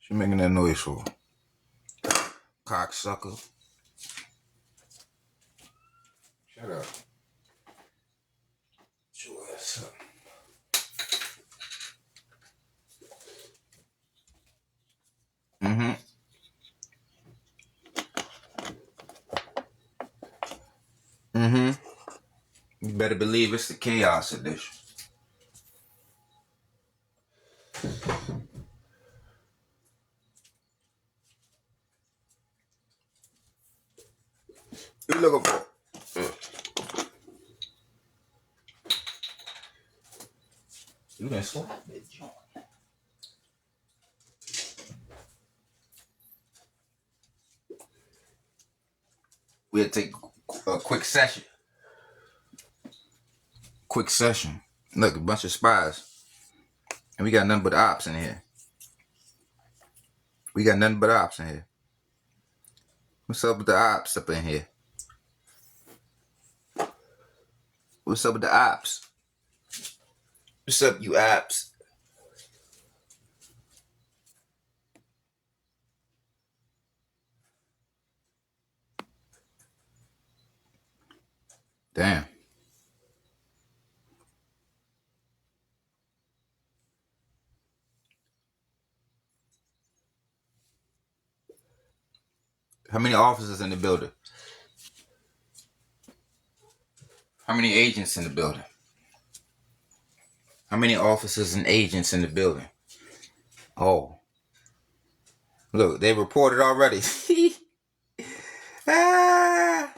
She making that noise for? Cocksucker. Shut up. Shut your ass up. You better believe it's the chaos edition. What you looking for? You done slapped that joint. We'll take a quick session. Quick session. Look, a bunch of spies. And we got nothing but ops in here. We got nothing but ops in here. What's up with the ops up in here? What's up with the ops? What's up, you ops? Damn. How many officers in the building? How many agents in the building? How many officers and agents in the building? Oh. Look, they reported already. Ah,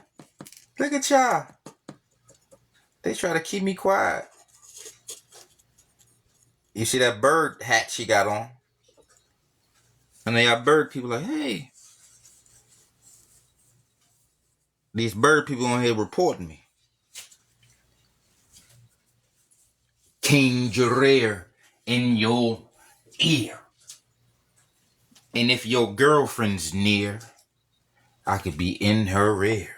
look at y'all. They try to keep me quiet. You see that bird hat she got on? And they got bird people like, hey. These bird people on here reporting me. King Jareer in your ear. And if your girlfriend's near, I could be in her rear.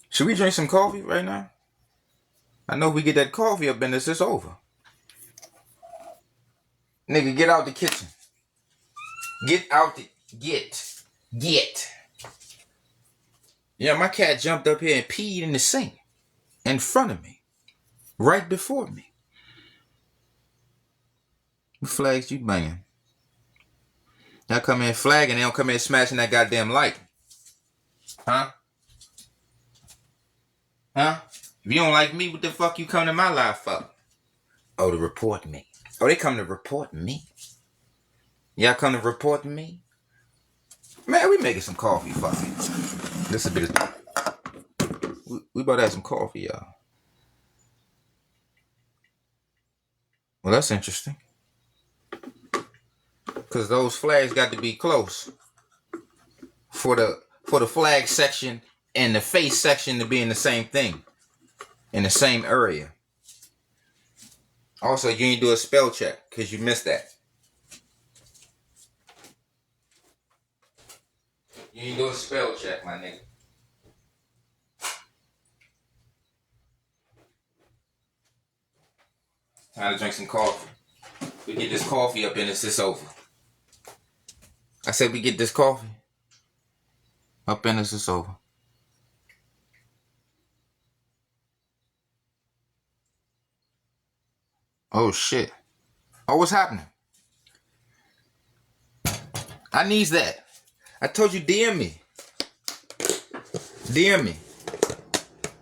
Should we drink some coffee right now? I know if we get that coffee up in this, it's over. Nigga, get out the kitchen. Get out the... Get. Yeah, my cat jumped up here and peed in the sink. In front of me. Right before me. What flags you banging? Y'all come in flagging, they don't come in smashing that goddamn light. Huh? If you don't like me, what the fuck you come to my life for? Oh, to report me. Oh, they come to report me? Y'all come to report me? Man, we making some coffee, fucking. This will be the... We about to have some coffee, y'all. Well, that's interesting. Because those flags got to be close. For the flag section and the face section to be in the same thing. In the same area. Also, you need to do a spell check because you missed that. You need to do a spell check, my nigga. Time to drink some coffee. We get this coffee up in this, it's over. I said we get this coffee up in this, it's over. Oh shit. Oh, what's happening? I needs that. I told you DM me. DM me.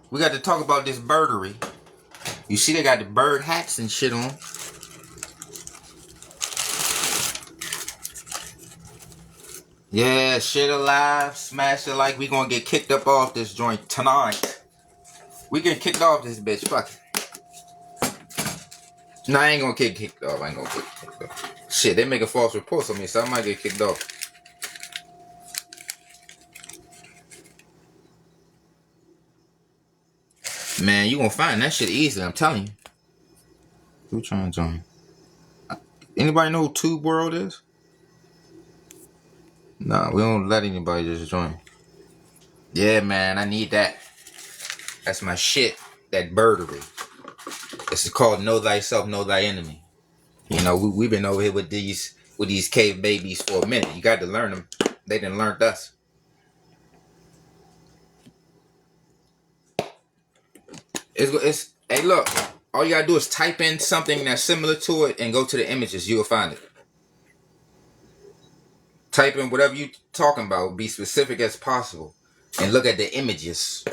We got to talk about this birdery. You see they got the bird hats and shit on. Yeah, shit alive. Smash it like we gonna get kicked up off this joint tonight. We get kicked off this bitch. Fuck it. Nah, I ain't gonna get kicked off. I ain't gonna get kicked off. Shit, they making false reports on me, so I might get kicked off. Man, you gonna find that shit easy, I'm telling you. Who trying to join? Anybody know who Tube World is? Nah, we don't let anybody just join. Yeah, man, I need that. That's my shit. That birdery. This is called Know Thyself, Know Thy Enemy. You know, we've been over here with these with these cave babies for a minute. You got to learn them. They didn't learn us. Hey, look. All you gotta do is type in something that's similar to it and go to the images. You'll find it. Type in whatever you talking about. Be specific as possible, and look at the images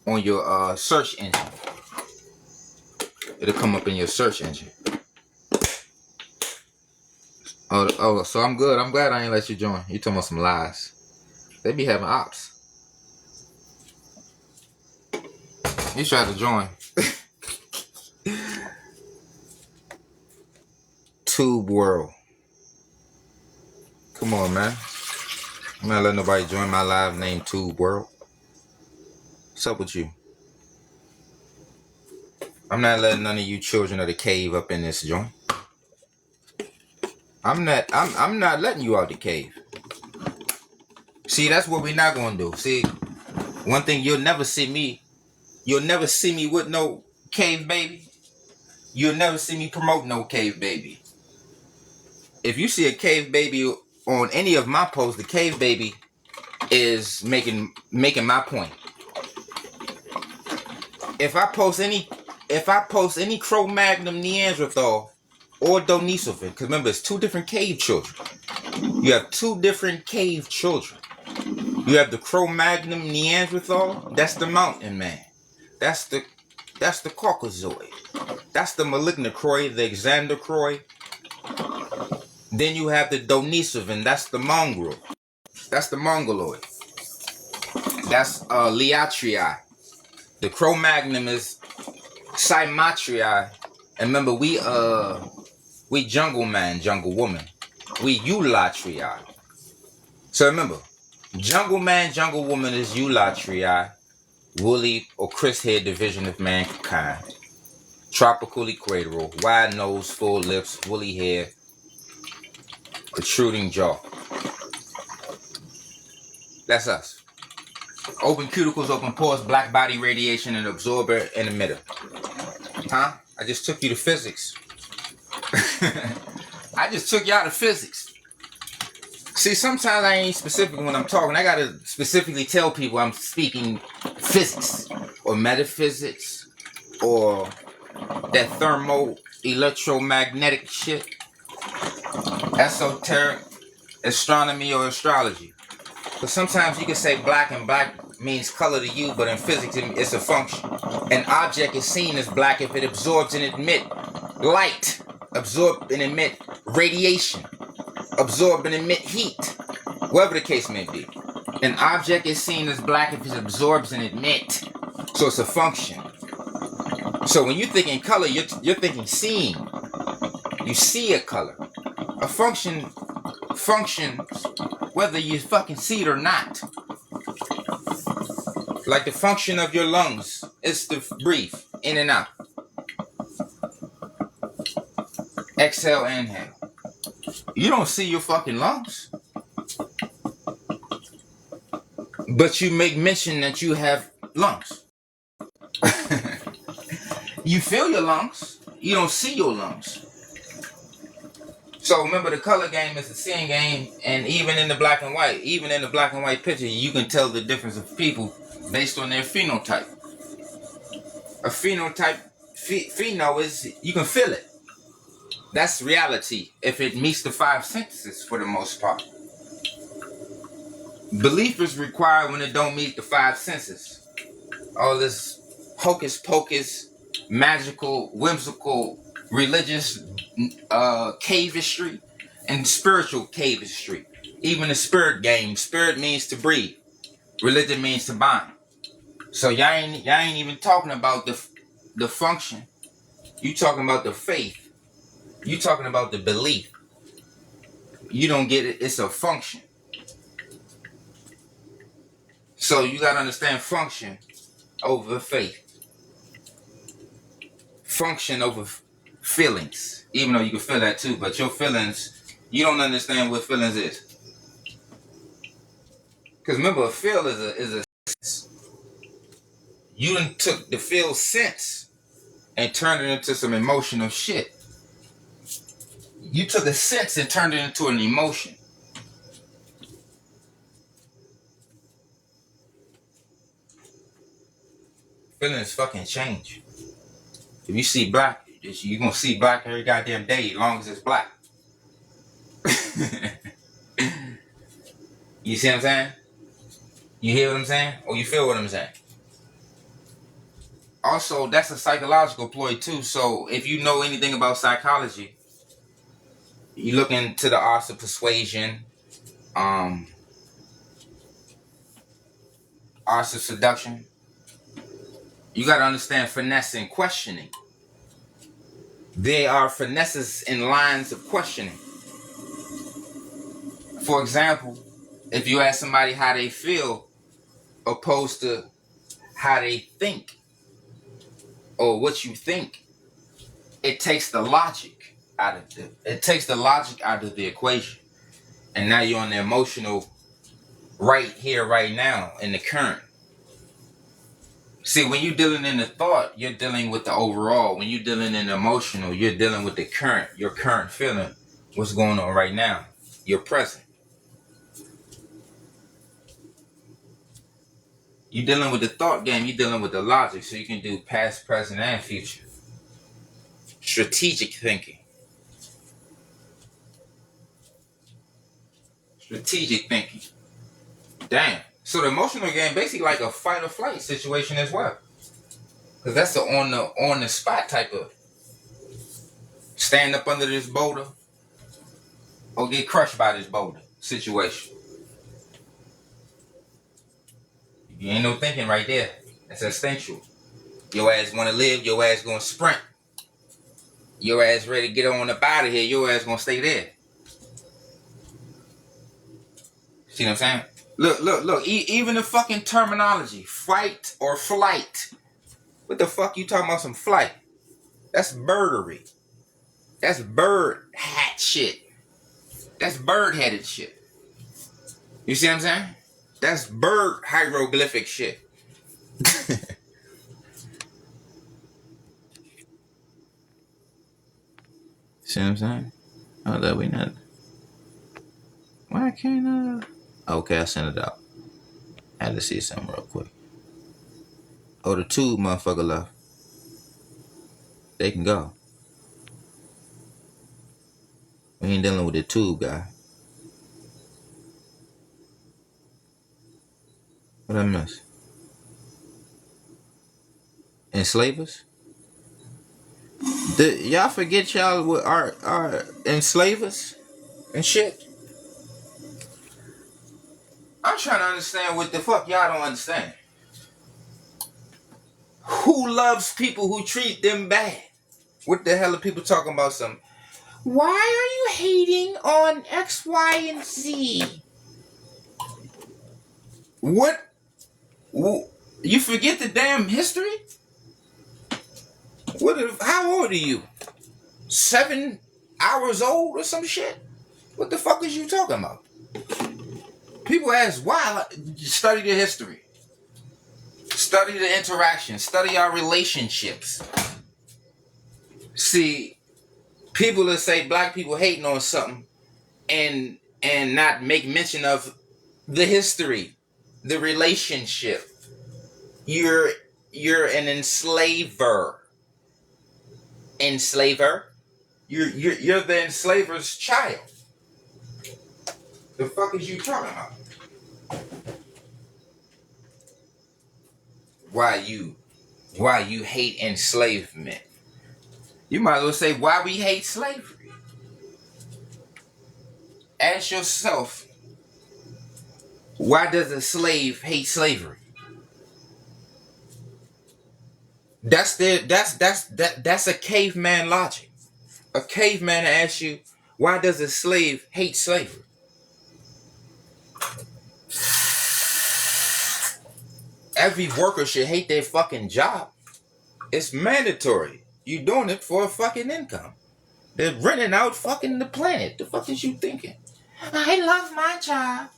on your search engine. It'll come up in your search engine. Oh, so I'm good. I'm glad I ain't let you join. You talking about some lies. They be having ops. You tried to join. Tube World. Come on, man. I'm not letting nobody join my live named Tube World. What's up with you? I'm not letting none of you children of the cave up in this joint. I'm not letting you out the cave. See, that's what we're not gonna do. See, one thing you'll never see me with no cave baby. You'll never see me promote no cave baby. If you see a cave baby on any of my posts, the cave baby is making my point. If I post any Cro-Magnon Neanderthal or Denisovan, because remember, it's two different cave children. You have two different cave children. You have the Cro-Magnon Neanderthal. That's the mountain man. That's the Caucasoid. That's the Malignocroid, the Xandercroid. Then you have the Denisovan. That's the mongrel. That's the mongoloid. That's Liatrii. The Cro-Magnon is Cymatrii. And remember, we jungle man, jungle woman. We Eulatrii. So remember, jungle man, jungle woman is Eulatrii, woolly or crisp-haired division of mankind. Tropical equatorial, wide nose, full lips, woolly hair, protruding jaw. That's us. Open cuticles, open pores, black body radiation, and absorber and emitter. Huh? I just took you to physics. I just took y'all to physics. See, sometimes I ain't specific when I'm talking. I gotta specifically tell people I'm speaking physics or metaphysics or that thermo-electromagnetic shit, esoteric, astronomy, or astrology. But sometimes you can say black, and black means color to you, but in physics it's a function. An object is seen as black if it absorbs and emits light, absorb and emit radiation, absorb and emit heat, whatever the case may be. An object is seen as black if it absorbs and emits. So it's a function. So when you think in color, you're thinking seeing. You see a color. A function functions whether you fucking see it or not. Like the function of your lungs is to breathe in and out. Exhale, inhale. You don't see your fucking lungs, but you make mention that you have lungs. You feel your lungs, you don't see your lungs. So remember, the color game is the seeing game, and even in the black and white picture, you can tell the difference of people based on their phenotype. A phenotype, pheno is, you can feel it. That's reality if it meets the five senses for the most part. Belief is required when it don't meet the five senses. All this hocus pocus, magical, whimsical, religious cavistry and spiritual cavistry. Even the spirit game. Spirit means to breathe. Religion means to bind. So y'all ain't even talking about the function. You talking about the faith. You talking about the belief. You don't get it. It's a function. So you gotta understand function over faith. Function over feelings. Even though you can feel that too, but your feelings, you don't understand what feelings is. Because remember, a feel is a sense. You done took the feel sense and turned it into some emotional shit. You took a sense and turned it into an emotion. Feelings fucking change. If you see black, you're gonna see black every goddamn day as long as it's black. You see what I'm saying? You hear what I'm saying? Or you feel what I'm saying? Also, that's a psychological ploy too. So if you know anything about psychology, you look into the arts of persuasion, arts of seduction. You gotta understand finesse and questioning. There are finesses in lines of questioning. For example, if you ask somebody how they feel opposed to how they think or what you think, it takes the logic out of the equation. And now you're on the emotional right here, right now, in the current. See, when you're dealing in the thought, you're dealing with the overall. When you're dealing in the emotional, you're dealing with the current, your current feeling, what's going on right now, your present. You're dealing with the thought game, you're dealing with the logic, so you can do past, present, and future. Strategic thinking. Strategic thinking. Damn. So the emotional game basically like a fight or flight situation as well. Because that's the on the spot type of stand up under this boulder or get crushed by this boulder situation. You ain't no thinking right there. That's instinctual. Your ass want to live, your ass gonna sprint. Your ass ready to get on up out of here, your ass gonna stay there. See what I'm saying? Look. Even the fucking terminology, fight or flight. What the fuck you talking about some flight? That's birdery. That's bird hat shit. That's bird-headed shit. You see what I'm saying? That's bird hieroglyphic shit. See what I'm saying? Oh, that we not. Why can't Okay, I sent it out. I had to see something real quick. Oh, the tube motherfucker left. They can go. We ain't dealing with the tube guy. What I miss? Enslavers? Y'all forget y'all are enslavers and shit? I'm trying to understand what the fuck y'all don't understand. Who loves people who treat them bad? What the hell are people talking about some? Why are you hating on X, Y, and Z? What? You forget the damn history? How old are you? 7 hours old or some shit? What the fuck is you talking about? People ask why. Study the history. Study the interaction. Study our relationships. See, people that say black people hating on something and not make mention of the history, the relationship. You're an enslaver. Enslaver? You're the enslaver's child. The fuck is you talking about? Why you hate enslavement? You might as well say why we hate slavery. Ask yourself, why does a slave hate slavery? That's a caveman logic. A caveman asks you, why does a slave hate slavery? Every worker should hate their fucking job. It's mandatory. You doing it for a fucking income. They're renting out fucking the planet. The fuck is you thinking? I love my job.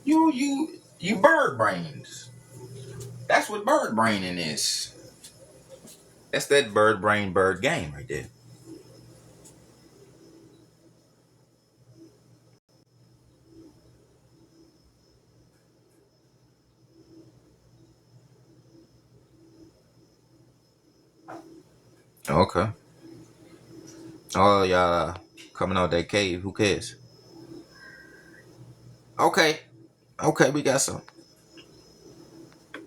You bird brains. That's what bird braining is. That's that bird brain bird game right there. Okay. Oh, y'all coming out that cave. Who cares? Okay. Okay, we got some.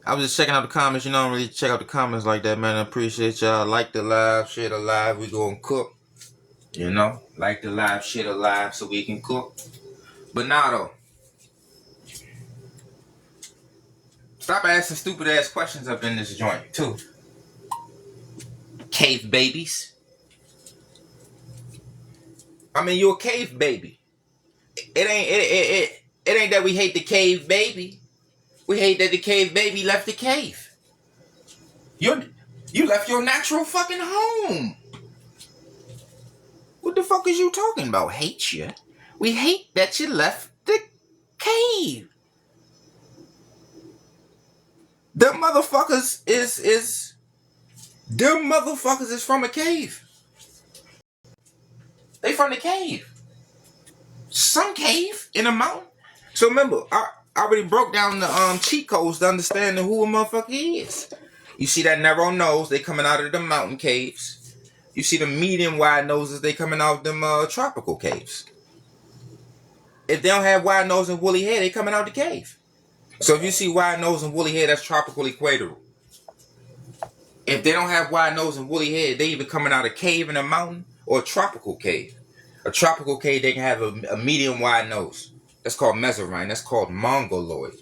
I was just checking out the comments. You know, I don't really check out the comments like that, man. I appreciate y'all. Like the live, share the live. We gonna cook. You know, like the live, share the live so we can cook. But now though, stop asking stupid ass questions up in this joint too. Cave babies. I mean, you're a cave baby. It ain't that we hate the cave baby. We hate that the cave baby left the cave. You left your natural fucking home. What the fuck is you talking about? Hate you? We hate that you left the cave. Them motherfuckers is from a cave. They from the cave. Some cave in a mountain. So remember, I already broke down the cheat codes to understand who a motherfucker is. You see that narrow nose, they coming out of the mountain caves. You see the medium wide noses, they coming out of them tropical caves. If they don't have wide nose and woolly hair, they coming out the cave. So if you see wide nose and woolly hair, that's tropical equatorial. If they don't have wide nose and woolly hair, they either coming out a cave in a mountain or a tropical cave. A tropical cave, they can have a medium wide nose. That's called mesorine. That's called mongoloid.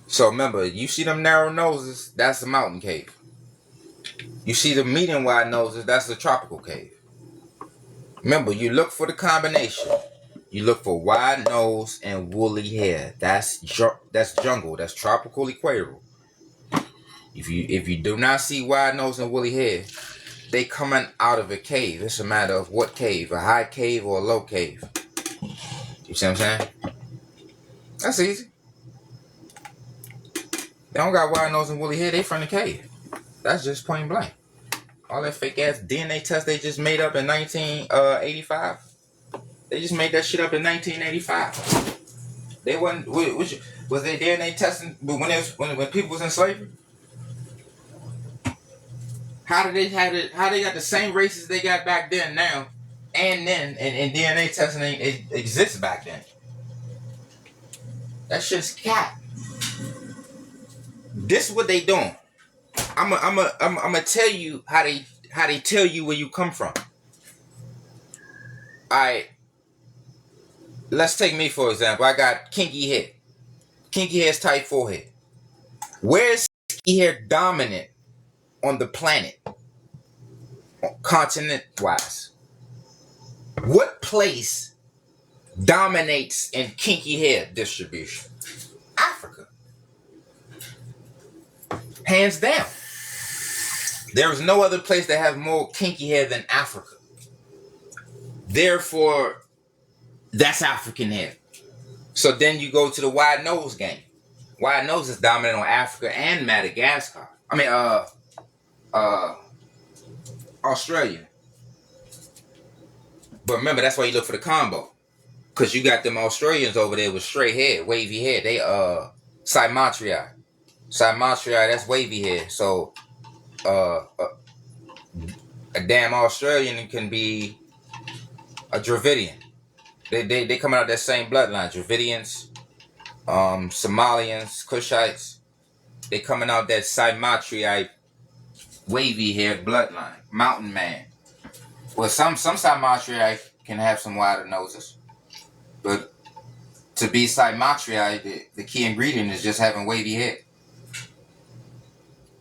So remember, you see them narrow noses, that's the mountain cave. You see the medium wide noses, that's the tropical cave. Remember, you look for the combination. You look for wide nose and woolly hair. That's jungle. That's tropical equatorial. If you do not see wide nose and woolly hair, they coming out of a cave. It's a matter of what cave, a high cave or a low cave. You see what I'm saying? That's easy. They don't got wide nose and woolly hair. They from the cave. That's just point blank. All that fake ass DNA test they just made up in 1985. They just made that shit up in 1985. They wasn't. Was they DNA testing when people was in slavery? How they got the same races they got back then now, and DNA testing it exists back then. That shit's cat. This is what they doing. I'm gonna tell you how they tell you where you come from. Alright. Let's take me for example. I got kinky hair. Kinky hair is type 4 hair. Where is kinky hair dominant on the planet? Continent wise. What place dominates in kinky hair distribution? Africa. Hands down. There is no other place that has more kinky hair than Africa. Therefore, that's African hair. So then you go to the wide nose game. Wide nose is dominant on Africa and Madagascar. I mean, Australia. But remember, that's why you look for the combo. Because you got them Australians over there with straight hair, wavy hair. They, Cymatria. Cymatria, that's wavy hair. So, a damn Australian can be a Dravidian. They come out of that same bloodline. Dravidians, Somalians, Kushites. They coming out that Cymatriite wavy hair bloodline. Mountain man. Well, some Cymatriite can have some wider noses. But to be Cymatriite, the key ingredient is just having wavy hair.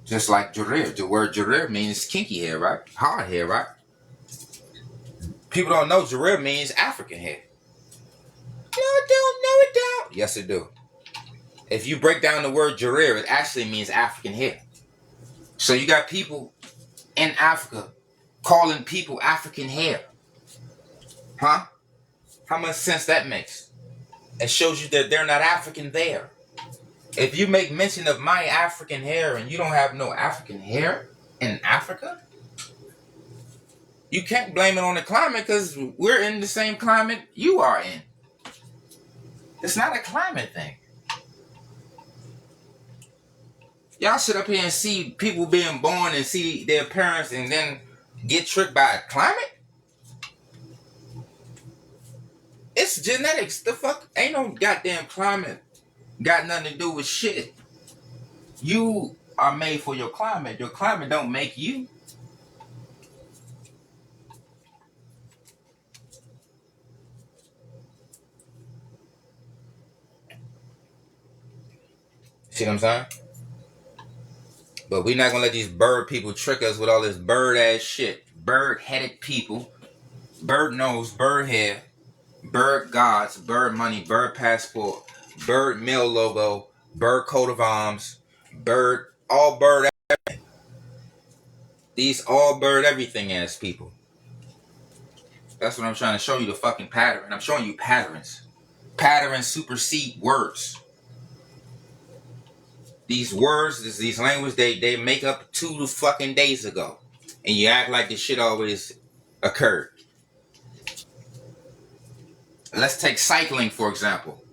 Just like Jarir. The word Jarir means kinky hair, right? Hard hair, right? People don't know Jarir means African hair. No, it don't. No, it don't. Yes, it do. If you break down the word Jarir, it actually means African hair. So you got people in Africa calling people African hair. Huh? How much sense that makes? It shows you that they're not African there. If you make mention of my African hair and you don't have no African hair in Africa, you can't blame it on the climate because we're in the same climate you are in. It's not a climate thing. Y'all sit up here and see people being born and see their parents and then get tricked by climate? It's genetics. The fuck? Ain't no goddamn climate got nothing to do with shit. You are made for your climate. Your climate don't make you. See what I'm saying? But we're not gonna let these bird people trick us with all this bird ass shit. Bird headed people, bird nose, bird hair, bird gods, bird money, bird passport, bird mail logo, bird coat of arms, bird, all bird. These all bird everything ass people. That's what I'm trying to show you, the fucking pattern. I'm showing you patterns. Patterns supersede words. These words, these language, they make up 2 fucking days ago. And you act like this shit always occurred. Let's take cycling, for example.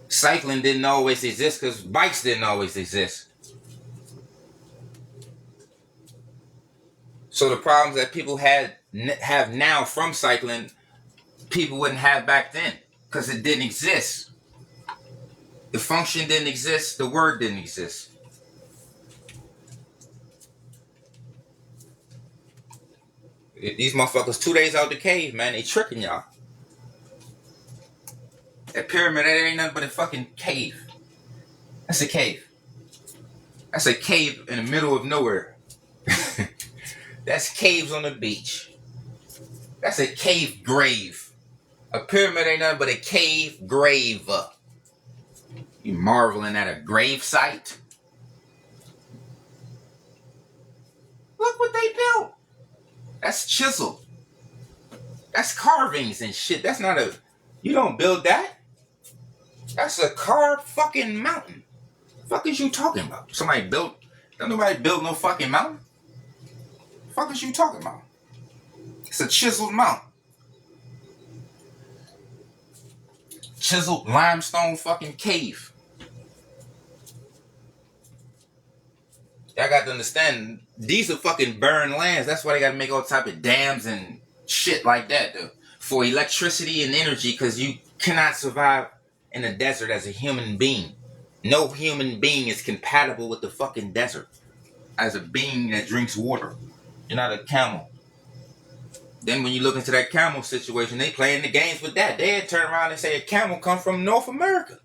Cycling didn't always exist because bikes didn't always exist. So the problems that people have now from cycling, people wouldn't have back then because it didn't exist. The function didn't exist. The word didn't exist. These motherfuckers 2 days out the cave, man. They tricking y'all. That pyramid, that ain't nothing but a fucking cave. That's a cave. That's a cave in the middle of nowhere. That's caves on the beach. That's a cave grave. A pyramid ain't nothing but a cave grave. You marveling at a grave site? Look what they built. That's chiseled. That's carvings and shit. That's not a... You don't build that. That's a carved fucking mountain. The fuck is you talking about? Somebody built... Don't nobody build no fucking mountain. The fuck is you talking about? It's a chiseled mountain. Chiseled limestone fucking cave. Y'all got to understand, these are fucking burned lands. That's why they got to make all type of dams and shit like that, though, for electricity and energy, because you cannot survive in a desert as a human being. No human being is compatible with the fucking desert as a being that drinks water. You're not a camel. Then when you look into that camel situation, they playing the games with that. They turn around and say a camel come from North America.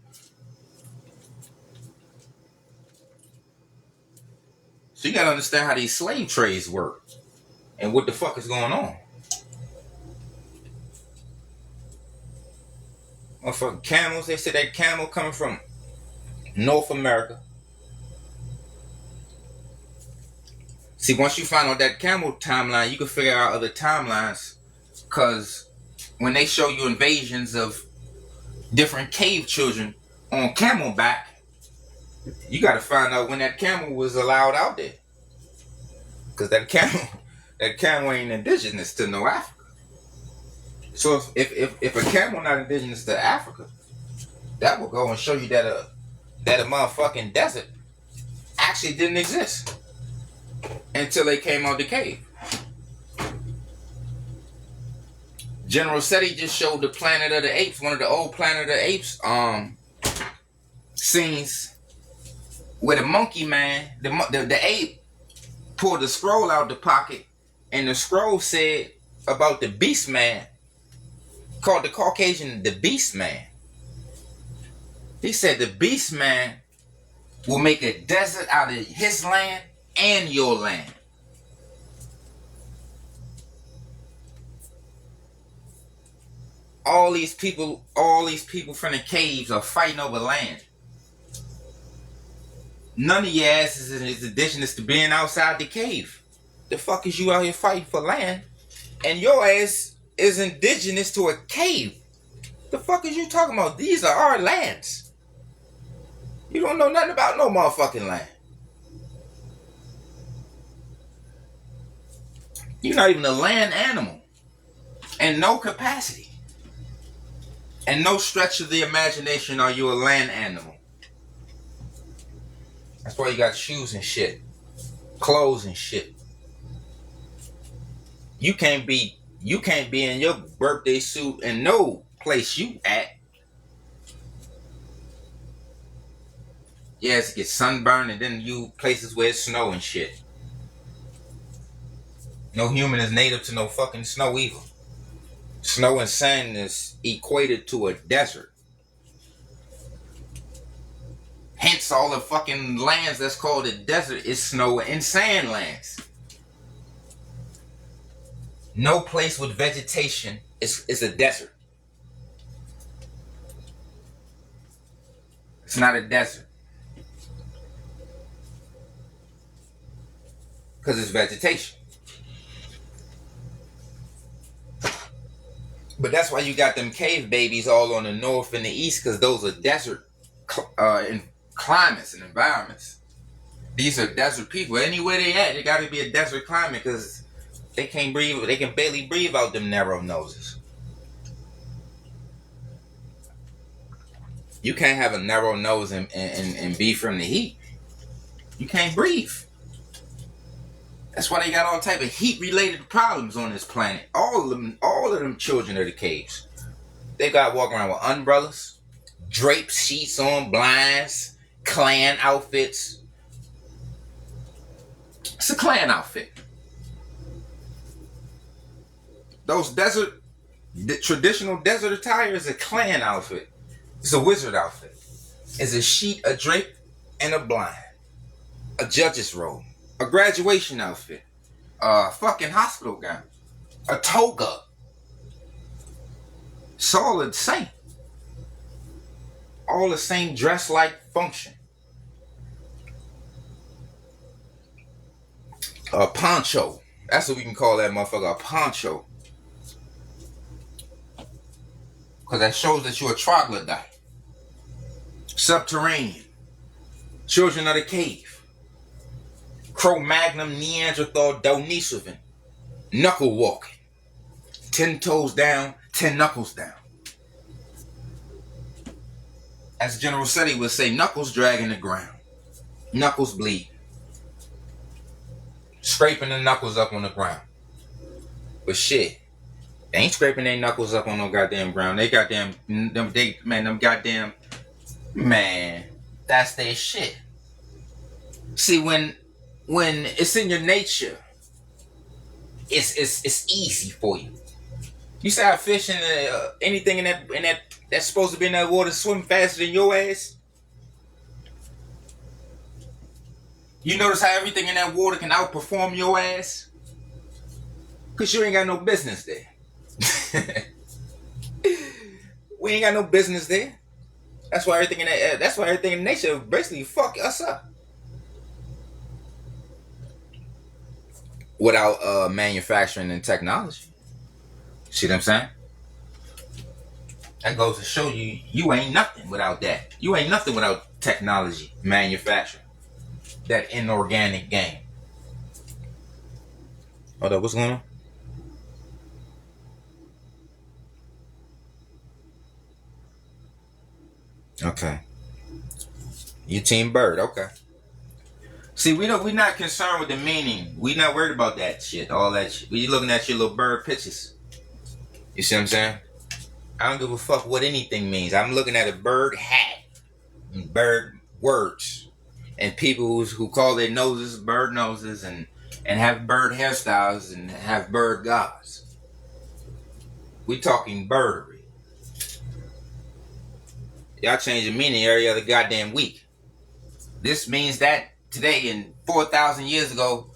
So you gotta understand how these slave trades work and what the fuck is going on. Motherfucking camels, they said that camel coming from North America. See, once you find out that camel timeline, you can figure out other timelines. Because when they show you invasions of different cave children on camelback, you got to find out when that camel was allowed out there. Because that camel ain't indigenous to no Africa. So if a camel not indigenous to Africa, that will go and show you that a motherfucking desert actually didn't exist until they came out the cave. General Seti just showed the Planet of the Apes, one of the old Planet of the Apes scenes where the monkey man, the ape, pulled the scroll out the pocket, and the scroll said about the beast man, called the Caucasian the beast man. He said the beast man will make a desert out of his land and your land. All these people from the caves are fighting over land. None of your asses is indigenous to being outside the cave. The fuck is you out here fighting for land? And your ass is indigenous to a cave. The fuck is you talking about? These are our lands. You don't know nothing about no motherfucking land. You're not even a land animal. And no capacity. And no stretch of the imagination are you a land animal. That's why you got shoes and shit, clothes and shit. You can't be in your birthday suit in no place you at. Yes, get sunburned and then you places where it's snow and shit. No human is native to no fucking snow either. Snow and sand is equated to a desert. Hence all the fucking lands that's called a desert is snow and sand lands. No place with vegetation is a desert. It's not a desert. Because it's vegetation. But that's why you got them cave babies all on the north and the east, because those are desert climates and environments. These are desert people. Anywhere they at, it got to be a desert climate, because they can't breathe. They can barely breathe out them narrow noses. You can't have a narrow nose and be from the heat. You can't breathe. That's why they got all type of heat-related problems on this planet. All of them children of the caves. They got walking around with umbrellas, draped sheets on, blinds, clan outfits. It's a clan outfit. Those the traditional desert attire is a clan outfit. It's a wizard outfit. It's a sheet, a drape, and a blind. A judge's robe. A graduation outfit. A fucking hospital gown. A toga. It's all the same. All the same dress-like function. A poncho. That's what we can call that motherfucker, a poncho. Because that shows that you're a troglodyte. Subterranean. Children of the cave. Cro-Magnon, Neanderthal, Denisovan. Knuckle walking. 10 toes down, 10 knuckles down. As General Seti would say, knuckles dragging the ground. Knuckles bleed. Scraping the knuckles up on the ground. But shit, they ain't scraping their knuckles up on no goddamn ground. They goddamn, man, that's their shit. See, when it's in your nature, it's easy for you. You see how fish and anything in that that's supposed to be in that water swim faster than your ass? You notice how everything in that water can outperform your ass? Because you ain't got no business there. We ain't got no business there. That's why everything in nature basically fuck us up. Without manufacturing and technology. See what I'm saying? That goes to show you ain't nothing without that. You ain't nothing without technology, manufacturing. That inorganic game. Hold up, what's going on? Okay. You team bird, okay. See, we're not concerned with the meaning. We not worried about that shit, all that shit. We looking at your little bird pictures. You see what I'm saying? I don't give a fuck what anything means. I'm looking at a bird hat and bird words. And people who call their noses bird noses and have bird hairstyles and have bird gods. We talking birdery. Y'all change the meaning every other goddamn week. This means that today and 4,000 years ago,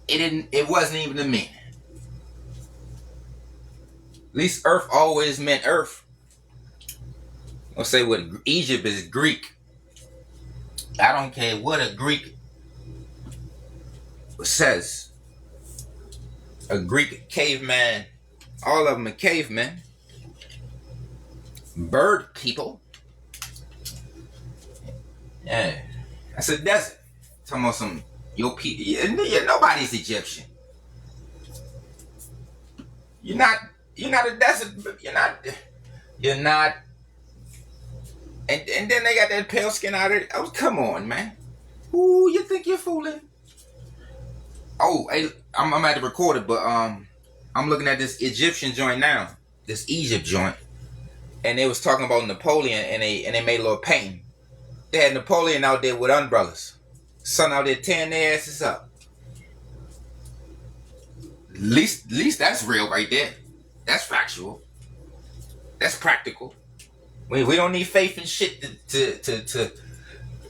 it wasn't even the meaning. At least Earth always meant Earth. I'll say what Egypt is Greek. I don't care what a Greek says. A Greek caveman, all of them are cavemen. Bird people. Yeah, that's a desert. Talking about some your people. Yeah, nobody's Egyptian. You're not a desert. You're not. And then they got that pale skin out of it. Oh, come on, man. Who you think you're fooling? Oh, hey, I'm at to record it, but I'm looking at this Egyptian joint now, this Egypt joint, and they was talking about Napoleon, and they made a little painting. They had Napoleon out there with umbrellas, sun out there tearing their asses up. At least that's real right there. That's factual. That's practical. We don't need faith and shit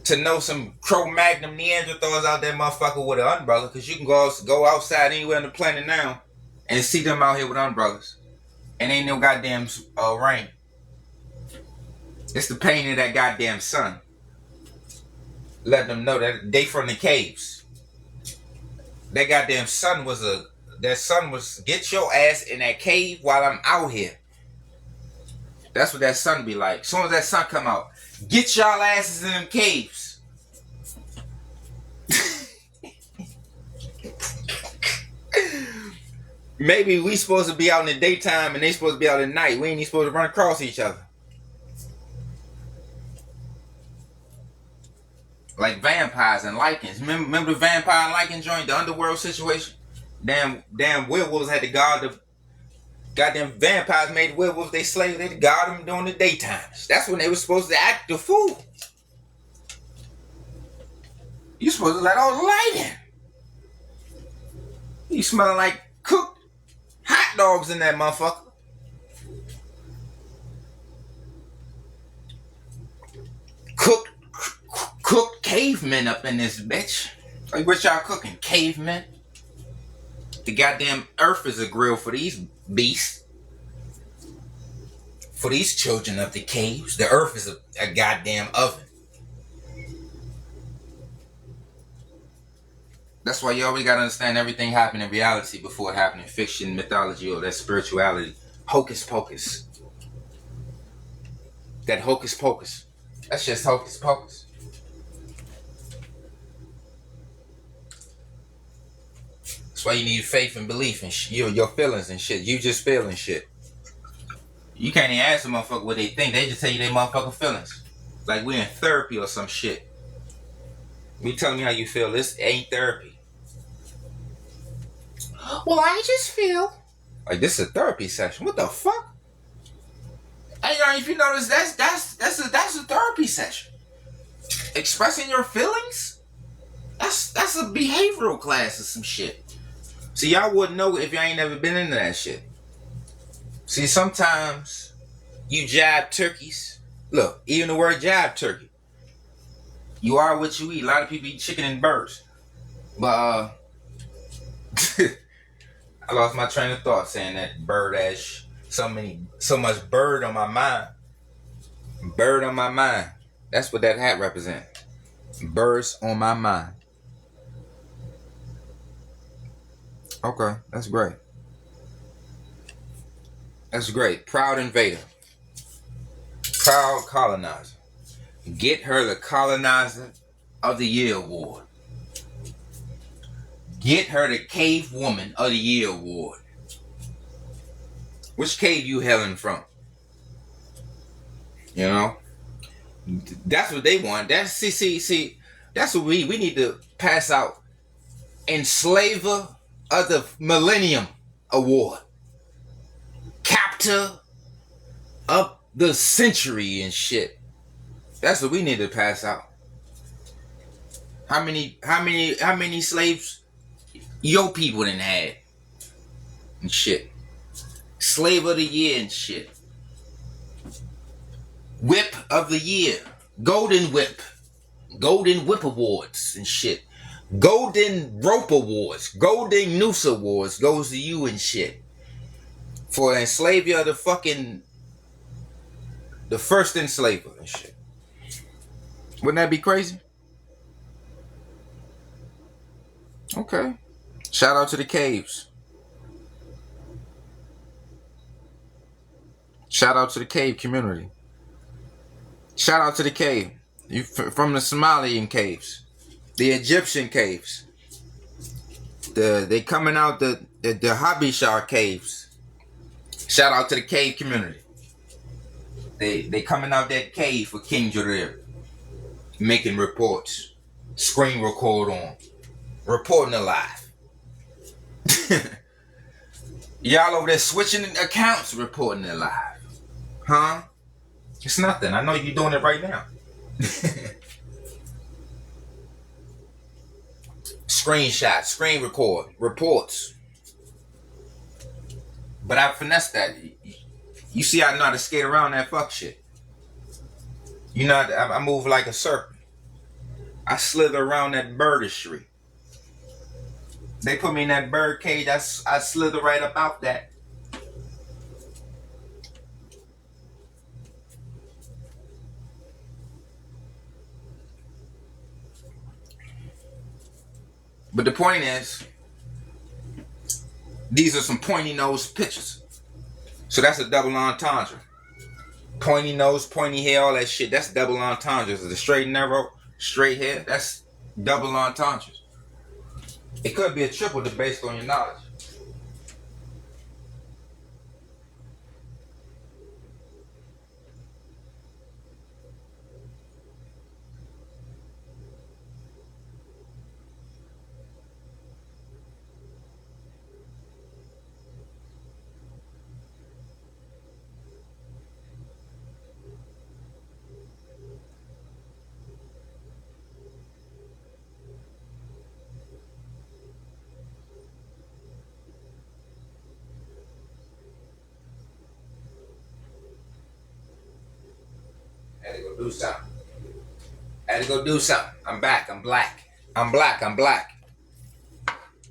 to know some Cro-Magnon Neanderthals out there, motherfucker, with an umbrella, because you can go outside anywhere on the planet now and see them out here with umbrellas, and ain't no goddamn rain. It's the pain of that goddamn sun. Let them know that they from the caves. That goddamn sun was get your ass in that cave while I'm out here. That's what that sun be like. As soon as that sun come out, get y'all asses in them caves. Maybe we supposed to be out in the daytime and they supposed to be out at night. We ain't even supposed to run across each other. Like vampires and lichens. Remember the vampire and lichen joint, the underworld situation? Damn werewolves had to guard the goddamn vampires made werewolves they slaves. They had to guard them during the daytime. That's when they were supposed to act the fool. You supposed to let all the light in. You smelling like cooked hot dogs in that motherfucker. Cooked cavemen up in this bitch. Like what y'all cooking? Cavemen? The goddamn earth is a grill for these beasts. For these children of the caves. The earth is a goddamn oven. That's why you always gotta understand everything happened in reality before it happened in fiction, mythology, or that spirituality. Hocus pocus. That hocus pocus. That's just hocus pocus. That's why you need faith and belief and your feelings and shit. You just feeling shit. You can't even ask a motherfucker what they think. They just tell you their motherfucking feelings. Like we in therapy or some shit. You telling me how you feel. This ain't therapy. Well, I just feel like this is a therapy session. What the fuck? Hey, if you notice, that's a therapy session. Expressing your feelings. That's a behavioral class or some shit. See, y'all wouldn't know if y'all ain't never been into that shit. See, sometimes you jab turkeys. Look, even the word jab turkey. You are what you eat. A lot of people eat chicken and birds. But, I lost my train of thought saying that bird ass. So much bird on my mind. Bird on my mind. That's what that hat represents. Birds on my mind. Okay, that's great. That's great. Proud invader. Proud colonizer. Get her the Colonizer of the Year award. Get her the Cave Woman of the Year award. Which cave you hailing from? You know? That's what they want. That's see. That's what we need to pass out. Enslaver of the Millennium Award. Captor of the Century and shit. That's what we need to pass out. How many slaves your people done had? And shit. Slave of the Year and shit. Whip of the Year. Golden Whip. Golden Whip Awards and shit. Golden Rope Awards. Golden Noose Awards goes to you and shit. For enslaver of the first enslaver and shit. Wouldn't that be crazy? Okay. Shout out to the caves. Shout out to the cave community. Shout out to the cave. You from the Somalian caves. The Egyptian caves. They coming out the Habishar caves. Shout out to the cave community. They coming out that cave for King Jarir. Making reports. Screen record on. Reporting it live. Y'all over there switching accounts, reporting it live. Huh? It's nothing. I know you're doing it right now. Screenshots, screen record, reports. But I finessed that. You see, I know how to skate around that fuck shit. You know, I move like a serpent. I slither around that birdistry. They put me in that bird cage. I slither right up out that. But the point is, these are some pointy nose pictures. So that's a double entendre. Pointy nose, pointy hair, all that shit. That's double entendres. The straight and narrow, straight hair. That's double entendres. It could be a triple based on your knowledge. Had to go do something. Had to go do something. I'm back. I'm black. I'm black. I'm black.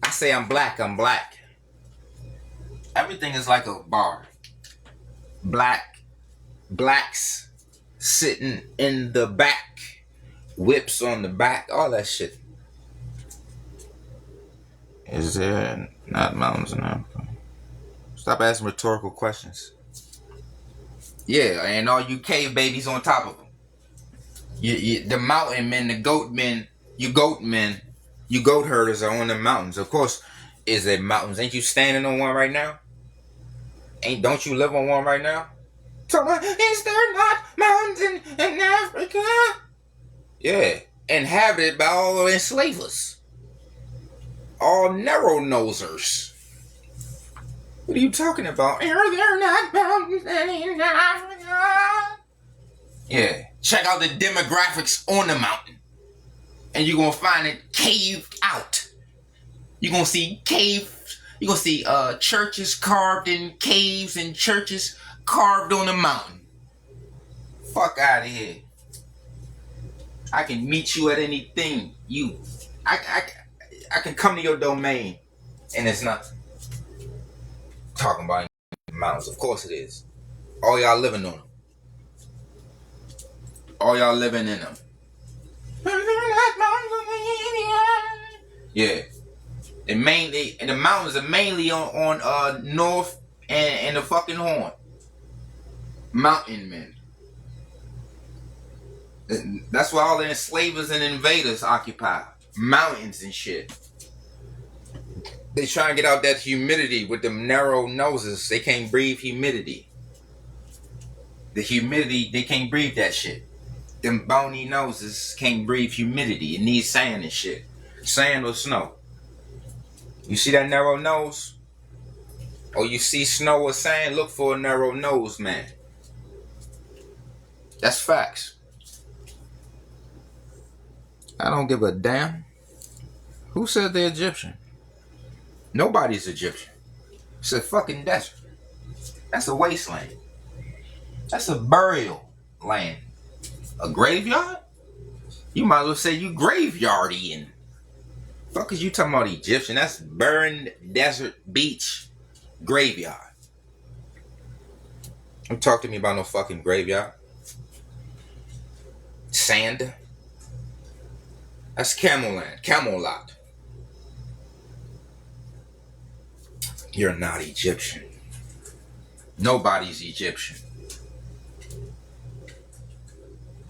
I say I'm black. I'm black. Everything is like a bar. Blacks sitting in the back. Whips on the back. All that shit. Is there not mountains in Africa? Stop asking rhetorical questions. Yeah, and all you cave babies on top of them. The mountain men, the goat men, you goat herders are on the mountains. Of course, is there mountains? Ain't you standing on one right now? Don't you live on one right now? So, is there not mountains in Africa? Yeah, inhabited by all enslavers, all narrow nosers. What are you talking about? Are there not mountains in Africa? Yeah, check out the demographics on the mountain, and you're gonna find it caved out. You're gonna see caves. You're gonna see churches carved in caves and churches carved on the mountain. Fuck out of here. I can meet you at anything. I can come to your domain, and it's nothing. Talking about mountains, of course it is. All y'all living on them. All y'all living in them. Yeah. And the mountains are mainly on north and the fucking horn. Mountain men. That's why all the enslavers and invaders occupy mountains and shit. They try and get out that humidity with them narrow noses. They can't breathe humidity. The humidity, they can't breathe that shit. Them bony noses can't breathe humidity. It needs sand and shit. Sand or snow. You see that narrow nose? Or you see snow or sand? Look for a narrow nose, man. That's facts. I don't give a damn. Who said they're Egyptian? Nobody's Egyptian. It's a fucking desert. That's a wasteland. That's a burial land. A graveyard? You might as well say you graveyardian. Fuck is you talking about Egyptian? That's burned desert beach graveyard. Don't talk to me about no fucking graveyard. Sand. That's camel land. Camelot. You're not Egyptian. Nobody's Egyptian.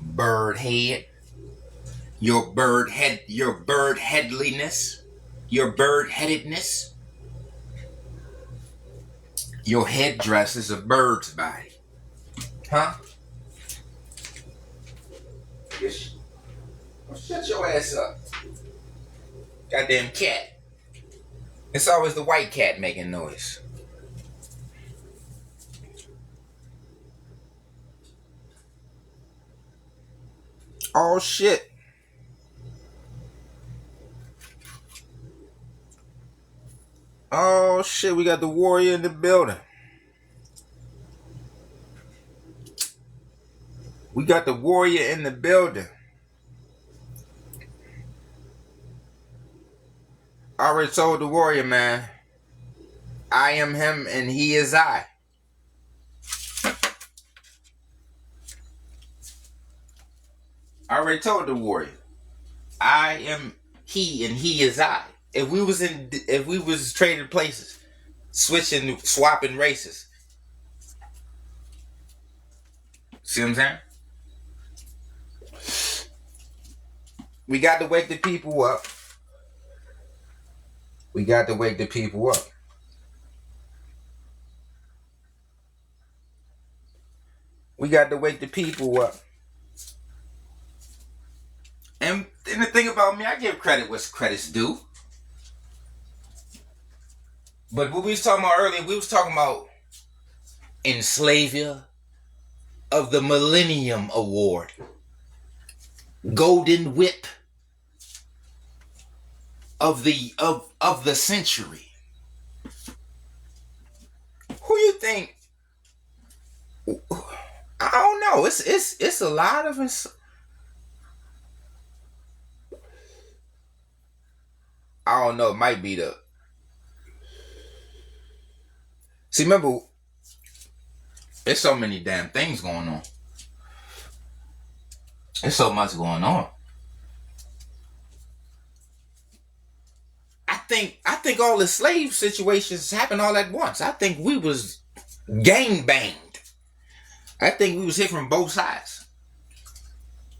Bird head. Your bird headliness. Your bird headedness. Your headdress is a bird's body. Huh? Yes. Shut your ass up. Goddamn cat. It's always the white cat making noise. Oh shit. Oh shit, we got the warrior in the building. We got the warrior in the building. I already told the warrior, man. I am him and he is I. I already told the warrior. I am he and he is I. If we was trading places, swapping races. See what I'm saying? We got to wake the people up. We got to wake the people up. We got to wake the people up. And the thing about me, I give credit where credit's due. But what we was talking about earlier, we was talking about Enslaver of the Millennium Award. Golden Whip of the century. Who you think? I don't know. It's a lot of us. I don't know. It might be the. See, remember, there's so many damn things going on. There's so much going on. I think all the slave situations happened all at once. I think we was gang banged. I think we was hit from both sides.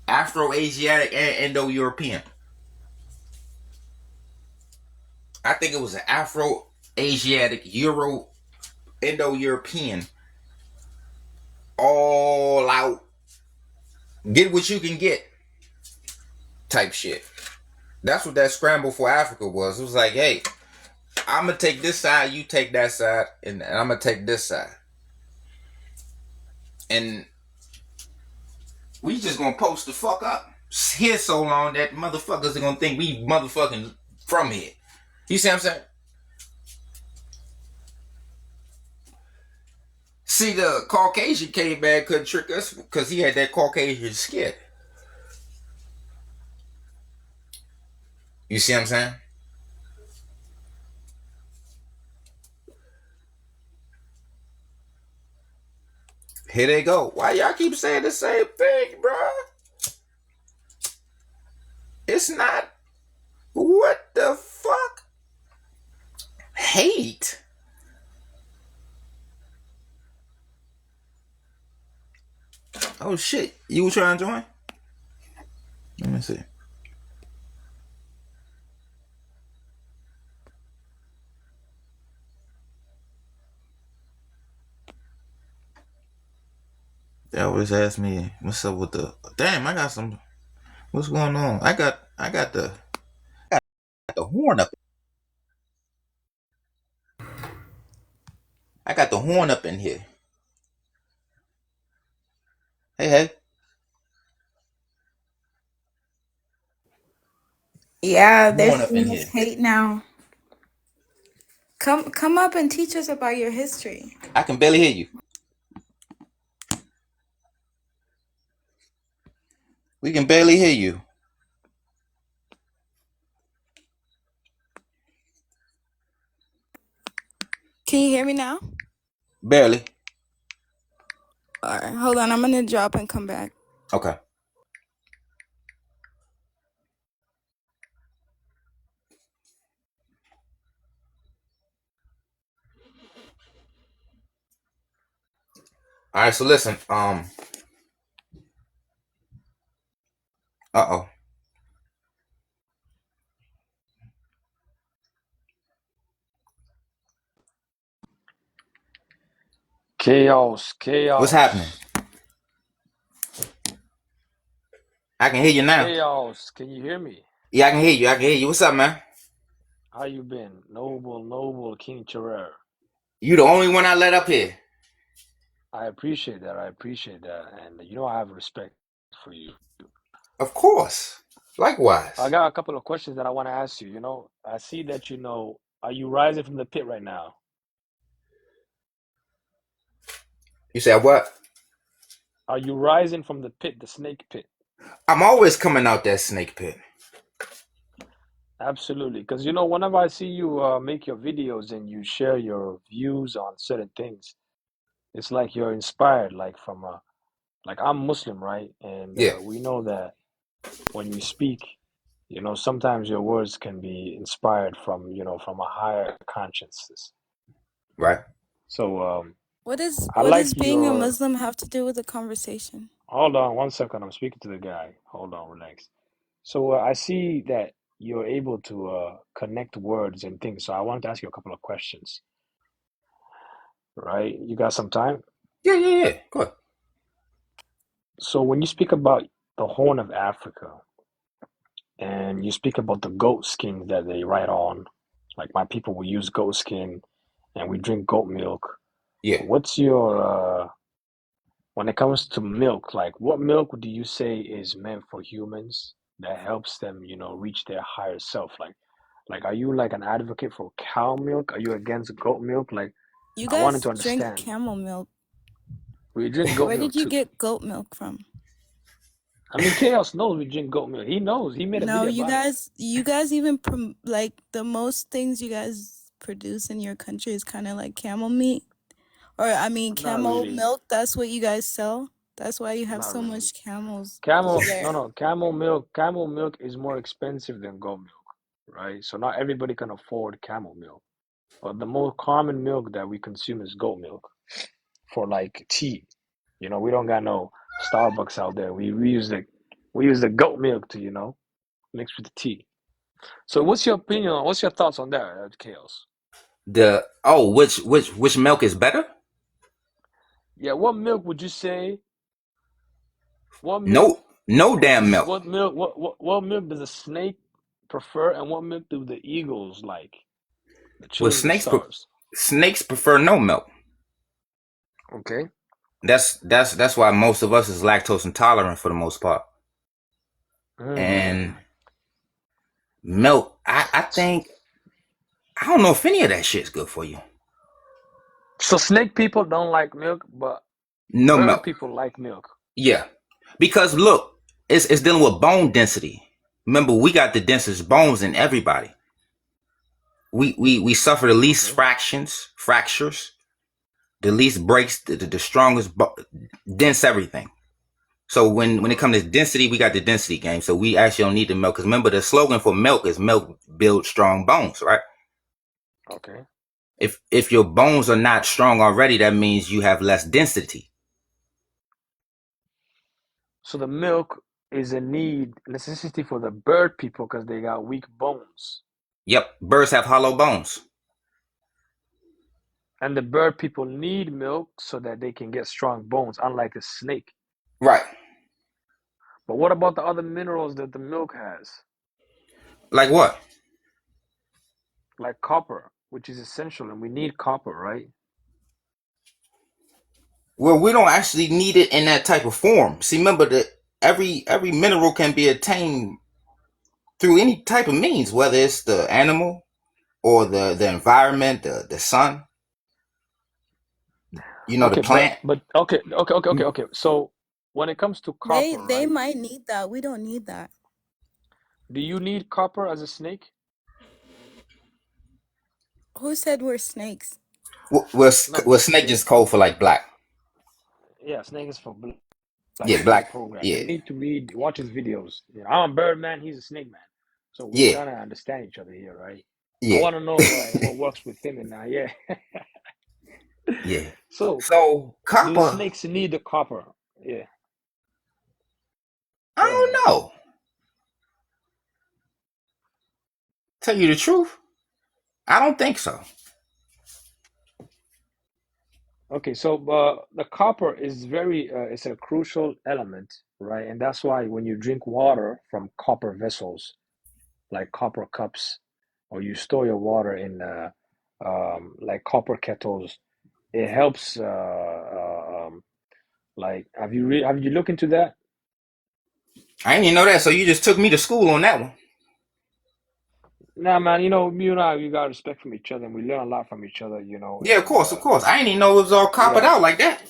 Afro-Asiatic and Indo-European. I think it was an Afro-Asiatic, Indo-European, all out, get what you can get type shit. That's what that scramble for Africa was. It was like, hey, I'm going to take this side, you take that side, and I'm going to take this side. And we just going to post the fuck up here so long that motherfuckers are going to think we motherfucking from here. You see what I'm saying? See, the Caucasian caveman couldn't trick us because he had that Caucasian skin. You see what I'm saying? Here they go. Why y'all keep saying the same thing, bruh? It's not. What the fuck? Hate? Oh shit. You trying to join? Let me see. They always ask me what's up with the damn, I got some what's going on? I got the horn up. I got the horn up in here. Hey. Yeah, they're Horn up in seeing us here. hate now. Come up and teach us about your history. I can barely hear you. We can barely hear you. Can you hear me now? Barely. Alright, hold on. I'm gonna drop and come back. Okay. All right, so listen. Uh-oh. Chaos. What's happening? I can hear you now. Chaos, can you hear me? Yeah, I can hear you. I can hear you. What's up, man? How you been? Noble King Terror. You the only one I let up here. I appreciate that. I appreciate that. And you know I have respect for you. Of course. I Likewise. got a couple of questions that I want to ask you. I see that are you rising from the pit right now? You said what? Are you rising from the pit, the snake pit? I'm always coming out that snake pit. Absolutely. Because whenever I see you make your videos and you share your views on certain things, it's like you're inspired, like I'm Muslim, right? And Yeah. we know that when you speak, sometimes your words can be inspired from a higher consciousness. Right. So What is I what does like being a your. Muslim have to do with the conversation? Hold on 1 second. I'm speaking to the guy. Hold on, relax. So I see that you're able to connect words and things. So I wanted to ask you a couple of questions, right? You got some time? Yeah, yeah, yeah. Good. So when you speak about the Horn of Africa and you speak about the goat skins that they write on, like my people will use goat skin and we drink goat milk. Yeah. What's your when it comes to milk, like what milk do you say is meant for humans that helps them, reach their higher self? Like are you like an advocate for cow milk? Are you against goat milk? Like You I wanted guys to drink understand. camel milk. We drink goat Where milk did you too. get goat milk from? I mean, Chaos knows we drink goat milk. He knows. He made a No, video you about it. guys you guys even like the most things you guys produce in your country is kind of like camel meat, or I mean Not camel really. milk. That's what you guys sell. That's why you have Not so really. much camels over Camel, no, there. no, camel milk is more expensive than goat milk, right? So not everybody can afford camel milk. But the most common milk that we consume is goat milk for like tea. We don't got no Starbucks out there. We use the goat milk to, mix with the tea. So what's your opinion what's your thoughts on that, Chaos? Which milk is better? Yeah, what milk would you say? What milk No, no damn milk. what milk does a snake prefer and what milk do the eagles like? The Well, children of the stars. snakes prefer no milk. Okay. That's why most of us is lactose intolerant for the most part. And Mm. milk, I think I don't know if any of that shit's good for you. So snake people don't like milk, but No bird milk. people like milk. Yeah. Because look, it's dealing with bone density. Remember, we got the densest bones in everybody. We suffer the least Okay. fractures, the least breaks, the strongest, dense everything. So when it Right. comes to density, we got the density game. So we actually don't need the milk. Because remember, the slogan for milk is milk builds strong bones, right? Okay. If your bones are not strong already, that means you have less density. So the milk is a necessity for the bird people because they got weak bones. Yep, birds have hollow bones. And the bird people need milk so that they can get strong bones, unlike a snake. Right. But what about the other minerals that the milk has? Like what? Like copper, which is essential, and we need copper, right? Well, we don't actually need it in that type of form. See, remember that every mineral can be attained through any type of means, whether it's the animal or the environment, the sun, the Okay, but plant. but okay, okay, okay, okay, okay. So when it comes to They copper, they right? might need that. We don't need that. Do you need copper as a snake? Who said we're snakes? No, Well, just snake just code for like black. yeah, snake is for like Yeah, the way black. program. Yeah, You need to watch his videos. I'm a bird man, he's a snake man. So we're yeah, trying to understand each other here, right? I yeah, want to know what works with him and I, yeah. yeah. So So do the copper, snakes need the copper? Yeah, I go ahead, don't man. know. Tell you the truth, I don't think so. Okay, so the copper is very it's a crucial element, right? And that's why when you drink water from copper vessels, like copper cups, or you store your water in like copper kettles, it helps. Like, have you looked into that? I didn't even know that. So you just took me to school on that one. Nah, man, you and I, we got respect from each other, and we learn a lot from each other, Yeah, of and course, of course. I didn't even know it was all coppered yeah, out like that.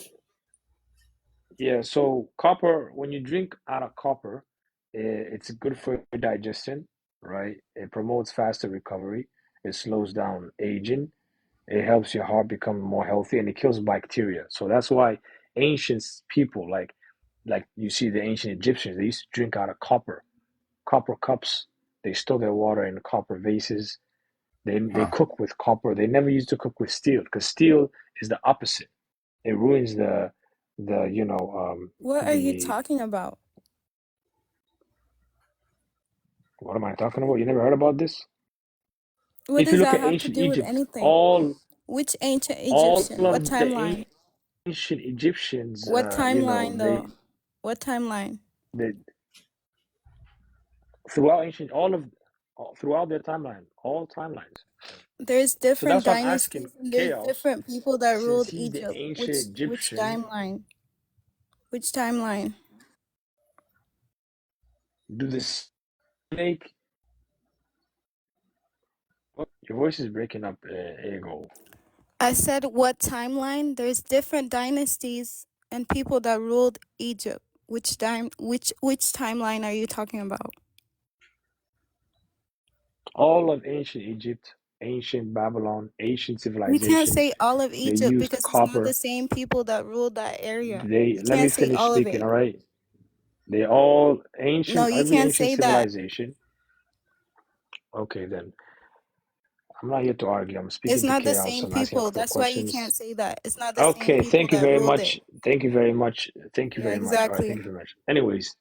yeah. So copper, when you drink out of copper, it's good for your digestion, right? It promotes faster recovery. It slows down aging. It helps your heart become more healthy, and it kills bacteria. So that's why ancient people, like you see the ancient Egyptians, they used to drink out of copper cups. They store their water in copper vases. They Huh. cook with copper. They never used to cook with steel because steel is the opposite. It ruins the What are you the talking about? what am I talking about? You never heard about this? What If you does look that at have to ancient do with Egypt, anything? all Which ancient all Egyptian? What of the timeline? ancient Egyptians, What timeline though? What timeline? they throughout ancient throughout their timeline, all timelines. There's So different that's why I'm asking dynasties and there's Chaos, different people that since ruled he's the Egypt. ancient Which Egyptian, timeline? Which timeline? do this make what your voice is breaking up, ego. I said what timeline? There's different dynasties and people that ruled Egypt. Which timeline are you talking about? All of ancient Egypt, ancient Babylon, ancient We can't civilization, say all of they Egypt used because it's not the copper. same people that ruled that area. They You let me can't say finish all of speaking, it. all right? They all No, ancient, you every can't ancient say that. civilization. Okay, then I'm not here to argue. I'm It's speaking to not the Chaos. same I'm asking a people. couple of That's why you can't questions. say that. It's not the same Okay, people thank you that very ruled it. much. Thank you very much. Thank you Yeah, very much. All right, thank you exactly. very much. Anyways,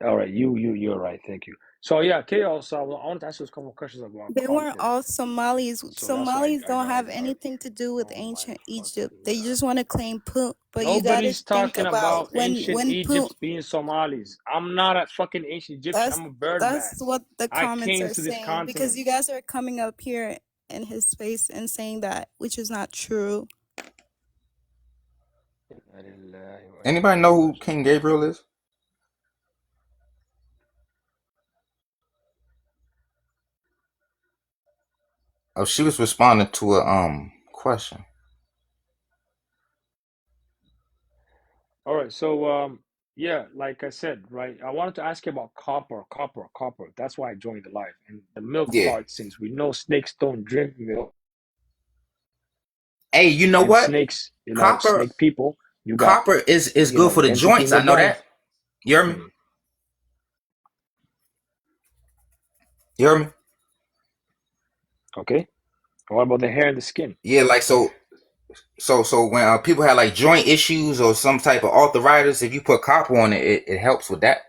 all right, you're right. Thank you. So yeah, Chaos. I wanted to ask you a couple of questions about They weren't copper. all Somalis. So that's why Somalis I don't got have started. anything to do with Oh my ancient Egypt. fucking They god. just want to claim Punt. But you gotta Nobody's think talking about about ancient when Punt. Egypt being Somalis. I'm not a fucking ancient Egyptian. That's I'm a bird bat. that's what the I comments came are to this saying because continent. you guys are coming up here in his space and saying that, which is not true. Anybody know who King Gabriel is? Oh, she was responding to a question. All right, so yeah, like I said, right, I wanted to ask you about copper. That's why I joined the live. And the milk Yeah. part, since we know snakes don't drink milk, Hey, you know and what? snakes, Copper snake people, you got, copper is good for the the entity joints. in the I know back. that. You hear me? Hmm. You hear me? Okay. What about the hair and the skin? Yeah, like so when people have like joint issues or some type of arthritis, if you put copper on it, it helps with that.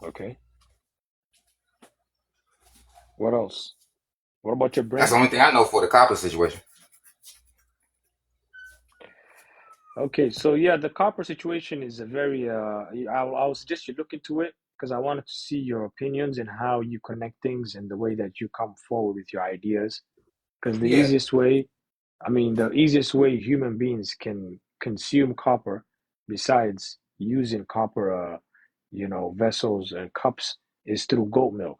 Okay. What else? What about your That's the brain? only thing I know for the copper situation. Okay, so yeah, the copper situation is a very I will suggest you look into it because I wanted to see your opinions and how you connect things and the way that you come forward with your ideas. Because Yeah. the easiest way human beings can consume copper, besides using copper, vessels and cups, is through goat milk.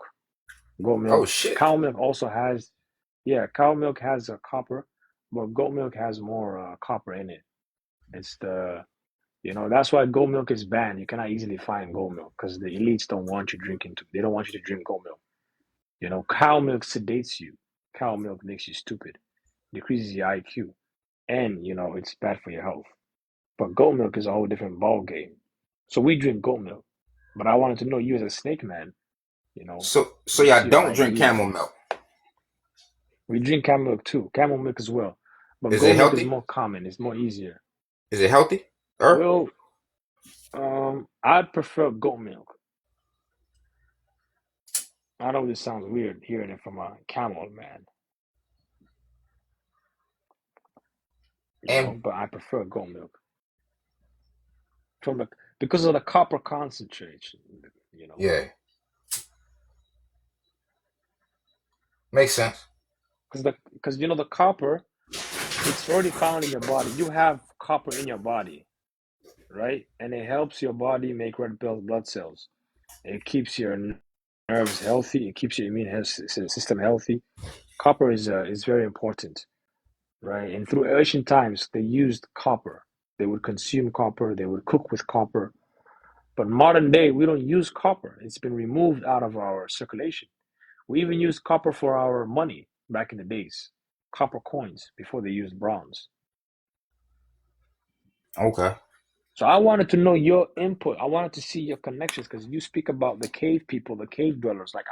Goat Oh milk, shit. cow milk also has, yeah, cow milk has a copper, but goat milk has more copper in it. It's that's why goat milk is banned. You cannot easily find goat milk because the elites don't want you drinking. They don't want you to drink goat milk. Cow milk sedates you. Cow milk makes you stupid, decreases your IQ, and it's bad for your health. But goat milk is a whole different ball game. So we drink goat milk. But I wanted to know you as a snake man. So What's y'all your don't drink idea? camel milk. We drink camel milk too. Camel milk as well. But Is it goat milk is healthy? more common. It's more easier. Is it healthy? Or Well, I prefer goat milk. I know this sounds weird hearing it from a camel man. And but I prefer goat milk from the because of the copper concentration, you know. yeah, makes sense. Because the copper, it's already found in your body. You have copper in your body, right? And it helps your body make red blood cells. It keeps your nerves healthy. It keeps your immune system healthy. Copper is very important, right? And through ancient times, they used copper. They would consume copper. They would cook with copper. But modern day, we don't use copper. It's been removed out of our circulation. We even used copper for our money back in the days, copper coins before they used bronze. Okay. So I wanted to know your input. I wanted to see your connections because you speak about the cave people, the cave dwellers. Like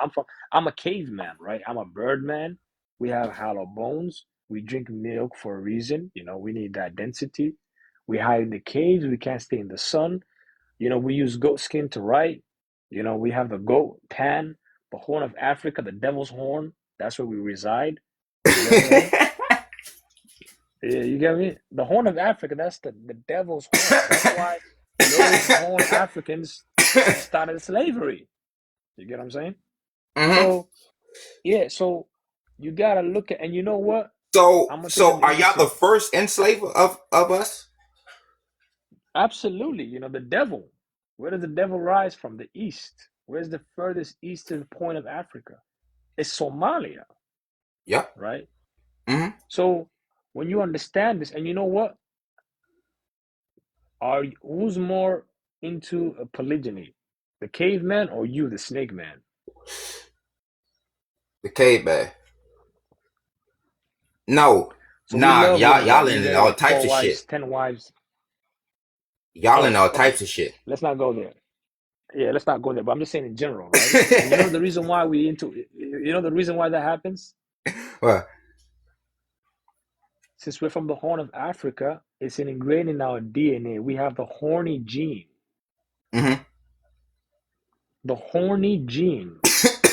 I'm a caveman, right? I'm a bird man. We have hollow bones. We drink milk for a reason. We need that density. We hide in the caves. We can't stay in the sun. We use goat skin to write. We have the goat tan, the horn of Africa, the devil's horn. That's where we reside. You get what I'm saying? Yeah, you get me? The horn of Africa, that's the devil's horn. That's why those horn Africans started slavery. You get what I'm saying? Mm-hmm. So, yeah, so you gotta look at, and you know what? So, I'm gonna tell you so something are y'all the interesting. first enslaver of us? Absolutely, the devil. Where does the devil rise from? The east. Where's the furthest eastern point of Africa? It's Somalia, Yep. right? Mm-hmm. So when you understand this, and you know what? Who's more into a polygyny, the caveman or you, the snake man? The caveman. No, So we nah, love y'all women, right? y'all We in get all like types four of shit. wives, 10 wives. Y'all in Oh, all okay. types of shit. Let's not go there. Yeah, let's not go there. But I'm just saying in general, right? And you know the reason why we into the reason why that happens? Well, Since we're from the Horn of Africa, it's ingrained in our DNA. We have the horny gene. mm-hmm. The horny gene,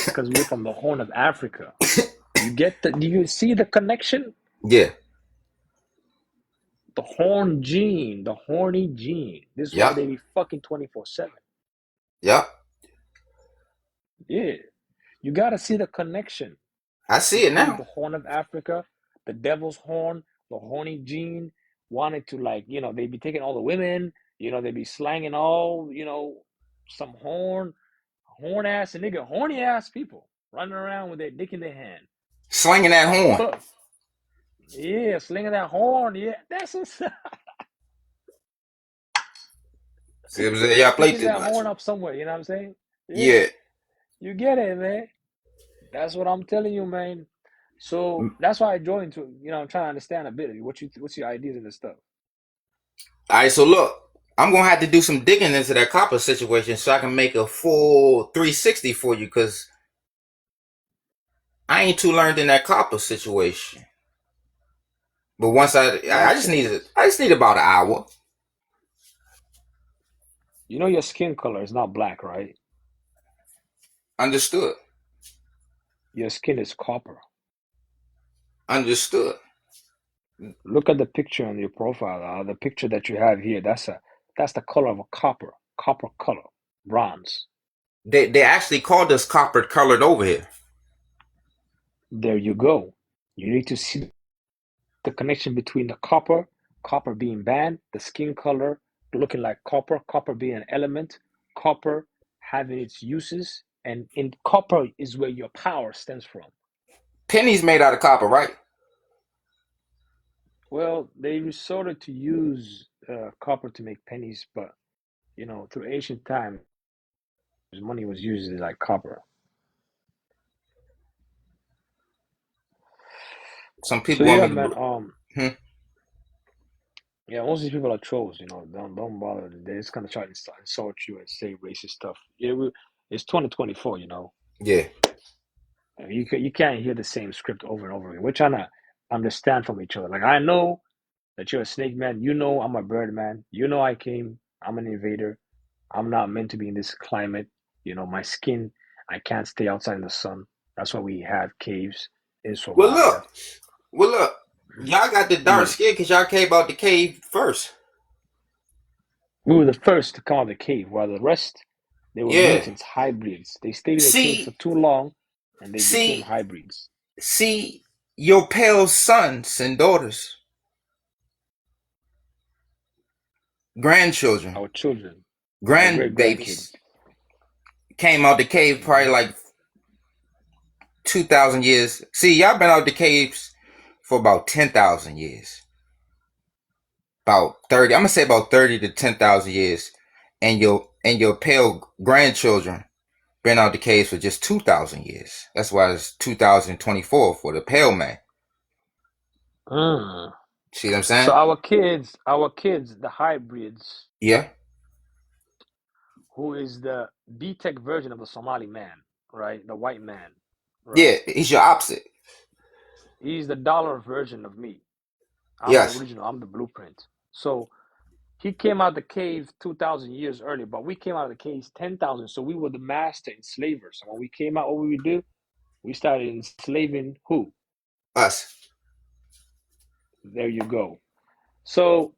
because we're from the Horn of Africa. Do you see the connection? Yeah. The the horny gene. This is why Yep. they be fucking 24/7. Yep. Yeah. You gotta see the connection I see it between now. the Horn of Africa, the devil's horn, the horny gene, wanted to they be taking all the women, they be slanging all, some horn ass and nigga, horny ass people running around with their dick in their hand. Slinging that horn. Huh. Yeah, slinging that horn. Yeah, that's what's See what I'm saying? Y'all play sticking too that much. horn up somewhere. You know what I'm saying? Yeah, Yeah. you get it, man. That's what I'm telling you, man. So that's why I joined to, I'm trying to understand a bit of you. What's your ideas and this stuff? All right, so look, I'm gonna have to do some digging into that copper situation so I can make a full 360 for you, cause I ain't too learned in that copper situation. But once Well, I just need about an hour. your skin color is not black, right? Understood. Your skin is copper. Understood. Look at the picture on your profile. The picture that you have here. That's the color of a copper color, bronze. They actually called us copper colored over here. There you go. You need to see the connection between the copper being banned, the skin color looking like copper being an element, copper having its uses, and in copper is where your power stems from. Pennies made out of copper, right? Well, they resorted to use copper to make pennies, but through ancient times, money was used like copper. Some So people want yeah, me to. man. Hmm. Yeah, most of these people are trolls. Don't bother. They just kind of try to insult you and say racist stuff. Yeah, it's 2024. Yeah. You can't hear the same script over and over again. We're trying to understand from each other. Like I know that you're a snake man. I'm a bird man. I came. I'm an invader. I'm not meant to be in this climate. My skin. I can't stay outside in the sun. That's why we have caves in Well, Somalia. look. Well, look. Y'all got the dark Yeah. skin because y'all came out the cave first. We were the first to come out of the cave, while the rest, they were Yeah. mutants, hybrids. They stayed in the cave for See, too long and they became see, hybrids. see, your pale sons and daughters, grandchildren, Our children, our great grandbabies grandkids. came out the cave probably Hmm. like 2,000 years. See, y'all been out the caves for about 10,000 years. About 30, I'm gonna say about 30 to 10,000 years. And your pale grandchildren been out the caves for just 2,000 years. That's why it's 2024 for the pale man. Mm. See what I'm So saying? our kids, the hybrids, Yeah. who is the B-Tech version of the Somali man, right? The white man, Yeah, right? he's your opposite. He's the dollar version of me. I'm the Yes. original. I'm the blueprint. So he came out of the cave 2,000 years earlier, but we came out of the caves 10,000. So we were the master enslavers. And when we came out, what we would do? We started enslaving who? Us. There you go. So,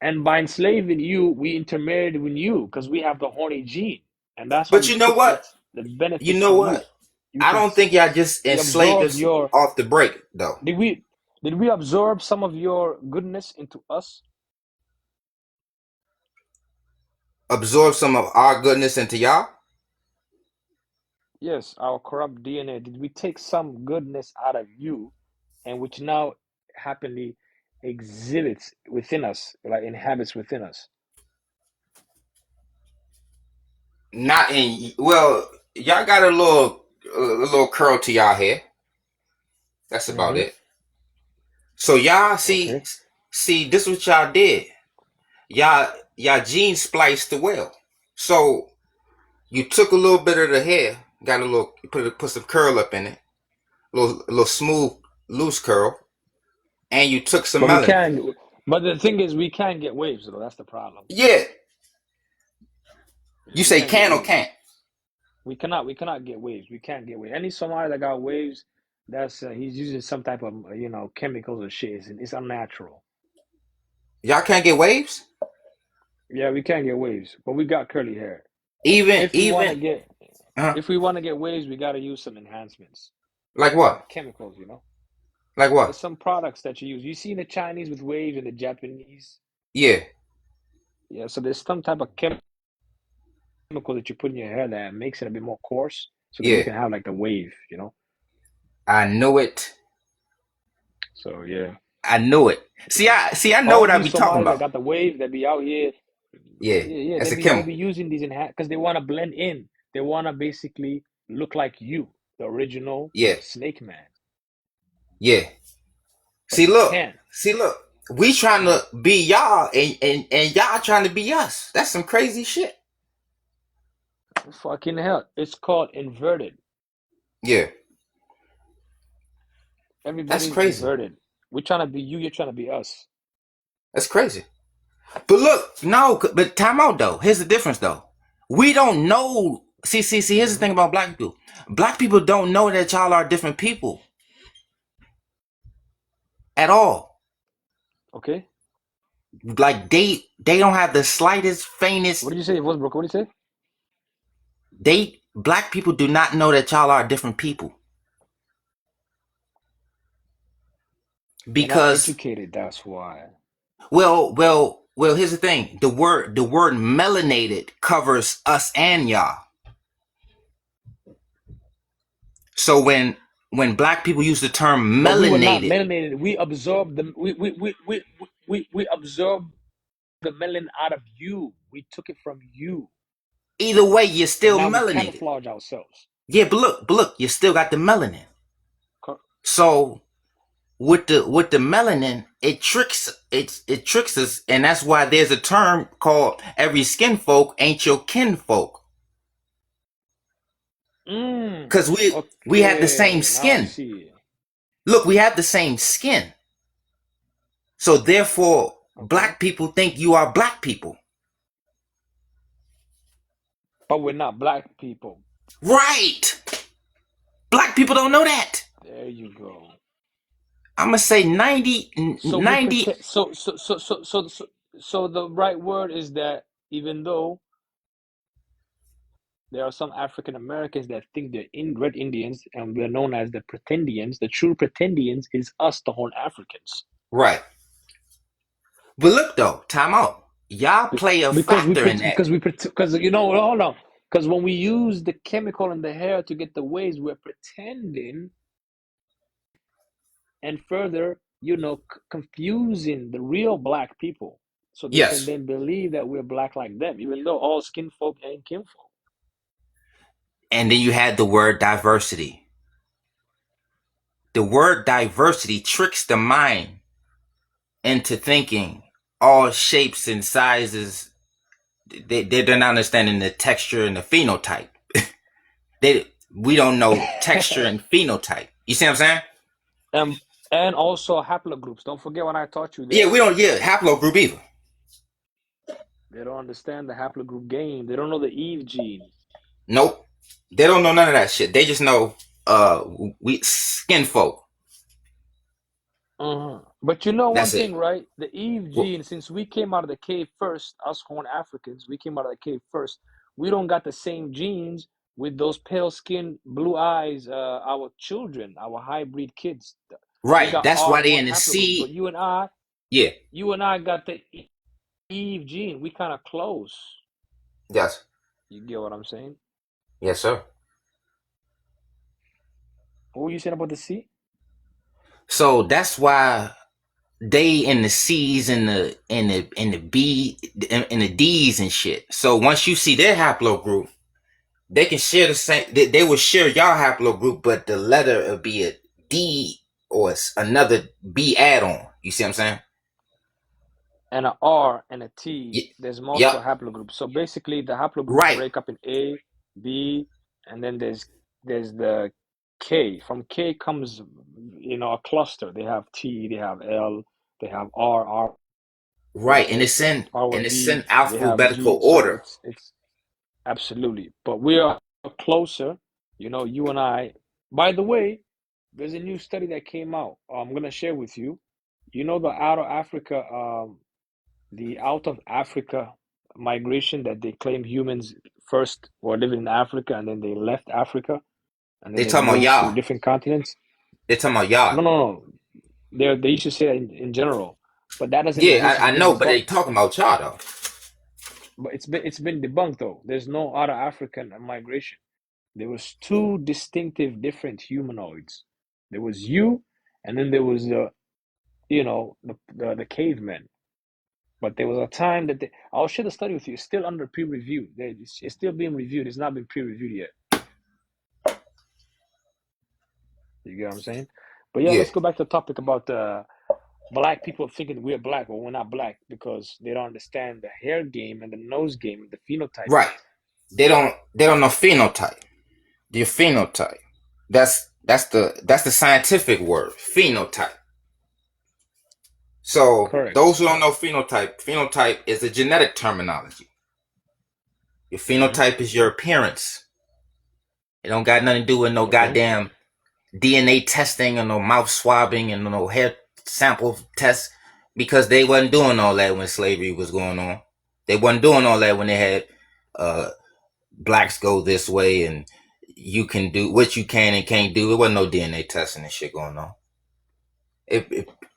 and by enslaving you, we intermarried with you because we have the horny gene. And that's why But we you know took what? the You benefits know from you. what? You I can, don't think y'all just we enslaved absorbed us your, off the break, though. did we, did we absorb some of your goodness into us? Absorb some of our goodness into y'all. Yes, our corrupt DNA. Did we take some goodness out of you and which now happily exhibits within us, like inhabits within us? Not in, well, y'all got a little curl to y'all hair. That's about Mm-hmm. it. So y'all Okay. see, this is what y'all did. Y'all gene spliced the well. So you took a little bit of the hair, got a little, put some curl up in it, a little smooth, loose curl, and you took some But we melanin. can, but the thing is, we can't get waves, though. That's the problem. Yeah, Yeah, you we say can't get can or waves. can't. We cannot get waves. We can't get waves. Any Somali that got waves, that's he's using some type of chemicals or shit. It's unnatural. Y'all can't get waves. Yeah, we can't get waves, but we got curly hair. Even If we want to even get uh, if we want to get waves, we got to use some enhancements, like what? like chemicals. Like There's what? some products that you use. You see the Chinese with waves and the Japanese. Yeah, Yeah, so there's some type of chemical that you put in your hair that makes it a bit more coarse, so that you yeah. can have like the wave. I know it. So yeah, I know it. See. I know all what I these be talking Somalis that about. got the wave, they be out here. Yeah, Yeah, that's a they be chemical. using these because they want to blend in. They want to basically look like you, the original Yeah, Snake Man, yeah. but See, you look. can't. See, look. We trying Mm. to be y'all, and y'all trying to be us. That's some crazy shit. Fucking hell, it's called inverted. Yeah, that's Everybody's crazy. inverted. We're trying to be you. You're trying to be us. That's crazy. But look, no, but time out though. Here's the difference though. We don't know. See. Here's the Hmm. thing about black people. Black people don't know that y'all are different people at all. Okay. Like they don't have the slightest, What faintest. did you say? It was broke. What did you say? Black people do not know that y'all are different people They're not because educated. That's why. well. Here's the thing. The word melanated covers us and y'all. So when black people use the term But we were not melanated, melanated. We absorbed the we absorbed the melanin out of you. We took it from you, either way, you're and still now we melanated. camouflage ourselves. Yeah, but look, you still got the melanin. So with the melanin, it tricks us, and that's why there's a term called every skin folk ain't your kinfolk. Cause we have the same Okay, now I skin. see. Look, we have the same skin. So therefore, Okay, black people think you are black people. but we're not black people. Right. Black people don't know that. There you go. I'm gonna say 90, So we 90. pretend. So the right word is that even though there are some African Americans that think they're Red Indians, and we're known as the Pretendians. The true Pretendians is us, the Horn Africans. Right. But look though, time out. Y'all play a Because we factor in that. because you know, hold on. Because when we use the chemical in the hair to get the waves, we're pretending, and further, confusing the real black people, so they can Yes. then believe that we're black like them, even though all skin folk ain't kinfolk. And then you had the word diversity. The word diversity tricks the mind into thinking all shapes and sizes. They're not understanding the texture and the phenotype. We don't know texture and phenotype. You see what I'm saying? and and also haplogroups. Don't forget when I taught you Yeah, that we don't. Yeah, haplogroup either. they don't understand the haplogroup game. They don't know the Eve gene. Nope. They don't know none of that shit. They just know we skin folk. But you know one That's it. thing, right? The Eve gene, since we came out of the cave first, us Horn Africans, we came out of the cave first. We don't got the same genes with those pale skin, blue eyes, our children, our hybrid kids. They Right. got That's why they R1 in the haplogroup. But seed. you and I, Yeah. got the Eve gene. We kind of close. Yes. You get what I'm saying? Yes, sir. What were you saying about the C? So that's why they in the C's and the B and the D's and shit. So once you see their haplogroup, they can share the same. They will share your haplogroup, but the letter will be a D or another B add-on. You see what I'm saying? And a R and a T, Y- there's Yep. multiple haplogroups. So basically, the haplogroups Right. break up in A, B, and then there's the K. From K comes, a cluster. They have T, they have L, they have R, R Right. with And A, R and with it's B. in They have alphabetical G. So order. it's absolutely. But we are closer. You and I. By the way, there's a new study that came out. I'm gonna share with you. The out of Africa migration that they claim humans first were living in Africa and then they left Africa and then They they talking about moved to y'all. different continents. They talking about y'all. No, no, no. They used to say that in general, but that doesn't Yeah, exist. It's I been know, but they debunked. talking about y'all though. But it's been debunked though. There's no out of African migration. There was two distinctive different humanoids. There was you, and then there was the cavemen. But there was a time that I'll share the study with you. It's still under peer review. It's still being reviewed. It's not been peer reviewed yet. You get what I'm saying? But yeah, Yeah. let's go back to the topic about black people thinking we're black or we're not black because they don't understand the hair game and the nose game and the phenotype Right. game. They don't know phenotype. Your phenotype. That's the scientific word. Phenotype. So Correct. those who don't know phenotype is a genetic terminology. Your Hmm. phenotype is your appearance. It don't got nothing to do with no Okay. goddamn DNA testing or no mouth swabbing and no hair sample tests because they wasn't doing all that when slavery was going on. They wasn't doing all that when they had uh, blacks go this way and you can do what you can and can't do. It wasn't no DNA testing and shit going on.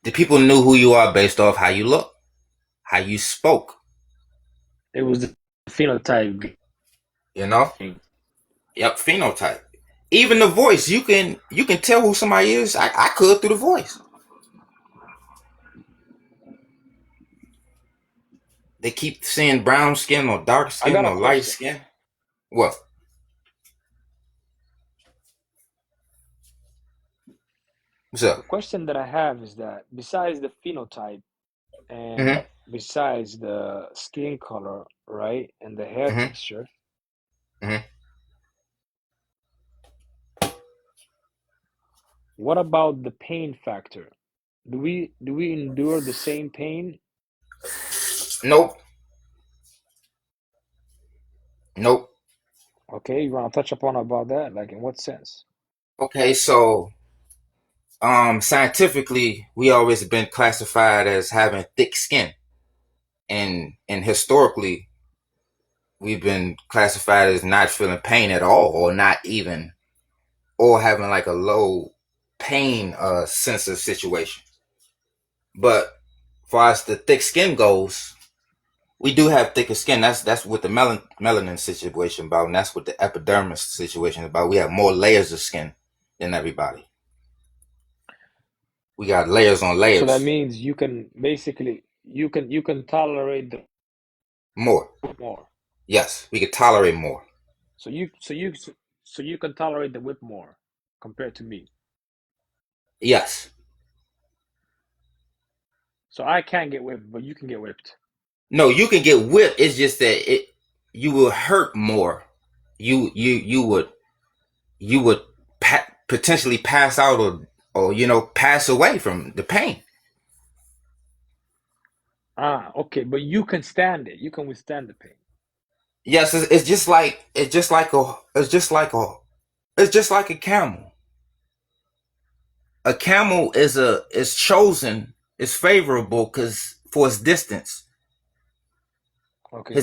The people knew who you are based off how you look, how you spoke. It was the phenotype You know, game. yep, phenotype. Even the voice, you can tell who somebody is. I could through the voice. They keep saying brown skin or dark I skin got a or light question. skin. What? What's The up? question that I have is that besides the phenotype Mm-hmm. and besides the skin color, right, and the hair Mm-hmm. texture, Mm-hmm. what about the pain factor? Do we endure the same pain? Nope. Nope. Okay, you want to touch upon about that? Like in what sense? Okay, so Scientifically, we always been classified as having thick skin, and historically, we've been classified as not feeling pain at all, or not even, or having like a low pain sensitive situation. But far as the thick skin goes, we do have thicker skin. That's what the melanin situation about, and that's what the epidermis situation is about. We have more layers of skin than everybody. We got layers on So that layers. means you can basically you can tolerate the More. whip more. Yes, we could tolerate more. So you can tolerate the whip more compared to me. Yes. So I can't get whipped, but you can get whipped. No, you can get whipped. It's just that you will hurt more. You would potentially pass out, or pass away from the pain. Ah, okay, but you can stand it. You can withstand the pain. Yes, it's just like a camel. A camel is chosen, is favorable because for its distance. Okay.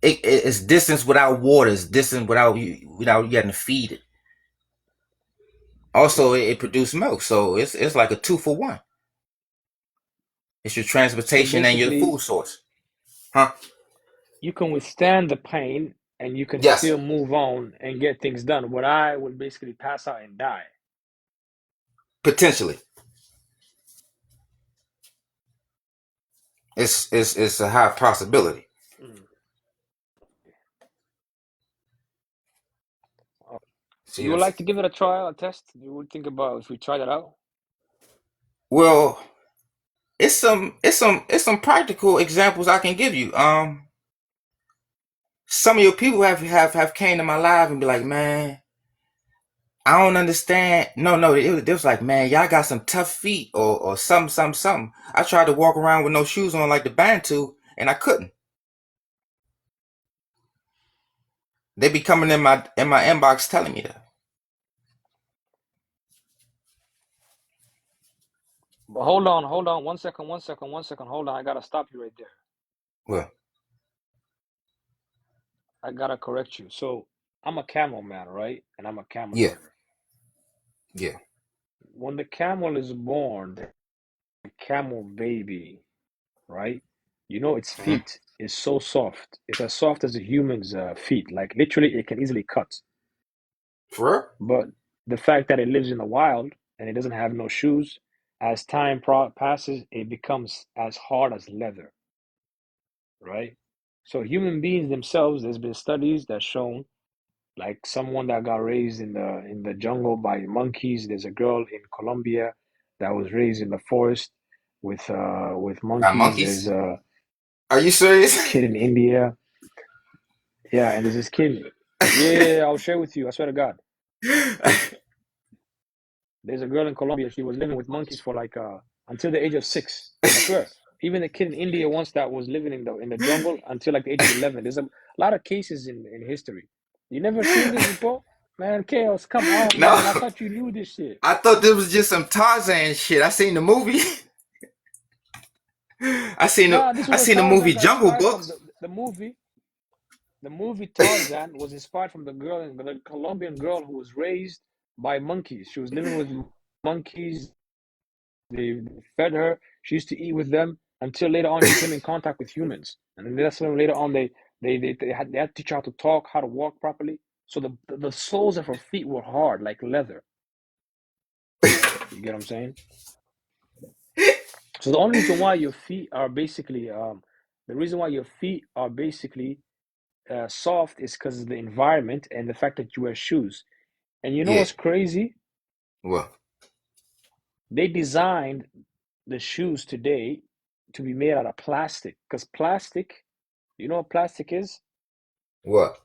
It's distance without water. It's distance without you having to feed it. Okay. Also, it produces milk, so it's like a 2 for 1. It's your So transportation and your basically, food source, huh? you can withstand the pain and you can Yes, still move on and get things done. What I would basically pass out and die. potentially. It's a high possibility. Mm. Oh. See You would this? like to give it a trial, a test? You would think about if we try that out? Well, it's some practical examples I can give you. Some of your people have came to my live and be like, man, I don't understand. No, it was like, man, y'all got some tough feet, or something. I tried to walk around with no shoes on like the Bantu, and I couldn't. They be coming in my inbox telling me that. But hold on, 1 second, 1 second, 1 second. Hold on, I gotta stop you right there. Well, I gotta correct you. So I'm a camel man, right? And I'm a camel yeah, herder. yeah. When the camel is born, the camel baby, right? You know its Hmm. feet is so soft. It's as soft as a human's feet. Like literally, it can easily cut. For real? But the fact that it lives in the wild and it doesn't have no shoes, as time passes, it becomes as hard as leather, right? So human beings themselves, there's been studies that shown like someone that got raised in the jungle by monkeys. There's a girl in Colombia that was raised in the forest with By monkeys. There's monkeys? a Are you serious? kid in India. Yeah, and there's this kid. Yeah, I'll share with you. I swear to God. There's a girl in Colombia. She was living with monkeys for like until the age of 6. I swear. Even the kid in India once that was living in the jungle until like the age of 11. There's a lot of cases in history. You never seen this before? Man, Chaos, come on, No, man. I thought you knew this shit. I thought this was just some Tarzan shit. I seen the movie. I seen the Nah, this I was a seen the movie Tarzan that Jungle inspired Book. from the movie. The movie Tarzan was inspired from the Colombian girl who was raised by monkeys. She was living with monkeys. They fed her. She used to eat with them until later on she came in contact with humans. And then that's when later on they had to teach her how to talk, how to walk properly. So the soles of her feet were hard like leather. You get what I'm saying? So the only reason why your feet are basically the reason why your feet are basically soft is because of the environment and the fact that you wear shoes. And you know Yeah. what's crazy? Well, They designed the shoes today to be made out of plastic because plastic, you know what plastic is? what?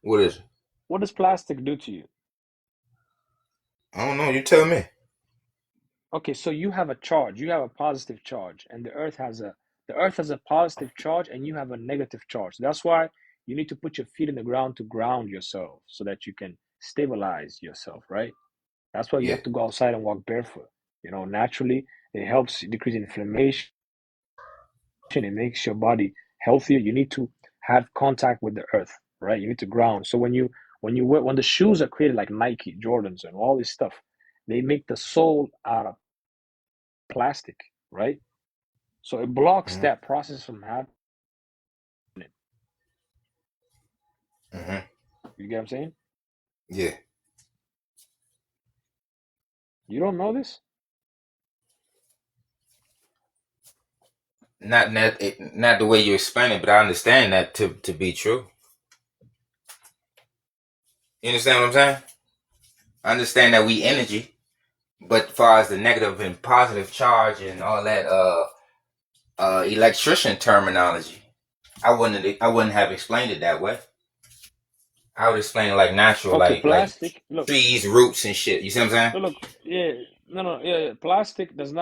What is it? What does plastic do to you? I don't know. You tell me. Okay, so you have a charge, you have a positive charge, and the earth has a positive charge and you have a negative charge. That's why you need to put your feet in the ground to ground yourself so that you can stabilize yourself, right? That's why you Yeah. have to go outside and walk barefoot. Naturally, it helps decrease inflammation. It makes your body healthier. You need to have contact with the earth, right? You need to ground. So when the shoes are created like Nike, Jordans, and all this stuff, they make the sole out of plastic, right? So it blocks Mm-hmm. that process from happening. Mm-hmm. You get what I'm saying? Yeah. You don't know this? Not the way you explain it, but I understand that to be true. You understand what I'm saying? I understand that we energy, but as far as the negative and positive charge and all that electrician terminology, I wouldn't have explained it that way. I would explain it like natural, Okay, like plastic. Look, trees, roots, and shit. You see what I'm saying? look. Yeah, no, no, yeah, yeah. Plastic does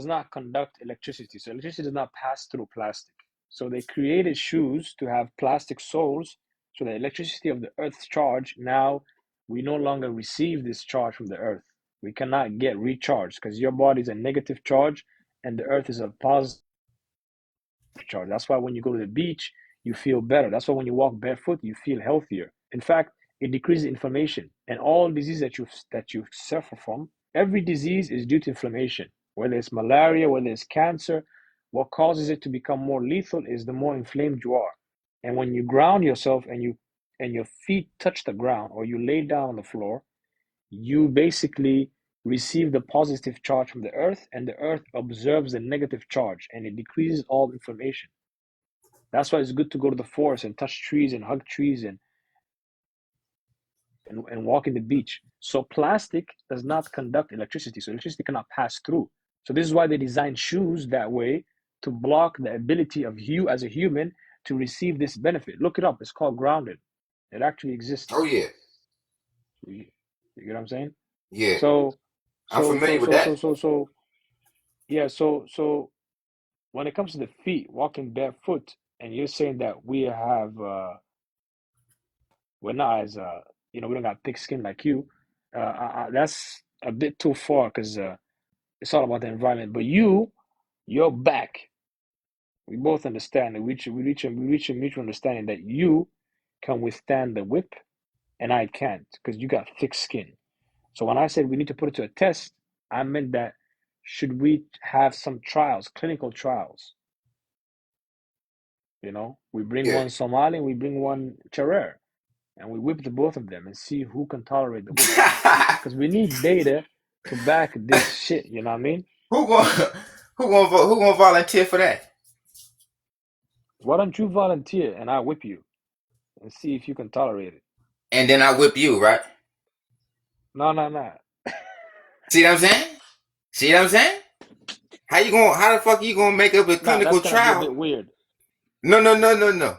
not conduct electricity. So electricity does not pass through plastic. So they created shoes to have plastic soles, so the electricity of the Earth's charge. Now we no longer receive this charge from the Earth. We cannot get recharged because your body is a negative charge and the Earth is a positive charge. That's why when you go to the beach, you feel better. That's why when you walk barefoot, you feel healthier. In fact, it decreases inflammation and all disease that you suffer from. Every disease is due to inflammation, whether it's malaria, whether it's cancer. What causes it to become more lethal is the more inflamed you are. And when you ground yourself and your feet touch the ground or you lay down on the floor, you basically receive the positive charge from the earth and the earth absorbs the negative charge and it decreases all inflammation. That's why it's good to go to the forest and touch trees and hug trees and walk in the beach. So plastic does not conduct electricity, so electricity cannot pass through. So this is why they design shoes that way, to block the ability of you as a human to receive this benefit. Look it up. It's called grounded. It actually Oh exists. yeah, You get what I'm saying? yeah. So I'm so so familiar with so so that. so so yeah, so when it comes to the feet, walking barefoot, and you're saying that we're not as we don't got thick skin like you. That's a bit too far because it's all about the environment. But your back, we both understand that we reach a mutual understanding that you can withstand the whip and I can't because you got thick skin. So when I said we need to put it to a test, I meant that should we have some trials, clinical trials? We bring Yeah. one Somali and we bring one Charer, and we whip the both of them and see who can tolerate the whip. Because we need data to back this shit. You know what I mean? who going who gonna volunteer for that? Why don't you volunteer and I whip you and see if you can tolerate it? And then I whip you, right? No, no, no. See what I'm saying? See what I'm saying? How the fuck you gonna make up a Nah, that's clinical gonna be a trial? bit weird. No, no, no, no, no.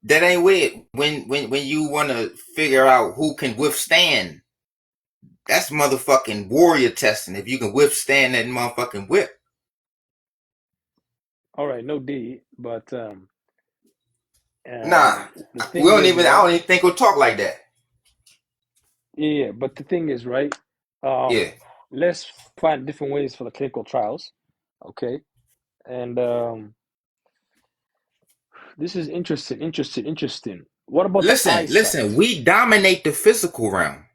That ain't weird. When you wanna figure out who can withstand, that's motherfucking warrior testing. If you can withstand that motherfucking whip. All right, no D, but Nah. the We thing don't is, even I right? don't even think we'll talk like that. Yeah, but the thing is, right? Um, Yeah. let's find different ways for the clinical trials. Okay, and this is interesting, interesting, interesting. What about the Listen, eyesight? we dominate the physical realm.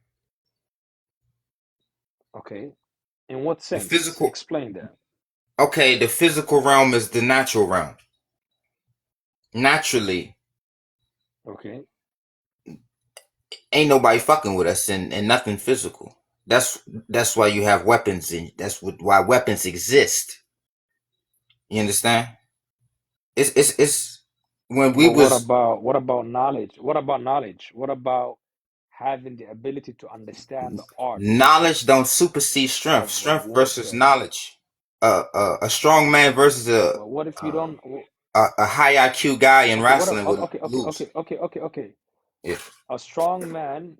Okay, in what The sense? physical Explain that. Okay, the physical realm is the natural realm. Naturally, Okay. ain't nobody fucking with us and nothing physical. That's why you have weapons and why weapons exist. You understand? It's when we But what was about what about knowledge? What about knowledge? What about having the ability to understand the arts knowledge don't supersede strength. of Strength versus warfare? knowledge. A strong man versus But what if you uh, don't? a high IQ guy in Okay, what? wrestling would Okay, okay, lose. okay, okay, okay, okay. Yeah. A strong man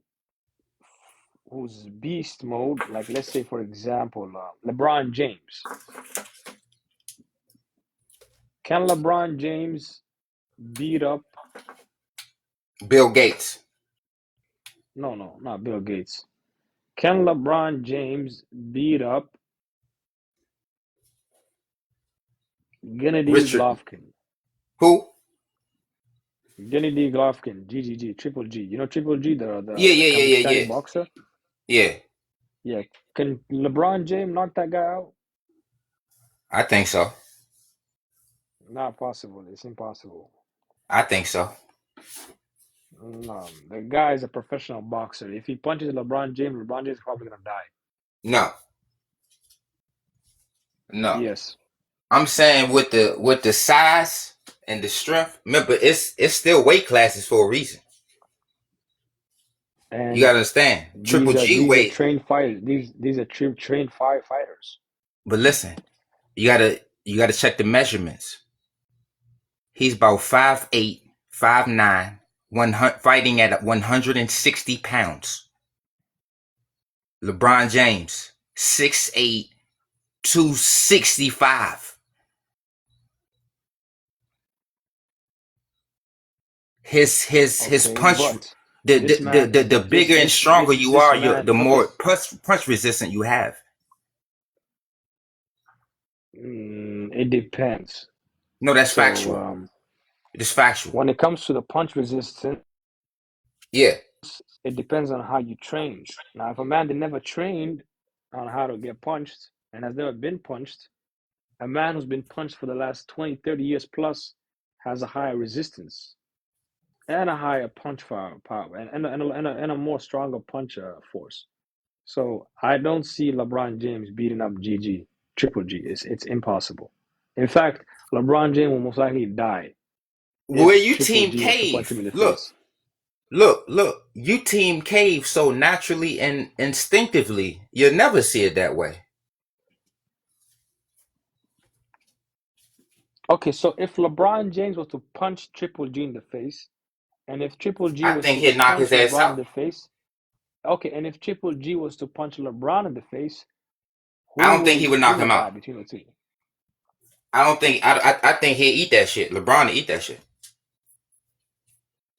who's beast mode, like let's say for example, LeBron James. Can LeBron James beat up? Bill Gates. No, not Bill Gates. Can LeBron James beat up Gennady Richard. Golovkin? Who? Gennady Golovkin, GGG, Triple G. You know Triple G, the Yeah, the, the yeah, yeah, yeah, Kazakhstani yeah. boxer? Yeah, Yeah. Can LeBron James knock that guy out? I think so. Not possible. It's impossible. I think so. No, the guy is a professional boxer. If he punches LeBron James is probably gonna die. No, no. Yes. I'm saying with the size and the strength. Remember, it's still weight classes for a reason. You And gotta understand. Triple these are G these are weight. trained fighters. These are trained fighters. But listen, you gotta check the measurements. He's about 5'8", 5'9", 100, fighting at 160 pounds. LeBron James, 6'8", 265. His Okay, punch, but the this the, man the, is the bigger and stronger you this are, man. the Okay, more punch resistant you have. it depends. No, that's So factual. It is factual. when it comes to the punch resistance, Yeah. it depends on how you train. Now, if a man that never trained on how to get punched and has never been punched, a man who's been punched for the last 20, 30 years plus has a higher resistance and a higher punch power and a more stronger punch force. So I don't see LeBron James beating up GG, Triple G. It's impossible. In fact, LeBron James will most likely die Where if you Triple team G was to punch him in cave. the Look, face. look. You team cave so naturally and instinctively. You'll never see it that way. Okay, so if LeBron James was to punch Triple G in the face, and if Triple G I was think to he'd knock his punch ass LeBron in out. the face, okay, and if Triple G was to punch LeBron in the face, I don't think he would who knock him would die out. between the two? I don't think. I think he'll eat that shit. LeBron will eat that shit.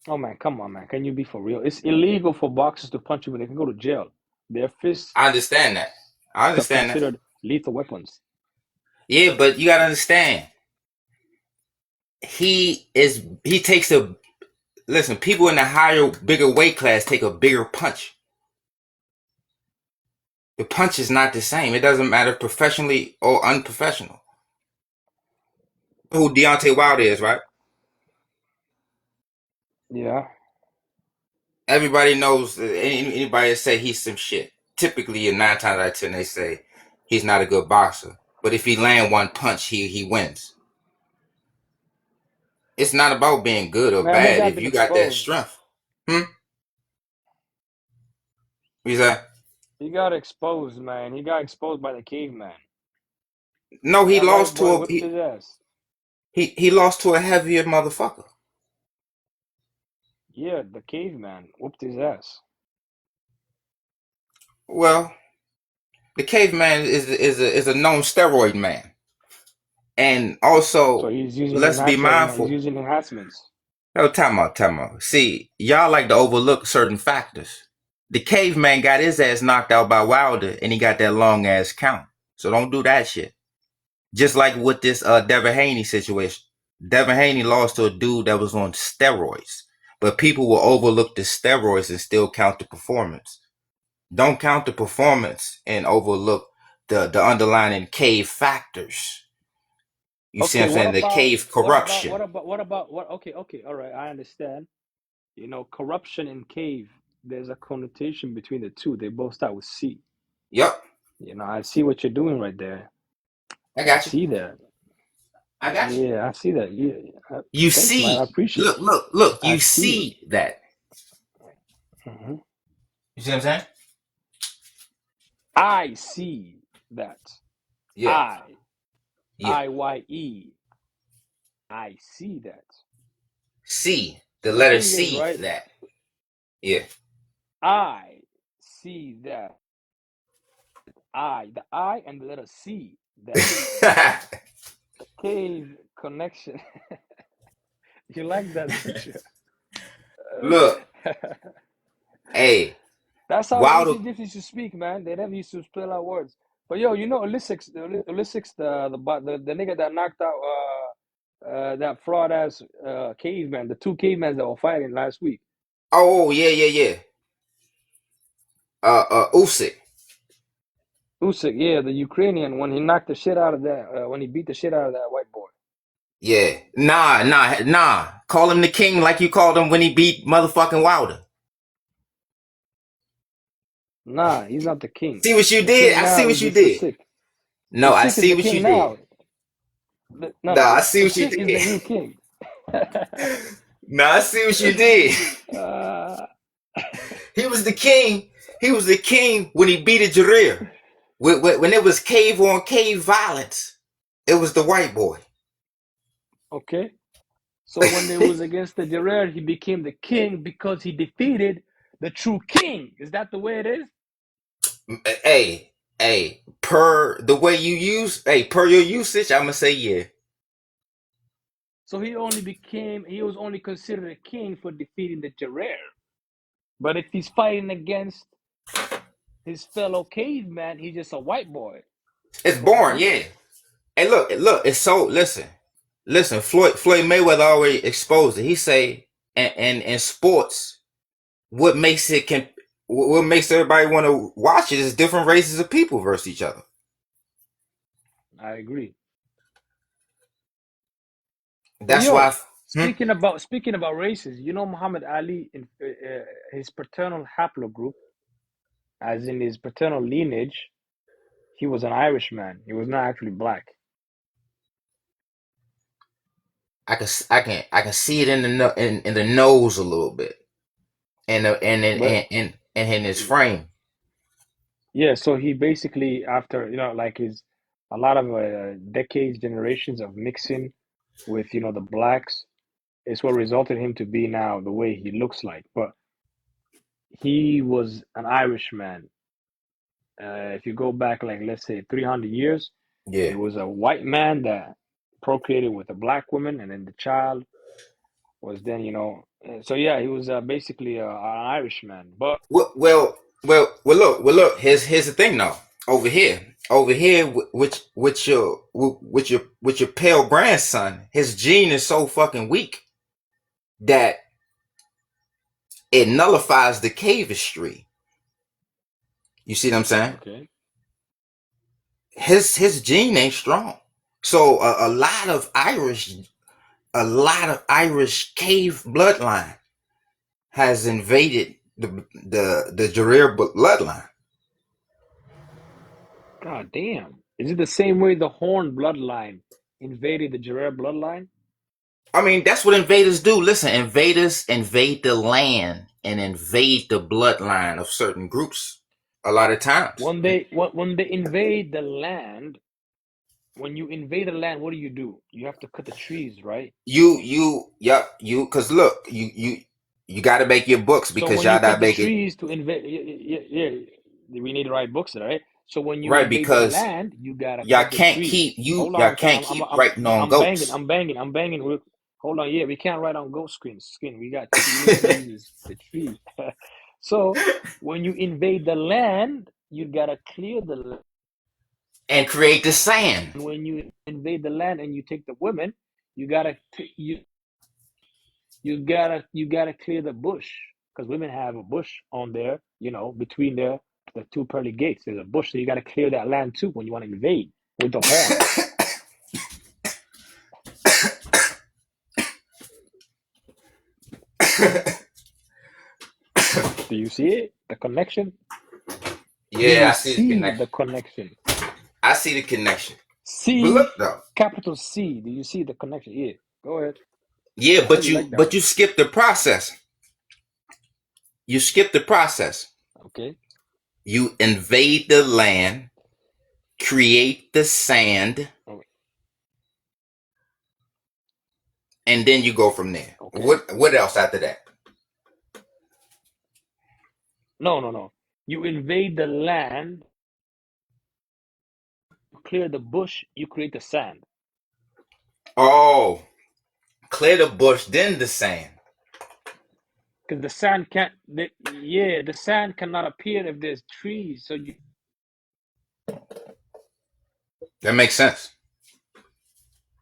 Oh man, come on, man. Can you be for real? It's illegal for boxers to punch you, but they can go to jail. Their fists I understand that. I are understand that. considered lethal weapons. Yeah, but you gotta understand. He takes a listen. People in the higher, bigger weight class take a bigger punch. The punch is not the same. It doesn't matter professionally or unprofessional. Who Deontay Wilder is, right? Yeah. Everybody knows. Anybody that say he's some shit. Typically, 9 times out of 10, they say he's not a good boxer. But if he land one punch, he wins. It's not about being good or Man, he bad. got If been you got that exposed. strength, hmm. What you say? He got exposed, man. He got exposed by the caveman. No, he That white lost to boy a whipped his ass. he lost to a heavier motherfucker. Yeah, the caveman whooped his ass. Well, the caveman is a known steroid man, and So also he's using let's be he's mindful. using enhancements. No, time out, time out. See, y'all like to overlook certain factors. The caveman got his ass knocked out by Wilder, and he got that long ass count. So don't do that shit. Just like with this Devin Haney situation. Devin Haney lost to a dude that was on steroids, but people will overlook the steroids and still count the performance. Don't count the performance and overlook the underlying cave factors. You see what Okay, I'm saying? The cave corruption. okay, all right, I understand. You know, corruption and cave, there's a connotation between the two. They both start with C. Yep, You know, I see what you're doing right there. I I got you. see that. I got you. Yeah, I see that. Yeah, You thanks, man. I see, appreciate it. look. I You see it. see that. Mhm. You see what I'm saying? I see that. Yeah, I, yeah. IYE. I see that. See the So the letter thing is, C. right? That. Yeah. I see that. The I and the letter C, that cave connection. You like that, don't you? Look, Hey, That's how the Wilder. ancient Egyptians used to speak, man. They never used to spell out words. But yo, you know Ulysses, the nigga that knocked out that fraud ass caveman, the two cavemen that were fighting last week. Oh yeah, yeah, yeah. Usyk. Usyk, yeah, the Ukrainian, when he knocked the shit out of that, when he beat the shit out of that white boy. Yeah. Nah. Call him the king like you called him when he beat motherfucking Wilder. Nah, he's not the king. See what you The did? king I see now what is you did. Usyk. No, I Usyk is see the what you king did. now. No, I see what you Usyk is the did. new king. No, I see what you did. uh, He was the king. He was the king when he beat a Jareer. When it was cave on cave violence, it was the white boy. okay. So when it was against the Jared, he became the king because he defeated the true king. Is that the way it is? Per the way you use, per your usage, I'm gonna say yeah. So he was only considered a king for defeating the Jared. But if he's fighting against his fellow caveman, he's just a white boy. It's Correct? boring, yeah. Hey, look, it's so listen. Floyd Mayweather already exposed it. He say, and in sports, what makes it what makes everybody want to watch it is different races of people versus each other. I agree. But That's why. yo, speaking about races, you know Muhammad Ali in his paternal haplogroup, as in his paternal lineage, he was an Irishman. He was not actually black. I can see it in in the nose a little bit, and But in his frame. yeah, so he basically after like his a lot of decades, generations of mixing with the blacks is what resulted him to be now the way he looks like. But he was an Irishman. If you go back like let's say 300 years, Yeah. it was a white man that procreated with a black woman, and then the child was then so yeah, he was basically an Irishman. But Look. Here's the thing, though. Over here, with your pale grandson, his gene is so fucking weak that it nullifies the cavistry. You see what I'm saying? okay, His gene ain't strong. So a lot of Irish cave bloodline has invaded the Jareer bloodline. god damn, is it the same way the Horn bloodline invaded the Jarrah bloodline? I mean, that's what invaders do. Listen, invaders invade the land and invade the bloodline of certain groups a lot of times. When they invade the land, when you invade the land, what do? You have to cut the trees, right? Yep, because look, you got to make your books So because when you y'all cut not the make it trees to invade, yeah, we need to write books, right? So when you right invade the because land, you gotta cut the trees. Hold on, y'all can't keep writing on I'm banging, goats. I'm banging, I'm banging. Hold on, yeah, we can't write on goat skin. We need to use the trees. So when you invade the land, you gotta clear the land. And create the sand. When you invade the land and you take the women, you gotta you gotta clear the bush because women have a bush on there, between the two pearly gates. There's a bush, so you gotta clear that land too when you want to invade with the horn. Do you see it? The connection? Do Yeah, you I see the see connection. the connection? I see the connection. But C, look though, capital C. Do you see the connection? Yeah. Go ahead. yeah, I really like that but one. you skip the process. You skip the process. Okay. You invade the land, create the sand, Oh, and then you go from there. okay. What else after that? No, no, no. You invade the land, clear the bush, you create the sand. Oh, clear the bush, then the sand. Because the sand can't. The sand cannot appear if there's trees. So you That makes sense.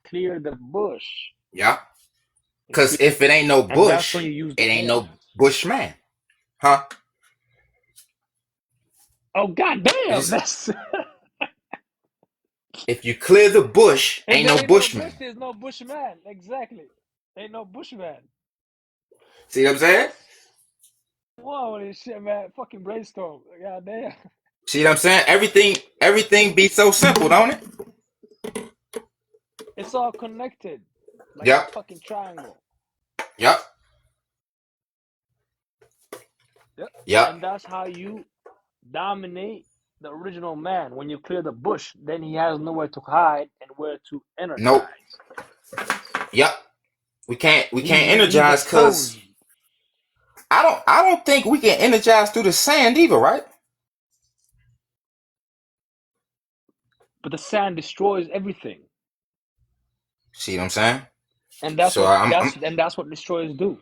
clear the bush, Yeah. and Because if it ain't no that's when bush, you use it the ain't no horn. bushman. Huh? Oh goddamn! Just, That's if you clear the bush, if ain't there no ain't no bush, bushman. there's no bushman. Exactly. Ain't no bushman. See what I'm saying? Whoa, this shit, man. Fucking brainstorm. Goddamn. See what I'm saying? Everything be so simple, don't it? It's all connected, like a Yep. fucking triangle. Yep. Yep. Yep. And that's how you dominate the original man. When you clear the bush, then he has nowhere to hide and where to Nope. energize. Yep. We can't He's energize because exposed. I don't think we can energize through the sand either, right? But the sand destroys everything. See what I'm saying? And that's So what I'm destroyers do.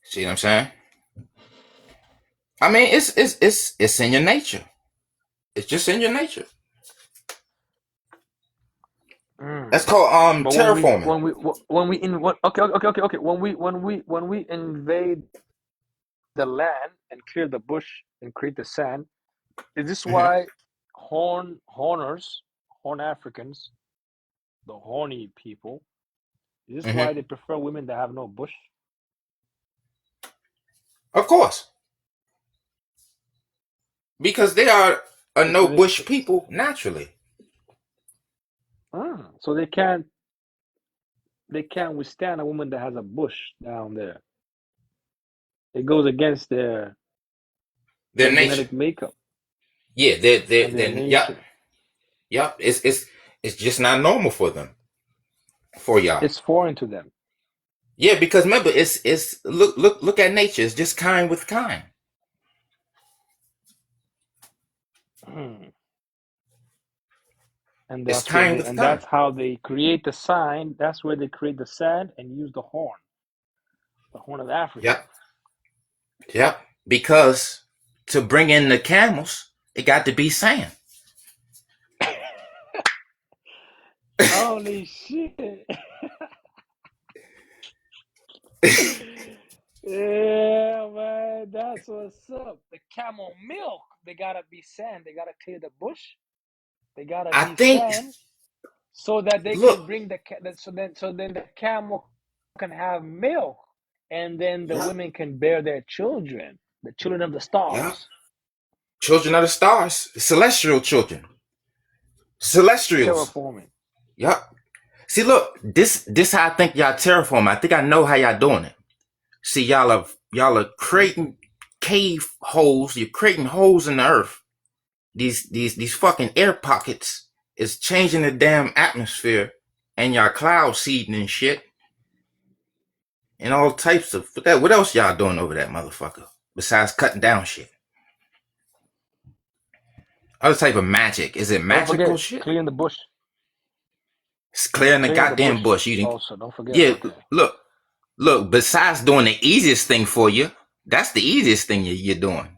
see what I'm saying? I mean, it's in your nature. It's just in your nature. That's Mm. called But terraforming. okay. When we invade the land and clear the bush and create the sand, is this Hmm. why horn Africans, the horny people, is this Hmm. why they prefer women that have no bush? Of course, because they are a So no they, bush people naturally. so they can't withstand a woman that has a bush down there. It goes against Their their nature. genetic makeup Yeah, they're, and their yep, nature. yep. It's just not normal for them, for y'all. It's foreign to them. Yeah, because remember, it's look at nature. It's just kind with kind. And It's that's where kind they with and kind. that's how they create the sign. That's where they create the sand and use the horn of Africa. Yep, yep. Because to bring in the camels, it got to be sand. Holy shit! Yeah, man, that's what's up. The camel milk, they gotta be sand. They gotta clear the bush. They gotta I be think. sand so that they can Look. bring so then the camel can have milk, and then the Yep. women can bear their children, the children of the Yep. stars. Children of the stars, celestial children, celestials. Terraforming. Yep. See, look, this how I think y'all terraform. I think I know how y'all doing it. See, y'all are Mm. creating cave holes. You're creating holes in the earth. These fucking air pockets is changing the damn atmosphere, and y'all cloud seeding and shit, and all types of that. What else y'all doing over that motherfucker besides cutting down shit? Other type of magic. Is it Don't magical forget shit? clearing the bush. It's clearing the Clearing the bush. goddamn bush. You didn't. Also, don't forget Yeah, about that. look. Besides doing the easiest thing for you, that's the easiest thing you're doing.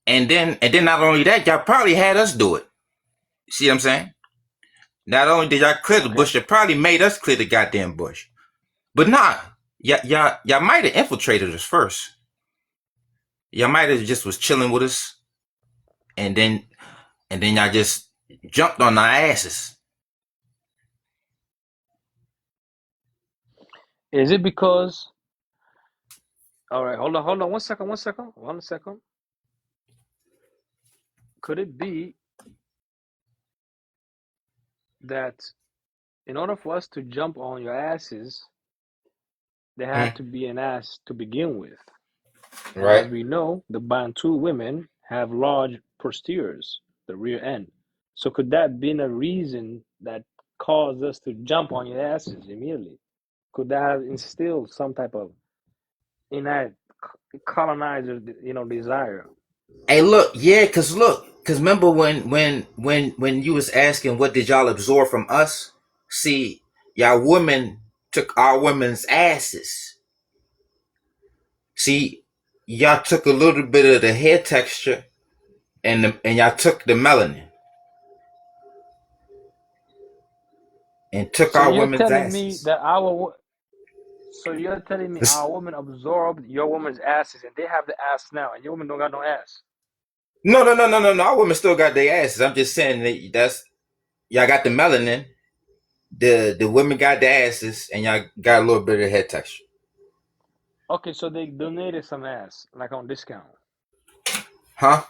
And then not only that, y'all probably had us do it. See what I'm saying? Not only did y'all clear the Okay. bush, you probably made us clear the goddamn bush. But nah, y'all might have infiltrated us first. Y'all might have just was chilling with us, and then y'all just jumped on our asses. Is it because? All right, hold on, 1 second. Could it be that in order for us to jump on your asses, there had Mm, to be an ass to begin with? And right. as we know, the Bantu women have large posteriors, the rear end. So could that been a reason that caused us to jump on your asses immediately? Could that have instilled some type of innate colonizer, desire? Hey, cause remember when you was asking what did y'all absorb from us? See, y'all women took our women's asses. See, y'all took a little bit of the hair texture and y'all took the melanin and took So our you're women's telling me asses. that so you're telling me our women absorbed your woman's asses and they have the ass now and your woman don't got no ass. No. Our women still got their asses. I'm just saying that that's y'all got the melanin. The women got the asses, and y'all got a little bit of head texture. Okay, so they donated some ass, like on discount. Huh?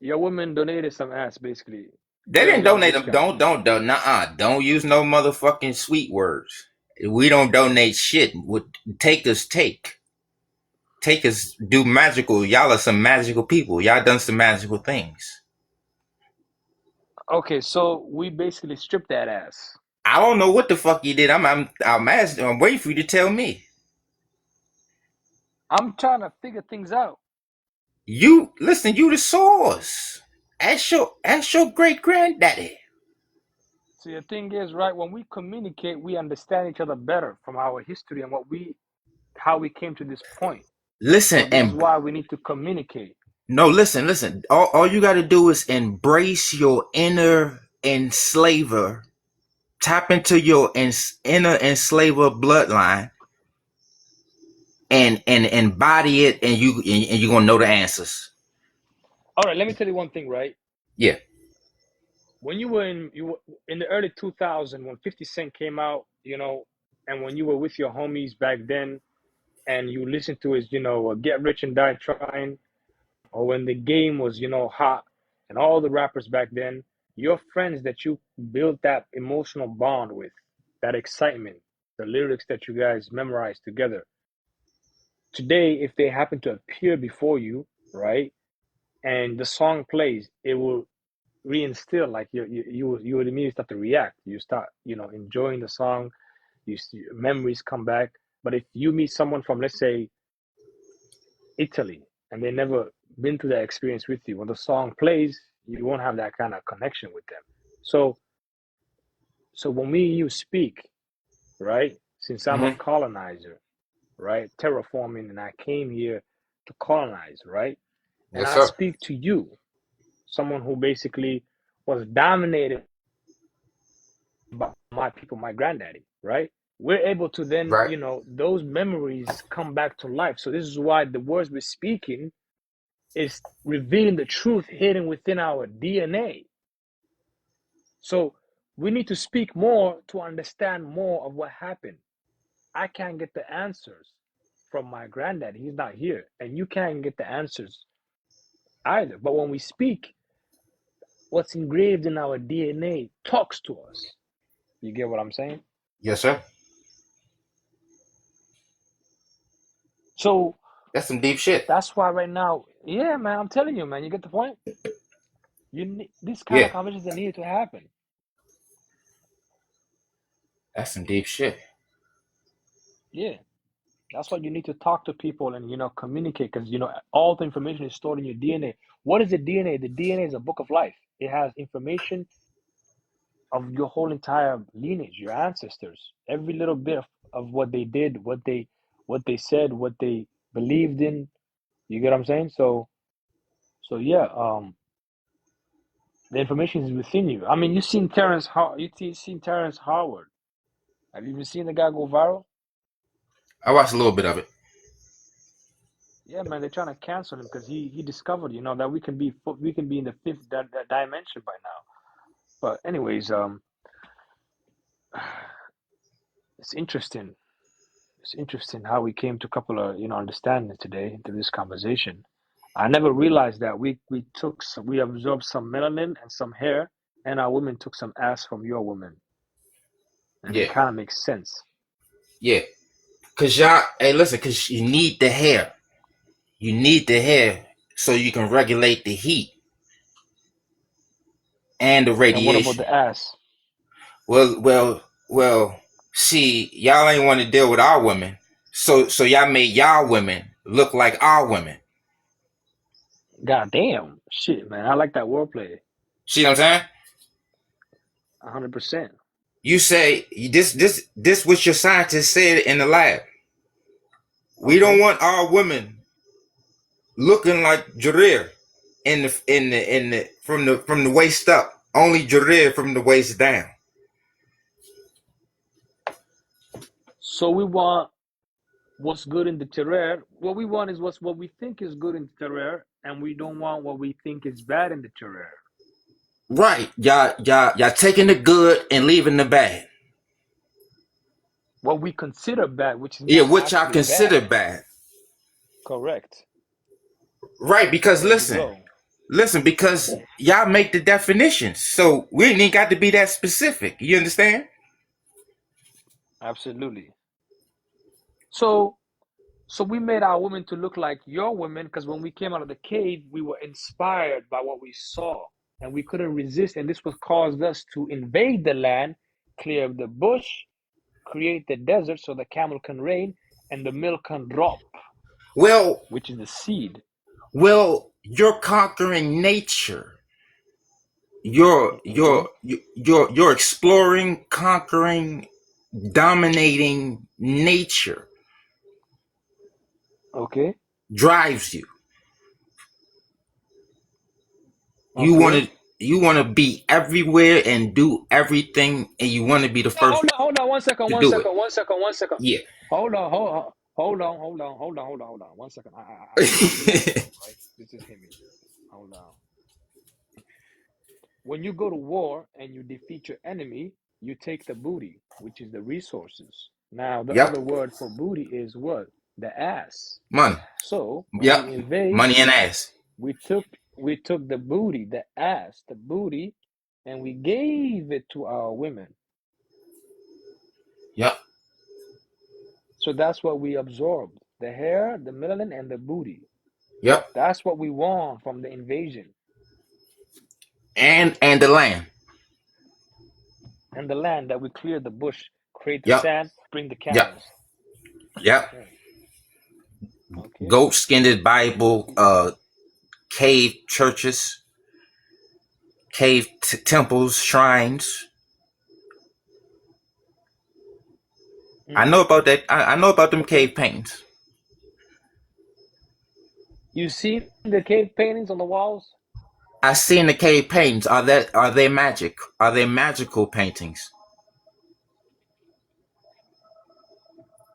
Your woman donated some ass, basically. They Gave didn't you on donate them. discount. Don't, nuh-uh. Don't use no motherfucking sweet words. We don't donate shit. Take us take. Take us do magical. Y'all are some magical people. Y'all done some magical things. Okay, so we basically stripped that ass. I don't know what the fuck you did. I'm asking. I'm waiting for you to tell me. I'm trying to figure things out. You listen. You the source. Ask your great granddaddy. See, the thing is, right, when we communicate, we understand each other better from our history and how we came to this point. Listen So this is and why we need to communicate. no, listen. All you got to do is embrace your inner enslaver. Tap into your inner enslaver bloodline and embody it, and you're gonna know the answers. All right, let me tell you one thing, right? Yeah, When you were in the early 2000 when 50 Cent came out, and when you were with your homies back then and you listened to his, Get Rich and Die Trying, or when the game was, hot, and all the rappers back then, your friends that you built that emotional bond with, that excitement, the lyrics that you guys memorized together. Today, if they happen to appear before you, right, and the song plays, it will reinstill, like you would immediately start to react. You start, enjoying the song. Memories come back. But if you meet someone from, let's say, Italy, and they never been through that experience with you, when the song plays, you won't have that kind of connection with them. So, so when me and you speak, right? Since I'm a mm-hmm. colonizer, right, terraforming, and I came here to colonize, right, and Yes, I sir. speak to you, someone who basically was dominated by my people, my granddaddy, right? We're able to then, Right. those memories come back to life. So this is why the words we're speaking is revealing the truth hidden within our DNA. So we need to speak more to understand more of what happened. I can't get the answers from my granddad. He's not here. And you can't get the answers either. But when we speak, what's engraved in our DNA talks to us. You get what I'm saying? Yes, sir. So That's some deep shit. that's why right now, yeah, man, I'm telling you, man, you get the point? You need this kind Yeah, of conversations that need to happen. that's some deep shit. Yeah. That's why you need to talk to people and communicate, because all the information is stored in your DNA. What is the DNA? The DNA is a book of life. It has information of your whole entire lineage, your ancestors, every little bit of what they did, what they said, what they believed in. You get what I'm saying? So yeah, the information is within you. I mean, you've seen Terrence Howard. Have you even seen the guy go viral? I watched a little bit of it. Yeah, man, they're trying to cancel him because he discovered, that we can be in the fifth dimension by now. But anyways, it's interesting. It's interesting how we came to a couple of understandings today through this conversation. I never realized that we absorbed some melanin and some hair, and our women took some ass from your women, and it Yeah, kind of makes sense. yeah. Cause y'all, hey, listen, cause you need the hair. You need the hair so you can regulate the heat and the And what about radiation. the ass? Well. See, y'all ain't want to deal with our women, so y'all made y'all women look like our women. God damn, shit, man, I like that wordplay. See what I'm saying? 100%. You say this what your scientists said in the lab. We don't Okay. want our women looking like Jarir in the from the waist up. Only Jarir from the waist down. So we want what's good in the terroir. What we want is what we think is good in the terroir, and we don't want what we think is bad in the terroir. Right. Y'all taking the good and leaving the bad. What we consider bad, which is Yeah, not which I actually consider bad. bad. Correct. Right, because There you go. listen, because y'all make the definitions. So we ain't got to be that specific. You understand? Absolutely. So so we made our women to look like your women because when we came out of the cave, we were inspired by what we saw and we couldn't resist. And this was caused us to invade the land, clear the bush, create the desert so the camel can reign and the milk can drop, Well, which is the seed. you're conquering nature. You're Okay. you're you're exploring, conquering, dominating nature Okay. drives you. You want Okay. to you want to be everywhere and do everything, and you want to be the Now, first hold on, 1 second, to one do it. second, 1 second, 1 second. Yeah. Hold on. 1 second. I feel myself, right? This is hit me. Hold on. When you go to war and you defeat your enemy, you take the booty, which is the resources. Now, the Yep. other word for booty is what? The ass. Money. So when we Yep. invade, Money and ass. we took the booty, the ass, the booty, and we gave it to our women. Yep. So that's what we absorbed: the hair, the melanin, and the booty. Yep. That's what we want from the invasion And the land. and the land that we clear the bush, create the Yep. sand, bring the Yep. camels. Yep. Okay, okay. Goat skinned Bible, cave churches, cave temples, shrines. I Mm-hmm. know about that. I know about them Okay. cave paintings. You see the cave paintings on the walls? I seen the cave paintings. Are they magic? Are they magical paintings?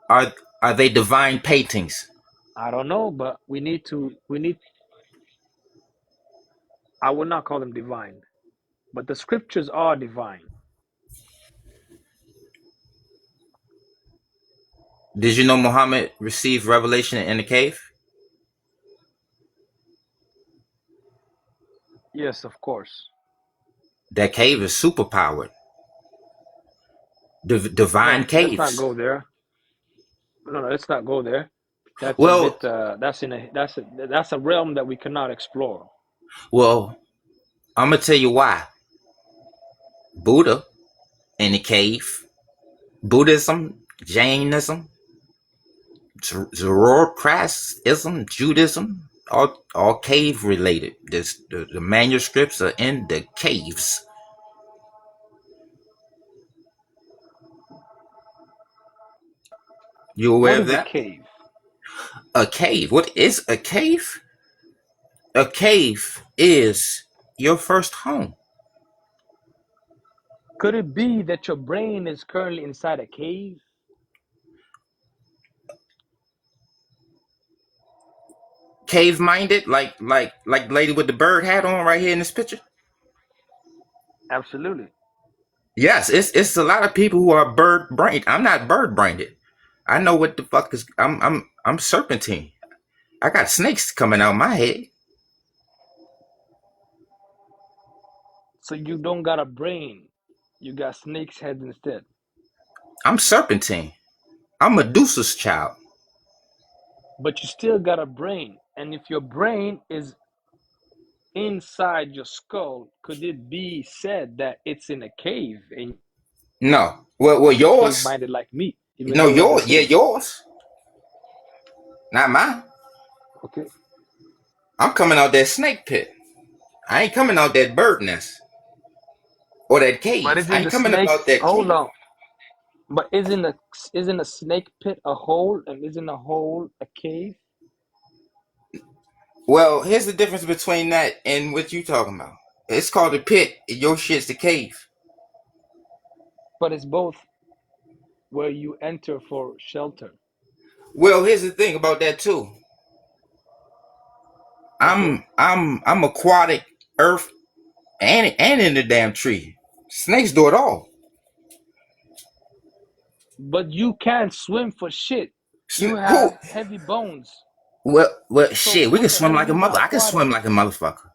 Are are they divine paintings? I don't know, but we need, I would not call them divine, but the scriptures are divine. Did you know Muhammad received revelation in the cave? Yes, of course. That cave is super powered. Divine No, let's not caves. go there. No, let's not go there. That's a Well, bit that's a realm that we cannot explore. well, I'm gonna tell you why. Buddha in the cave. Buddhism, Jainism, Zoroastrianism, Judaism, all cave related. The manuscripts are in the caves. You aware What of is a that? cave? A cave. What is a cave? A cave is your first home. Could it be that your brain is currently inside a cave? Cave minded, like the lady with the bird hat on right here in this picture. Absolutely. Yes, it's a lot of people who are bird brained. I'm not bird brained. I know what the fuck is. I'm serpentine. I got snakes coming out my head. So you don't got a brain. You got snake's head instead. I'm serpentine. I'm Medusa's child. But you still got a brain. And if your brain is inside your skull, could it be said that it's in a cave and No, well, you're cave yours. minded like me, even No, though we're the yours. Yeah, same? yours. Not mine. Okay. I'm coming out that snake pit. I ain't coming out that bird nest or that But cave. I isn't ain't the coming snake, about that hold cave. on, But isn't a snake pit a hole, and isn't a hole a cave? Well, here's the difference between that and what you talking about. It's called a pit. Your shit's the cave. But it's both where you enter for shelter. Well, here's the thing about that too. Okay. I'm aquatic, earth, and in the damn tree. Snakes do it all. But you can't swim for shit. You Who? have heavy bones. Well, So shit. We can what the swim hell are like a you mother. not I can aquatic? swim like a motherfucker.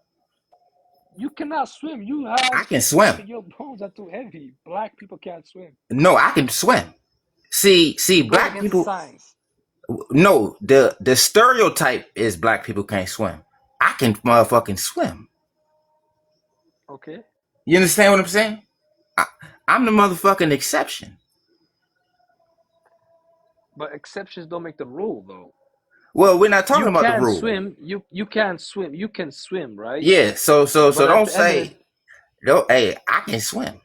You cannot swim. You have I can swim. your bones are too heavy. Black people can't swim. No, I can swim. See, You going black against people. science. No, the stereotype is black people can't swim. I can motherfucking swim. Okay. You understand what I'm saying? I, I'm the motherfucking exception. But exceptions don't make the rule though. Well, we're not talking You about the can rule. swim. You can swim. You can swim, right? Yeah, so But at don't the end of the say, no, hey, I can swim.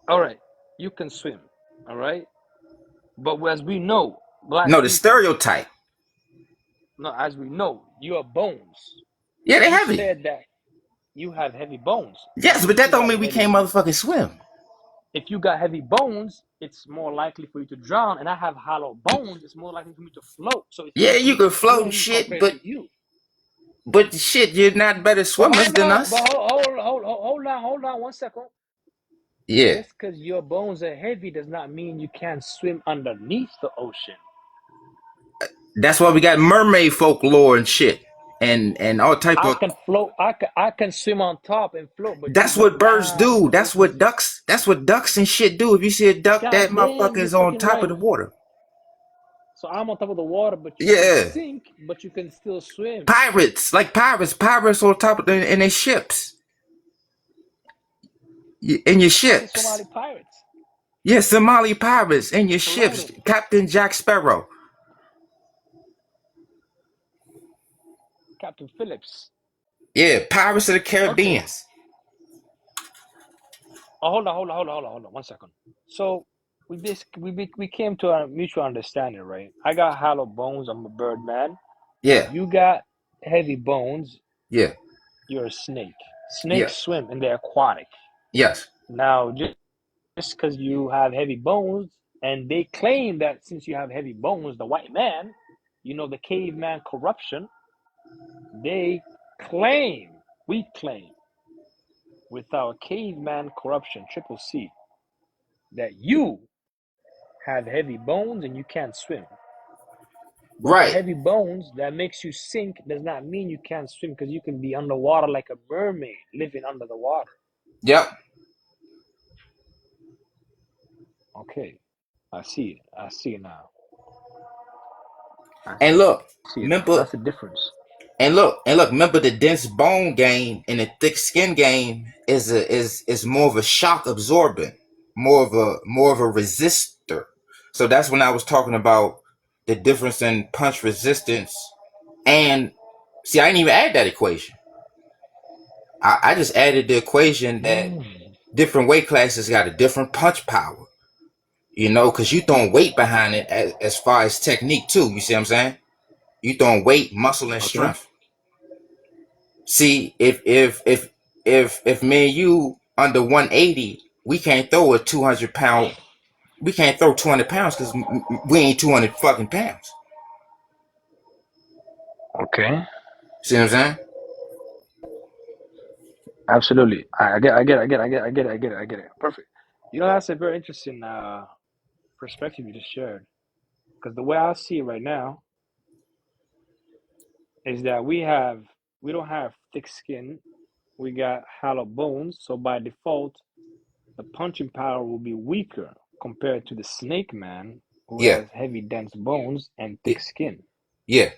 all right, you can swim. All right. But as we know, No, black the people, stereotype. no, as we know, your bones. Yeah, they You heavy. said that you have heavy bones. Yes, So but that don't mean we can't motherfucking swim. if you got heavy bones, it's more likely for you to drown. And I have hollow bones, it's more likely for me to float. So it's Yeah, easy for you me to can float and swim shit, compared to you. but shit, you're not better But swimmers hold than on, us. but hold on 1 second. Yeah, Just because your bones are heavy does not mean you can't swim underneath the ocean. that's why we got mermaid folklore and shit, and all type I of. can float. I can swim on top and float, but you That's do what birds not do. That's what because ducks. That's what ducks and shit do. If you see a duck, that God damn, motherfucker you're is on fucking top of right. the water. So I'm on top of the water, but you can Yeah, sink, but you can still swim. pirates like pirates on top of in their ships, in your I see ships. Somali pirates Yeah, Somali pirates in your ships, floating. Captain Jack Sparrow. Captain Phillips. Yeah, Pirates of the Okay. Caribbean. Oh, hold on 1 second. So we basically we came to a mutual understanding, right? I got hollow bones. I'm a bird man. Yeah, You got heavy bones. yeah, You're a snake. yeah, Snakes swim and they're aquatic. yes. Now, just because you have heavy bones, and they claim that since you have heavy bones, the white man, the caveman corruption, they we claim, with our caveman corruption, triple C, that you have heavy bones and you can't swim. But the Right. heavy bones that makes you sink does not mean you can't swim because you can be underwater like a mermaid living under the water. Yep. Okay, I see it. I see it now. I And look, see it now. remember, That's the difference. remember the dense bone game and the thick skin game is more of a shock absorbent, more of a resistor. So that's when I was talking about the difference in punch resistance and see, I didn't even add that equation. I just added the equation that Mm. different weight classes got a different punch power. Because you throwing weight behind it as far as technique too. You see what I'm saying? You throwing weight, muscle, and Okay. strength. See, if me and you under 180, we can't throw a 200 pound. We can't throw 200 pounds because we ain't 200 fucking pounds. Okay. See what I'm saying? Absolutely. I get it. Perfect. That's a very interesting perspective you just shared. Because the way I see it right now is that we don't have thick skin. We got hollow bones. So by default, the punching power will be weaker compared to the snake man who Yeah, has heavy, dense bones and yeah, thick skin. yeah,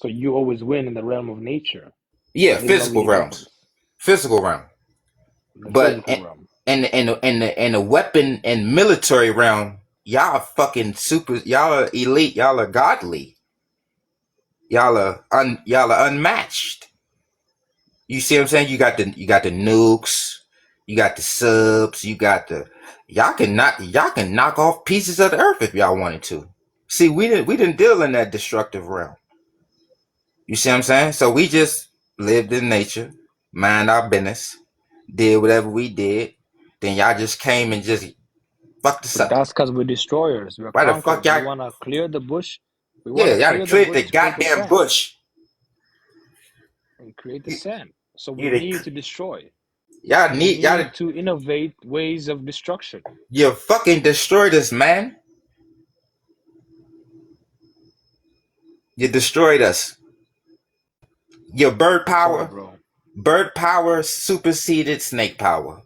So you always win in the realm of nature. yeah. And this is only Physical the realms, difference. physical realm. The But physical realm. in the weapon and military realm, y'all are fucking super. Y'all are elite. Y'all are godly. Y'all are unmatched. You see what I'm saying? You got the nukes. You got the subs. You got the y'all can knock off pieces of the earth if y'all wanted to. See, we didn't deal in that destructive realm. You see what I'm saying? So we just lived in nature, mind our business, did whatever we did. Then y'all just came and just fucked us But up. that's because we're destroyers. We're Why the fuck conquerors. We y'all? want to clear the bush. We want Yeah, to y'all done clear the cleared the bush to create the goddamn sand bush. and create the You, sand. So we you the, need to destroy. y'all We need y'all. need to innovate ways of destruction. You fucking destroyed us, man. You destroyed us. Your I'm sorry, bro. bird power superseded snake power.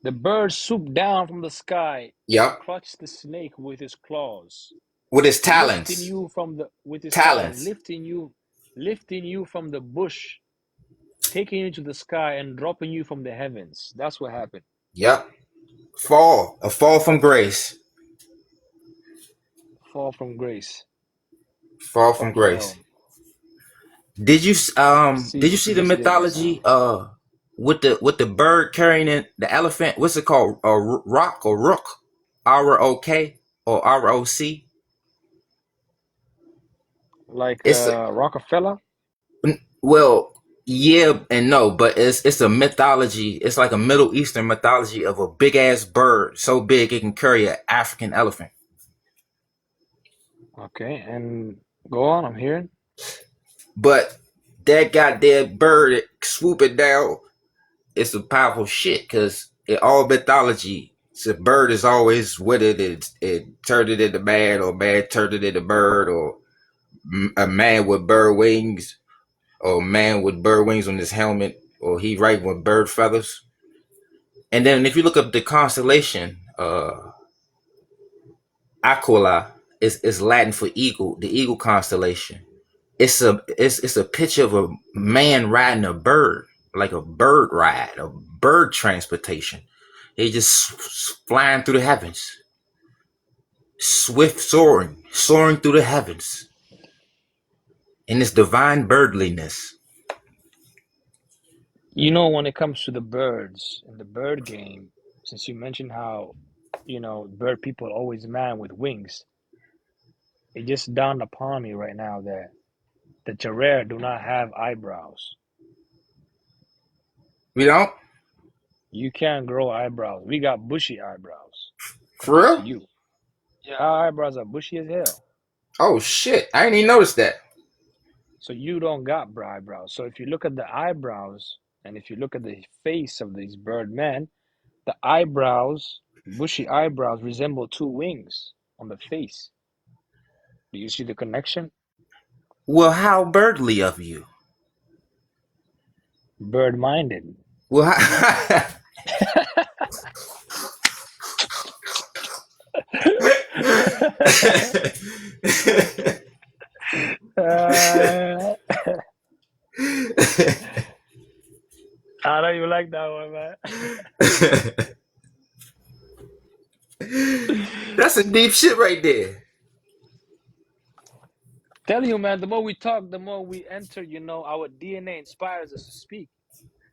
The bird swooped down from the sky and Yep, clutched the snake with his claws, with his lifting talons, you from the with his talon, talons. lifting you from the bush, taking you to the sky and dropping you from the heavens. That's what happened. Yep, a fall from grace, Fall from grace. fall from Fucking grace. hell. Did you See see the yesterday right now. mythology with the bird carrying the elephant? What's it called? Rock or rook? ROK or ROC? Like It's a, Rockefeller. well, yeah and no, but it's a mythology. It's like a Middle Eastern mythology of a big ass bird, so big it can carry an African elephant. Okay, and go on, I'm hearing. But that goddamn bird swooping down, it's a powerful shit because in all mythology, the bird is always with it. It turned it into man, or man turned it into bird, or a man with bird wings, or a man with bird wings on his helmet, or he riding with bird feathers. And then if you look up the constellation, Aquila is Latin for eagle, the eagle constellation. It's a picture of a man riding a bird, like a bird ride, a bird transportation. They just flying through the heavens, swift soaring through the heavens in this divine birdliness. You know, when it comes to the birds in the bird game, since you mentioned how, bird people are always man with wings, it just dawned upon me right now that the Jarrah do not have eyebrows. We don't, You can't grow eyebrows. We got bushy eyebrows for compared to real. you. Yeah, our eyebrows are bushy as hell. Oh shit, I didn't even notice that. So you don't got eyebrows. So if you look at the eyebrows and if you look at the face of these bird men, the eyebrows, bushy eyebrows, resemble two wings on the face. Do you see the connection? Well, how birdly of you. Bird-minded. Well, how, Uh, I know you like that one, man. that's some deep shit right there. Tell you, man, the more we talk, the more we enter, our DNA inspires us to speak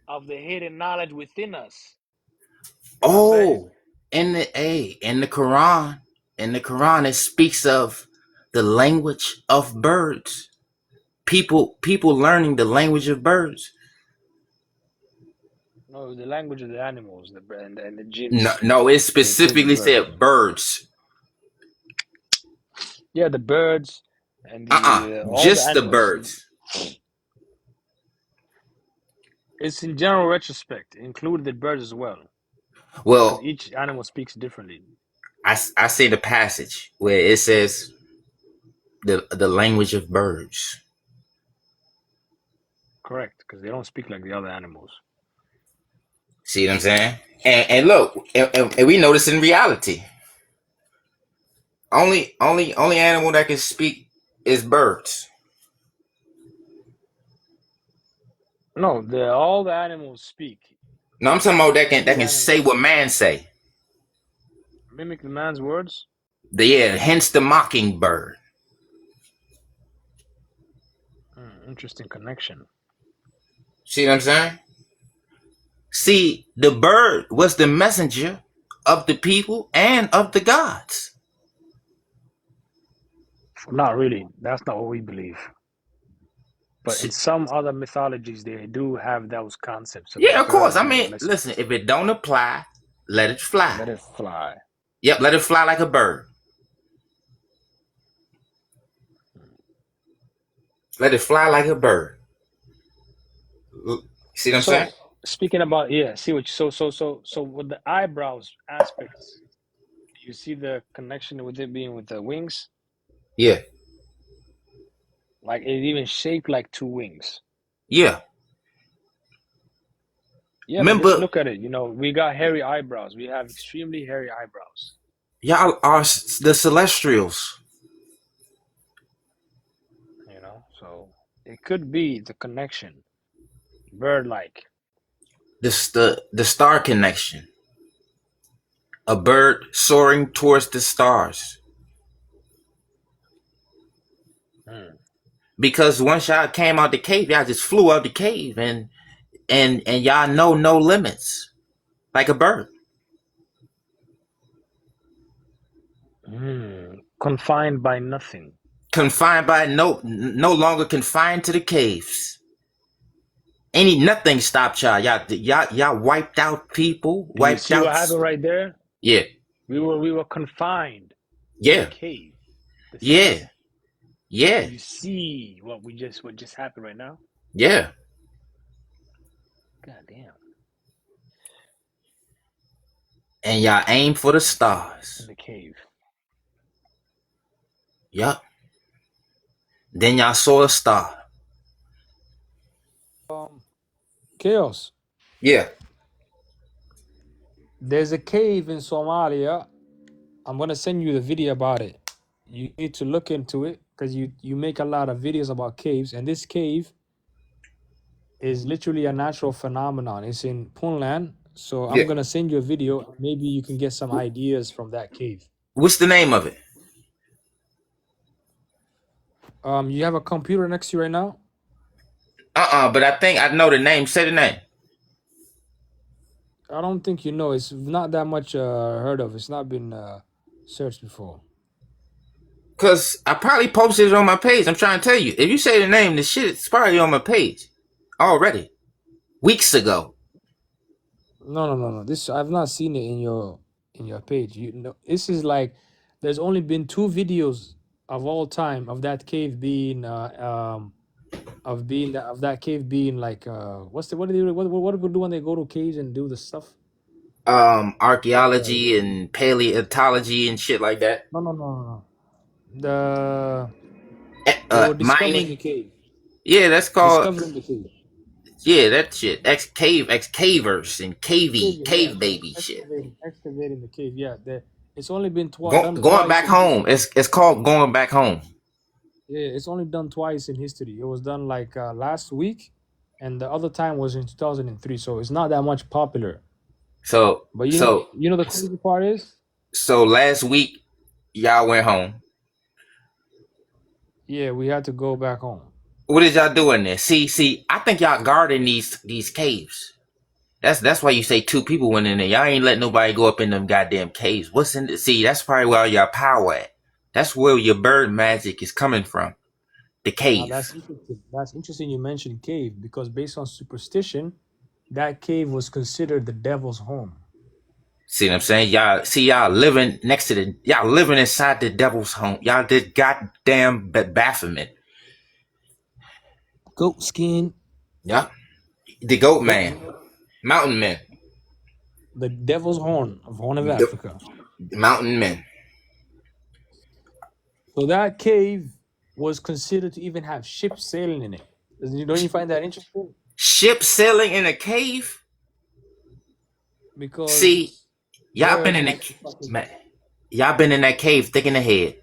of the hidden knowledge within us. You know what I'm saying? Oh, in the Quran, it speaks of the language of birds. People learning the language of birds. No, the language of the animals, and the No, jinns, no, it and includes the specifically birds. said birds. Yeah, the birds and the all the Just the animals. birds. It's in general retrospect, include the birds as well, because Well, each animal speaks differently. I see the passage where it says the language of birds. Correct, because they don't speak like the other animals. See what I'm saying? And look, and we know this in reality. Only animal that can speak is birds. No, all the animals speak. No, I'm talking about that Every can say animal what man say. mimic the man's words. Yeah, hence the mockingbird. Interesting connection. See what I'm saying? See, the bird was the messenger of the people and of the gods. Not really. That's not what we believe. But in See, some other mythologies, they do have those concepts of the yeah, of course. bird I being mean, listen, messengers. if it don't apply, let it fly. Let it fly. Yep, let it fly like a bird. Let it fly like a bird. See what I'm saying? So speaking about, yeah, see what so with the eyebrows aspects, you see the connection with it being with the wings? Yeah, Like it even shaped like two wings. yeah. Yeah, but just Remember, look at it. We got hairy eyebrows. We have extremely hairy eyebrows. y'all are the celestials. So it could be the connection, bird-like. The star connection. A bird soaring towards the stars. Hmm. Because once y'all came out the cave, y'all just flew out the cave and y'all know no limits. Like a bird. Confined by nothing. Confined by no longer confined to the caves. Nothing stopped y'all. Y'all wiped out people, Do you wiped see what out. happened right there? Yeah, We were confined in the yeah, cave, the yeah, city. Do yeah, you see what just happened right now? yeah. God damn. And y'all aim for the In stars. the cave. Yup. Then y'all saw a star. Chaos. Yeah, There's a cave in Somalia. I'm gonna send you the video about it. You need to look into it because you make a lot of videos about caves, and this cave is literally a natural phenomenon. It's in Puntland, so yeah. I'm gonna send you a video. Maybe you can get some ideas from that cave. What's the name of it? You have a computer next to you right now? But I think I know the name. Say the name. I don't think you know. It's not that much heard of. It's not been searched before. Cause I probably posted it on my page. I'm trying to tell you. If you say the name, the shit is probably on my page already. Weeks ago. No, no, no, no. This I've not seen it in your page. You know, this is like there's only been two videos of all time of that cave being of that cave being like what's the what do they what do they do when they go to caves and do the stuff? Archaeology and paleontology and shit like that. No, no, no, no, no. They were discovering Mining. the cave. Yeah, that's called. Discovering the cave. Yeah, that shit. Ex cavers and Yeah, cave baby shit. excavating the cave. Yeah, it's only been done Going twice back in home. history. It's called going back home. Yeah, it's only done twice in history. It was done like last week, and the other time was in 2003. So it's not that much popular. So But so the crazy part is, so last week y'all went home. yeah, we had to go back home. What did y'all do in there? See, I think y'all guarding these caves. That's why you say two people went in there. Y'all ain't let nobody go up in them goddamn caves. What's in the see? That's probably where all your power at. That's where your bird magic is coming from. The Now cave. that's interesting. That's interesting. You mentioned cave because based on superstition, that cave was considered the devil's home. See what I'm saying? Y'all living next to y'all living inside the devil's home. Y'all did goddamn Baphomet. Goat skin. Yeah. The goat Goat. man. Mountain men. The devil's horn of The Africa. mountain men. So that cave was considered to even have ships sailing in it. Don't you find that interesting? Ship sailing in a cave? See, Because y'all been birds in like to fucking man, y'all been in that cave thick in the head.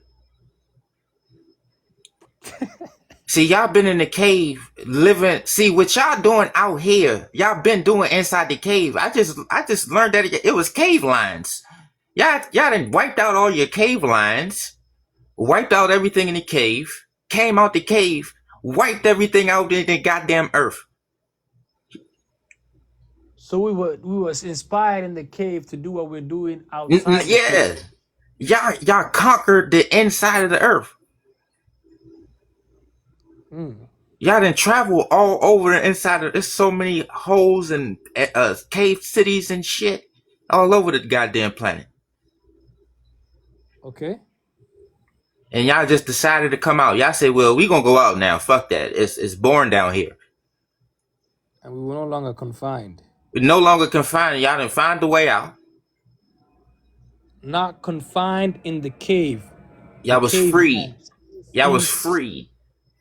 See, y'all been in the cave living. See, what y'all doing out here, y'all been doing inside the cave. I just learned that it was cave lines. Y'all done wiped out all your cave lines, wiped out everything in the cave, came out the cave, wiped everything out in the goddamn earth. So we was inspired in the cave to do what we're doing outside the Yeah. cave. Y'all conquered the inside of the earth. Y'all done travel all over the inside of. There's so many holes and cave cities and shit all over the goddamn planet. Okay. And y'all just decided to come out. Y'all say, "Well, we gonna go out now. Fuck that. It's boring down here. And we were no longer confined. We're no longer confined. Y'all done find the way out. Not confined in the cave. The Y'all was cave free. Y'all was ceased. free.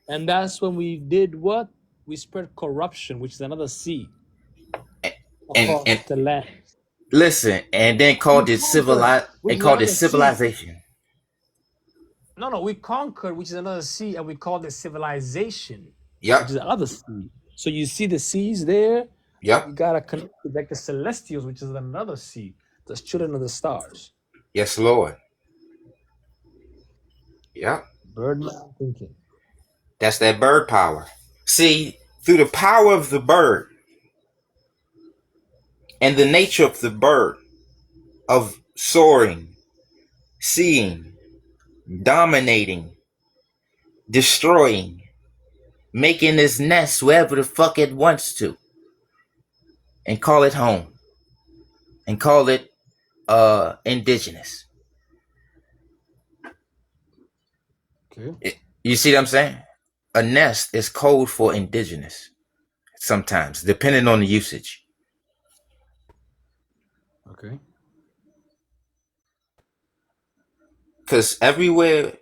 And that's when we did what? We spread corruption, which is another seed And across the land. listen, and then We called it conquered, civilized. which And is called it another seed. civilization. No, we conquered, which is another seed, and we called it civilization, which Yep. is the other seed. So you see the seeds there. You Yep. gotta connect with like the celestials, which is another seed, the children of the stars. Yes, Lord. Yep. Birdman thinking. That's that bird power. See, through the power of the bird and the nature of the bird of soaring, seeing, dominating, destroying, making its nest wherever the fuck it wants to, and call it home, and call it indigenous. Okay. You see what I'm saying? A nest is code for indigenous sometimes, depending on the usage. Okay. Because everywhere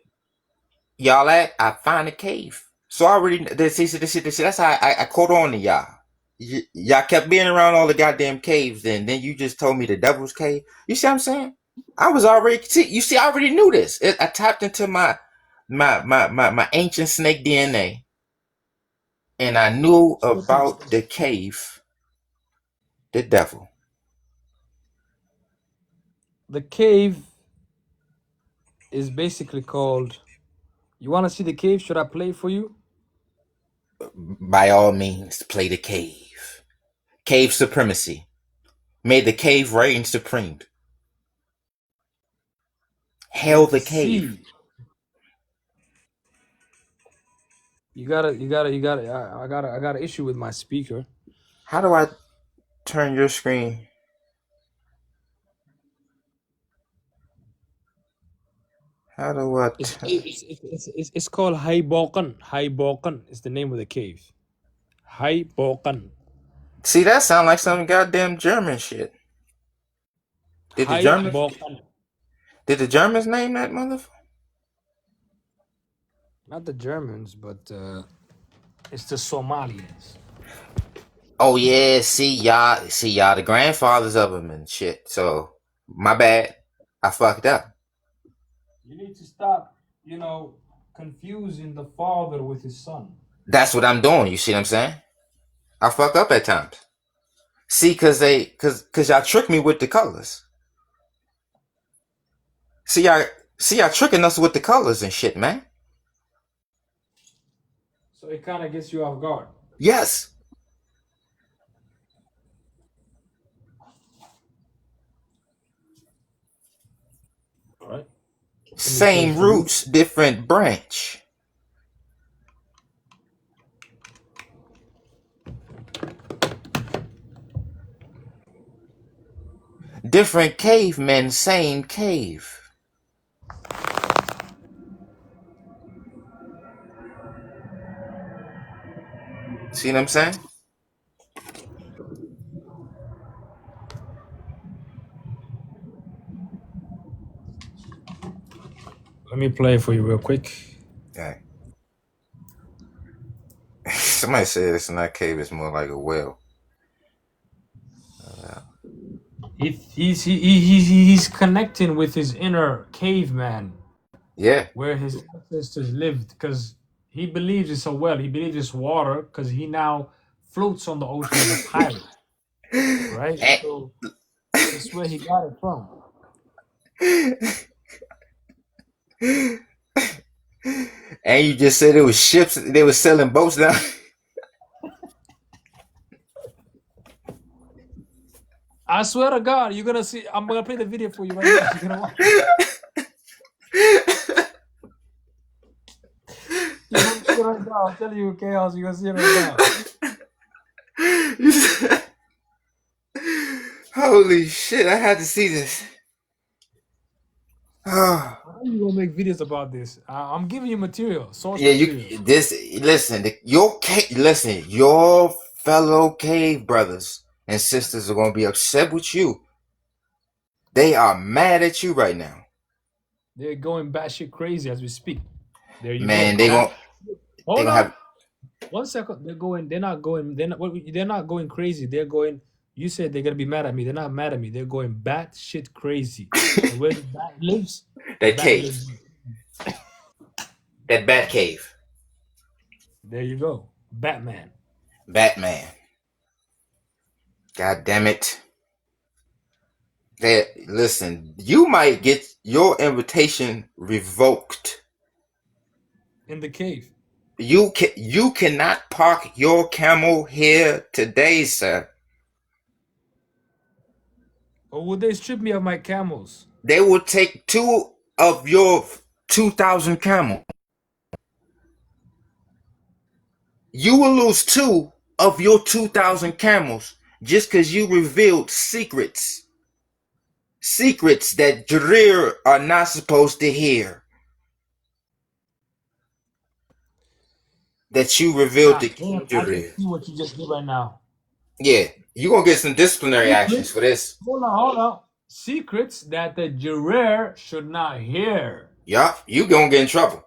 y'all at, I find a cave. So I already, see, that's how I caught on to y'all. Y'all kept being around all the goddamn caves, and then you just told me the devil's cave. You see what I'm saying? I was already, I already knew this. I tapped into my ancient snake DNA, and I knew about the cave, the devil. The cave is basically called. You want to see the cave? Should I play for you? By all means, play the cave. Cave supremacy. May the cave reign supreme. Hail the Let's cave. see. You gotta. I got an issue with my speaker. How do I turn your screen? How do I It's called Haibokan. Haibokan is the name of the cave. Haibokan. see? That sound like some goddamn German shit. Did the Germans? Haibokan. Did the Germans name that motherfucker? Not the Germans, but it's the Somalians. Oh yeah, see y'all, the grandfathers of them and shit. So my bad, I fucked up. You need to stop, confusing the father with his son. That's what I'm doing. You see what I'm saying? I fuck up at times. See, cause y'all trick me with the colors. See y'all tricking us with the colors and shit, man. So it kind of gets you off guard. Yes. All right. Same roots, different branch. Different cavemen, same cave. See what I'm saying? Let me play for you real quick. Okay. Somebody said it's not a cave, it's more like a well. He's connecting with his inner caveman Yeah. where his ancestors lived because he believes it's a well. He believes it's water because he now floats on the ocean as a pilot, right? And, So that's where he got it from. and you just said it was ships, they were selling boats down. I swear to God, you're gonna see. I'm gonna play the video for you right now. You're gonna watch. You're gonna see it right now. I'm telling you, chaos. You're gonna see it right now. Holy shit! I had to see this. Oh. How are you gonna make videos about this? I'm giving you material, source Yeah, material. you this listen. Your fellow cave brothers and sisters are gonna be upset with you. They are mad at you right now, They're going batshit crazy as we speak. There you man. go. They Bat. gonna they Hold gonna on. have 1 second. They're going. They're not going. They're not going crazy. They're going. You said they're gonna be mad at me. They're not mad at me. They're going bat shit crazy. And where the bat lives, the that bat cave, lives. that bat cave, There you go. Batman. Batman. God damn it! Listen. You might get your invitation revoked. In the cave. You cannot park your camel here today, sir. Or would they strip me of my camels? They will take 2 of your 2,000 camel. You will lose 2 of your 2,000 camels just because you revealed secrets. Secrets that Jarir are not supposed to hear. That you revealed to God King damn, I can Jarir. see what you just did right now. Yeah, you're going to get some disciplinary actions Secrets. for this. Hold on. Secrets that the juror should not hear. Yup, you going to get in trouble.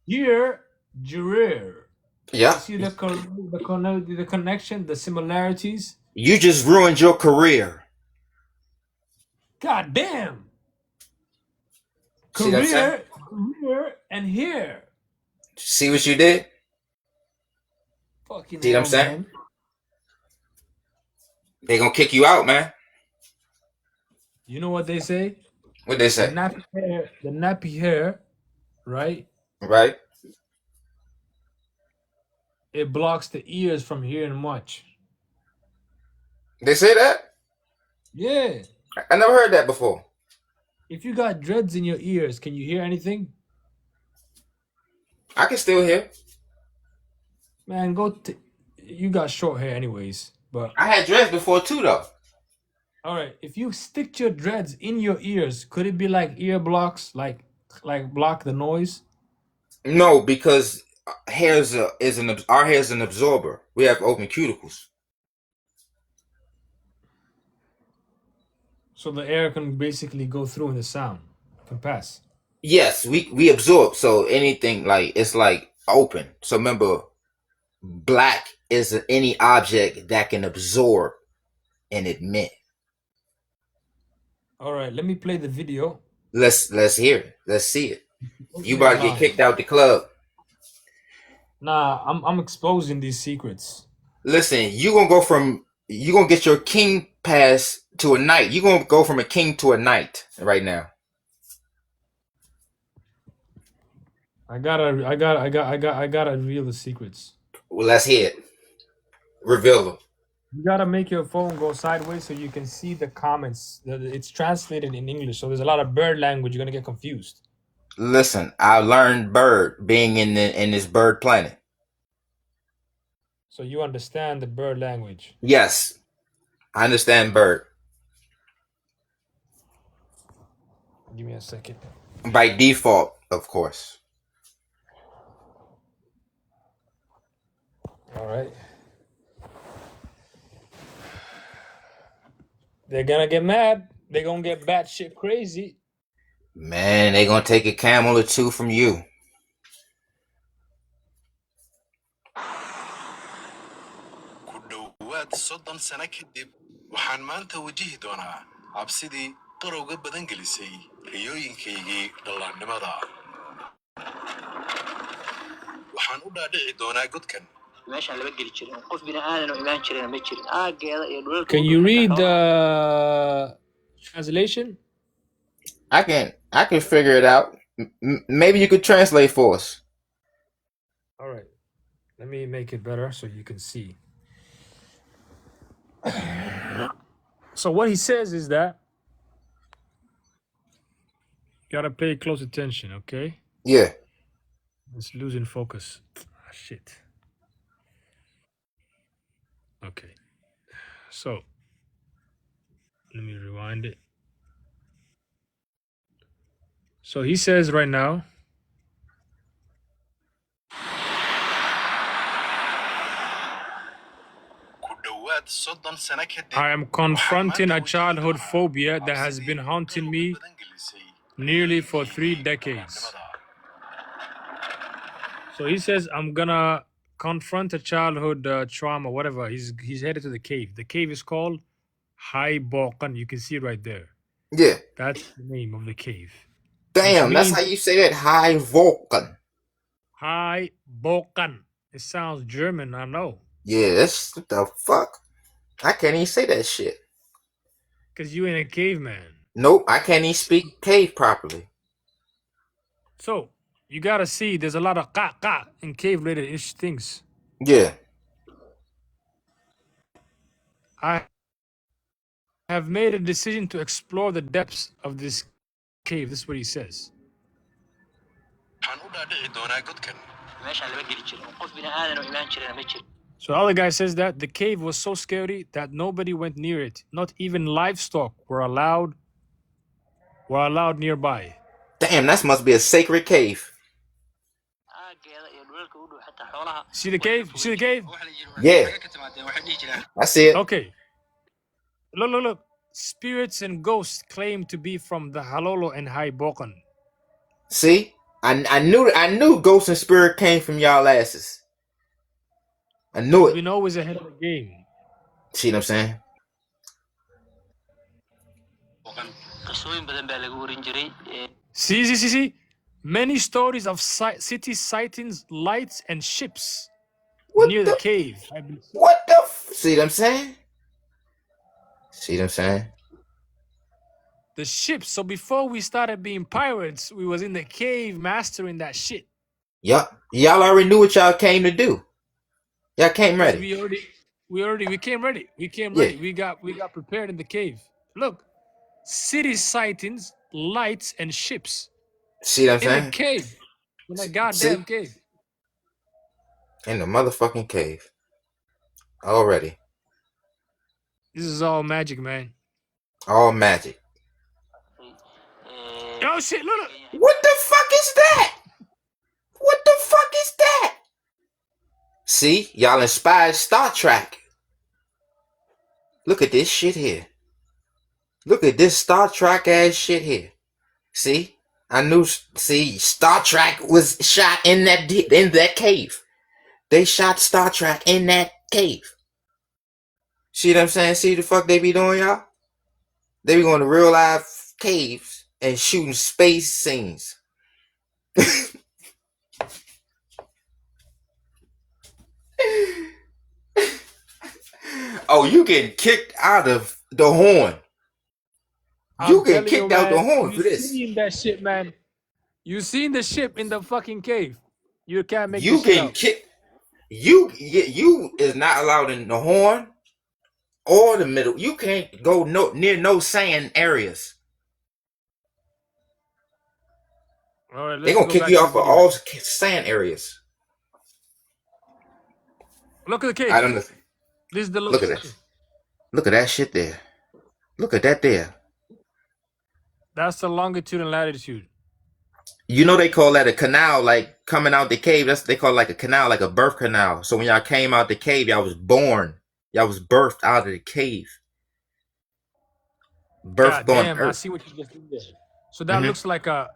Here, juror. Yeah. You see the connection, the similarities? You just ruined your career. God damn. See what I'm saying? Career, and here. See what you did? Fucking See what I'm hell, saying? man. They gonna kick you out, man. You know what they say? What they The say? nappy hair, right? Right? It blocks the ears from hearing much. They say that? Yeah. I never heard that before. If you got dreads in your ears, can you hear anything? I can still hear. Man, you got short hair anyways, but I had dreads before too, though. all right, if you stick your dreads in your ears, could it be like ear blocks, like block the noise? No, because our hair is an absorber. We have open cuticles. So the air can basically go through and the sound can pass. Yes, we absorb. So anything it's like open. So remember, black is any object that can absorb and emit. All right, let me play the video. Let's hear it. Let's see it. You Okay, about to get kicked out the club. Nah, I'm exposing these secrets. Listen, you gonna get your king pass to a knight. You gonna go from a king to a knight right now. I gotta reveal the secrets. Well, let's hear it. Reveal them. You gotta make your phone go sideways so you can see the comments. It's translated in English, so there's a lot of bird language. You're gonna get confused. Listen, I learned bird being in this bird planet. So you understand the bird language. Yes, I understand bird. Give me a second. By default, of course. All right. They're gonna get mad. They're gonna get batshit crazy. Man, they gonna take a camel or 2 from you. ku dhowaad 30 sano kadib waxaan maanta wajihi doonaa cabsidii qarowga badan gelisay riyooyinkaygii dhallaannimada waxaan u dhaadhici doonaa godkan meeshaan laba geli jirin qof bini aadan oo imaan jirana ma jirin aageeda iyo dhulalka. Can you read the translation? I can figure it out. Maybe you could translate for us. All right. Let me make it better so you can see. So what he says is that you gotta pay close attention, okay? Yeah. It's losing focus. Ah, shit. Okay. So let me rewind it. So he says right now, ku dhowaad 30 sano kadib I am waxaan confronting maanta a wajihi childhood doonaa phobia that has cabsidii been haunting qarowga me badan gelisay nearly for 3 riyooyinkaygii decades. dhallaannimada. So he says, I'm gonna confront a childhood trauma, whatever. He's headed to the cave. The cave is called Hai Bokan. You can see it right there. Yeah. That's the name of the cave, which Damn, that's means how you say that. High Vulcan. Hai Bokan. It sounds German, I know, Yeah, that's what the fuck. I can't even say that shit. because you ain't a caveman. Nope, I can't even speak cave properly. So you gotta see, there's a lot of ka in cave-related things. Yeah. I have made a decision to explore the depths of this cave. This is what he says. Waxaan u dhaadhici doonaa godkan. meeshaan lama geli jirin qof bini aadan oo imaan jirana ma jirin. So the other guy says that the cave was so scary that nobody went near it. Not even livestock were allowed nearby. Damn, that must be a sacred cave. aageeda iyo dhulalka u dhow xataa xoolaha See the way ka cave? fogeyn See the jireen. cave? Waxa la yidhi Yeah. xagga ka timaadeen waxay dhihi jireen I see it. Okay. Look. Spirits and ghosts claim to be from the Halolo and Haibokan. See? I knew Ghost and Spirit came from y'all asses. I knew We've it. been always ahead of the game. See what I'm saying? qisooyin badan baa laga warin jiray. See. Many stories of city sightings, lights, and ships What near the the cave. see what I'm saying? See what I'm saying? The ships. So before we started being pirates, we was in the cave mastering that shit. Y'all already knew what y'all came to do. Y'all came Because ready. we came ready. We came Yeah. ready. We got prepared in the cave. Look, city sightings, lights, and ships See what I'm in the saying? cave. In that See? goddamn cave. In the motherfucking cave. Already. This is all magic, man. All magic. Oh shit! Look. What the fuck is that? What the fuck is that? See? Y'all inspired Star Trek. Look at this shit here. Look at this Star Trek ass shit here. See? I knew. See, Star Trek was shot in that cave. They shot Star Trek in that cave. See what I'm saying? See the fuck they be doing, y'all? They be going to real life caves and shooting space scenes. Oh, you getting kicked out of the horn. You getting kicked out the horn for this. You seen that shit, man? You seen the ship in the fucking cave? You can't make You this shit getting up. kicked. You is not allowed in the horn or the middle. You can't go near no sand areas. All right, They're let's gonna go kick back you to the off of video. all sand areas. Look at the cave. I don't know. This is the Look at location. that. Look at that shit there. Look at that there. That's the longitude and latitude. You know they call that a canal, like coming out the cave. They call it like a canal, like a birth canal. So when y'all came out the cave, y'all was born. Y'all was birthed out of the cave. God Birthed on damn, I earth. see what you just did there. So that looks like a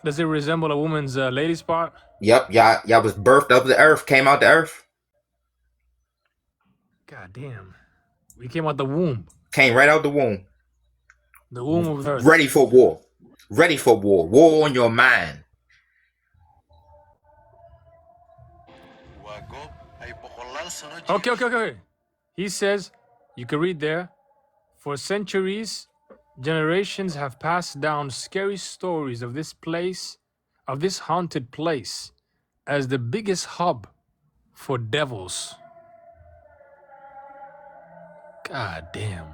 does it resemble a woman's lady's part? Yep, y'all was birthed up the earth, came out the earth. God damn. We came out the womb. Came right out the womb. The womb of the earth. Ready for war. Ready for war. War on your mind. Waa goob ay boqolaal sano Okay. He says, you can read there, for centuries, generations have passed down scary stories of this place, of this haunted place, as the biggest hub for devils. God damn.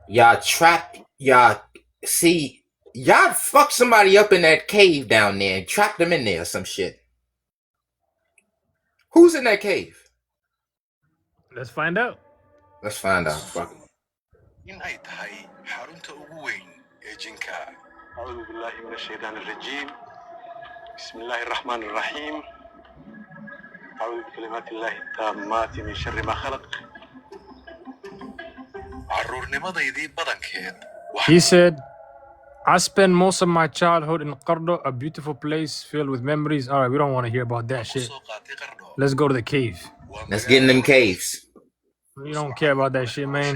Y'all trap, y'all see, y'all fucked somebody up in that cave down there and trapped them in there or some shit. Who's in that cave? Let's find out. Let's find out. Fuck it. in ay tahay xarunta ugu weyn ee jinka أعوذ بالله من الشيطان الرجيم بسم الله الرحمن الرحيم أعوذ بكلمات الله التامات من شر ما خلق caruurnimadeydii badankeed He said, I spent most of my childhood in Qardo, a beautiful place filled with memories. All right, we don't want to hear about that shit. soo qaatay qardho Let's go to the cave. waa Let's get in them magaalo caves. We don't care about that shit, man.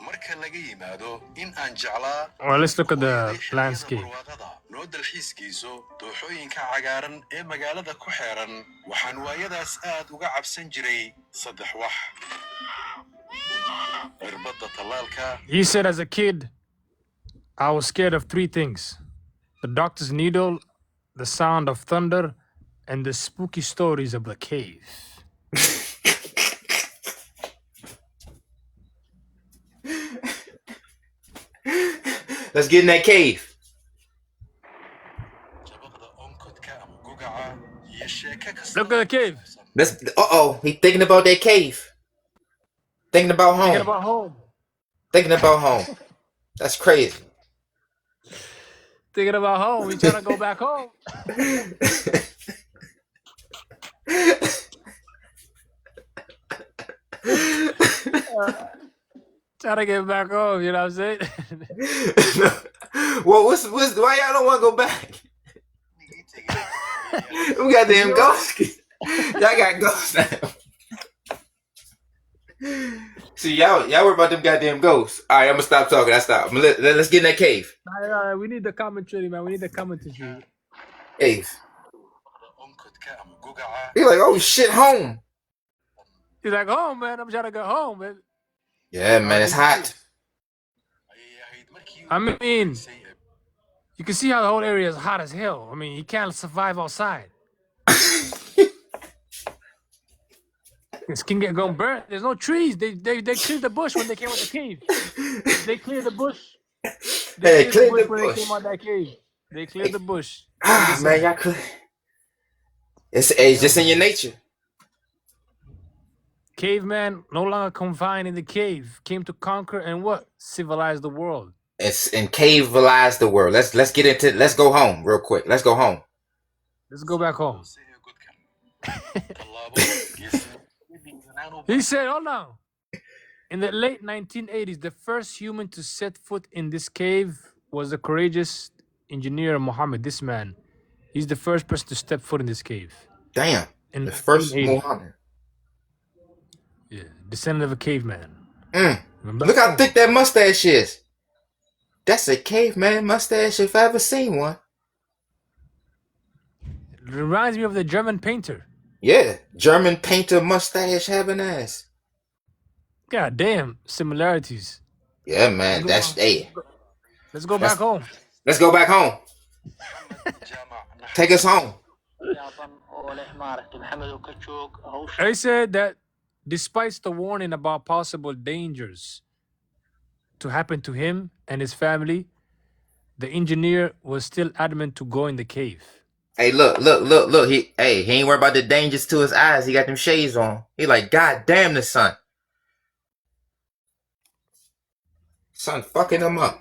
marka laga yimaado in aan jeclaa Well, let's look at the hooyaday xilliyada landscape. barwaaqada noo dalxiiskiiso dooxooyinka cagaaran ee magaalada ku xeeran waxaan waayadaas aad uga cabsan jiray saddex wax cirbadda tallaalka He said, as a kid, I was scared of three things: the doctor's needle, the sound of thunder, and the spooky stories of the cave. Let's get in that cave. jabaqda onkodka ama gugaca iyo sheeko kasta Look at the cave. Let's. He thinking about that cave. Thinking about home. Thinking about home. Thinking about home. That's crazy. Thinking about home. We trying to go back home. Trying to get back home. You know what I'm saying? Well, what's why y'all don't want to go back? We got them ghosts. Y'all got ghosts now. See, y'all worry about them goddamn ghosts. All right, I'm gonna stop talking. I stop. Let's get in that cave. Nah, we need the commentary, man. We need the commentary. Cave. onkodka ama gugaca You're like, oh shit, home. He's like, home, man. I'm trying to go home, man. Yeah, man, it's hot. ayay ahayd markii I mean, horeysay ee you can see how the whole area is hot as hell. I mean, he can't survive outside. His skin get gonna burn. There's no trees. They cleared the bush when they came out the cave. They cleared the bush. Hey, clear the when they bush. came out that cave. They cleared the bush. Ah, man, y'all could. It's just in your nature. Caveman, no longer confined in the cave, came to conquer and what? Civilize the world. It's and cavelize the world. Let's get into. Let's go home real quick. Let's go home. Let's go back home. hoose ee godkan tallaabo geesinimo He said, hold on. In the late 1980s, the first human to set foot in this cave was the courageous engineer Muhammad. This man, he's the first person to step foot in this cave. Damn. In The first 1980. Muhammad. Yeah, descendant of a caveman. Remember? Look how thick that mustache is. That's a caveman mustache if I ever seen one. It reminds me of the German painter. Yeah, German painter mustache having ass. God damn, similarities. Yeah, man, that's hey. Let's go That's- back home. Let's go back home. jaamac Take us home. yaaban oo leh maaragtay maxamed oo ka joog hawsha They said that despite the warning about possible dangers to happen to him and his family, the engineer was still adamant to go in the cave. Hey, look. He ain't worried about the dangers to his eyes. He got them shades on. He like, God damn the sun. Sun fucking him up.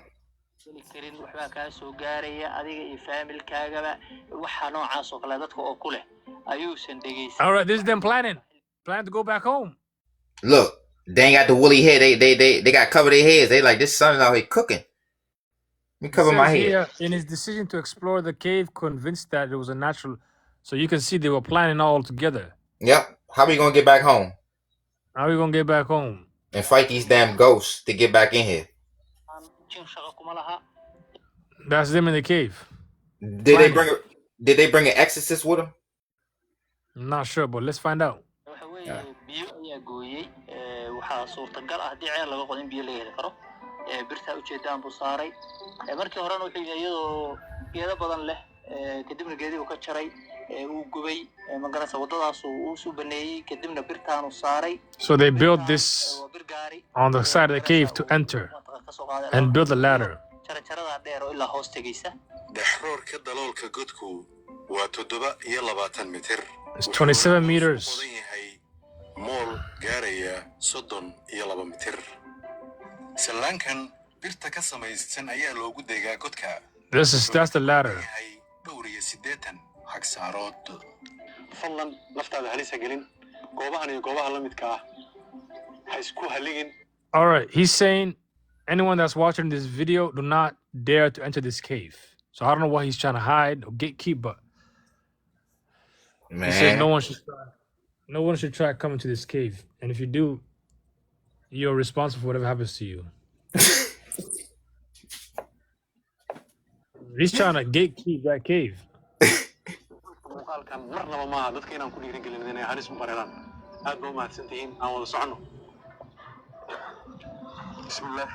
geli karin waxbaa kaa soo gaaraya adiga iyo faamilkaagaba waxa noocaas oo kale dadka oo ku leh ayuusan dhegeysan All right, this is them planning to go back home. Look, they ain't got the woolly hair. They got cover their heads. They like, this sun out here cooking. Let me It cover my says head. here, in his decision to explore the cave, convinced that it was a natural. So you can see they were planning all together. Yep. How we gonna get back home How are we gonna get back home? and fight these damn ghosts to get back in here? jin shaqo kuma laha That's them in the cave. Did they bring an exorcist with them? I'm not sure, but let's find out. waxa weeye biyo ayaa gooyey waxaa suurtagal ah haddii ceel laga qodin biyo laga heli karo birtaa ujeedaan buu saaray markii horena wuxuu yahay iyadoo geedo badan leh kadibna geedii uu ka jaray uu gubay magarasa wadadaas uu u baneeyey kadibna birtaan uu saaray So they built this waa bir gaar on the side of the cave to enter and build a ladder. daxroorka daloolka godku waa 27 mitir. It's 27 meters. mool gaaraya 32 mitir. salaankan birta ka samaysan ayaa loogu deegaa godka. That's the ladder. dhowr iyo 80 xagsaarood. fadlan naftaada halisa gelin goobahan iyo goobaha la midka ah ha isku haligin. All right, he's saying anyone that's watching this video, do not dare to enter this cave. So I don't know what he's trying to hide or gatekeep, but Man. he says no one should try coming to this cave. And if you do, you're responsible for whatever happens to you. He's trying to gatekeep that cave. muuqaalkan marnaba maaha dadka inaan ku dhiirigelin inay halis u bareeraan. aad baa u mahadsantihiin aan wada socono. bismillah.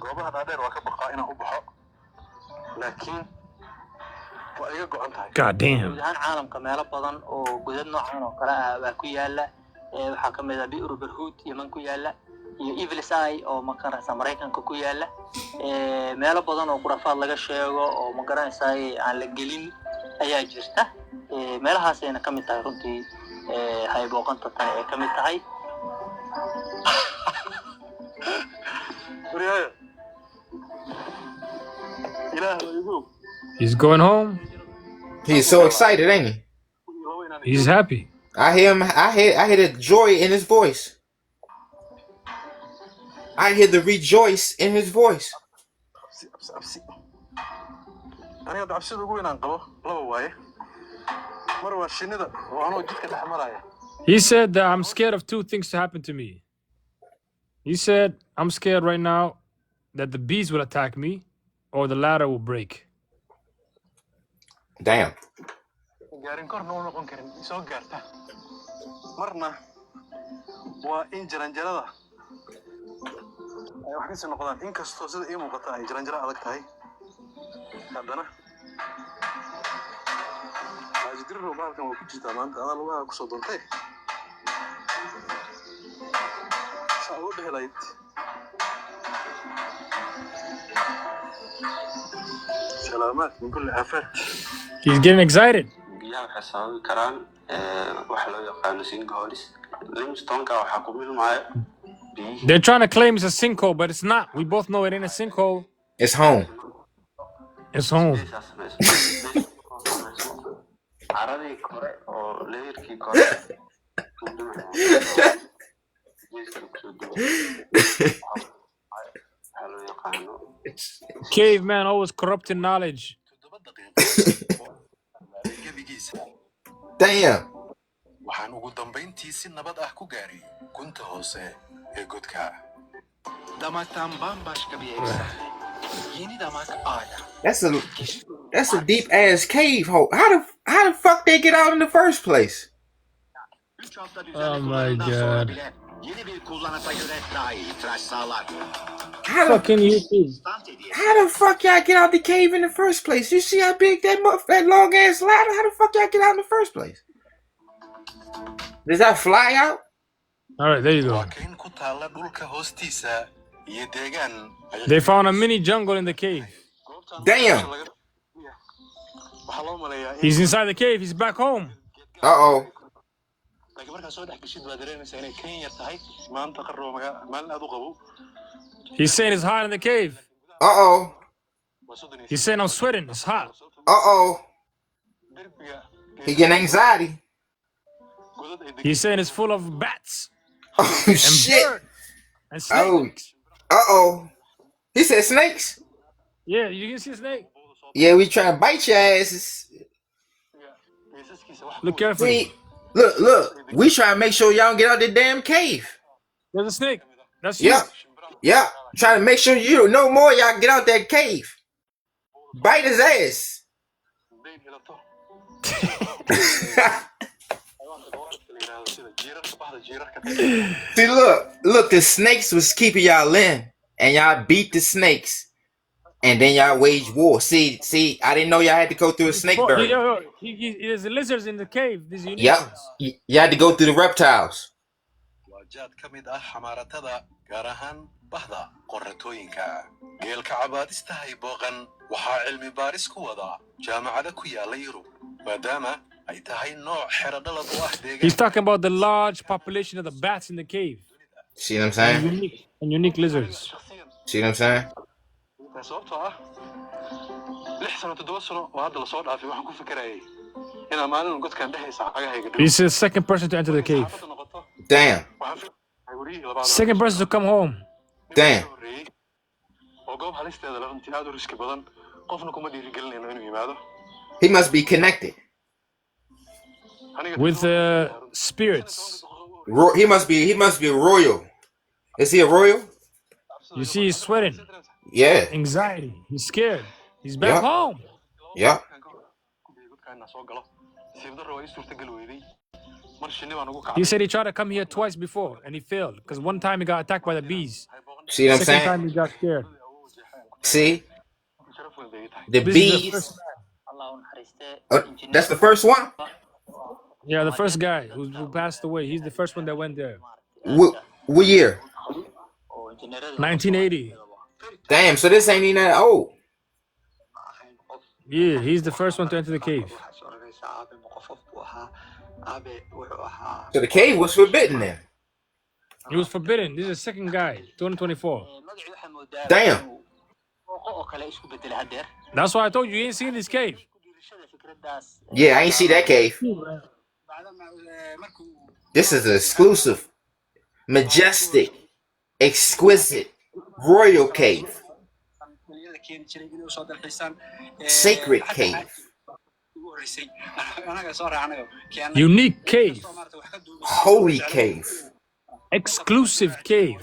goobaha dhaadheer waa ka baqaa inaan u baxo laakiin waa iga go'an tahay. God damn. caalamka meelo badan oo godad noocan oo kale ah baa ku yaala waxaa ka mid ah bi'ru barhuud Yemen ku yaala iyo Evil's Eye oo makaraysa Mareykanka ku yaala meelo badan oo qurafaad laga sheego oo makaraysa aan la gelin ayaa jirta meelahaas ayna ka mid tahay runtii hay booqanta tan ay ka mid tahay. He's going home. He's so excited, ain't he? He's happy. I hear the joy in his voice. I hear the rejoice in his voice. He said that I'm scared of two things to happen to me. He said, I'm scared right now that the bees will attack me or the ladder will break. Damn. marna waa in jaranjarada ay wax ka soo noqdaan inkastoo sida ii muuqata ay jaranjaro adag tahay haddana ajdir roobaalkan waa ku jirtaa maanta adaa lugaha ku soo doontay saa u dhehelayd salaamaad min kulli aafaad. He's getting excited. biyaha waxay sababi karaan waxa loo yaqaano sinkhole. limestoneka waxaa ku milmaya biyihi. They're trying to claim it's a sinkhole, but it's not. We both know it ain't a sinkhole. It's home. It's home. caradii kore oo leerkii kore Caveman always corrupting knowledge. Damn. waxaan ugu dambeyntii si nabad ah ku gaaray gunta hoose ee godka. damaktan bambaşka bir efsane. yeni damak hala. That's a deep ass cave hole. How the fuck they get out in the first place? Oh my god. yeni bir kullanıcıya göre daha iyi tıraş sağlar. Fucking YouTube. How the fuck y'all get out the cave in the first place? You see how big that long ass ladder? How the fuck y'all get out in the first place? Does that fly out? All right, there you go. Laakiin ku taala dhulka hoostiisa iyo deegaan. They found a mini jungle in the cave. Damn. waxaa loo maleeyaa He's inside the cave. He's back home. Uh-oh. laakiin markaa soo dhex gashid waa dareemaysaa inay kan yar tahay maanta qarro maalin aad u qabo. He's saying it's hot in the cave. Uh-oh. He's saying I'm sweating. It's hot. Uh-oh. He getting anxiety. He's saying it's full of bats Oh, and shit. birds and snakes. Uh-oh. He said snakes? Yeah, you can see a snake. Yeah, we try to bite your asses. Look carefully. Look. We try to make sure y'all don't get out the damn cave. There's a snake. That's you. Yeah. Try to make sure you no more y'all get out that cave. Bite his ass. See, look, the snakes was keeping y'all in, and y'all beat the snakes. And then y'all wage war. See, I didn't know y'all had to go through a snake barrier. There's lizards in the cave. These unique Yep. ones. You had to go through the reptiles. waajaad ka mid ah xamaaratada gaar ahaan bahda qorratooyinka geelka cabaadistahay booqan waxaa cilmi baaris ku wada jaamacada ku yaala yurub maadaama ay tahay nooc xero dhalad u ah He's deegaanka talking about the large population of the bats in the cave See what I'm and saying? unique lizards. See what I'm saying? sababtoo ah 6 sano 7 sano oo hadda lasoo dhaafay waxaan ku fikirayay inaan maalin godkaan dhexaysa cagahayga dhigo He's the second person to enter the cave. xaafadda noqoto Damn. waxaan fikirayay wariyihii labaad Second person to come home. Damn. oo goob halisteeda la runtii aad u riski badan qofna kuma dhiirigelinayno inuu yimaado He must be connected. With spirits. He must be a royal. Is he a royal? You see, he's sweating. Yeah. Anxiety. He's scared. He's back Yeah. home. Yeah. He said he tried to come here twice before and he failed because one time he got attacked by the bees. See what I'm Second saying? time he got scared. See? The This is the bees. first man. allah u naxariiste That's the first one? Yeah, the first guy who passed away. He's the first one that went there. What year? oo injineerada 1980. Damn, so this ain't even that old. Yeah, he's the first one to enter the cave. So the cave was forbidden then. He was forbidden. This is the second guy, 2024. magacii waxaa moodaa Damn. inuu booqo oo kale isku bedelay haddeer That's why I told you, you ain't seen this cave. ku dhiirashada fikraddaas Yeah, I ain't see that cave. markuu This is an exclusive, majestic, exquisite, royal cave. dhalinyarada keeni jiray inay usoo dalxiisaan Sacred cave. ugu horreysay anaga soo raacnayo Unique cave. Holy cave. Exclusive cave.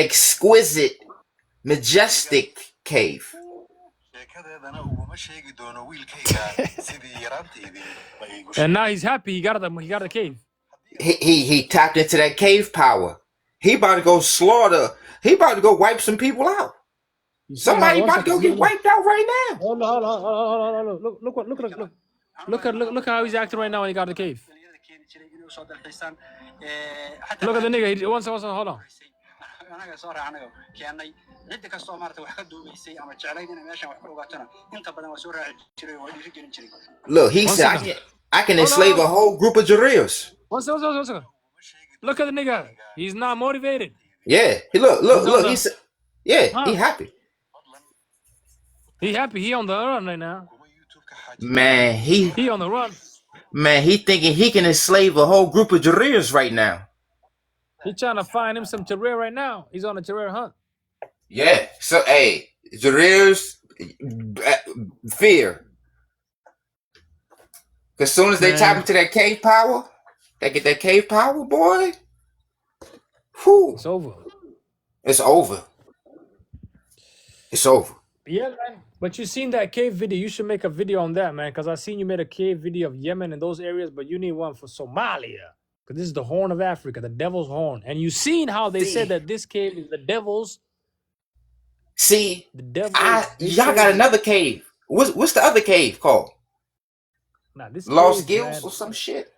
Exquisite, majestic cave. sheekadeedana uguma sheegi doono wiilkayga sidii yaraanteydii la iigu And now he's happy. He got the cave. He tapped into that cave power. He about to go slaughter. He about to go wipe some people out. Somebody about to go get wiped out right now. Hold on. Look how he's acting right now when he got the cave. Look at the nigga. One second, hold on. anaga soo raacnayo keenay cidda kastoo maarata wax ka duubaysay ama jeclayd inay meeshan wax ka ogaatona inta badan waa soo raaci jiray oo dhiirigelin jiray Look, he One said second. I can enslave a whole group of Jareers. One second. Look at the nigga. He's not motivated. Yeah. He look. He said, yeah, he Huh. happy. He happy. He on the run right now. Man, He on the run. he thinking he can enslave a whole group of Jareers right now. He trying to find him some terror right now. He's on a terror hunt. Yeah. So hey, Jareers fear. Cause soon as they Man. tap into that cave power, they get that cave power, boy. Whew. It's over. It's over. It's over. Yeah, man. But you seen that cave video? You should make a video on that, man. Cause I seen you made a cave video of Yemen and those areas, but you need one for Somalia. Cause this is the Horn of Africa, the Devil's Horn, and you seen how they said that this cave is the Devil's. See, The devil. y'all got another cave. What's the other cave called? Nah, this Lost cave, Gills man, or some shit?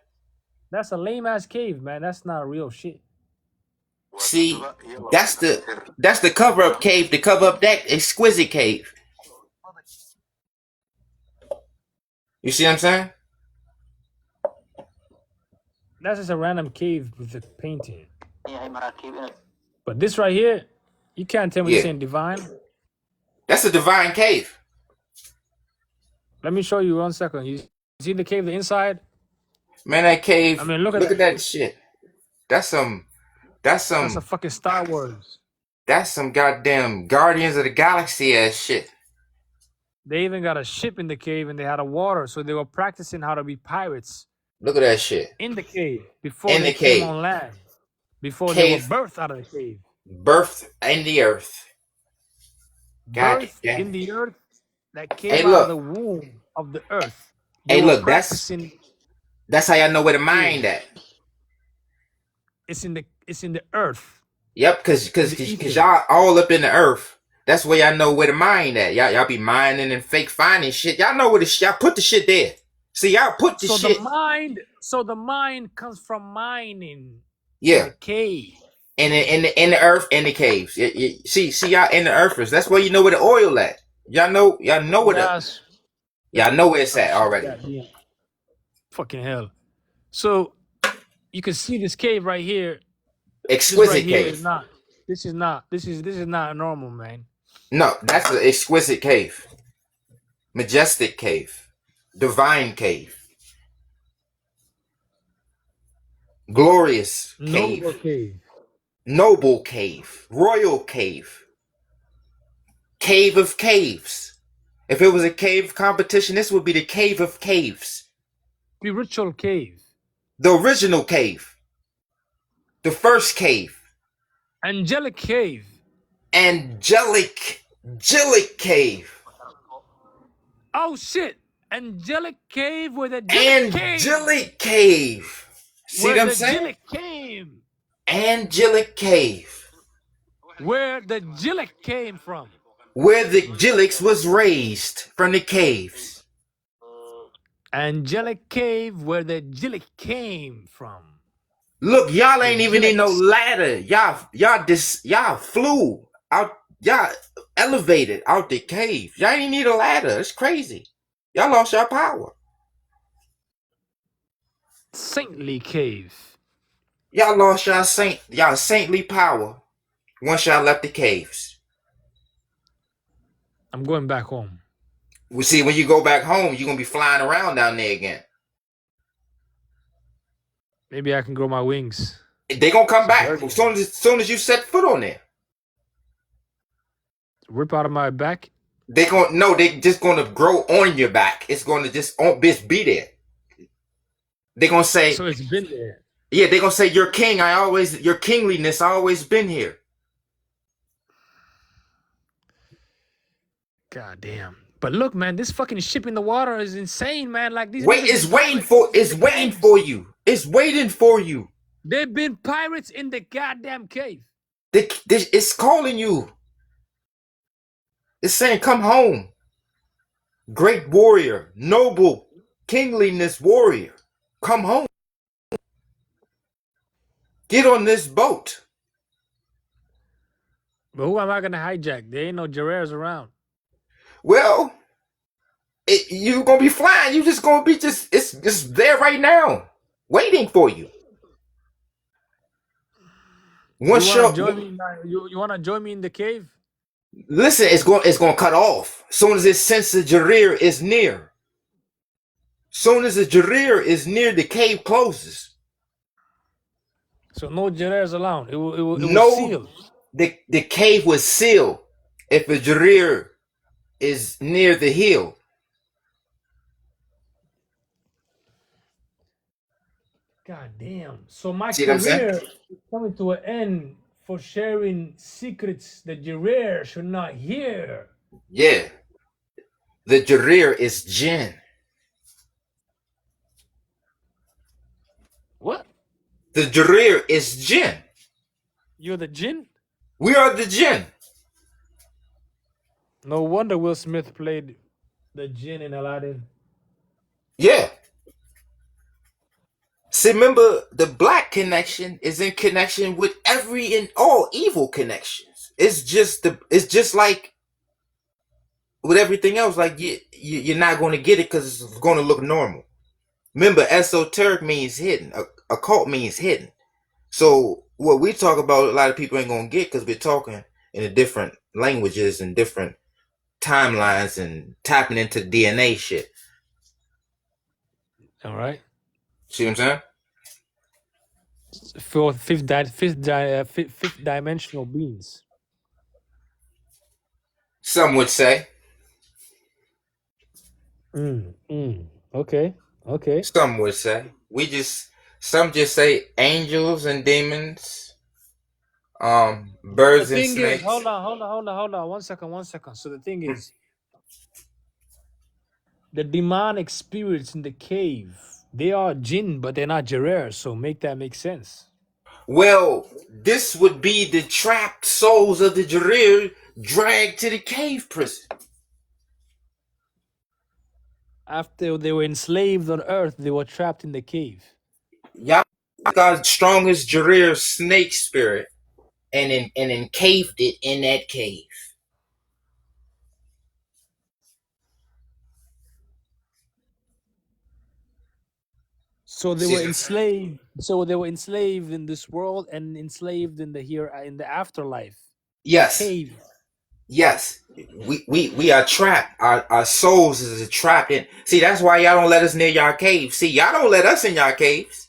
that's a lame ass cave, man. That's not real shit. See, that's the cover up cave to cover up that exquisite cave. You see what I'm saying? That's just a random cave with a painting. yahay maraakiib inay But this right here, you can't tell me this Yeah. ain't divine. That's a divine cave. Let me show you 1 second. You see the cave, the inside? Man, that cave. I mean, look at that shit. That's some That's a fucking Star Wars. that's some goddamn Guardians of the Galaxy ass shit. They even got a ship in the cave and they had a water, so they were practicing how to be pirates Look at that shit. in the cave before In they the came cave. on land. Before they were Cave. birthed out of the cave. Birthed in the earth. God Birthed damn. in the earth that came Hey, out look. of the womb of the earth. Hey, were look, that's- practicing. That's how y'all know where the mind at. It's in the earth. Yep, cause The ether. y'all all up in the earth. That's where y'all know where the mine at. Y'all be mining and fake finding shit. Y'all know where y'all put the shit there. See, y'all put the So shit. the mind comes from mining in Yeah. the cave. In the earth, in the caves. See y'all in the earthers. That's where you know where the oil at. Y'all know where y'all know where it's at already. Goddamn. Fucking hell. So you can see this cave right here. This right Exquisite here cave. is not. This is not. This is not normal, man. No, that's an exquisite cave. Majestic cave. Divine cave. Glorious Noble cave. cave. Noble cave. Royal cave. Cave of caves. If it was a cave competition, this would be the cave of caves. Spiritual cave. The original cave. The first cave. Angelic cave. Angelic cave. Oh shit! Angelic cave where the came. Angelic cave. See Where what I'm the saying? Jillic came. Angelic cave. Where the Jillic came from. Where the Gilix was raised from the caves. Angelic cave where the Jillic came from. Look, y'all The ain't even need no Jillics. ladder. Y'all flew out. Y'all elevated out the cave. Y'all ain't need a ladder. It's crazy. Y'all lost your power. Saintly cave. Y'all lost y'all saintly power once y'all left the caves. I'm going back home. We see when you go back home, you're gonna be flying around down there again. Maybe I can grow my wings. They gonna come back Bird. as soon as you set foot on there. Rip out of my back. They just gonna grow on your back. It's gonna just be there. They gonna say, So it's been there. yeah, they gonna say your kingliness always been here. God damn. But look, man, this fucking ship in the water is insane, man. Like these Wait, niggas it's been waiting pirates for in the caves. you. It's waiting for you. They've been pirates in the goddamn cave. It's calling you. It's saying, come home. Great warrior, noble, kingliness warrior. Come home. Get on this boat. But who am I gonna hijack? There ain't no Gerrers around. Well, you gonna be flying. You just gonna be it's there right now, waiting for you. You Once wanna you join me? You wanna join me in the cave? listen, it's gonna cut off. Soon as it senses Jarir is near. Soon as the Jarir is near, the cave closes. So no Gerrers around. It will No, seal. the cave was sealed if the Jarir is near the hill. God damn. So my See what I'm saying? career is coming to an end for sharing secrets that Gerrer should not hear. Yeah. The Jarir is jinn. What? The Jarir is jinn. You're the jinn? We are the jinn. No wonder Will Smith played the jinn in Aladdin. Yeah. See, remember, the black connection is in connection with every and all evil connections. It's just like with everything else. Like you're not going to get it because it's going to look normal. Remember, esoteric means hidden. Occult means hidden. So what we talk about, a lot of people ain't going to get because we're talking in a different languages and different timelines and tapping into DNA shit. All right. See what I'm saying? For fifth dimensional beings. Some would say. Okay. Okay. Some would say. Some just say angels and demons, The birds and thing is, snakes. hold on. 1 second. So the thing is, the demonic spirits in the cave, they are jinn, but they're not Gerrer. So make that make sense. Well, this would be the trapped souls of the Jarir dragged to the cave prison. After they were enslaved on Earth, they were trapped in the cave. Y'all got strongest Jareer snake spirit and encaved it in that cave. So they See, were enslaved. So they were enslaved in this world and enslaved in the afterlife. yes, Cave. yes. We are trapped. Our souls is trapped in. See, that's why y'all don't let us near y'all caves. See, y'all don't let us in y'all caves.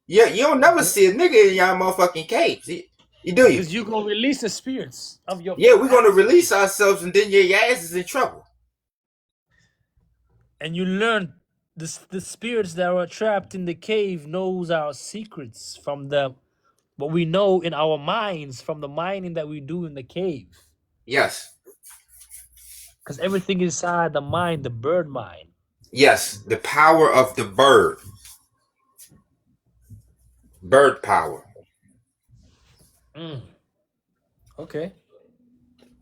Yeah, you don't never see a nigga in y'all motherfucking caves. You do you? Because you gonna release the spirits of your Yeah, we're gonna release ourselves, and then your ass is in trouble. and you learn the spirits that were trapped in the cave knows our secrets from what we know in our minds from the mining that we do in the cave. Yes, Because everything inside the mind, the bird mind. yes. The power of the bird power. Okay.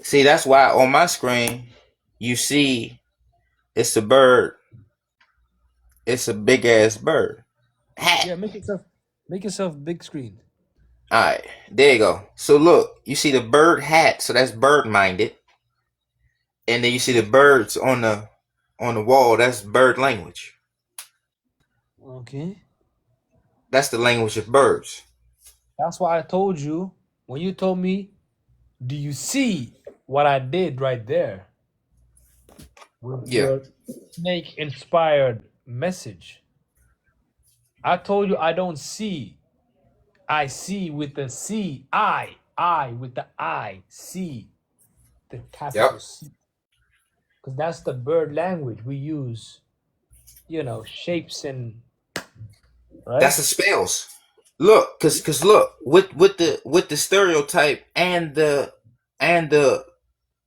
See, that's why on my screen you see it's a bird. It's a big ass bird hat. Yeah, make yourself big screen. All right, there you go. So look, you see the bird hat. So that's bird minded, and then you see the birds on the wall. That's bird language. Okay. That's the language of birds. That's why I told you when you told me, do you see what I did right there with Yeah. your snake inspired message? I told you I don't see. I see with the C. I with the I. See. The capital Yep. C. Because that's the bird language we use, shapes and That's right? the spells. Look, cause look with the stereotype and the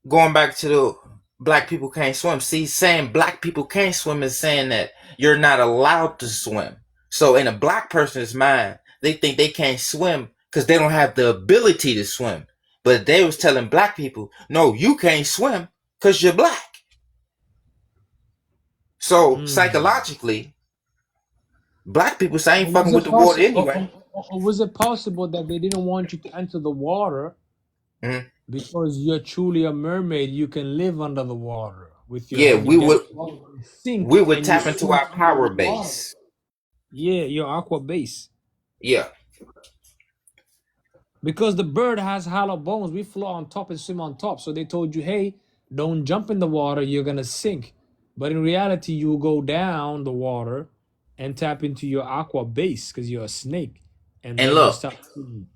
going back to the black people can't swim. See, saying black people can't swim is saying that you're not allowed to swim. So in a black person's mind, they think they can't swim because they don't have the ability to swim. But they was telling black people, no, you can't swim because you're black. So psychologically, black people say I ain't fucking with the water anyway. Or was it possible that they didn't want you to enter the water Mhm. because you're truly a mermaid? You can live under the water with your Yeah, head. You we get would sink we would and you tap into sink our under power the water. base. Yeah, your aqua base. Yeah. Because the bird has hollow bones, we float on top and swim on top. So they told you, hey, don't jump in the water, you're gonna sink. But in reality, you go down the water and tap into your aqua base because you're a snake. And And then you look, start swimming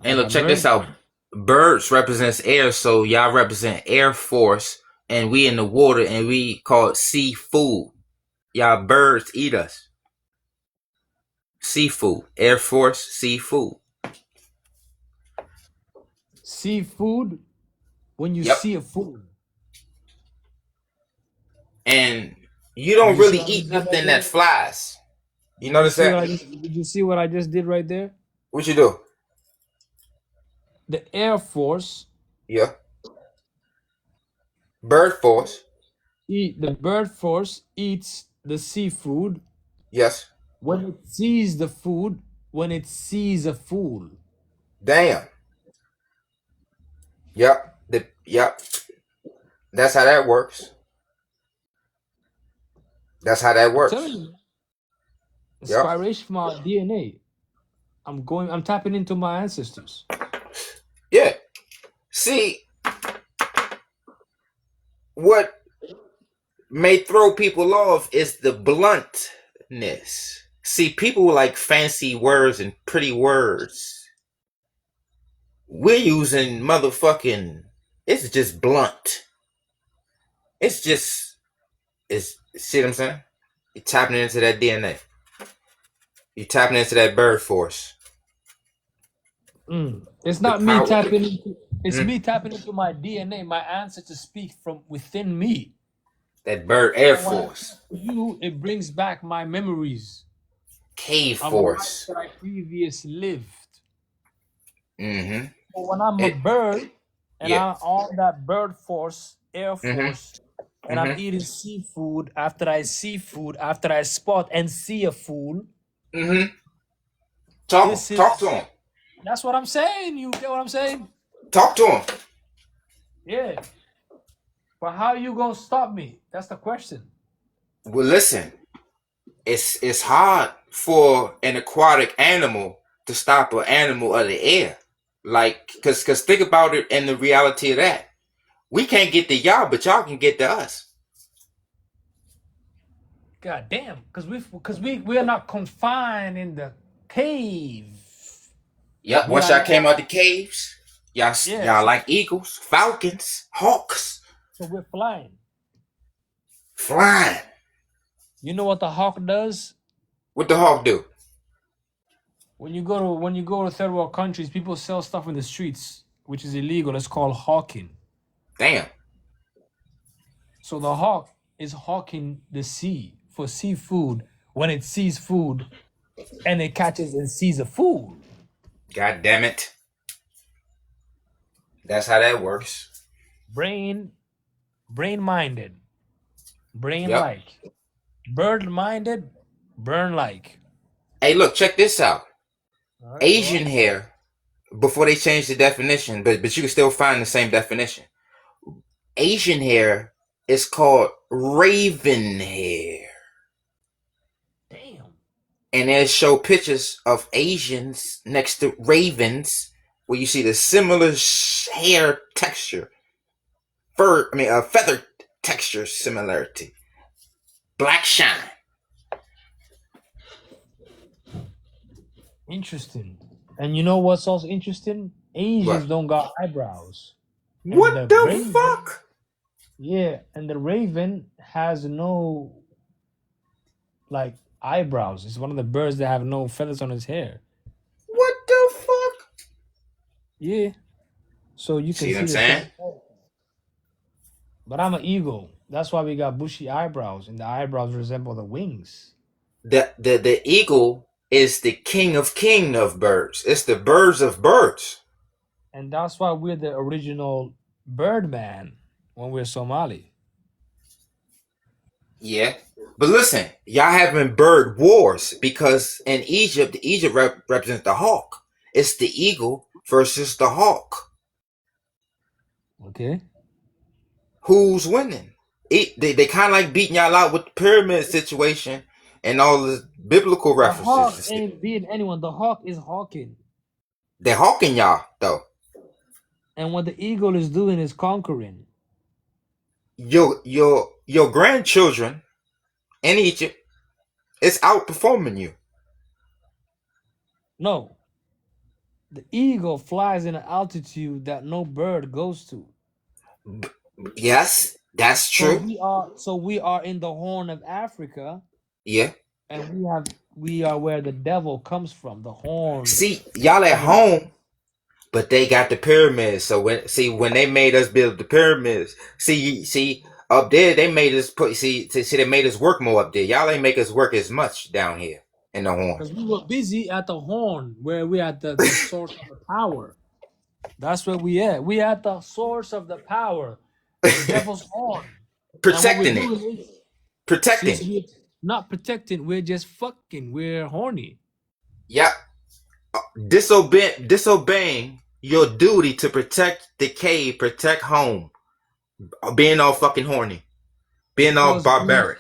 and like look, a check this mermaid. out. Birds represents air, so y'all represent Air Force, and we in the water, and we call it seafood. Y'all birds eat us. Seafood. Air Force, seafood. Seafood, when you Yep. see a food. And you Did don't you see really what I eat just did right nothing that there? flies. You Did you notice see that? what I just did right there? What you do? The Air Force Yeah. Bird Force. the bird force eats the seafood Yes. when it sees the food, when it sees a fool. Damn. Yep. Yep. That's how that works. That's how that I'm telling works. you, Yep. inspiration from our DNA. I'm tapping into my ancestors. Yeah. See, what may throw people off is the bluntness. See, people like fancy words and pretty words. We're using motherfucking. It's just blunt. It's just. It's. See what I'm saying? You're tapping into that DNA. You're tapping into that bird force. It's The not me power. tapping into. It's Mhm. me tapping into my DNA. My ancestors speak from within me. That bird air So when I force. talk to you, it brings back my memories Cave of a life force. that I previously lived. Mm-hmm. So when I'm a It. bird and Yeah. I'm on that bird force, Air Mm-hmm. Force, and I'm eating seafood after I spot and see a fool. Mm-hmm. This Talk to is him. that's what I'm saying. You get what I'm saying? Talk to him. Yeah. But how you gonna stop me? That's the question. Well, listen, it's hard for an aquatic animal to stop an animal of the air. Like, cause think about it and the reality of that. We can't get to y'all, but y'all can get to us. God damn, we are not confined in the cave. Yep. We Once are y'all came now, out the caves, yeah. y'all like eagles, falcons, hawks, So we're flying. flying. You know what the hawk does? What the hawk do? When you go to third world countries, people sell stuff in the streets, which is illegal. It's called hawking. Damn. So the hawk is hawking the sea for seafood when it sees food and it catches and sees a food. God damn it. That's how that works. Brain minded, brain Yep. like, bird minded, burn like. Hey, look, check this out. All right, go Asian on. hair, before they changed the definition, but you can still find the same definition. Asian hair is called raven hair. Damn. And they show pictures of Asians next to ravens where you see the similar hair texture. Feather texture similarity. Black shine. Interesting. And you know what's also interesting? Asians What? don't got eyebrows. And What the the raven, fuck? yeah, and the raven has no like eyebrows. It's one of the birds that have no feathers on his hair. What the fuck? Yeah. So you can See what see I'm the saying? same. But I'm an eagle. That's why we got bushy eyebrows, and the eyebrows resemble the wings. The eagle is the king of birds. It's the birds of birds. And that's why we're the original Birdman when we're Somali. Yeah. But listen, y'all having bird wars because in Egypt, represents the hawk. It's the eagle versus the hawk. Okay. Who's winning? They kind of like beating y'all out with the pyramid situation and all the biblical The hawk references. ain't beating anyone. The hawk is hawking. They're hawking y'all though. And what the eagle is doing is conquering. Your grandchildren in Egypt is outperforming you. No. The eagle flies in an altitude that no bird goes to. Yes, that's So true. we are in the Horn of Africa, Yeah. and we are where the devil comes from, the horn See, y'all at of the home, but they got the pyramids. So when they made us build the pyramids, see up there they made us they made us work more up there. Y'all ain't make us work as much down here in the horn. because we were busy at the horn where we at the source of the power. That's where we at. We at the source of the power, the devil's horn. And what we're Protecting it. doing is, Protecting since it. we're not protecting, we're just fucking. We're horny. Yep. Disobeying your duty to protect the cave, protect home. Being all fucking horny. Being all Because barbaric.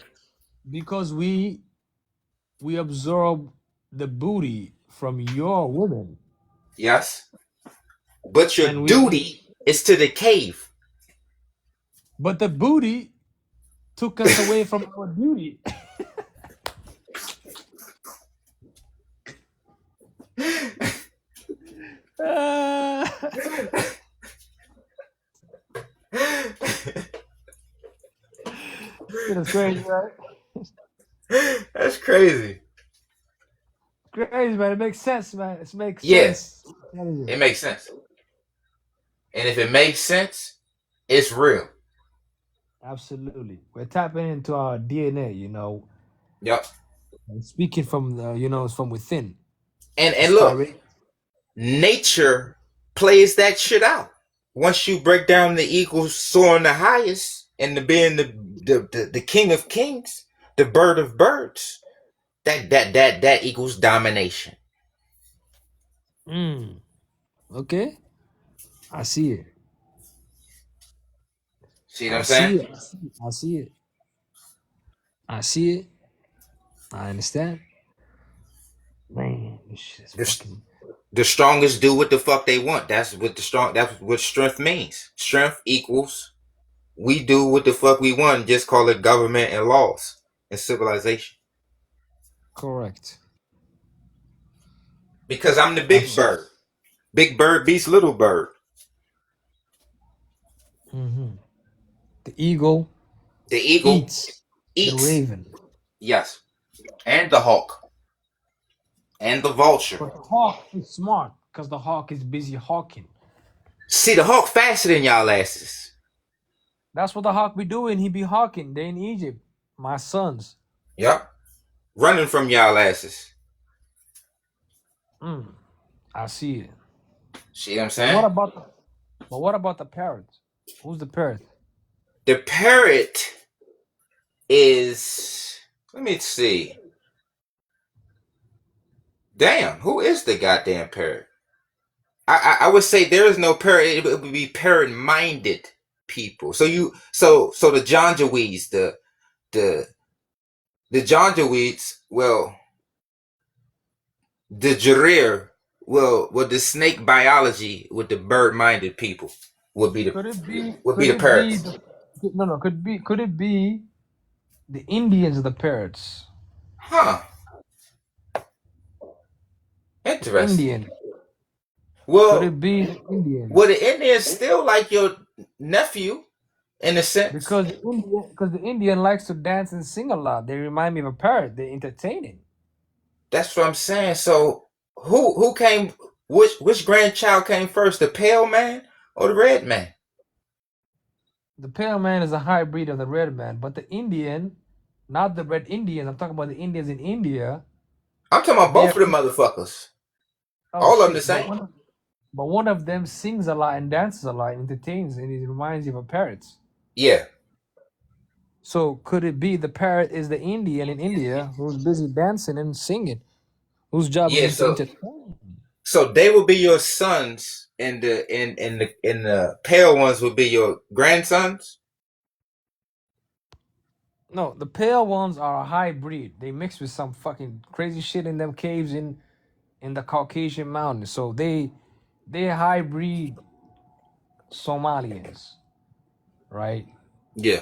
we absorb the booty from your woman. Yes. But your And duty is to the cave. but the booty took us away from our duty. It's crazy, right? That's crazy. Crazy, man. It makes sense, man. It makes Yeah, sense. it makes sense. And if it makes sense, it's real. Absolutely. We're tapping into our DNA, Yep. and speaking from from within. And look, Inspiration. nature plays that shit out. once you break down the eagle soaring the highest and the being the king of kings, the bird of birds, that equals domination. Okay, I see it. See what I I'm saying? see it. I see it. I see it. I understand. Man, this shit is The, fucking. the strongest do what the fuck they want. That's what strength means. Strength equals we do what the fuck we want. Just call it government and laws and civilization. Correct. Because I'm the big Abs- bird. Big bird beats little bird. The eagle The eagle eats the eats. raven. Yes. And the hawk. And the vulture. But the hawk is smart because the hawk is busy hawking. See, the hawk faster than y'all asses. That's what the hawk be doing. He be hawking. They in Egypt. My sons. Yup. Running from y'all asses. I see it. See what I'm But what saying? about the parrot? Who's the parrot? The parrot is. Let me see. Damn, who is the goddamn parrot? I would say there is no parrot. It would be parrot-minded people. So the Janjaweeds, the Janjaweeds, well, the Jareer, well, the snake biology with the bird-minded people would be Could it be? the parrots. No. Could it be the Indians are the parrots? Huh? The Interesting. Indian. Could Well, it be the Indians? the Indians still like your nephew in a sense. Because the Indian likes to dance and sing a lot. They remind me of a parrot. They're entertaining. That's what I'm saying. So who came? Which grandchild came first, the pale man or the red man? The pale man is a hybrid of the red man, but the Indian, not the red Indians. I'm talking about the Indians in India. I'm talking about both They're of the motherfuckers. oh All of them the shit. same. But one of them sings a lot and dances a lot and entertains, and it reminds you of a parrot. Yeah. So could it be the parrot is the Indian in India who's busy dancing and singing, whose job is Yeah. just to entertain? So they will be your sons, and the pale ones will be your grandsons. No, the pale ones are a hybrid. They mix with some fucking crazy shit in them caves in the Caucasian mountains. So they hybrid Somalians, right? Yeah.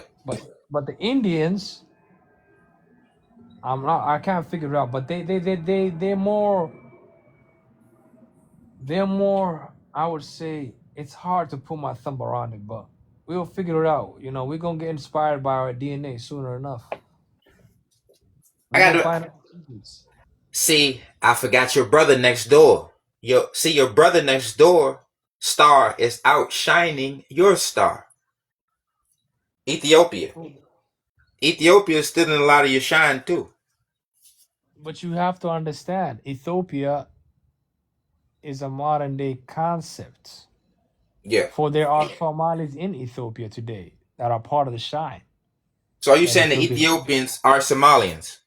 But the Indians, I can't figure it out. But they're more. I would say it's hard to put my thumb around it, but we'll figure it out. You know, we're gonna get inspired by our DNA sooner enough. I We're gonna gotta find out the secrets. see. I forgot your brother next door. Your brother next door star is outshining your star. Ethiopia. Ethiopia is stealing a lot of your shine too. But you have to understand, Ethiopia is a modern day concept. Yeah. For there are Somalis in Ethiopia today that are part of the shine. So are you And saying the Ethiopia, Ethiopians are Somalians?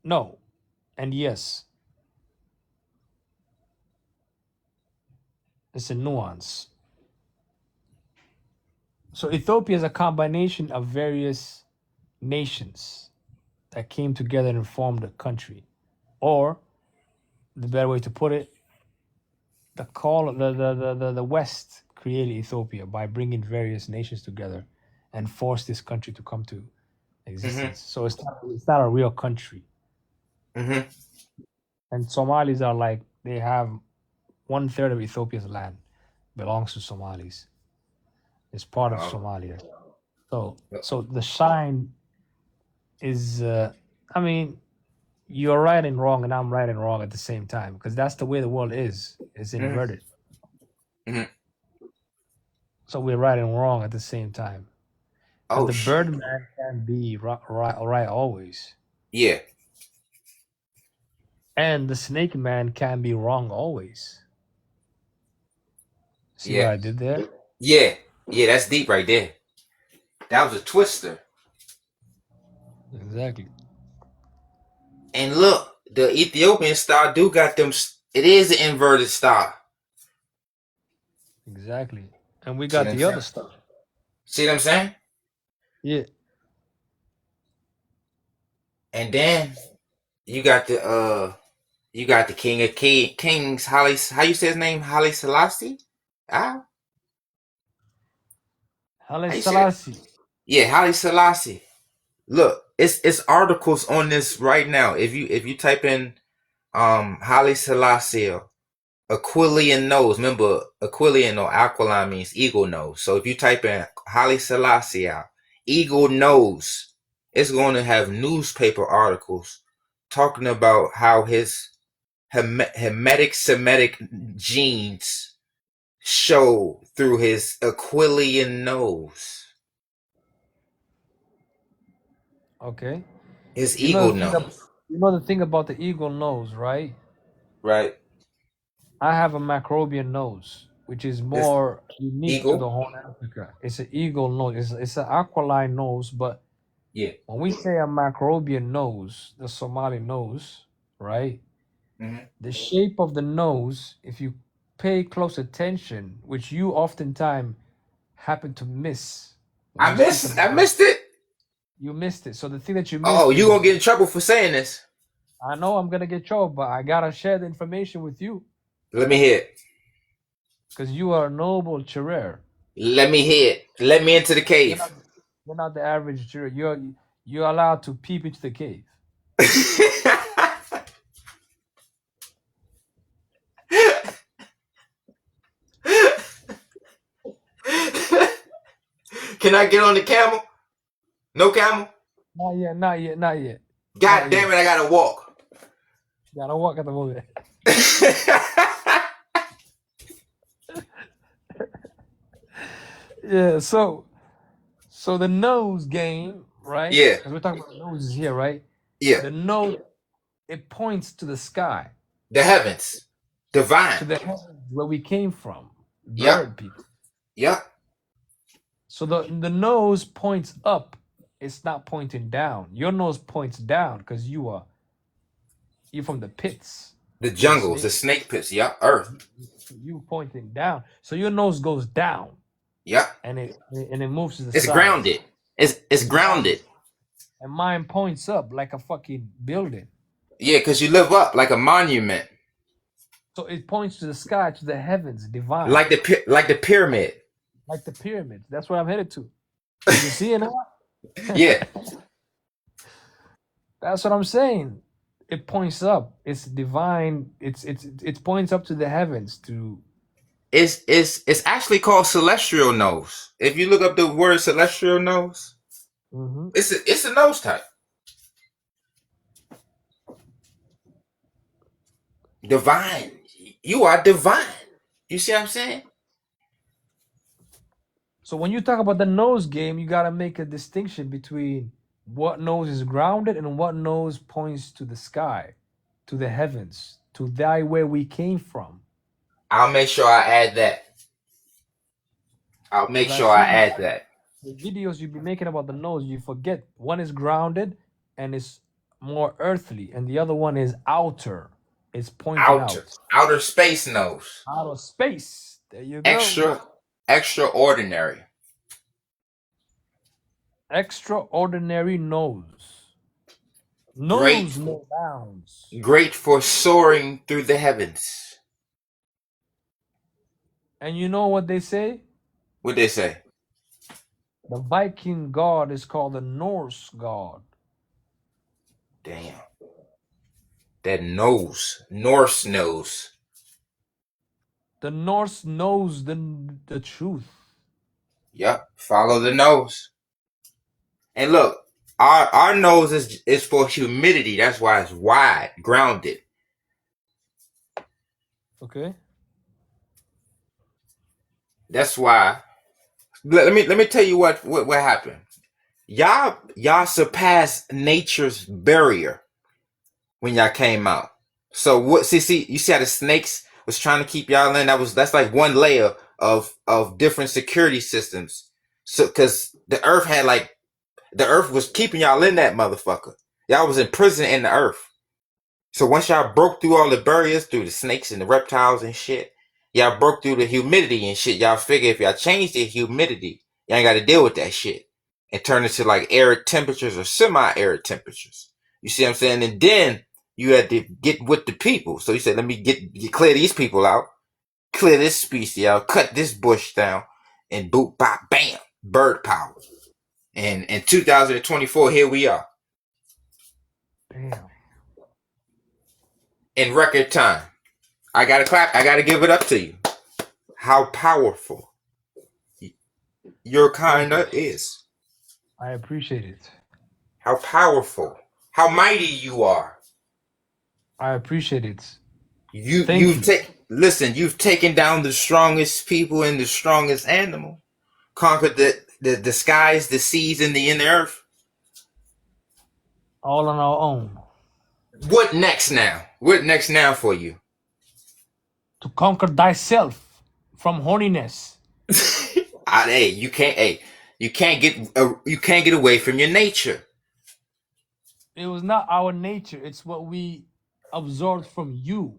no, and yes, it's a nuance. So Ethiopia is a combination of various nations that came together and formed a country, or the better way to put it, the West created Ethiopia by bringing various nations together and forced this country to come to existence. So it's not a real country. Mm-hmm. And Somalis are like they have 1/3 of Ethiopia's land belongs to Somalis. It's part of Oh. Somalia. So the shine is I mean, you're right and wrong and I'm right and wrong at the same time because that's the way the world is. It's inverted. Mm-hmm. So we're right and wrong at the same time. Because Oh the shit. Birdman can be right always. Yeah. And the Snake Man can be wrong always. See what Yeah. I did there? Yeah. Yeah, that's deep right there. That was a twister. Exactly. And look, the Ethiopian star do got them. It is an inverted star. Exactly. And we See what got I'm the saying? other stuff. See what I'm saying? Yeah. And then you got the King of Kings, Haile. How you say his name? Haile Selassie. Ah, Haile how you say that? Selassie. Yeah, Haile Selassie. Look, it's articles on this right now. If you type in Haile Selassie, Aquilian nose. Remember, Aquilian or Aquiline means eagle nose. So if you type in Haile Selassie out, eagle nose, it's going to have newspaper articles talking about how his Hamitic Semitic genes show through his Aquilian nose, Okay. his You know eagle the thing nose. you know the thing about the eagle nose, right? Right? I have a macrobian nose, which is This more unique to the eagle. Horn Africa. It's an eagle nose. It's an aquiline nose, but Yeah. when we say a macrobian nose, the Somali nose, right? Mm-hmm. The shape of the nose, if you pay close attention, which you oftentimes happen to miss when I you speak missed. I about, missed it. you missed it. So the thing that you Oh, missed you is, gonna get in trouble for saying this? I know I'm gonna get trouble, but I gotta share the information with you Let me hear it. because you are a noble Chirer. Let me hear it. Let me into the You're cave. not, you're not the average Chirer. You're allowed to peep into the cave. Can I get on the camel? No camel? Not yet, not yet, not yet, God not damn yet. it, I gotta walk. Gotta walk at the moment. Yeah, so the nose game, right? Yeah, Because we're talking about noses here, right? yeah. The nose, it points to the sky, The heavens. Divine. to the heavens where we came from, Yep, bird people. yep. So the nose points up. It's not pointing down. Your nose points down because you're from the pits The of the jungles, the snake. snake pits, yep. Earth. You pointing down. So your nose goes down Yep. and it moves to the It's sides. grounded. It's It's grounded. grounded. And mine points up like a fucking building. Yeah, because you live up like a monument. So it points to the sky, to the heavens, divine, Like the pyramid. like the pyramids. That's where I'm headed to. You see it now? Yeah. That's what I'm saying. It points up. It's divine. It points up to the heavens. To It's actually called celestial nose. If you look up the word celestial nose, Mhm. it's a nose type. Divine. You are divine. You see what I'm saying? So when you talk about the nose game, you gotta make a distinction between what nose is grounded and what nose points to the sky, to the heavens, to thy where we came from. I'll make sure I add that. I'll make Because I sure I see add that. the videos you be making about the nose, you forget one is grounded and it's more earthly, and the other one is outer. It's pointing Outer space nose. out of space. There you go. Extraordinary. Extraordinary nose. Great, Knows no bounds. great for soaring through the heavens. And you know what they say? What they say? The Viking god is called the Norse god. Damn. That nose. Norse nose. The Norse knows the truth. Yep. Follow the nose. And look, our nose is for humidity. That's why it's wide, grounded. Okay. That's why. Let me tell you what happened. Y'all surpassed nature's barrier when y'all came out. So what? See, you see how the snakes was trying to keep y'all in. That's like one layer of different security systems. So, because the Earth was keeping y'all in that motherfucker. Y'all was in prison in the Earth. So once y'all broke through all the barriers, through the snakes and the reptiles and shit, y'all broke through the humidity and shit. Y'all figure if y'all change the humidity, y'all ain't got to deal with that shit and turn it to like arid temperatures or semi-arid temperatures. You see what I'm saying? And then you had to get with the people. So you said, let me get clear these people out, clear this species out, cut this bush down, and boop, bop, bam, bird power. And in 2024, here we are. Damn. In record time. I gotta clap. I gotta give it up to you. How powerful your kinda is. I appreciate it. How powerful. How mighty you are. I appreciate it. You've taken down the strongest people and the strongest animal. Conquered the skies, the seas, and the inner earth. All on our own. What next now? What next now for you? To conquer thyself from horniness. Hey, you can't get away from your nature. It was not our nature. It's what we absorbed from you.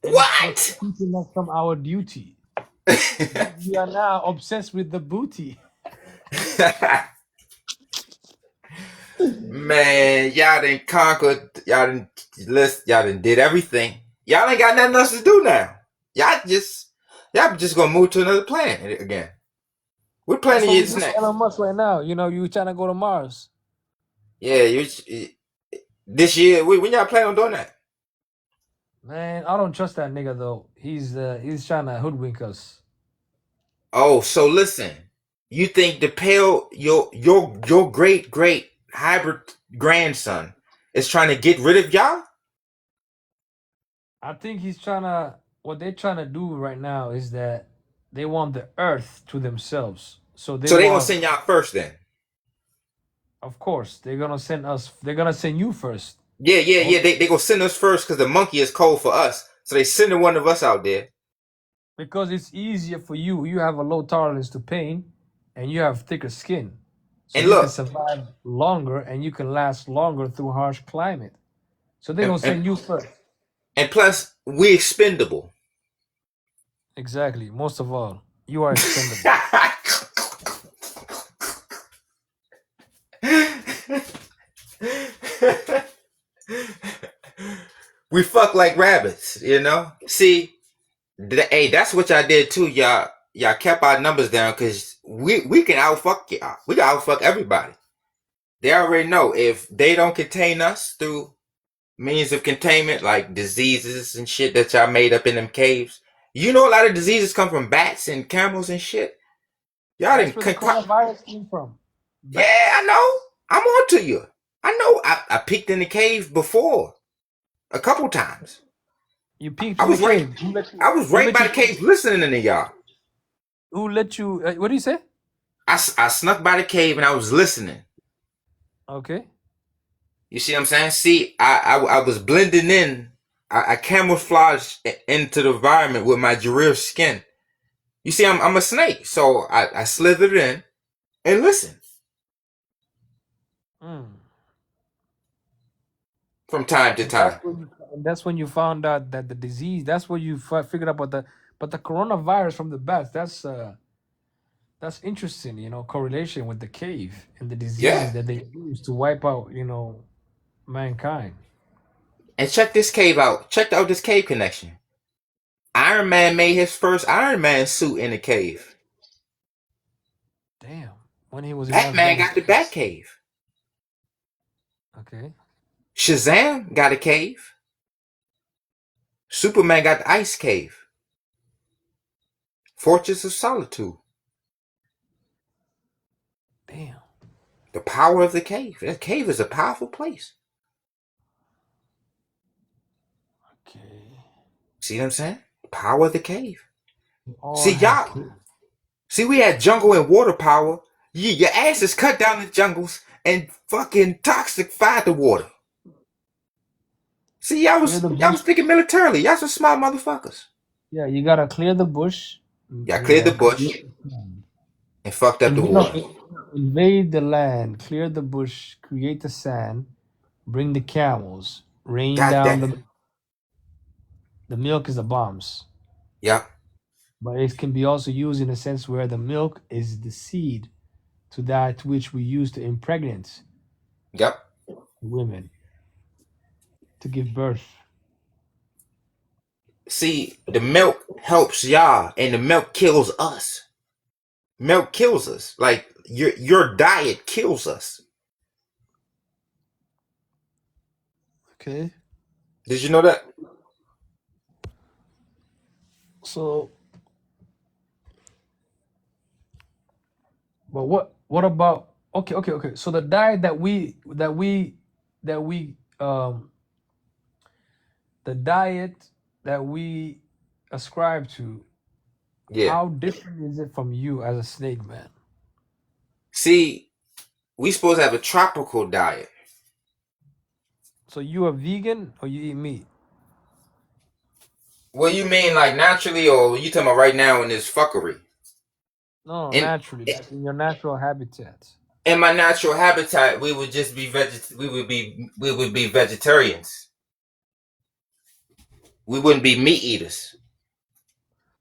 And it's what's What? keeping us from our duty. We are now obsessed with the booty. Man, y'all done conquered. Y'all done did everything. Y'all ain't got nothing else to do now. Y'all just gonna move to another planet again. What That's planet what we is do, next? Elon Musk right now. You know, you trying to go to Mars. Yeah, this year. When y'all plan on doing that? Man, I don't trust that nigga though. He's trying to hoodwink us. Oh, so listen. You think the pale your great hybrid grandson is trying to get rid of y'all? I think he's trying to. What they're trying to do right now is that they want the Earth to themselves. So they So they gonna want, send y'all first then? of course, they're gonna send us. They're gonna send you first. Yeah. They gonna send us first because the monkey is cold for us. So they sending one of us out there. Because it's easier for you. You have a low tolerance to pain, and you have thicker skin, so And you can look, survive longer and you can last longer through harsh climate. So they're and, gonna and, send you first. and plus, we expendable. Exactly. Most of all, you are expendable. We fuck like rabbits, you know? See, hey, that's what y'all did too. Y'all kept our numbers down because we can outfuck y'all. We can outfuck everybody. They already know if they don't contain us through means of containment like diseases and shit that y'all made up in them caves. You know a lot of diseases come from bats and camels and shit. Y'all That's didn't where the concoct. coronavirus came from. Yeah, Bats. I know. I'm on to you. I know. I peeked in the cave before a couple times. You peeked I in the was right. cave. Who let you? I was Who right let by you? the cave listening to y'all. Who let you? What do you say? I snuck by the cave and I was listening. Okay. You see what I'm saying? See, I was blending in. I camouflaged into the environment with my giraffe skin. You see, I'm a snake, so I slithered in and listened Mm. from time to And that's time. when you found out that the disease. That's where you figured out about the coronavirus from the bats. That's interesting. You know, correlation with the cave and the Yeah. diseases that they use to wipe out. Mankind. And check this cave out. Check out this cave connection. Iron Man made his first Iron Man suit in the cave. Damn. When he was in Batman got the Afghanistan. Batcave. Okay. Shazam got a cave. Superman got the Ice Cave. Fortress of Solitude. Damn. The power of the cave. That cave is a powerful place. Okay. See what I'm saying? Power of the cave. We all See, have y'all. cave. See, we had jungle and water power. Your ass is cut down the jungles and fucking toxified the water. See, Clear the y'all bush. was thinking militarily. Y'all some smart motherfuckers. Yeah, you gotta clear the bush, Y'all cleared the Yeah. bush and fucked up the water. Invade the land, clear the bush, create the sand, bring the camels, rain God down damn. the milk is the bombs. Yep. But it can be also used in a sense where the milk is the seed to that which we use to impregnate Yep. women to give birth. See, the milk helps y'all, and the milk kills us. Milk kills us. Like your diet kills us. Okay. Did you know that? So, but what about okay. So the diet that we the diet that we ascribe to, Yeah. how different is it from you as a snake man? See, we supposed to have a tropical diet. So you a vegan or you eat meat? What you mean, like naturally, or you talking about right now in this fuckery? No, In naturally, like in your natural habitat. in my natural habitat, we would just be we would be vegetarians. We wouldn't be meat eaters.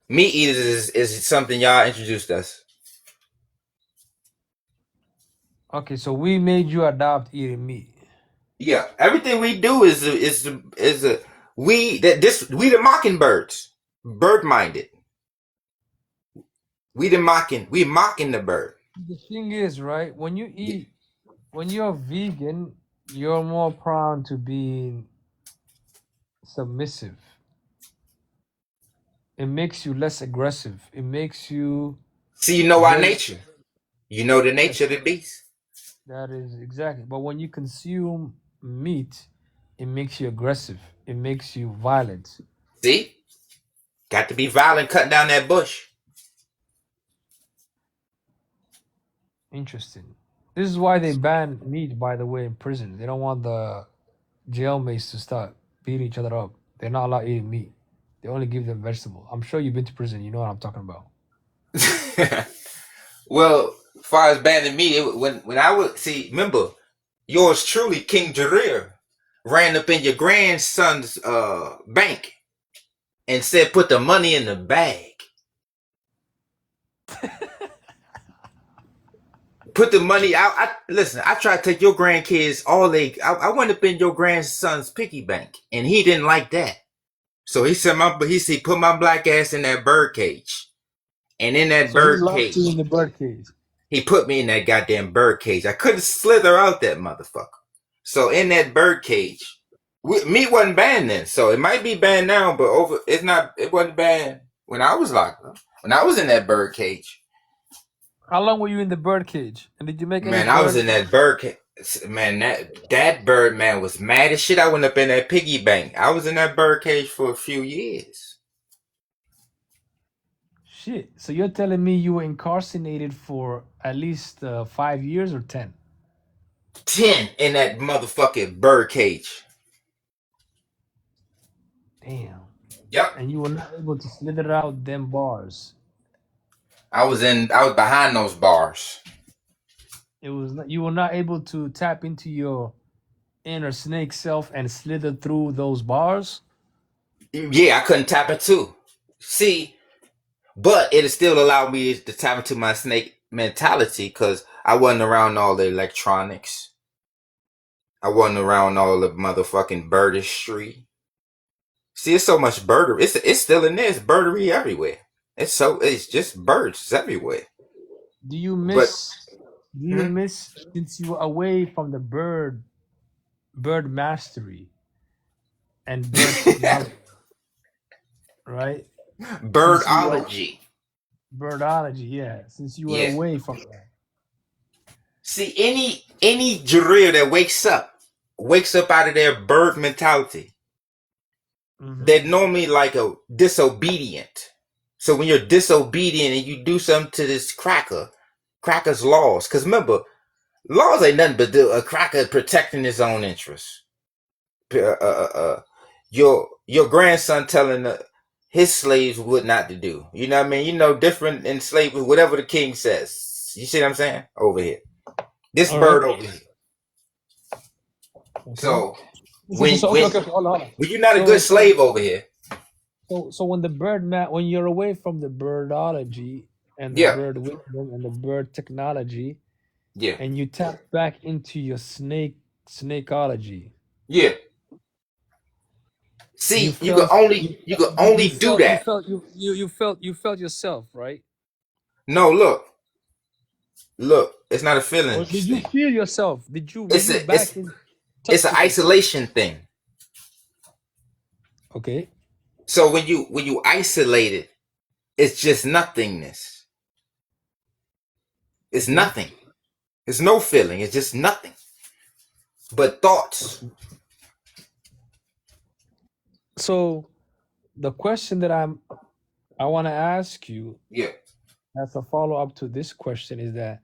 Meat eaters is something y'all introduced us. Okay, so we made you adopt eating meat. Yeah, everything we do is a we the mockingbirds, bird minded. We mocking the bird. The thing is, right, when you eat, when you're vegan, you're more prone to being submissive. It makes you less aggressive. It makes you See, you know our very, nature. You know the yes, nature of the beast. that is exactly. But when you consume meat, it makes you aggressive. It makes you violent. See, got to be violent cutting down that bush. Interesting. This is why they ban meat, by the way, in prison. They don't want the jailmates to start beating each other up. They're not allowed eating meat. They only give them vegetable. I'm sure you've been to prison. You know what I'm talking about. Well, as far as banning meat, when I would see, remember, yours truly, King Jarir, ran up in your grandson's bank and said, "Put the money in the bag." Put the money out. Listen. I tried to take your grandkids all they. I went up in your grandson's piggy bank, and he didn't like that. So he said, put my black ass in that bird cage, and in that So he bird locked you in cage, the bird cage. he put me in that goddamn bird cage. I couldn't slither out that motherfucker. So in that bird cage, meat wasn't banned then. So it might be banned now, but it's not. It wasn't banned when I was locked up. When I was in that bird cage. How long were you in the bird cage? And did you make any Man, I was bird? in that bird cage. Man, that bird man was mad as shit. I went up in that piggy bank. I was in that bird cage for a few years. Shit. So you're telling me you were incarcerated for at least 5 years or 10? 10 in that motherfucking bird cage. Damn. Yep. And you were not able to slither out them bars. I was behind those bars. It was not, you were not able to tap into your inner snake self and slither through those bars. Yeah, I couldn't tap it too. See, but it still allowed me to tap into my snake mentality because I wasn't around all the electronics. I wasn't around all the motherfucking birdistry. See, it's so much birdery. It's still in there. It's birdery everywhere. It's just birds everywhere. Do you But miss? Do you miss since you were away from the bird mastery and bird technology, right? Since you were birdology. birdology, yeah. Since you were Yeah. away from that. See, any Jareer that wakes up out of their bird mentality, they're normally like a disobedient. So when you're disobedient and you do something to this cracker's laws, because remember, laws ain't nothing but a cracker protecting his own interests. Your grandson telling his slaves would not to do. You know what I mean? You know, different in slavery, whatever the king says. You see what I'm saying? Over here. This All right. bird over here. Okay. So Okay. Hold on. when you're not a good slave over here. So when when you're away from the birdology and the Yeah. bird wisdom and the bird technology, Yeah. and you tap back into your snakeology. Yeah. See, you could felt only do that. you felt yourself, right? No, look, it's not a Or feelings did you thing. feel yourself? Did you were It's you a back in it's touch an with yourself? isolation thing. Okay. So when you isolate it, it's just nothingness. It's Okay. nothing. It's no feeling. It's just nothing. But thoughts. So the question that I want to ask you Yeah. as a follow up to this question is that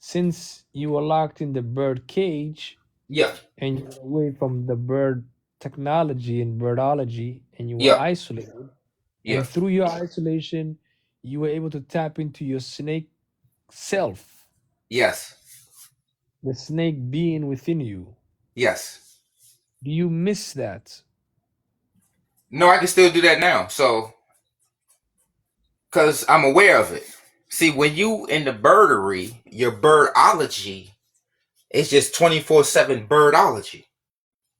since you were locked in the bird cage Yeah. and you were away from the bird technology and birdology and you were Yeah. isolated, Yeah. and through your isolation you were able to tap into your snake self, Yes. the snake being within you. Yes. Do you miss that? No, I can still do that now. So, because I'm aware of it. See, when you in the birdery, your birdology is just 24/7 birdology.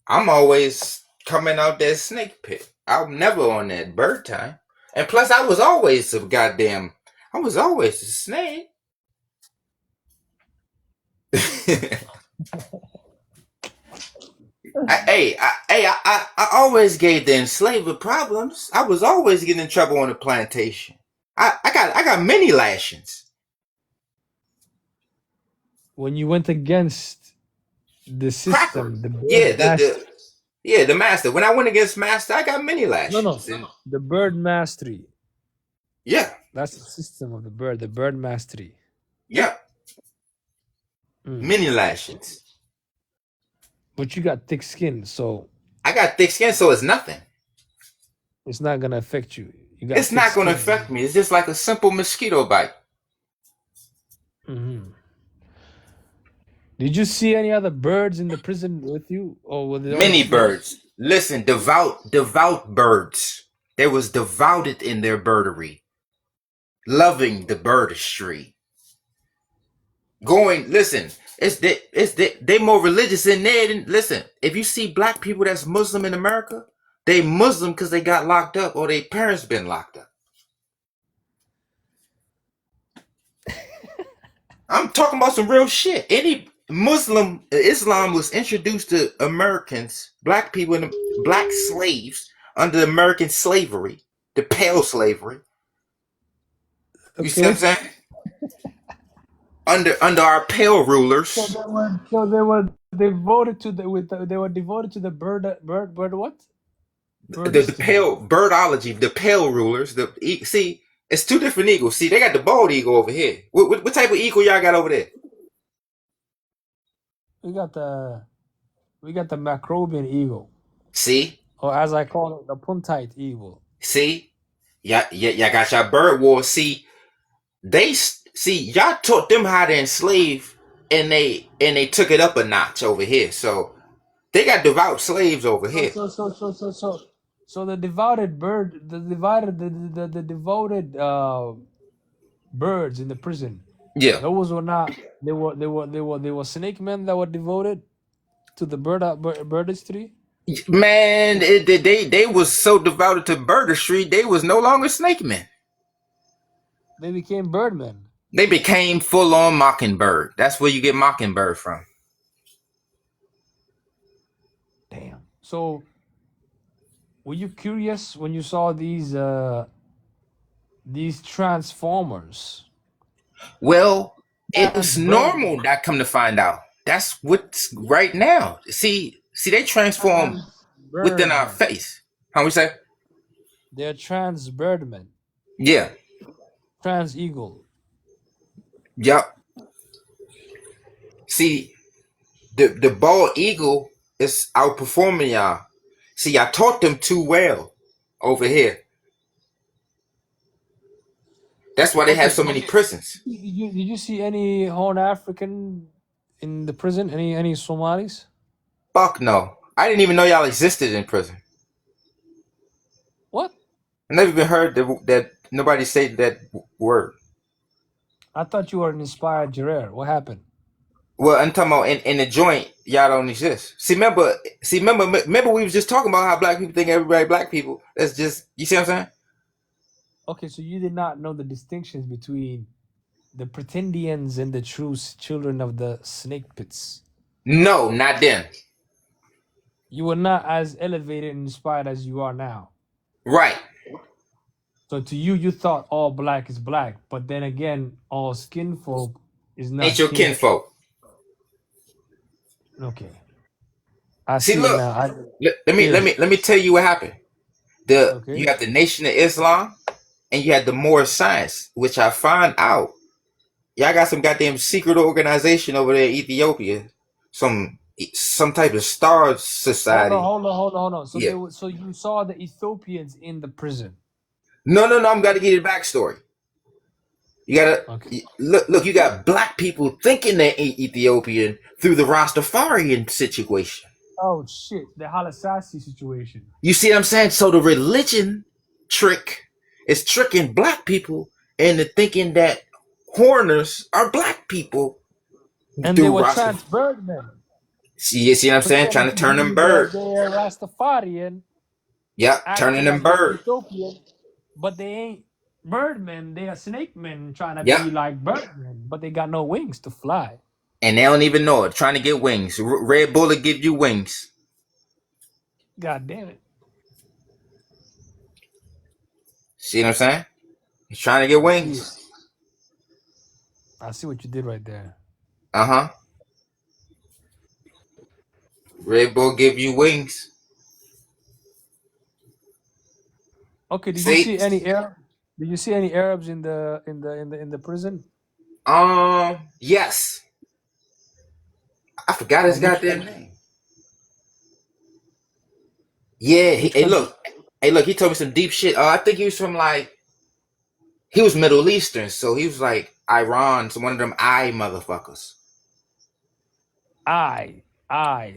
I'm always coming out that snake pit. I'm never on that bird time. And plus, I was always a snake. I always gave the enslaver problems. I was always getting in trouble on the plantation. I got many lashings. When you went against the Cracker. system, the Yeah, bird master. the master. When I went against master, I got many No. lashings. And The bird mastery. yeah, That's the system of the bird mastery. yeah, Mm. many lashings. But you got thick skin, so I got thick skin, so it's nothing. it's not gonna affect you. You got It's thick not going to skin. affect me. It's just like a simple mosquito bite. Mm-hmm. Did you see any other birds in the prison with you, or were they only Many snakes? birds. Listen, devout birds. They was devoted in their birdery, loving the birdistry. Listen, they more religious in there than, listen, if you see black people that's Muslim in America, they Muslim because they got locked up or their parents been locked up. I'm talking about some real shit. Any Islam was introduced to Americans, black people, black slaves under American slavery, the pale slavery. You see what I'm Okay. saying? Under our pale rulers. So they were devoted to they were devoted to the bird what? The pale birdology, the pale rulers. See, it's two different eagles. See, they got the bald eagle over here. What type of eagle y'all got over there? We got the Macrobian eagle, See, or as I call it, the Puntite eagle. y'all got y'all bird wars. See, y'all taught them how to enslave, and they took it up a notch over here. So they got devout slaves over here. So the devoted bird, the devoted birds in the prison. Yeah, Those were not. They were snake men that were devoted to the birdistry. man, they was so devoted to birdistry, they was no longer snake men. They became birdmen. They became full on mockingbird. That's where you get mockingbird from. Damn. So, were you curious when you saw these transformers? Well, it was Transbirdmen. normal. That come to find out, that's what's right now. See, they transform within our Transbirdmen. face. How we say? They're transbirdmen. Yeah, Trans eagle. yup. See, the bald eagle is outperforming y'all. See, I taught them too well over here. That's why they have Okay. so many prisons. Did you see any Horn African in the prison? Any Somalis? Fuck no. I didn't even know y'all existed in prison. What? I never even heard that nobody say that word. I thought you were an inspired Gerard. What happened? Well, I'm talking about in the joint, y'all don't exist. Remember, we was just talking about how black people think everybody black people. That's just, you see what I'm saying? Okay, so you did not know the distinctions between the pretendians and the true children of the snake pits. No, not then. You were not as elevated and inspired as you are now. Right. So to you, you thought all black is black, but then again, all skin folk is not Ain't your skin. kinfolk. Okay, I See, see it look. now. Let me Yeah. let me tell you what happened. You Okay. have the Nation of Islam, and you had the Moorish Science, which I find out y'all got some goddamn secret organization over there in Ethiopia, some type of star society. Hold on. So Yeah. so you saw the Ethiopians in the prison. No. I'm got to get the backstory. You gotta Okay. look. You got black people thinking they're Ethiopian through the Rastafarian situation. Oh shit, the Halasasi situation. You see what I'm saying? So the religion trick is tricking black people into thinking that Horners are black people And they through were Rastafari. trans birdmen, See what I'm saying? Trying pretending to to turn them be that bird. they're Rastafarian, Yep, turning acting them like they're bird. Ethiopian, but they ain't birdmen, they are snake men trying to Yep. be like birdmen, but they got no wings to fly. And they don't even know it. Trying to get wings. Red Bull will give you wings. God damn it. See what I'm saying? He's trying to get I see it. wings. I see what you did right there. Uh-huh. Red Bull give you wings. Okay, See? did you see any Arabs in the prison? Yes. I forgot his From which goddamn name. Yeah, which hey country? look. Hey look, he told me some deep shit. I think he was from like he was Middle Eastern, so he was like Iran, so one of them motherfuckers.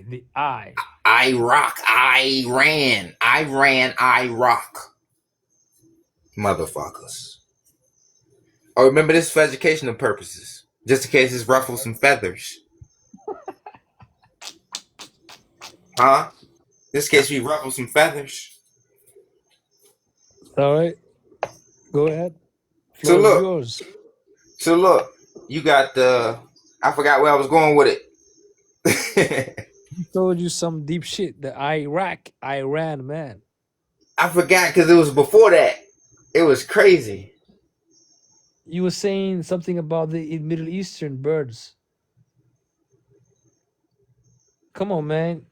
The I. Iraq motherfuckers. Oh, remember this for educational purposes. Just in case it's ruffles some feathers. Huh? Just in case we ruffle some feathers. All right, go ahead. So Floor is look, yours. you got the I forgot where I was going with it. He told you some deep shit. The Iran man. I forgot because it was before that. It was crazy. You were saying something about the Middle Eastern birds. Come on, man.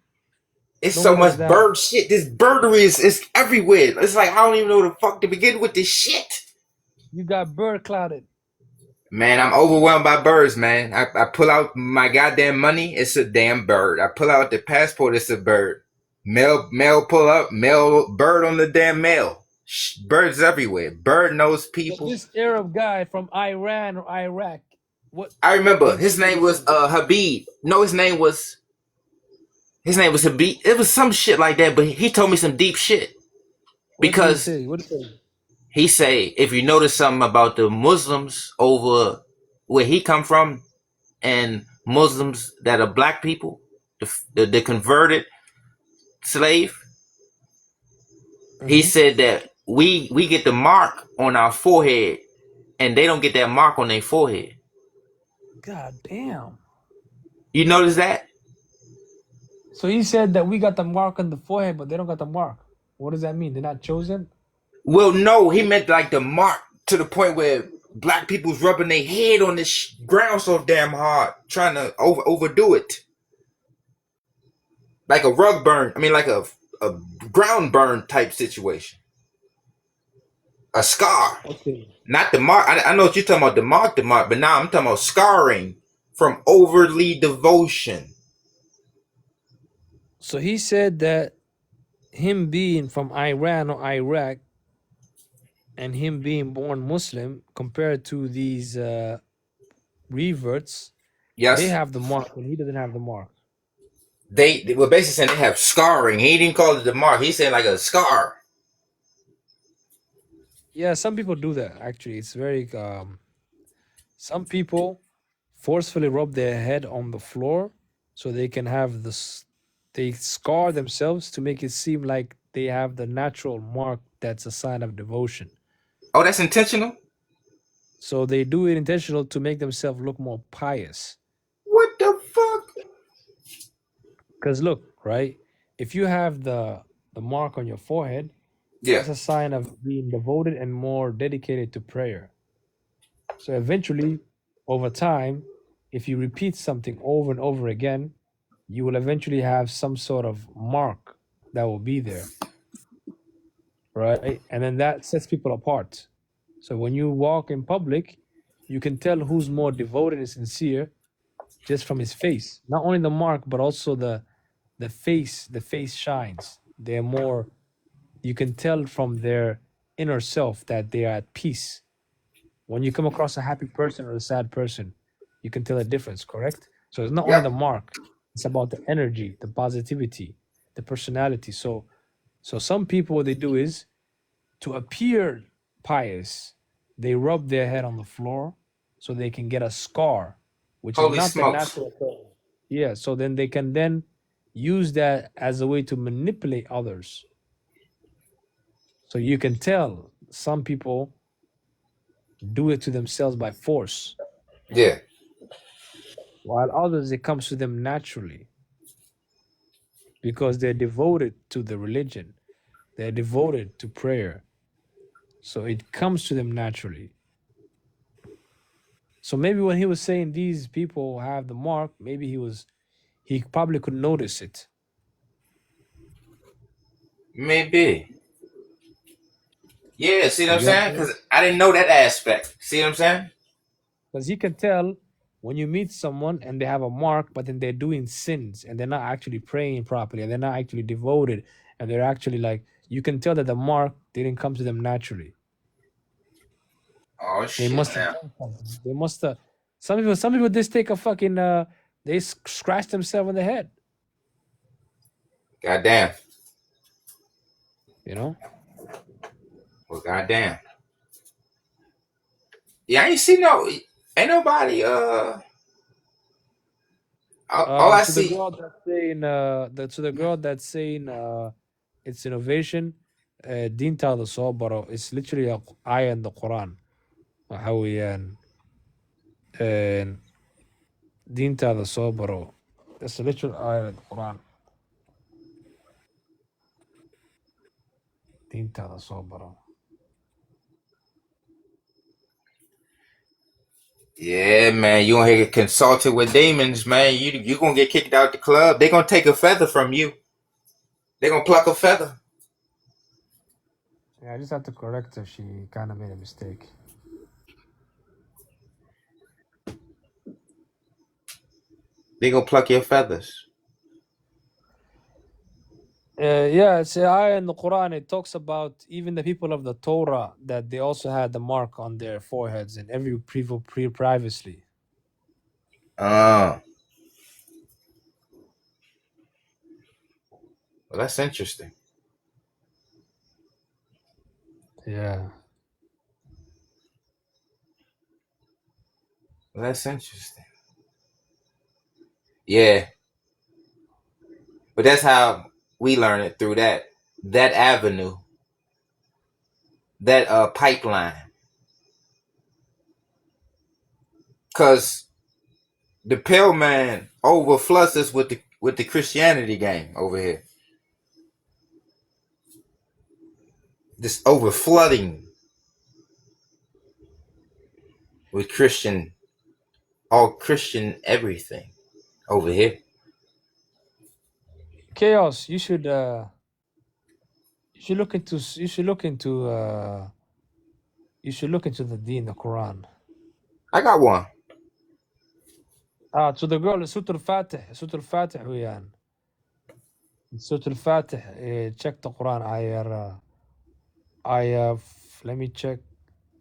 It's Don't so let us much down. bird shit. This birdery is everywhere. It's like I don't even know where the fuck to begin with this shit. You got bird clouded. Man, I'm overwhelmed by birds, man. I pull out my goddamn money, it's a damn bird. I pull out the passport, it's a bird. Mail pull up, mail bird on the damn mail. Birds everywhere. Bird knows So people. this Arab guy from Iran or Iraq, what I remember did his he name was say? Habib. No, his name was Habib. It was some shit like that, but he told me some deep shit. What did he Because say? What did he say? he say if you notice something about the Muslims over where he come from and Muslims that are black people, the converted slave, he Mm-hmm. said that we get the mark on our forehead and they don't get that mark on their forehead. God damn. You notice that? So he said that we got the mark on the forehead, but they don't got the mark. What does that mean? They're not chosen? Well, no, he meant like the mark to the point where black people's rubbing their head on this ground so damn hard, trying to overdo it. Like a rug burn. I mean, like a ground burn type situation. A scar. Okay. Not the mark. I know what you're talking about, the mark, but now I'm talking about scarring from overly devotion. So he said that him being from Iran or Iraq, and him being born Muslim compared to these reverts, they Yes. have the mark and he doesn't have the mark. They were basically saying they have scarring. He didn't call it the mark. He said like a scar. Yeah, some people do that actually. It's very some people forcefully rub their head on the floor so they can have this, they scar themselves to make it seem like they have the natural mark that's a sign of devotion. Oh, that's intentional? So they do it intentional to make themselves look more pious. What the fuck? Because look, right? If you have the mark on your forehead, Yeah. that's a sign of being devoted and more dedicated to prayer. So eventually, over time, if you repeat something over and over again, you will eventually have some sort of mark that will be there, right? And then that sets people apart. So when you walk in public, you can tell who's more devoted and sincere just from his face. Not only the mark, but also the face. The face shines. They're more. You can tell from their inner self that they are at peace. When you come across a happy person or a sad person, you can tell a difference, correct? So it's not only the Yep. mark, it's about the energy, the positivity, the personality. So some people, what they do is to appear pious, they rub their head on the floor so they can get a scar, which is Holy not the smokes. natural thing. Yeah, so then they can then use that as a way to manipulate others. So you can tell some people do it to themselves by force, Yeah. while others it comes to them naturally because they're devoted to the religion, they're devoted to prayer. So it comes to them naturally. So maybe when he was saying these people have the mark, maybe he probably could notice it. Maybe. Yeah, see what You I'm get what I'm saying? saying? Because I didn't know that aspect. See what I'm saying? Because he can tell when you meet someone and they have a mark, but then they're doing sins and they're not actually praying properly and they're not actually devoted and they're actually like, you can tell that the mark didn't come to them naturally. Oh They shit must have now. done something. They must have. Some people just take a fucking they scratch themselves in the head. Goddamn. You know. Well, goddamn. Yeah, I ain't see no. Ain't nobody. All I To the see. girl that's saying to the girl that's saying it's innovation. دين تاع صوبرو. It's literally a ayah in the Quran. وحويان دين تاع صوبرو. It's a literal ayah in the Quran. دين تاع صوبرو. Yeah, man, you gonna get consulted with demons, man. You gonna get kicked out the club. They gonna take a feather from you. They gonna pluck a feather. Yeah, I just had to correct her. She kind of made a mistake. They gonna pluck your feathers. Yeah, it's an ayah in the Quran. It talks about even the people of the Torah that they also had the mark on their foreheads and every previously. Oh, well, that's interesting. Yeah. Well, that's interesting. Yeah, but that's how we learn it through that avenue, that pipeline. Cause the pale man overfloods us with the Christianity game over here. This overflooding with all Christian everything over here. Chaos, you should look into the deen, the Quran. I got one. To the girl, Surah Al-Fatih, ويان. Surah Al-Fatih, check the Quran, ayah Let me check.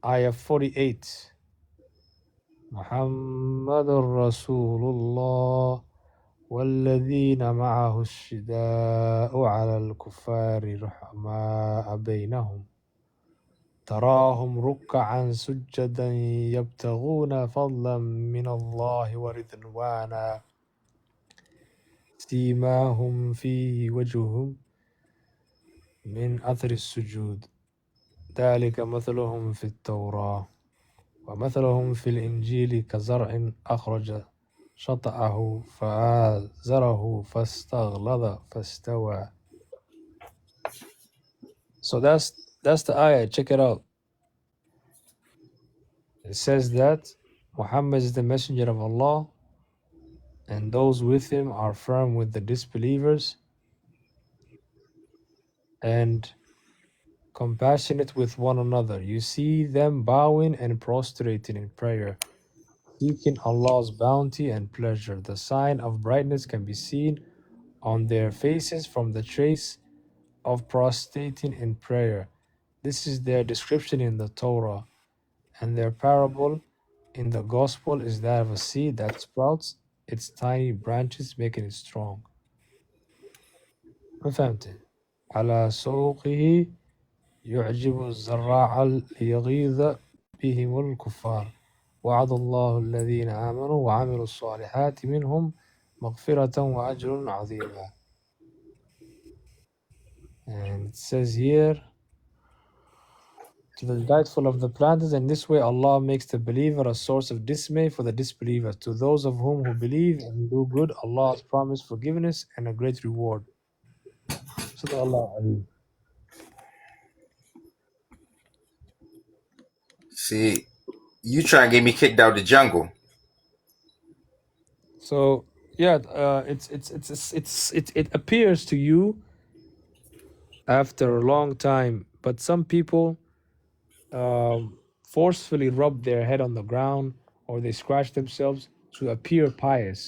Ayah 48. محمد رسول الله والذين معه الشداء على الكفار رحماء بينهم تراهم ركعا سجدا يبتغون فضلا من الله ورضوانا سيماهم في وجوههم من أثر السجود ذلك مثلهم في التوراة ومثلهم في الإنجيل كزرع أخرج شطأه فآزره فاستغلظ فاستوى. So that's the ayah. Check it out. It says that Muhammad is the messenger of Allah and those with him are firm with the disbelievers and compassionate with one another. You see them bowing and prostrating in prayer, seeking Allah's bounty and pleasure. The sign of brightness can be seen on their faces from the trace of prostrating in prayer. This is their description in the Torah, and their parable in the Gospel is that of a seed that sprouts its tiny branches, making it strong. ما فهمت؟ على سوقه يعجب الزراع ليغيظ بهم الكفار وعد الله الذين آمنوا وعملوا الصالحات منهم مغفرة وأجر عظيما. And it says here, to the delightful of the planters, and this way Allah makes the believer a source of dismay for the disbeliever. To those of whom who believe and do good, Allah has promised forgiveness and a great reward. Sadaqallah. See, you try and get me kicked out the jungle. So yeah, it appears to you after a long time, but some people forcefully rub their head on the ground or they scratch themselves to appear pious.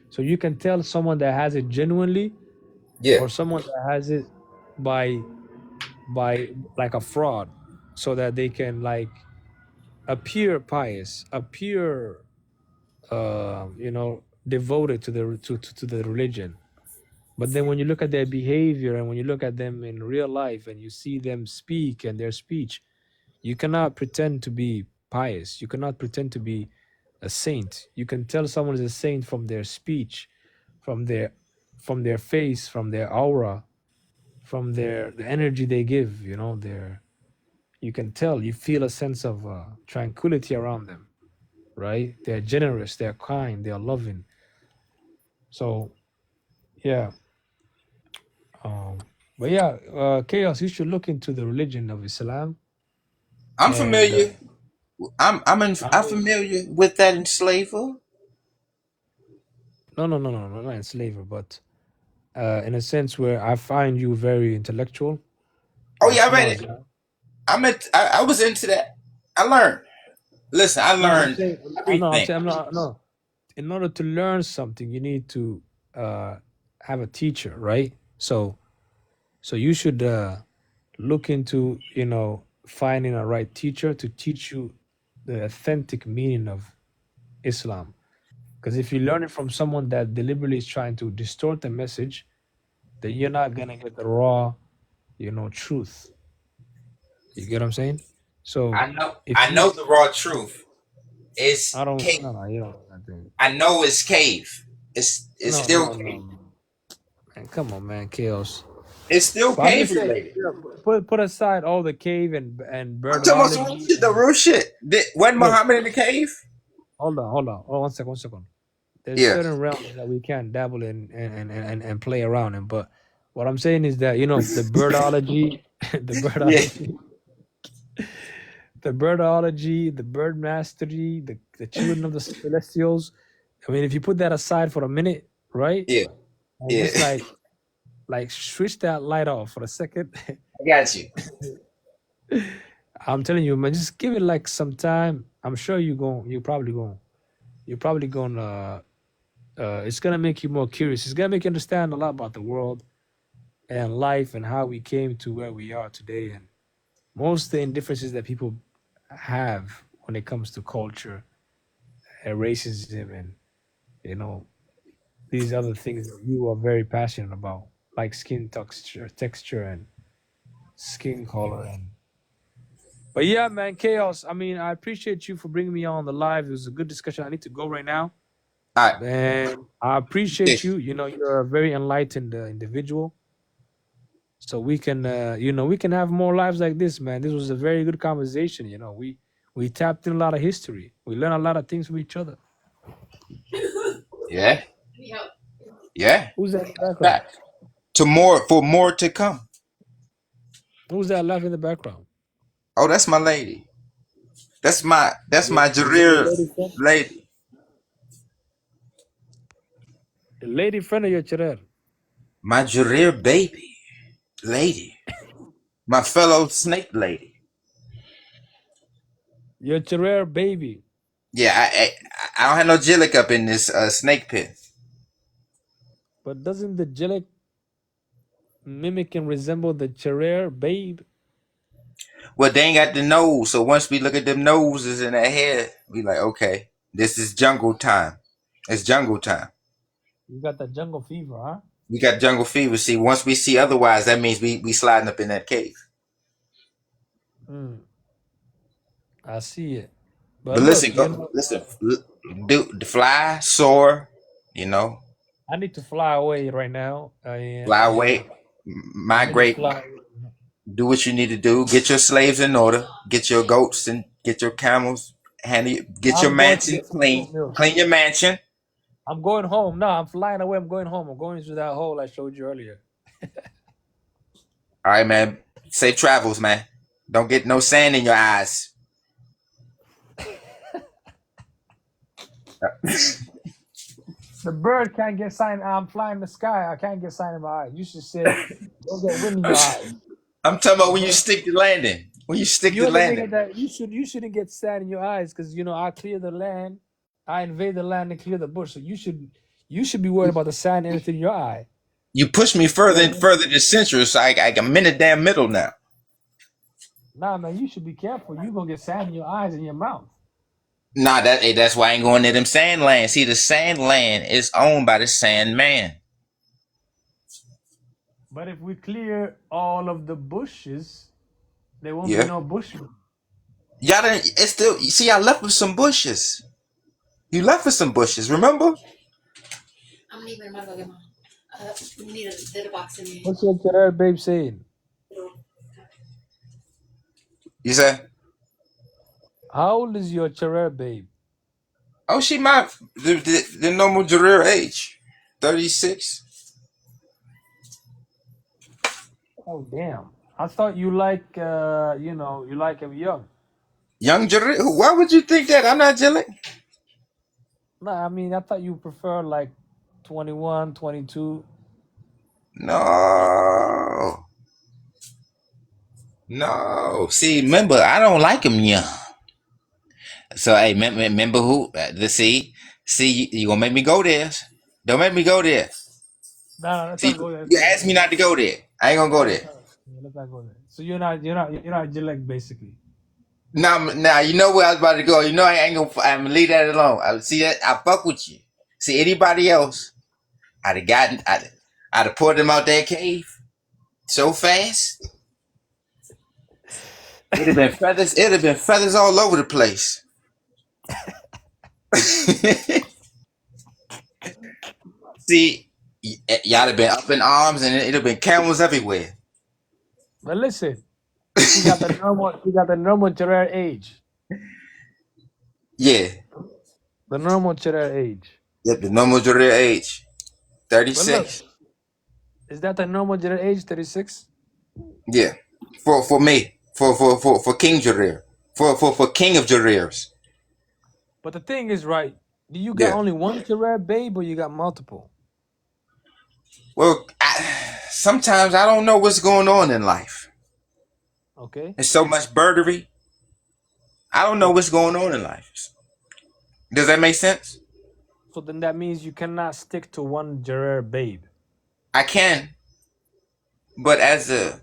So you can tell someone that has it genuinely Yeah. or someone that has it by like a fraud, so that they can like appear pious, appear devoted to the religion. But then when you look at their behavior and when you look at them in real life and you see them speak and their speech, you cannot pretend to be pious. You cannot pretend to be a saint. You can tell someone is a saint from their speech, from their face, from their aura, from the energy they give. You can tell, you feel a sense of tranquility around them, right? They're generous, they're kind, they're loving. So yeah. But yeah, Chaos, you should look into the religion of Islam. I'm And familiar. I'm I mean, familiar with that enslaver. no, not enslaver, but in a sense where I find you very intellectual Oh and yeah, I read smart it. guy. I was into that. I learned. Listen, I No, I'm learned saying, everything. I'm not, no. In order to learn something, you need to have a teacher, right? So you should look into, finding a right teacher to teach you the authentic meaning of Islam. Because if you learn it from someone that deliberately is trying to distort the message, then you're not gonna get the raw, truth. You get what I'm saying? So if I you, know the raw truth. It's I don't, cave. no, you don't. I think. I know it's cave. It's No, still no, cave. no. Man, come on, man, chaos. It's still But I'm cave just saying, related. put aside all the cave and I'm talking about some real birdology shit. The and real shit. Wasn't look. Muhammad in the cave? Hold on. Oh, one second. There's Yeah. certain realms that we can't dabble in and play around in. But what I'm saying is that the birdology, the Yeah. birdology, the birdology, the bird mastery, the children of the celestials. I mean, if you put that aside for a minute, right, Yeah. and Yeah. just like switch that light off for a second. I got you. I'm telling you, man, just give it like some time. I'm sure you're probably gonna it's gonna make you more curious. It's gonna make you understand a lot about the world and life and how we came to where we are today. And most of the indifferences that people have when it comes to culture and racism and you know these other things that you are very passionate about, like skin texture and skin color. And but yeah, man, chaos. I mean, I appreciate you for bringing me on the live. It was a good discussion. I need to go right now, All right. and I appreciate Yes. you. You know, you're a very enlightened individual. So we can, we can have more lives like this, man. This was a very good conversation. You know, we tapped in a lot of history. We learned a lot of things from each other. Yeah. Yeah. Who's that in the background? Back to more for more to come. Who's that laughing in the background? Oh, that's my lady. That's my Is it your Jareer lady friend? lady. The lady friend of your Cherer? My Jareer baby lady. My fellow snake lady. Your Cherer baby. Yeah, I don't have no jillic up in this snake pit. But doesn't the Jillik mimic and resemble the Cherer babe? Well, they ain't got the nose, so once we look at them noses in their head, we like, okay, this is jungle time. It's jungle time. You got that jungle fever, huh? We got jungle fever. See, once we see otherwise, that means we sliding up in that cave. Mm, I see it. But But listen, look, go listen. Do the fly, soar, you know, I need to fly away right now. And fly away, I need to migrate, fly. do what you need to do. Get your slaves in order. Get your goats and get your camels. Get your I'm going to mansion get some clean. goat milk. Clean your mansion. I'm going home. No, I'm flying away. I'm going home. I'm going through that hole I showed you earlier. All right, man. Safe travels, man. Don't get no sand in your eyes. The bird can't get sign. I'm flying in the sky. I can't get sign in my eyes. You should say, don't get wind in your eyes. I'm talking about when you Okay? stick the landing. When you stick the You're the nigga landing. that you shouldn't get sand in your eyes because I clear the land, I invade the land and clear the bush. So you should be worried about the sand entering your eye. You push me You know further what I and mean? further to central, so I'm in the damn middle now. Nah, man, you should be careful. You gonna get sand in your eyes and your mouth. Nah, that's why I ain't going near them sand lands. See, the sand land is owned by the sand man. But if we clear all of the bushes, there won't be Yeah. no bush. Y'all didn't, it's still, you see, I left with some bushes. You left with some bushes, remember? What's your career babe saying? You said, How old is your career babe? oh, she might, the normal career age, 36. Oh damn! I thought you like you like him young. Young career, why would you think that? I'm not jelly. No, I mean I thought you prefer like 21, 22. No. No. See, remember, I don't like him young. So, hey, remember who? See, you gonna make me go there. Don't make me go there. No, let's See, not go there. Let's you not go asked me there. not to go there. I ain't gonna go No, there. let's not go there. So you're not Gillette basically. Now, you know where I was about to go. You know I ain't gonna. I'm gonna leave that alone. I see that. I fuck with you. See anybody else? I'd have poured them out that cave so fast. It'd have been feathers. It'd have been feathers all over the place. See, y'all have been up in arms, and it'd have been camels everywhere. But listen, she got the normal Gerard age. Yeah. The normal Gerard age. Yep. The normal career age, But look, 36. is that the normal Gerard age, 36? Yeah. For me, for King Jareer, for King of Jareers. But the thing is, right? Do you got Yeah. only one Gerard babe or you got multiple? Well, sometimes I don't know what's going on in life. Okay. There's so much birdery. I don't know So what's going on in life. Does that make sense? so then that means you cannot stick to one Gerard babe. I can, but as a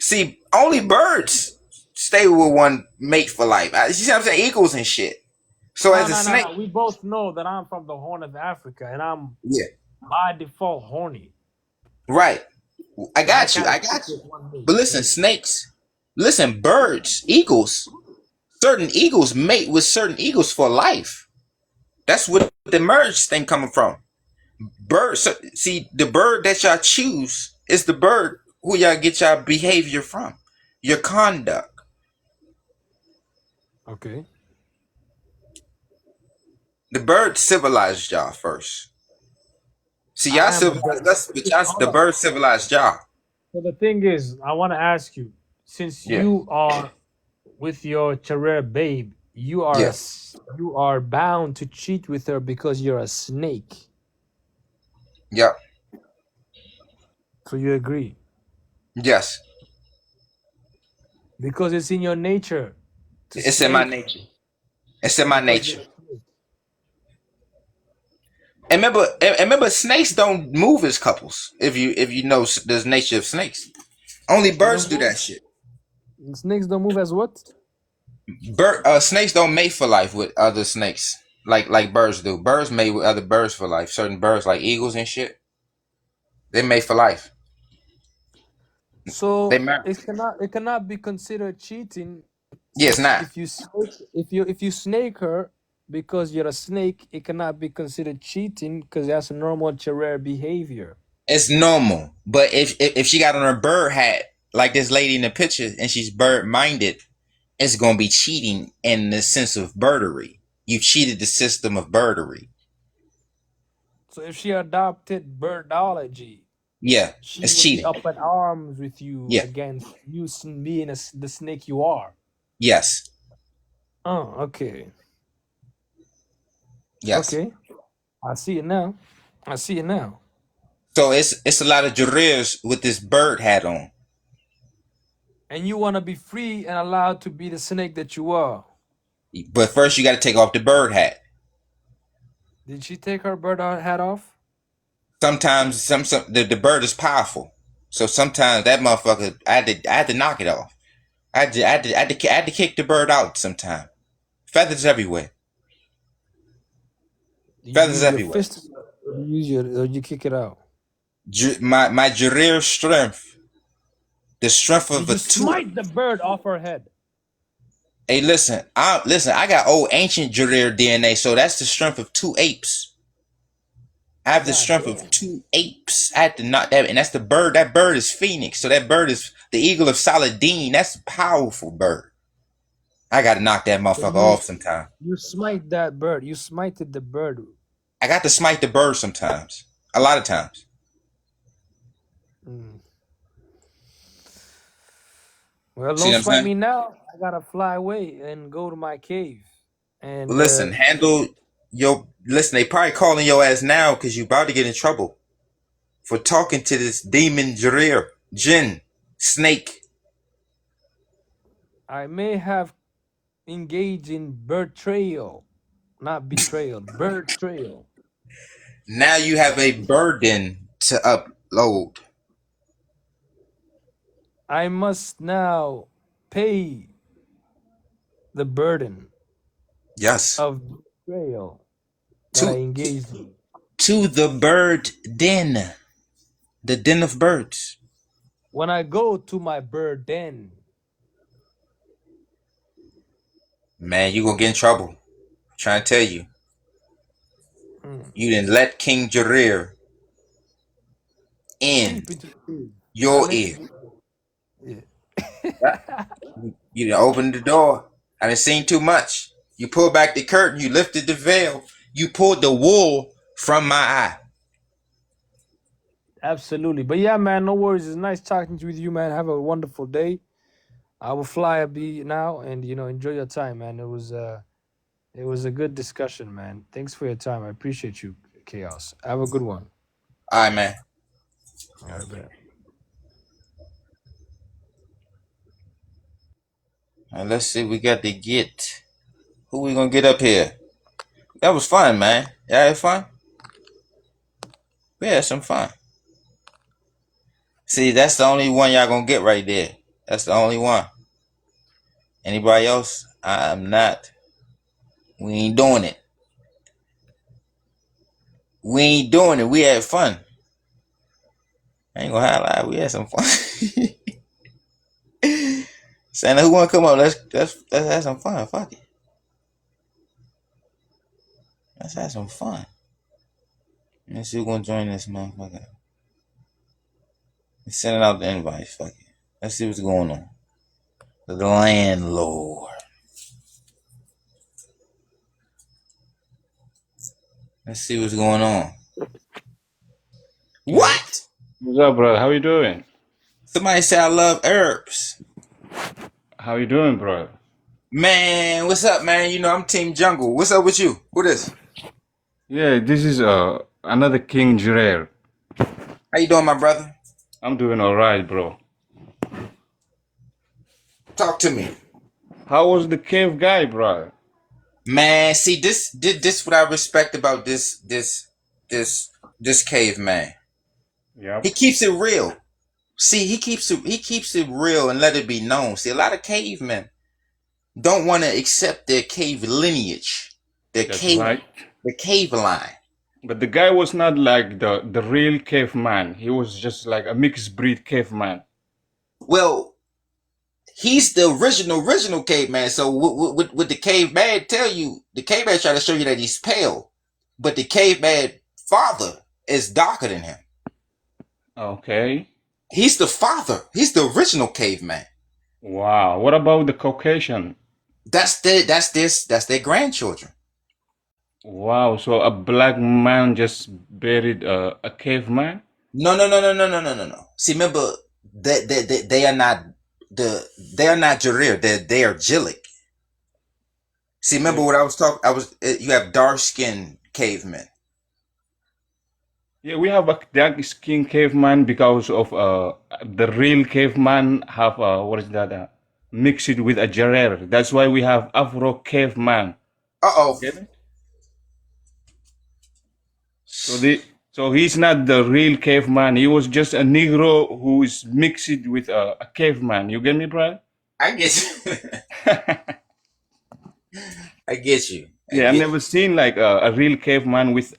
See, only birds stay with one mate for life. You see what I'm saying? Eagles and shit. So No, as a no, no, snake, no. We both know that I'm from the Horn of Africa, and I'm yeah, by default horny. right. I So I got you. can't I stick got you. with one mate. But listen, Yeah. snakes. Listen, birds, eagles. Certain eagles mate with certain eagles for life. That's where the merge thing coming from. Birds. See, the bird that y'all choose is the bird who y'all get y'all behavior from, your conduct. Okay. The bird civilized y'all first. See, y'all I am a civilized bird. us, but y'all, Hold the up. bird civilized y'all. So the thing is, I want to ask you, since Yeah, you are with your career babe, yeah, you are bound to cheat with her because you're a snake. yeah, So you agree? yes. Because it's in your nature to It's in my snake nature. It's in my because you're nature. a snake. And remember, snakes don't move as couples. If you know the nature of snakes, only They birds don't do move. that shit. Snakes don't move as what? Snakes don't mate for life with other snakes like birds do. Birds mate with other birds for life. Certain birds like eagles and shit, they mate for life. They So marry. it cannot be considered cheating Yeah, it's since not. if you snake her because you're a snake, it cannot be considered cheating because that's a normal career behavior. It's normal. But if she got on her bird hat like this lady in the picture and she's bird minded, it's gonna be cheating in the sense of birdery. You cheated the system of birdery. So if she adopted birdology, Yeah, she it's would be cheating. up in arms with you Yeah. against you being the snake you are. Yes. Oh, okay. Yes. Okay. I see it now. I see it now. So it's a lot of jurors with this bird hat on. And you want to be free and allowed to be the snake that you are. But first you gotta take off the bird hat. Did she take her bird hat off? Sometimes the bird is powerful. So sometimes that motherfucker I had to knock it off. I had to kick the bird out sometime. Feathers everywhere. Do you Feathers use your everywhere. fist or you kick it out? My Jareer strength, the strength of Did a you two. smite the bird off her head? Hey, listen. I got old ancient Jareer DNA, so that's the strength of two apes. I have the God strength of damn. two apes. I had to knock that, and that's the bird. That bird is Phoenix, so that bird is the eagle of Saladin. That's a powerful bird. I got to knock that So motherfucker off sometime. you smite that bird. You smited the bird. I got to smite the bird sometimes. A lot of times. Mm. Well, See don't what I'm smite saying? me now. I gotta fly away and go to my cave. But And listen, handle your. Listen, they probably calling your ass now because you about to get in trouble for talking to this demon Jareer, Jinn, snake. I may have engaged in bird trail, not betrayal. Bird trail. Now you have a burden to upload. I must now pay the burden Yes. of betrayal that I To engaged in. to the bird den. The den of birds. When I go to my bird den, Man, you gonna get in trouble. I'm trying to tell you. mm, You didn't let King Jareer in creep into the cave. I your let ear. you. Yeah. You done opened the door. I done seen too much. You pulled back the curtain. You lifted the veil. You pulled the wool from my eye. Absolutely. But yeah, man, no worries. It's nice talking with you, man. Have a wonderful day. I will fly a bee now and enjoy your time, man. It was a good discussion, man. Thanks for your time. I appreciate you, Chaos. Have a good one. All right, man. All right, man. And let's see. We got to get. Who we gonna get up here? That was fun, man. Yeah, it was fun. We had some fun. See, that's the only one y'all gonna get right there. That's the only one. Anybody else? I'm not. We ain't doing it. We ain't doing it. We had fun. I ain't gonna highlight. We had some fun. Santa, who wanna come up? Let's have some fun. Fuck it. Let's have some fun. Let's see who's gonna join this motherfucker. Sending out the invites. Fuck it. Let's see what's going on. The landlord. Let's see what's going on. What? What's up, bro? How you doing? Somebody said I love herbs. How you doing, bro? Man, what's up, man? You know I'm Team Jungle. What's up with you? Who this? Yeah, this is another King Jiraiya. How you doing, my brother? I'm doing all right, bro. Talk to me. How was the cave guy, bro? Man, see this what I respect about this caveman. Yep. He keeps it real. See, he keeps it real and let it be known. See, a lot of cavemen don't want to accept their cave lineage, That's right. the cave line. But the guy was not like the real caveman. He was just like a mixed breed caveman. Well, he's the original caveman. So what the caveman tell you, the caveman try to show you that he's pale, but the caveman father is darker than him. Okay. He's the father. He's the original caveman. Wow. What about the Caucasian? That's their grandchildren. Wow. So a black man just buried a caveman? No. See, remember that they are not Jarir. They are Jillik. See, remember what I was talking. You have dark skinned cavemen. Yeah, we have a dark skin caveman because of the real caveman have what is that? Mixed with a Jarer. That's why we have Afro caveman. Uh-oh. Get it? So he's not the real caveman. He was just a Negro who is mixed with a caveman. You get me, bro? I get you. I get you. Yeah, I've never seen like a real caveman with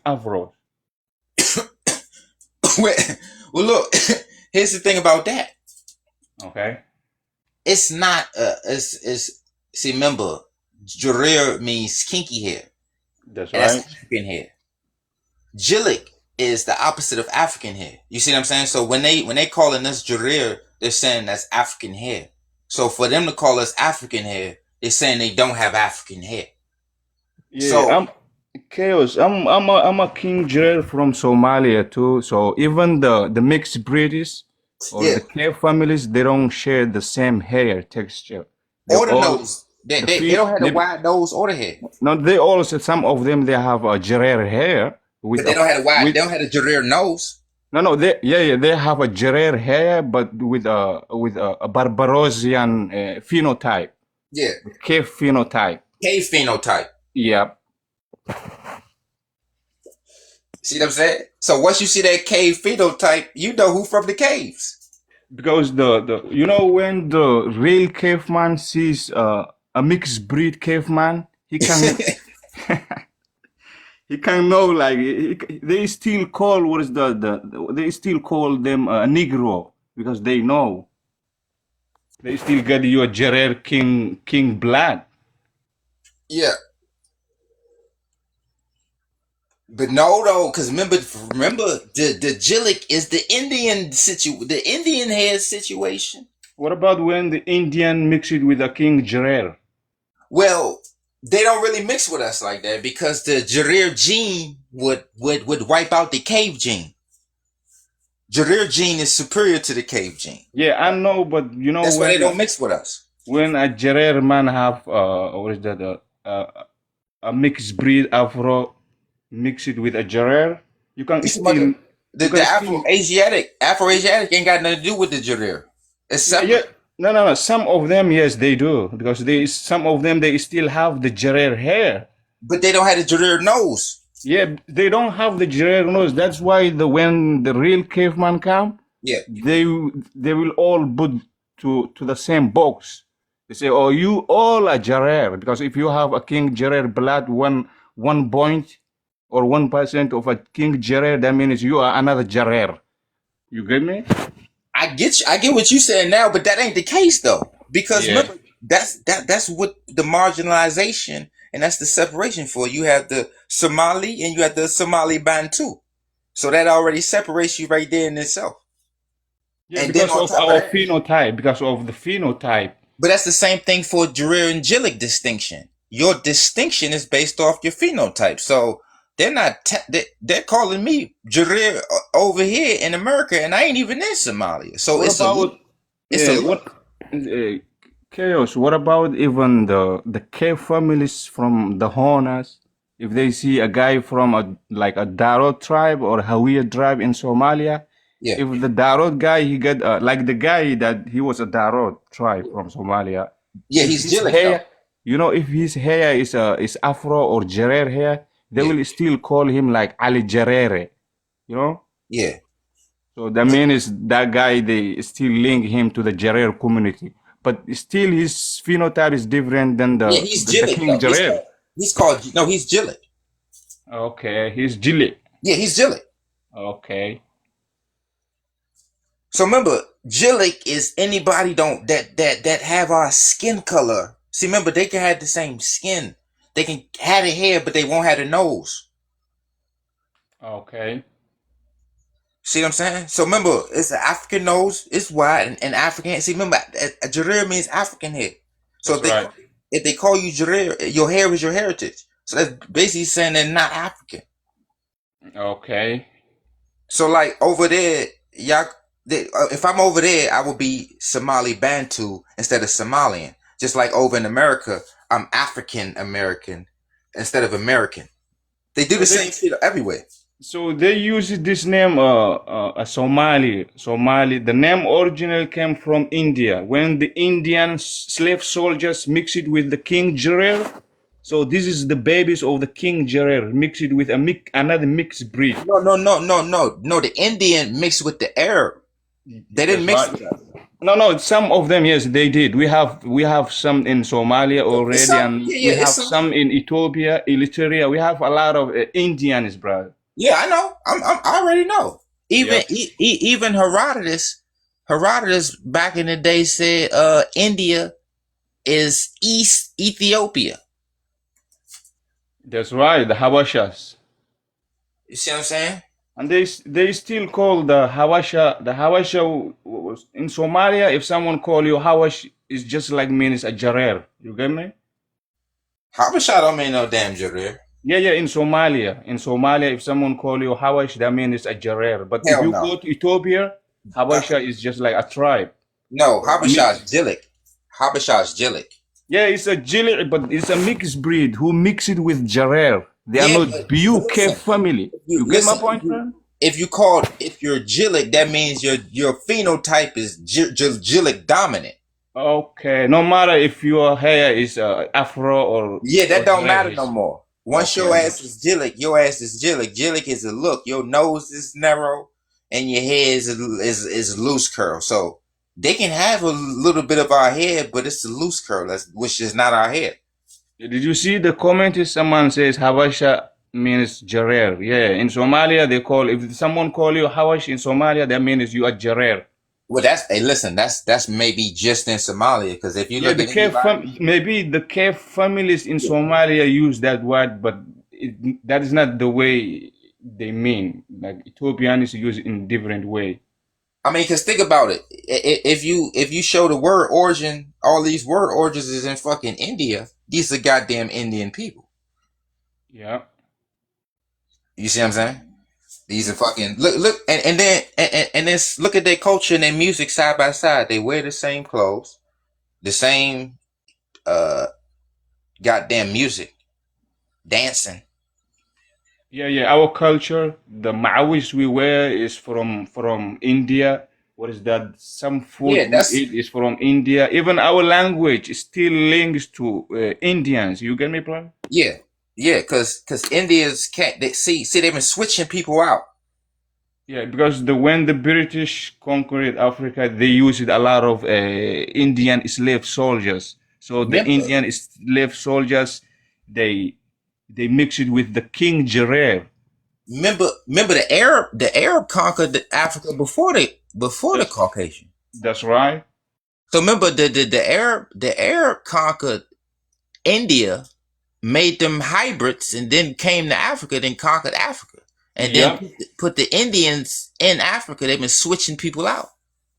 Afro. Well, look. Here's the thing about that. Okay. It's not. See. Remember, Jarir means kinky hair. That's and right. That's African hair. Jillik is the opposite of African hair. You see what I'm saying? So when they calling us Jarir, they're saying that's African hair. So for them to call us African hair, they're saying they don't have African hair. Yeah, so, I'm Chaos. I'm a King Jarer from Somalia too. So even the mixed breeds or the cave families, they don't share the same hair texture. Or the nose. They don't have the wide nose or the hair. No, they also, some of them, they have a Jarer hair. But they don't have the wide. They don't have the Jarer nose. No, they have a Jarer hair, but with a Barbarosian phenotype. Yeah. Cave phenotype. Cave phenotype. Yep. See what I'm saying? So once you see that cave phenotype, you know who from the caves. Because you know when the real caveman sees a mixed breed caveman, he can he can know, like they still call they still call them a Negro because they know they still get you a Jarer king blood. Yeah. But no, though, because remember, the Jillik is the Indian hair situation. What about when the Indian mix it with a King Jarer? Well, they don't really mix with us like that because the Jarir gene would wipe out the cave gene. Jarir gene is superior to the cave gene. Yeah, I know, but you know that's why they don't mix with us. When a Jarer man have what is that a mixed breed Afro mix it with a Jarer, you can still the Afro-Asiatic ain't got nothing to do with the Jarir. It's separate. Yeah. No. Some of them, yes, they do, because some of them they still have the Jarer hair, but they don't have the Jarer nose. Yeah, they don't have the Jarer nose. That's why when the real caveman come, yeah, they will all put to the same box. They say, oh, you all are Jarer, because if you have a King Jarer blood, 1 point or 1% of a King Jarer, that means you are another Jarer. You get me? I get you. I get what you saying now, but that ain't the case though. Because Yeah. remember, that's what the marginalization and that's the separation for. You have the Somali and you have the Somali Bantu. So that already separates you right there in itself. Yeah, And then because on of top of our that, phenotype, because of the phenotype. but that's the same thing for Jarir and Jillik distinction. Your distinction is based off your phenotype. So they're not they're calling me Jarir over here in America, and I ain't even in Somalia. So What it's a about what look. chaos? What about even the cave families from the Honas? If they see a guy from a Darod tribe or Hawiya tribe in Somalia, Yeah, if the Darod guy he get like the guy that he was a Darod tribe from Somalia, yeah, if he's his Jillik though. hair, if his hair is Afro or Jerer hair, they Yeah, will still call him like Ali Jerere, you know. yeah, So that means that guy, they still link him to the Jarer community. But still his phenotype is different than yeah. the, He's the Jillik King though. Jarer. He's called no. He's Jillik. Okay, he's Gilly. Yeah, he's Jillik. Okay. So remember, Jillik is anybody don't that have our skin color. See, remember they can have the same skin. They can have the hair, but they won't have the nose. Okay. See what I'm saying? So remember, it's an African nose, it's wide, and African. See, remember, a Jarir means African hair. So That's right. if they call you Jarir, your hair is your heritage. So that's basically saying they're not African. Okay. So like over there, y'all, if I'm over there, I will be Somali Bantu instead of Somalian. Just like over in America, I'm African American instead of American. They do So the they same shit everywhere. so they use this name a Somali. Somali. The name originally came from India when the Indian slave soldiers mixed it with the King Jarer. So this is the babies of the King Jarer mixed with another mixed breed. No. The Indian mixed with the Arab. They didn't That's mix right. with us. No, some of them, yes, they did. We have some in Somalia It's already, some, and yeah, we it's have some. some in Ethiopia, Eritrea. We have a lot of Indians, brother. Yeah, I know. I already know. Even Yep, even Herodotus back in the day said, India is East Ethiopia. that's right. The Hawashas, You see what I'm saying? and they still call the Hawasha. The Hawasha was in Somalia. If someone call you Hawash, it's just like means a Jarer. You get me? Habasha don't mean no damn Jarir. Yeah. In Somalia, if someone call you Hawash, that means it's a Jarer. But if Hell you no. go to Ethiopia, Habasha is just like a tribe. No, A mix. Habasha is Jillik. Habasha is Jillik. Yeah, it's a Gili, but it's a mixed breed who mix it with Jarer. They are Yeah, not but BUK listen, family. You get my point, man? if you're Jillik, that means your phenotype is Jillik dominant. Okay, no matter if your hair is Afro Yeah, or that don't matter no Dreadish. more. Once Okay, your I ass got you. is Jillik, your ass is Jillik. Jillik is a look. Your nose is narrow, and your hair is loose curl. So they can have a little bit of our hair, but it's a loose curl, which is not our hair. Did you see the comment? If someone says Habasha means Jarer. Yeah, in Somalia they call, if someone call you Hawash in Somalia, that means you are Jarer. Well, hey, listen, that's maybe just in Somalia, because if you Yeah, look the at anybody, maybe the cave families in Somalia use that word, but that is not the way they mean. Like Ethiopians use it in different way. I mean, because think about it. If you show the word origin, all these word origins is in fucking India. These are goddamn Indian people. Yeah. You see what I'm saying? These are fucking look, and then look at their culture and their music side by side. They wear the same clothes, the same goddamn music, dancing. Yeah. Our culture, the ma'awish we wear is from India. What is that? Some food Yeah, we eat is from India. Even our language is still links to Indians. You get me, bro? yeah, because India's can't they see they've been switching people out. Yeah, because when the British conquered Africa, they used a lot of Indian slave soldiers. So the Remember, Indian slave soldiers, they they mix it with the King Gerard. remember the Arab conquered Africa before the That's Caucasian. that's right. So remember the Arab conquered India, made them hybrids, and then came to Africa, then conquered Africa, and then Yep. put the Indians in Africa. They've been switching people out.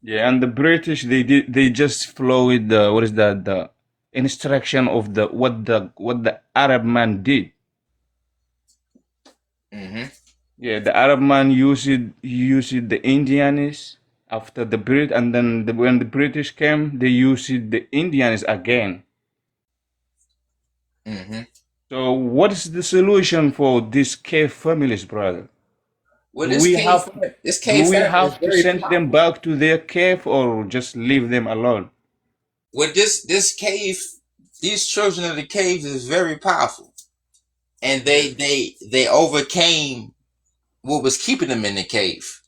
Yeah, and the British they just followed the what is that the instruction of the Arab man did. Mm-hmm. Yeah, the Arab man used the Indians after the Brit, and then when the British came, they used the Indians again. Mm-hmm. So, what is the solution for these cave families, brother? Well, Do we have this do cave we family is have to very send them powerful. back to their cave or just leave them alone? Well, this cave, these children of the caves is very powerful, and they overcame what was keeping them in the cave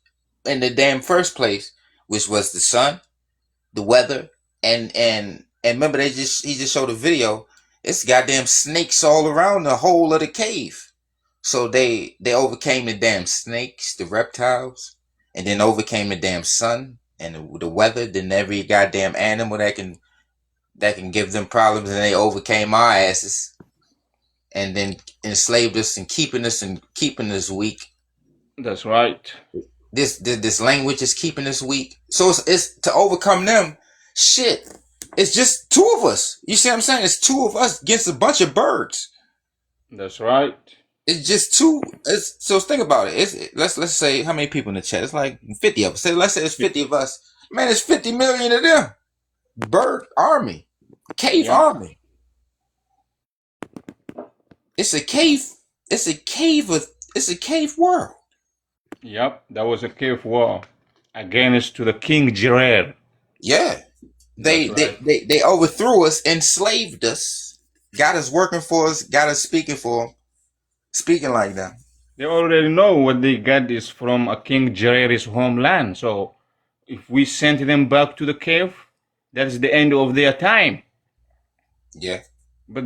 in the damn first place, which was the sun, the weather, and remember he just showed a video. It's goddamn snakes all around the whole of the cave. So they overcame the damn snakes, the reptiles, and then overcame the damn sun and the weather. Then every goddamn animal that can give them problems, and they overcame our asses, and then enslaved us and keeping us weak. That's right. This language is keeping us weak. So it's to overcome them. Shit, it's just two of us. You see what I'm saying? It's two of us against a bunch of birds. That's right. It's just two. So think about it. Let's say how many people in the chat? It's like 50 of us. Let's say it's 50 of us. Man, it's 50 million of them. Bird army, cave Yeah. army. It's a cave. It's a cave. It's a cave world. Yep. That was a cave war against to the King Gerard. Yeah. That's They, they right. they they overthrew us, enslaved us, got us working for us, got us speaking like that. They already know what they got is from a King Gerard's homeland. So if we send them back to the cave, that's the end of their time. Yeah. But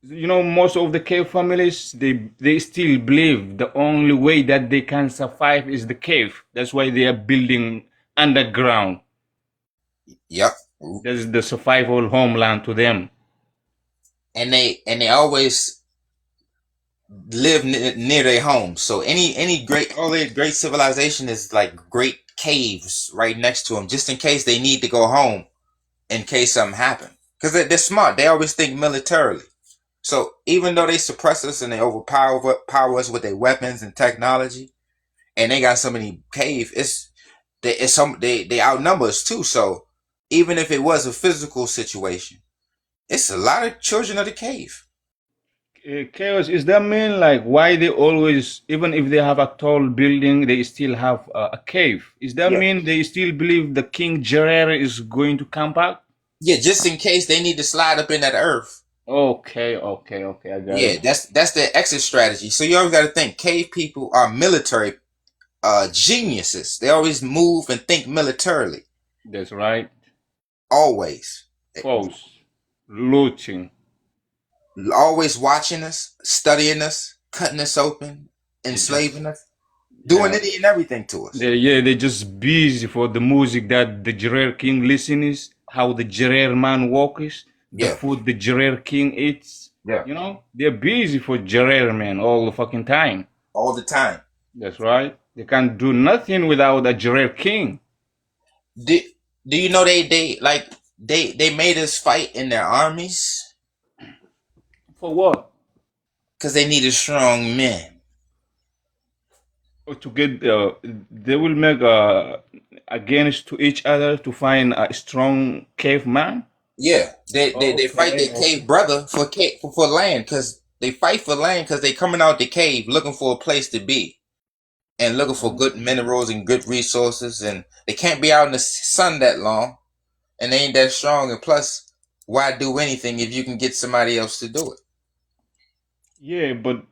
most of the cave families they still believe the only way that they can survive is the cave. That's why they are building underground. Yep. That's the survival homeland to them. And they always live near their home. So all their great civilization is like great caves right next to them, just in case they need to go home, in case something happens. Because they're smart. They always think militarily. So even though they suppress us and they power us with their weapons and technology, and they got so many caves, they outnumber us too. So even if it was a physical situation, it's a lot of children of the cave. Chaos, is that mean like why they always, even if they have a tall building, they still have a cave? Is that Yeah. mean they still believe the King Gerard is going to come back? Yeah, just in case they need to slide up in that earth. Okay, I got Yeah, it. that's their exit strategy. So you always got to think cave people are military geniuses. They always move and think militarily. That's right. Always. False. Looting. Always watching us, studying us, cutting us open, enslaving us, doing Yeah. any and everything to us. They're just busy for the music that the Gerard King listens, how the Gerard man walks, the Yeah. food the Gerard King eats. Yeah. They're busy for Gerard man all the fucking time. All the time. That's right. They can't do nothing without a Gerard King. Do you know they made us fight in their armies For what? because they needed strong men. To get they will make against to each other to find a strong caveman. Yeah, they fight their Okay. cave brother for land, because they fight for land because they coming out the cave looking for a place to be and looking for good minerals and good resources, and they can't be out in the sun that long, and they ain't that strong. And plus, why do anything if you can get somebody else to do it? Yeah, but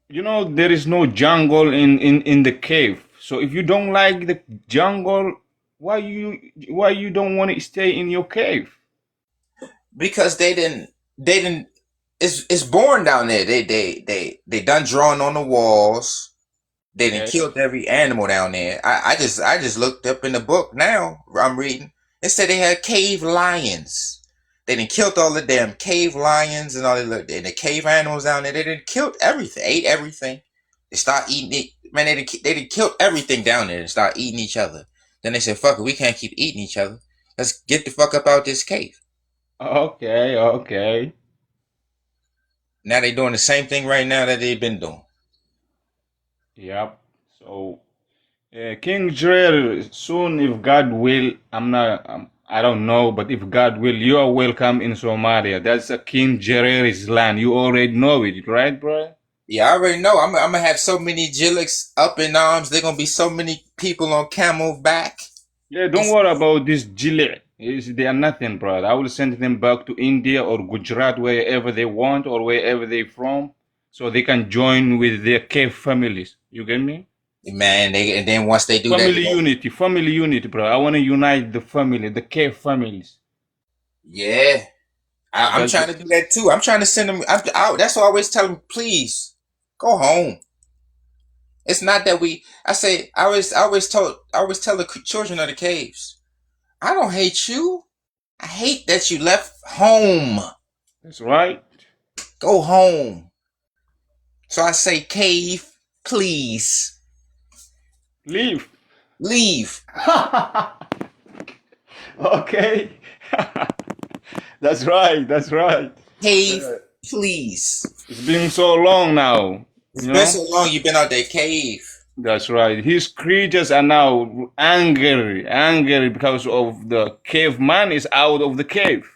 there is no jungle in the cave. So if you don't like the jungle, why you don't want to stay in your cave? Because they didn't it's born down there. They done drawn on the walls. They done Yes. killed every animal down there. I just looked up in the book now I'm reading. It said they had cave lions. They done killed all the damn cave lions and all the cave animals down there. They done killed everything, ate everything. They start eating it. Man, they done killed everything down there and start eating each other. Then they said, fuck it, we can't keep eating each other. Let's get the fuck up out this cave. Okay, okay. Now they doing the same thing right now that they've been doing. Yep. So King Jair, soon, if God will, I don't know, but if God will, you are welcome in Somalia. That's a King Jair's land. You already know it, right, bro? Yeah, I already know. I'm gonna have so many Jillicks up in arms. They're gonna be so many people on camel back. Yeah, don't It's, worry about this Jile. They are nothing, bro. I will send them back to India or Gujarat, wherever they want or wherever they from, so they can join with their cave families. You get me? man, and then once they do that, Family unity, bro. I want to unite the family, the cave families. yeah, I'm That's trying to do that too. I'm trying to send them. That's why I always tell them, please go home. It's not that we. I say I always tell the children of the caves, I don't hate you. I hate that you left home. that's right. Go home. So I say, cave, please Leave. leave. Okay. That's right. That's right. Cave, please. It's been so long now, It's you been know? so long you've been out that cave. That's right. His creatures are now angry because of the caveman is out of the cave.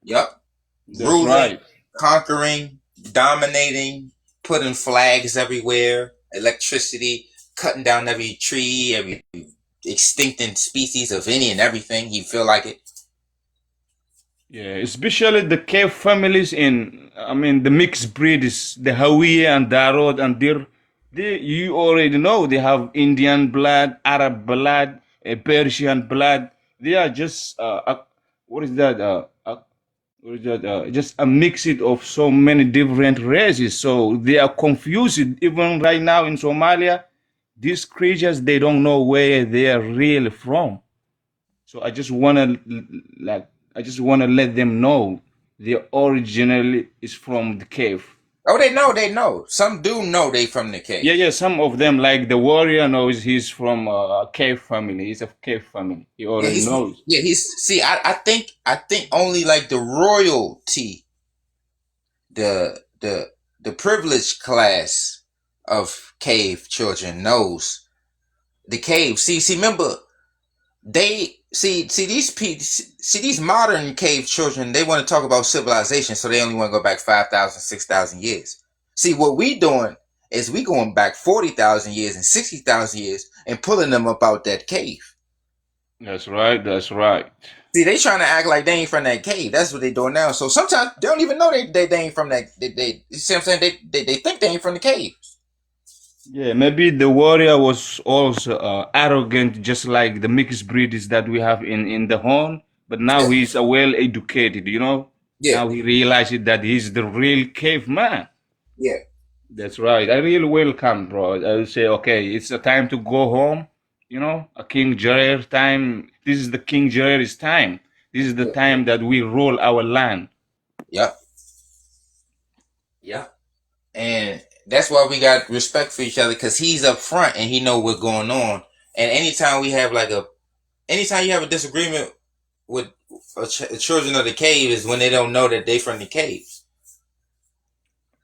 Yup. That's Ruling, right. conquering, dominating, putting flags everywhere, electricity, cutting down every tree, every extincting species of any and everything. He feel like it. Yeah, especially the cave families the mixed breeds, the Hawiye and Darod and Dir. You already know they have Indian blood, Arab blood, Persian blood. They are just, what is that? What is that? Just a mix it of so many different races. So they are confused. Even right now in Somalia, these creatures, they don't know where they are really from. So I just wanna let them know they originally is from the cave. Oh, they know. Some do know they from the cave. Yeah, yeah. Some of them, like the warrior, knows he's from a cave family. He's a cave family. He Yeah, already knows. he's see, I think only like the royalty, the privileged class of cave children knows the cave. Remember, they see these modern cave children, they want to talk about civilization, so they only want to go back 5,000, 6,000 years. See, what we doing is we going back 40,000 years and 60,000 years and pulling them up out that cave. That's right. That's right. See, they trying to act like they ain't from that cave. That's what they doing now. So sometimes they don't even know they ain't from that. They you see what I'm saying? They think they ain't from the cave. Yeah, maybe the warrior was also arrogant, just like the mixed breeds that we have in the horn. But now Yeah, he's well educated. yeah, Now he realizes that he's the real caveman. yeah, That's right. I really welcome, bro. I will say, okay, it's a time to go home. A King Jair time. This is the King Jair's time. This is the yeah, time that we rule our land. yeah, yeah. And that's why we got respect for each other, because he's up front and he know what's going on. And anytime you have a disagreement with children of the cave is when they don't know that they from the cave.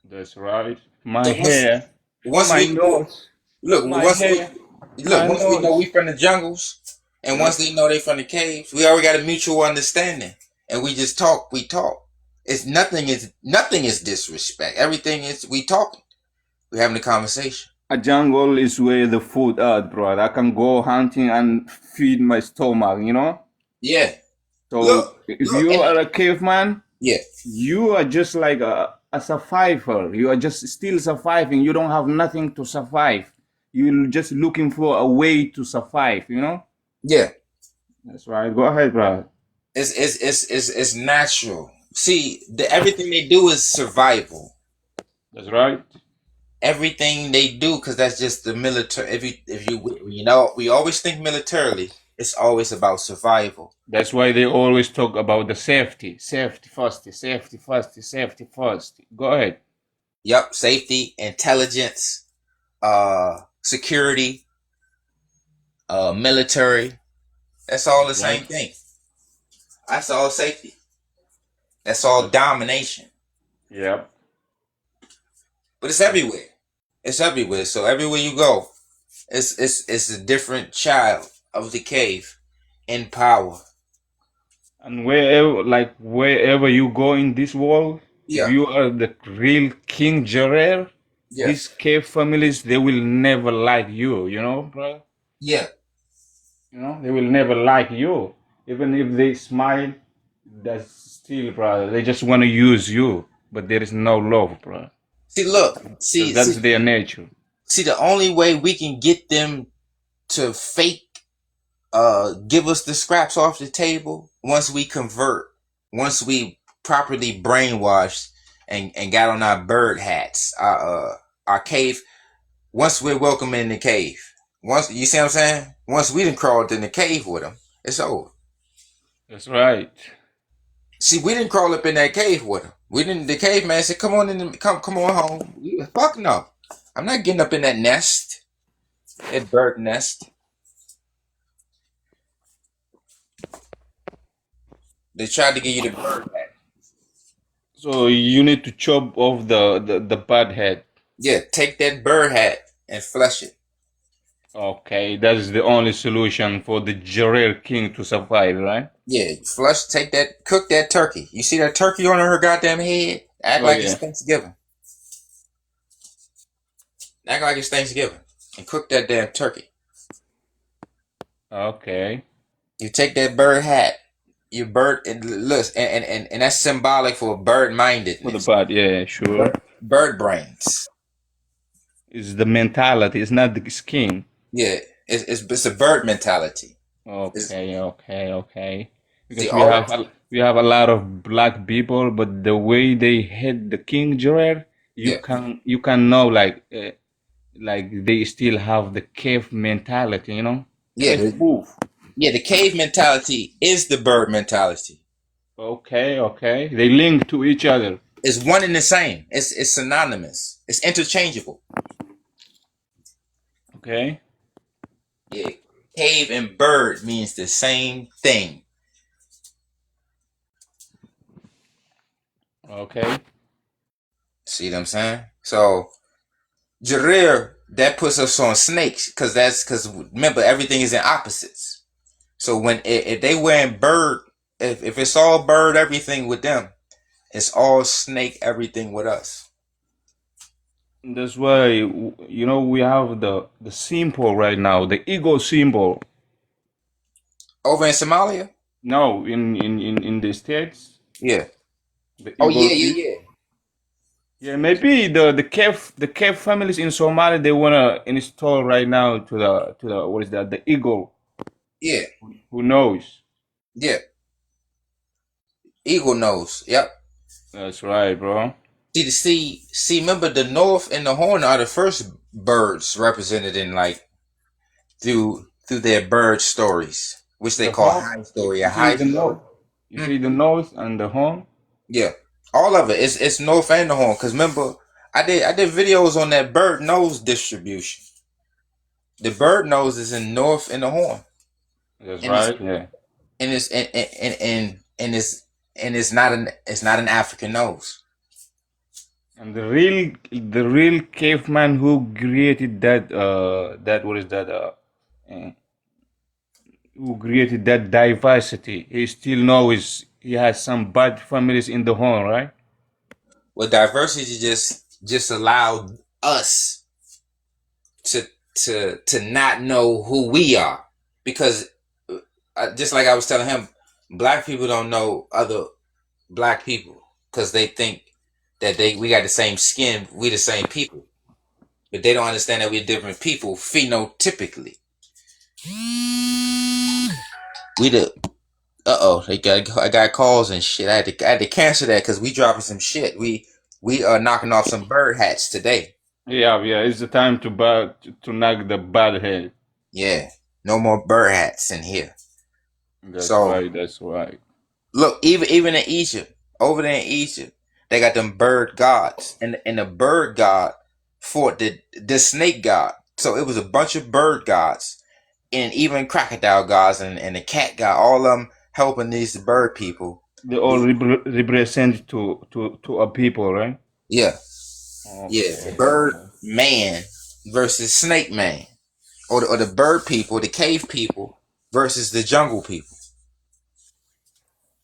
That's right. My So hair, once my we nose, look, my once we hair, look, my once we know we nose. from the jungles, and once Yep. they know they from the caves, we already got a mutual understanding, and we just talk. We talk. It's nothing is disrespect. Everything is we talking. We having a conversation. A jungle is where the food at, bro. I can go hunting and feed my stomach. Yeah. So Look, if look, you and are a caveman, yeah, you are just like a survivor. You are just still surviving. You don't have nothing to survive. you're just looking for a way to survive, you know? Yeah. That's right. Go ahead, bro. It's natural. See, everything they do is survival. That's right. Everything they do, because that's just the military. If you know, we always think militarily. It's always about survival. That's why they always talk about the safety. Safety first, safety first, safety first. Go ahead. Yep, safety, intelligence, security, military. That's all the same Right. thing. That's all safety. That's all domination. Yep. But it's everywhere. It's everywhere. So everywhere you go, it's a different child of the cave in power. And wherever you go in this world, if Yeah. you are the real King Jarer, Yeah. these cave families, they will never like you, you know, bro? Yeah. You know, they will never like you. Even if they smile, that's still, bro. They just want to use you. But there is no love, bro. See, look. Because that's their nature. See, the only way we can get them to fake give us the scraps off the table once we convert, once we properly brainwashed and got on our bird hats, our cave, once we're welcome in the cave. Once, you see what I'm saying? Once we done crawled in the cave with them, it's over. That's right. See, we didn't crawl up in that cave with them. We didn't. The caveman said, "Come on in, come on home." Fuck no, I'm not getting up in that nest, that bird nest. They tried to give you the bird hat. So you need to chop off the bad head. Yeah, take that bird hat and flush it. Okay, that is the only solution for the Jarer king to survive, right? Yeah, flush, take that, cook that turkey. You see that turkey on her goddamn head? Act Oh like it's yeah. Thanksgiving. Act like it's Thanksgiving. And cook that damn turkey. Okay. You take that bird hat, you bird, and look, and that's symbolic for bird For the mindedness, bad, yeah, sure. bird brains. It's the mentality, it's not the skin. Yeah, it's a bird mentality. It's, Okay. see, Because all we have a lot of black people, but the way they hit the King Jarer, yeah, you can know like they still have the cave mentality, you know, yeah, cave proof. yeah. The cave mentality is the bird mentality. Okay. They link to each other. It's one and the same. It's synonymous. It's interchangeable. Okay. Yeah, cave and bird means the same thing. Okay. See what I'm saying? So Jarir, that puts us on snakes because remember everything is in opposites. So when if they wearing bird, if it's all bird everything with them, it's all snake everything with us. That's why you know we have the symbol right now, the ego symbol. Over in Somalia? No, in the States, Yeah. the Oh ego yeah, symbol. yeah, Yeah, maybe the cave families in Somalia they wanna install right now to the what is that, the eagle. yeah, Who knows? yeah. Eagle nose. Yep. That's right, bro. See. Remember, the North and the Horn are the first birds represented in like through their bird stories, which they The call horn. high story, a You see high the story. nose. You see the nose and the horn. Yeah, all of it. It's North and the Horn. Cause remember, I did videos on that bird nose distribution. The bird nose is in North and the Horn, That's and it's right. Yeah. and it's and it's not an African nose. And the real caveman who created that what is that uh, who created that diversity, he still knows he has some bad families in the home, right? Well, diversity just allowed us to to not know who we are, because just like I was telling him, black people don't know other black people because they think that we got the same skin, we the same people. But they don't understand that we're different people phenotypically. We the I got calls and shit. I had to cancel that because we dropping some shit. We are knocking off some bird hats today. Yeah, yeah. It's the time to knock the bad head. Yeah, no more bird hats in here. That's So right. That's right. look, even in Egypt, over there in Egypt, they got them bird gods, and the bird god fought the snake god. So it was a bunch of bird gods, and even crocodile gods, and the cat god. All of them helping these bird people. They all represent to a people, right? Yeah, yeah. Okay, Bird okay. man versus snake man, or the bird people, the cave people versus the jungle people.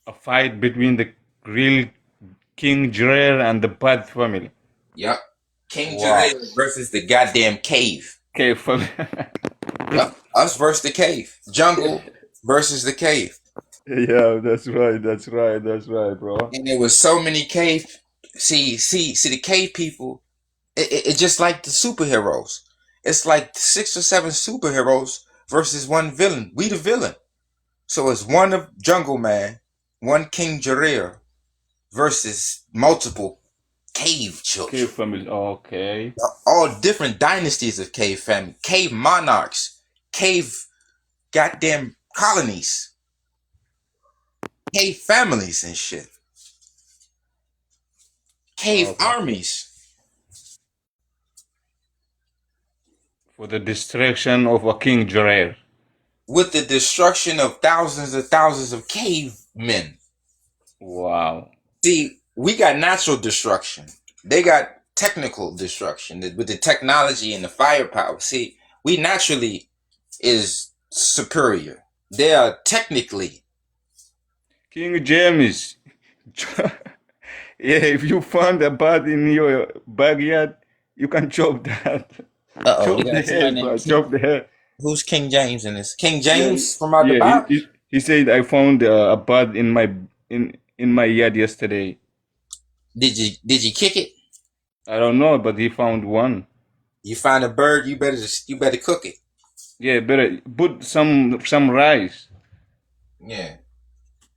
A fight between the real King Jared and the bad family. Yep. King Wow. Jared versus the goddamn cave. Okay, family. Yep. Us versus the cave. Jungle versus the cave. Yeah, that's right. That's right. That's right, bro. And there was so many cave. See the cave people. It just like the superheroes. It's like 6 or 7 superheroes versus one villain. We the villain. So it's one of Jungle Man, one King Jarir versus multiple cave Okay, children. family. Okay. All different dynasties of cave family, cave monarchs, cave goddamn colonies, cave families and shit, cave Okay. armies. For the destruction of a King Jared. With the destruction of thousands of cavemen. Wow. See, we got natural destruction. They got technical destruction with the technology and the firepower. See, we naturally is superior. They are technically. King James. Yeah, if you found a bird in your backyard, you can chop that. We Chop the got somebody head, named bro. King. Chop the head. Who's King James in this? King Yeah, James from out the yeah. Bible? He said I found a bird in my yard yesterday. Did you kick it? I don't know, but he found one. You find a bird, you better cook it. Yeah, better put some rice. Yeah.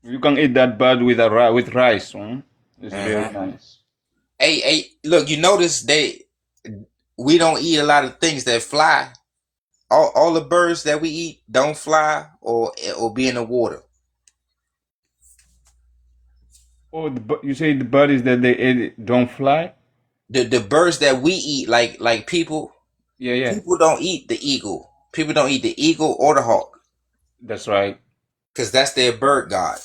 You can eat that bird with with rice. Huh? It's very Uh-huh. nice. Hey, look, you notice we don't eat a lot of things that fly. All the birds that we eat don't fly or be in the water. Oh, you say the birds that they eat don't fly? The birds that we eat, like people, Yeah, yeah. people don't eat the eagle. People don't eat the eagle or the hawk That's right. because that's their bird god.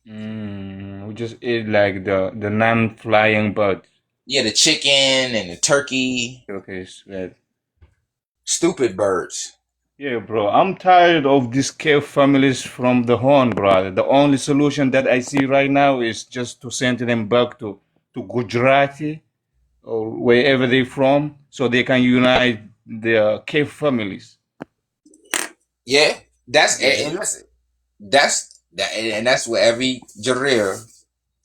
We just eat like the non-flying birds. Yeah, the chicken and the turkey, Okay, sweet. stupid birds. Yeah, bro. I'm tired of these cave families from the Horn, brother. The only solution that I see right now is just to send them back to Gujarati or wherever they're from, so they can unite their cave families. Yeah, that's Yeah. and listen, that's what every Jarir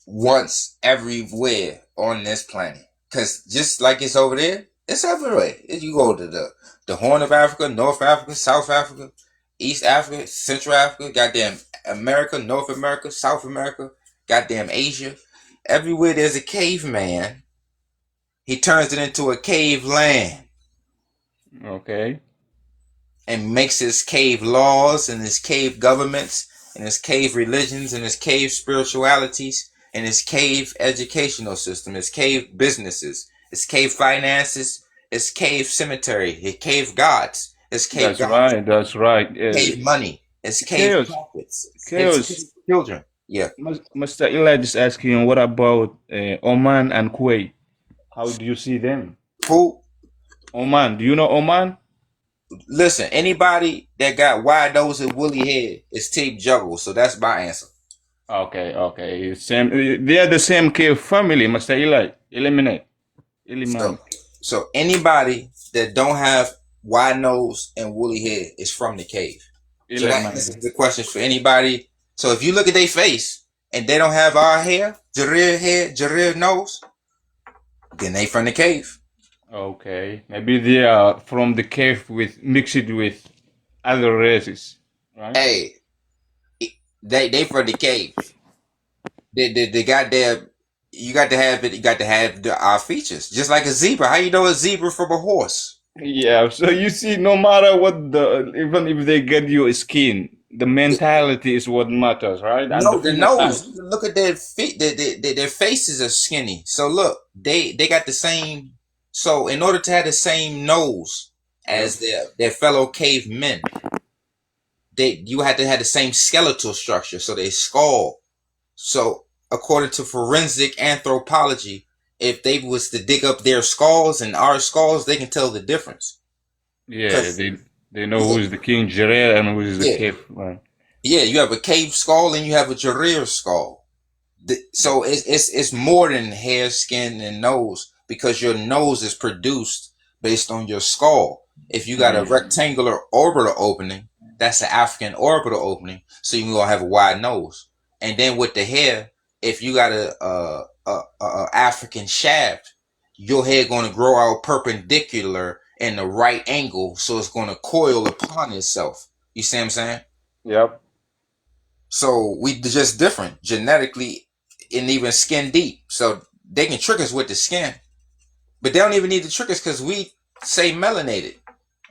wants everywhere on this planet. Cause just like it's over there, it's everywhere. You go to the Horn of Africa, North Africa, South Africa, East Africa, Central Africa, goddamn America, North America, South America, goddamn Asia. Everywhere there's a caveman, he turns it into a cave land. Okay. And makes his cave laws and his cave governments and his cave religions and his cave spiritualities and his cave educational system, his cave businesses, his cave finances, his cave cemetery, his cave gods, his cave That's gods, right. That's right. cave money, his cave Chaos. prophets, his cave Chaos. children. Yeah. Mr. Eli is asking, what about Oman and Kuwait? How do you see them? Who? Oman. Do you know Oman? Listen, anybody that got wide nose and woolly head is Team Juggle, so that's my answer. Okay, okay. Same. They are the same cave family, Mr. Eli. Eliminate. So anybody that don't have wide nose and woolly head is from the cave. So that answers the questions for anybody. So if you look at their face and they don't have our hair, Jarir head, Jarir nose, then they from the cave. Okay, maybe they are from the cave with mixed with other races, right? Hey, they from the cave. They got their. You got to have it. You got to have our features, just like a zebra. How you know a zebra from a horse? Yeah, so you see, no matter what even if they get you a skin, the mentality is what matters, right? And the No, the phenotype. nose. Look at their feet. Their faces are skinny. So look, they got the same. So in order to have the same nose Yep. as their fellow cavemen, you had to have the same skeletal structure. So they skull. So according to forensic anthropology, if they was to dig up their skulls and our skulls, they can tell the difference. Yeah, Cause they know yeah, who's the king Jarrell and who's the yeah, cave man. yeah, you have a cave skull and you have a Jarir skull. Yep. So it's more than hair, skin, and nose because your nose is produced based on your skull. If you got a Mm. rectangular orbital opening, that's an African orbital opening, so you gonna have a wide nose. And then with the hair, if you got a African shaft, your hair gonna grow out perpendicular in the right angle, so it's gonna coil upon itself. You see what I'm saying? Yep. So we just different genetically and even skin deep. So they can trick us with the skin, but they don't even need to trick us because we say melanated,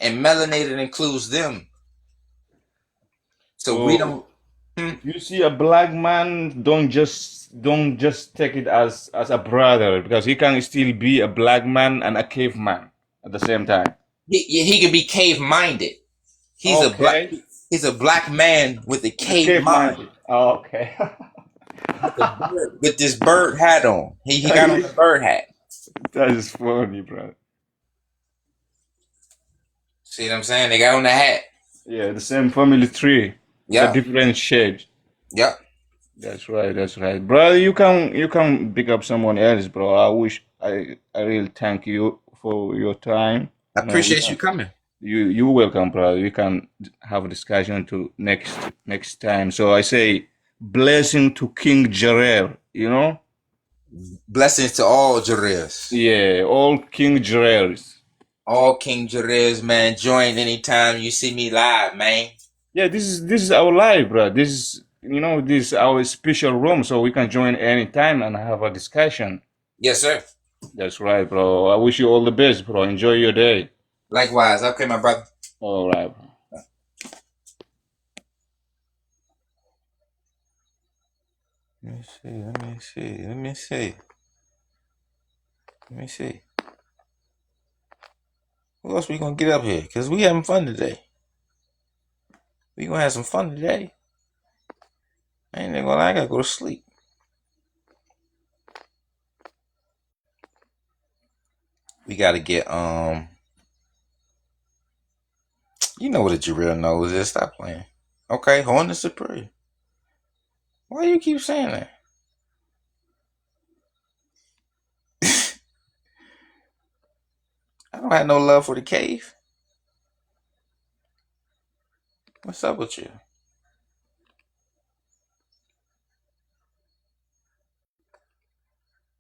and melanated includes them. So we So don't. Hmm, if you see a black man, don't just take it as a brother because he can still be a black man and a caveman at the same time. he can be cave minded. He's a black. Okay. He's a black man with a With the cave cave mind, minded. Okay. with a bird, with this bird hat on. He got on that the bird hat. is funny, bro. See what I'm saying? They got on the hat. Yeah, the same family tree, but Yep. different shades. Yep. That's right. That's right, brother. You can pick up someone else, bro. I really thank you for your time. I We appreciate you can coming. you welcome, brother. We can have a discussion to next time. So I say blessing to King Jarrell. Blessings to all Jarirs. Yeah, all King Jarrells. All King Jarirs, man. Join anytime you see me live, man. Yeah, this is our life, bro. This is our special room, so we can join anytime and have a discussion. Yes, sir. That's right, bro. I wish you all the best, bro. Enjoy your day. Likewise. Okay, my brother. All right. Let me see. Let me see. Let me see. Let me see. Who else we gonna get up here? Cause we having fun today. We gonna have some fun today. I ain't gonna lie, I gotta go to sleep. We gotta get you know what a Jarrell knows is. Stop playing. Okay, Horn the Supreme. Why you keep saying that? I don't have no love for the cave. What's up with you?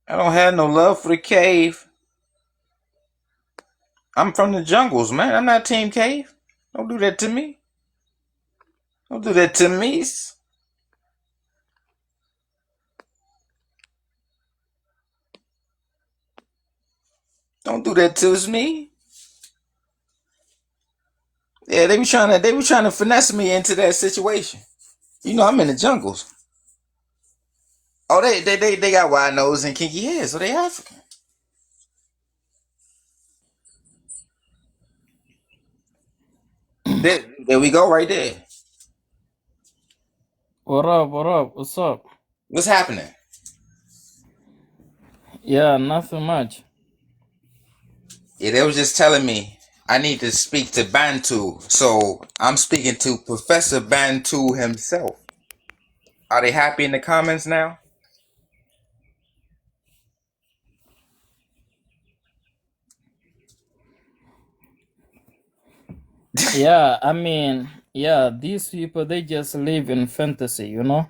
I don't have no love for the cave. I'm from the jungles, man. I'm not Team Cave. Don't do that to me. Don't do that to me. Don't do that to me. Yeah, they be trying to finesse me into that situation. You know, I'm in the jungles. Oh, they got wide nose and kinky hair, so they African. There we go, right there. What up? What up? What's up? What's happening? Yeah, nothing much. Yeah, they was just telling me I need to speak to Bantu, so I'm speaking to Professor Bantu himself. Are they happy in the comments now? Yeah, I mean, yeah, these people, they just live in fantasy, you know?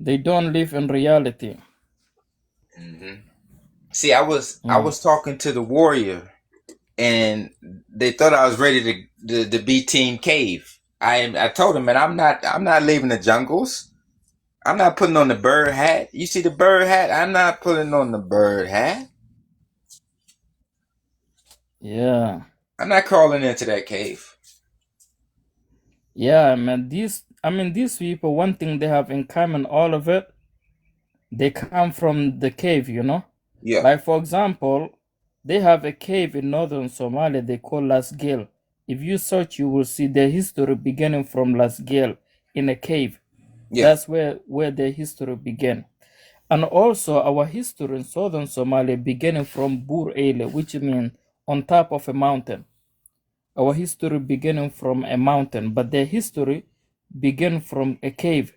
They don't live in reality. See, I was talking to the warrior and they thought I was ready to be Team Cave. I told them, man, I'm not leaving the jungles. I'm not putting on the bird hat. You see the bird hat? I'm not putting on the bird hat. Yeah. I'm not crawling into that cave. Yeah, man. These people, one thing they have in common, all of it, they come from the cave, you know? Yeah. Like, for example, they have a cave in northern Somalia they call Las Gale. If you search, you will see their history beginning from Las Gale in a cave. Yeah. That's where their history began. And also, our history in southern Somalia beginning from Bur Eile, which means on top of a mountain. Our history beginning from a mountain, but their history began from a cave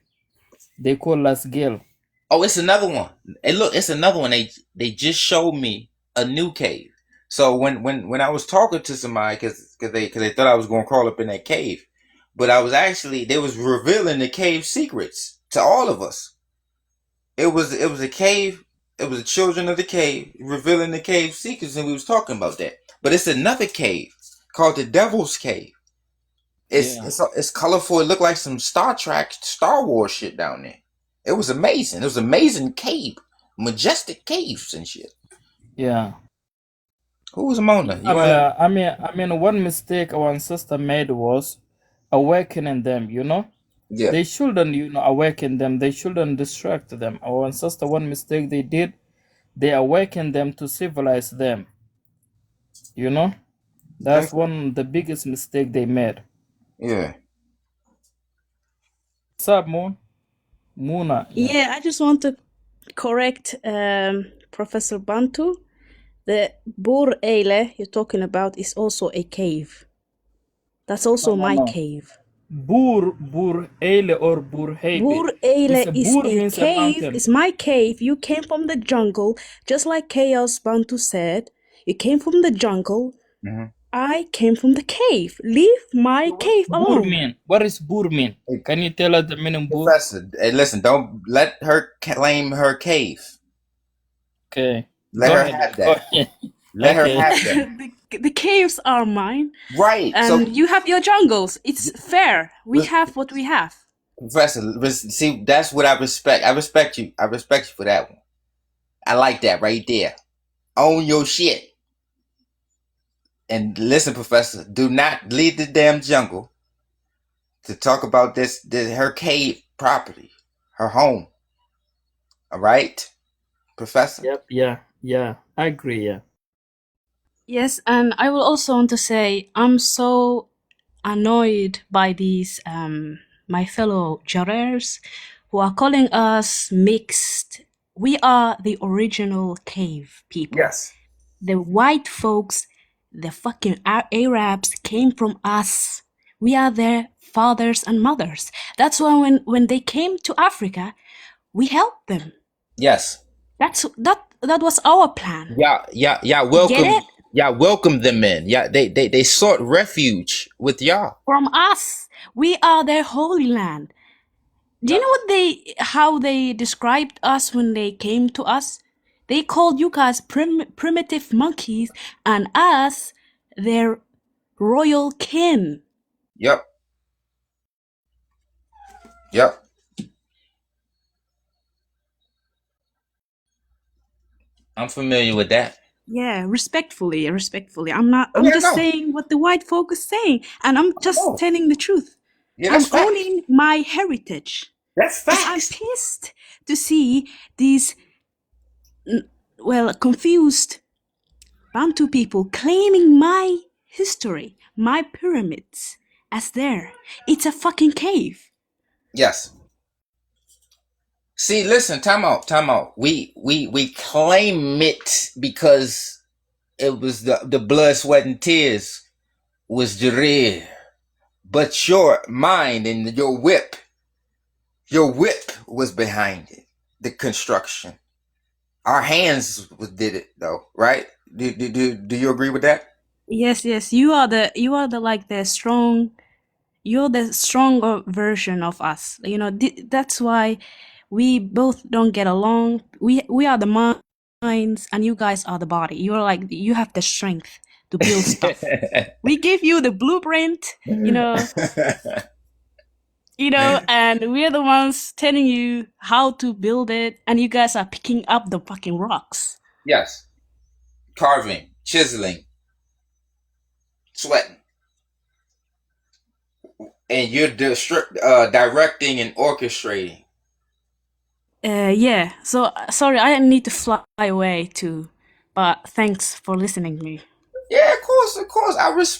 they call Las Gale. Oh, it's another one. Hey, look, it's another one. They just showed me a new cave. So when I was talking to somebody, because they thought I was going to crawl up in that cave, but I was actually, they was revealing the cave secrets to all of us. It was a cave. It was the children of the cave revealing the cave secrets, and we was talking about that. But it's another cave called the Devil's Cave. It's colorful. It looked like some Star Trek, Star Wars shit down there. It was amazing. It was amazing cave, majestic caves and shit. Yeah. Who was Mona? I mean, one mistake our ancestor made was awakening them. You know, Yeah. they shouldn't, awaken them. They shouldn't distract them. Our ancestor, one mistake they did, they awakened them to civilize them. You know, that's one of the biggest mistake they made. Yeah. What's up, Moon? Muna. Yeah, I just want to correct Professor Bantu. The Bur Eile you're talking about is also a cave. That's also my cave. Bur Eile or Bur Heide. Bur Eile is Bur a means a cave. mountain. It's my cave. You came from the jungle, just like Chaos Bantu said. You came from the jungle. Mm-hmm. I came from the cave. Leave my cave alone. Bur mean? What is Bur mean? Can you tell us the meaning Bur? Professor, hey, listen, don't let her claim her cave. Okay. Let her have that. Let her have that. The caves are mine. Right. And So you have your jungles. It's fair. We have what we have. Professor, see, that's what I respect. I respect you. I respect you for that one. I like that right there. Own your shit. And listen, Professor, do not leave the damn jungle to talk about this her cave property, her home. All right, Professor? Yep, yeah. I agree, yeah. Yes, and I will also want to say I'm so annoyed by these my fellow Jarers who are calling us mixed. We are the original cave people. Yes. The white folks, the fucking Arabs came from us. We are their fathers and mothers. That's why when they came to Africa, we helped them. Yes. That was our plan. Yeah. Welcome. Get it? Yeah, welcome them in. Yeah, they sought refuge with y'all. From us. We are their holy land. Do you know how they described us when they came to us? They called you guys primitive monkeys and us their royal kin. Yep. I'm familiar with that. Yeah, respectfully. I'm just saying what the white folk is saying, and I'm just telling the truth. Yeah, I'm owning my heritage. That's facts. I'm pissed to see these, confused Bantu people claiming my history, my pyramids, as their. It's a fucking cave. Yes. See, listen, time out. We claim it because it was the blood, sweat, and tears was Jareer. But your mind and your whip was behind it. The construction. Our hands did it though, right? Do you agree with that? Yes. You are the strong. You're the stronger version of us. You know, that's why we both don't get along. We are the minds, and you guys are the body. You have the strength. to build stuff. We give you the blueprint, and we're the ones telling you how to build it, and you guys are picking up the fucking rocks. Yes. Carving, chiseling, sweating. And you're directing and orchestrating. Yeah. So sorry, I need to fly away too. But thanks for listening to me. Yeah, of course.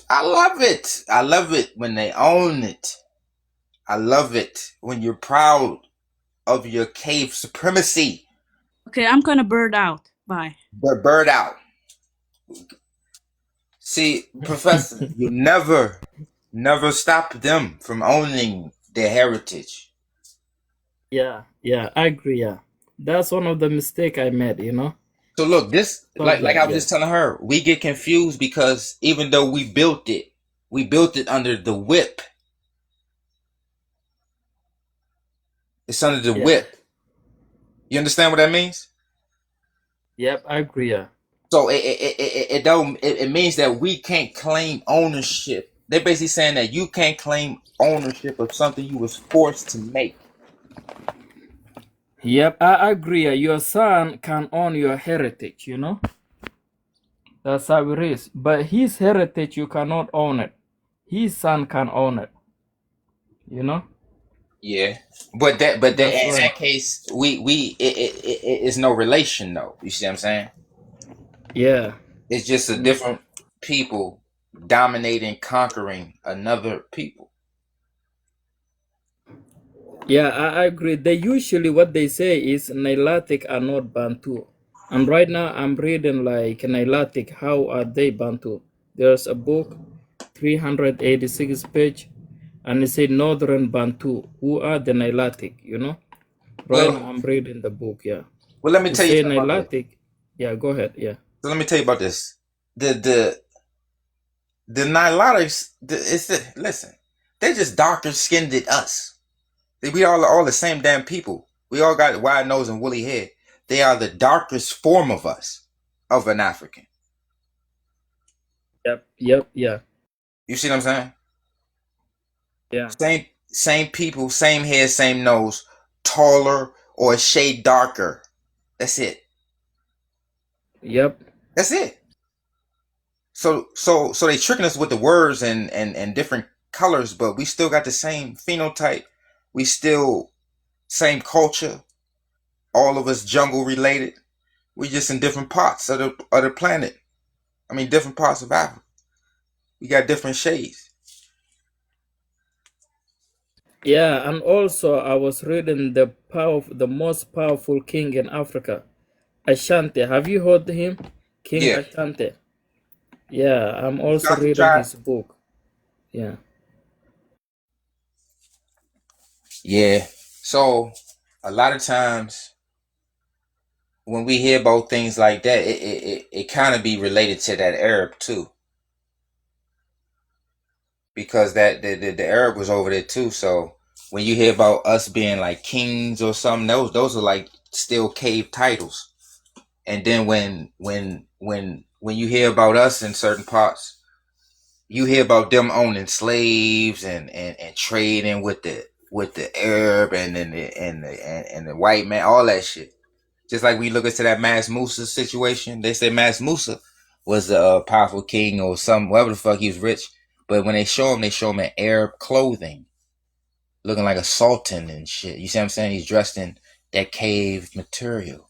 I love it. I love it when they own it. I love it when you're proud of your cave supremacy. Okay, I'm gonna bird out. Bye. But bird out. See, Professor, you never stop them from owning their heritage. Yeah, I agree. Yeah, that's one of the mistake I made. So look, this like Totally. I was just telling her, we get confused because even though we built it under the whip. It's under the Yeah. whip. You understand what that means? Yep, I agree. Yeah. So it means that we can't claim ownership. They're basically saying that you can't claim ownership of something you was forced to make. Yep, I agree. Yeah. Your son can own your heritage. That's how it is. But his heritage, you cannot own it. His son can own it. Yeah, but in That's that right. case, it's no relation though. You see what I'm saying? Yeah. It's just a different people dominating, conquering another people. Yeah, I agree. They usually what they say is Nilotic are not Bantu. And right now I'm reading like Nilotic, how are they Bantu? There's a book, 386 page, and it said Northern Bantu. Who are the Nilotic, Right now Well, I'm reading the book, yeah. let me It tell you say something about this. Nilotic. Yeah, go ahead, yeah. So let me tell you about this. The Nilotics, listen, they're just darker skinned than us. We all the same damn people. We all got wide nose and woolly hair. They are the darkest form of us, of an African. Yep, yeah. You see what I'm saying? Yeah. Same people, same hair, same nose, taller or a shade darker. That's it. Yep. That's it. So they tricking us with the words and different colors, but we still got the same phenotype. We still same culture. All of us jungle related. We just in different parts of the planet. I mean, different parts of Africa. We got different shades. Yeah, and also I was reading the most powerful king in Africa, Ashanti. Have you heard him? King Yeah. Ashanti. Yeah, I'm You also got to reading try. his book. Yeah. Yeah. So a lot of times when we hear about things like that, it kind of be related to that Arab too. Because that the Arab was over there too. So when you hear about us being like kings or something, those are like still cave titles. And then when you hear about us in certain parts, you hear about them owning slaves and trading with the Arab and the white man, all that shit. Just like we look into that Mass Musa situation, they say Mass Musa was a powerful king or some whatever the fuck, he was rich. But when they show him in Arab clothing, looking like a sultan and shit. You see what I'm saying? He's dressed in that cave material.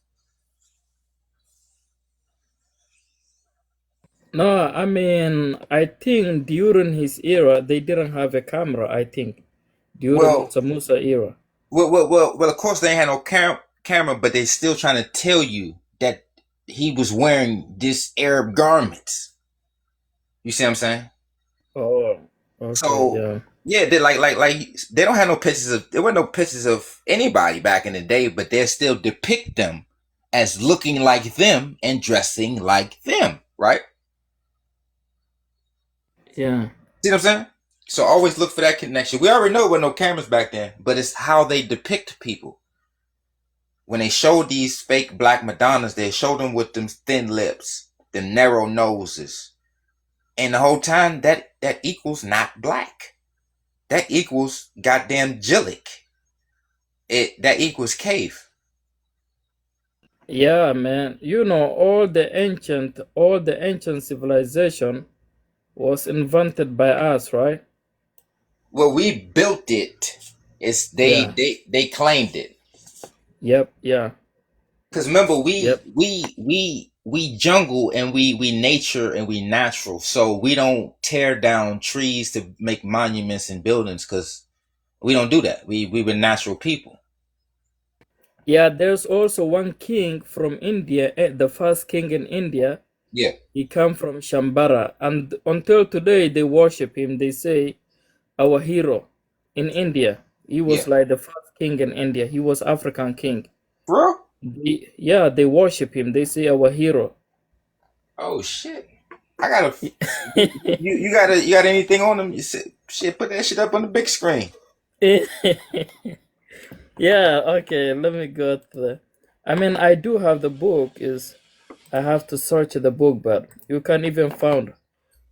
No, I mean, I think during his era, they didn't have a camera, I think. During Well, Musa Musa era. well. Of course, they ain't had no camera, but they still trying to tell you that he was wearing this Arab garments. You see what I'm saying? Oh, okay, So yeah. yeah, they like they don't have no pictures of there were no pictures of anybody back in the day, but they still depict them as looking like them and dressing like them, right? Yeah. See what I'm saying? So always look for that connection. We already know there were no cameras back then, but it's how they depict people. When they show these fake black Madonnas, they show them with them thin lips, them narrow noses, And the whole time that equals not black. That equals goddamn Jillic. That equals cave. Yeah, man. You know, all the ancient civilization was invented by us, right? Well, we built it. It's Yeah. they claimed it. Yep. Yeah. Cause remember, Yep. we jungle and we nature and we natural. So we don't tear down trees to make monuments and buildings. Cause we don't do that. We were natural people. Yeah. There's also one king from India, the first king in India. Yeah, He come from Shambara, and until today they worship him. They say our hero in India. He yeah, was like the first king in India. He was African king. bro. Yeah, they worship him. They say our hero. Oh shit! I gotta. You got anything on them? Shit, put that shit up on the big screen. Yeah, okay, let me go to I mean, I do have the book. Is I have to search the book, but you can even find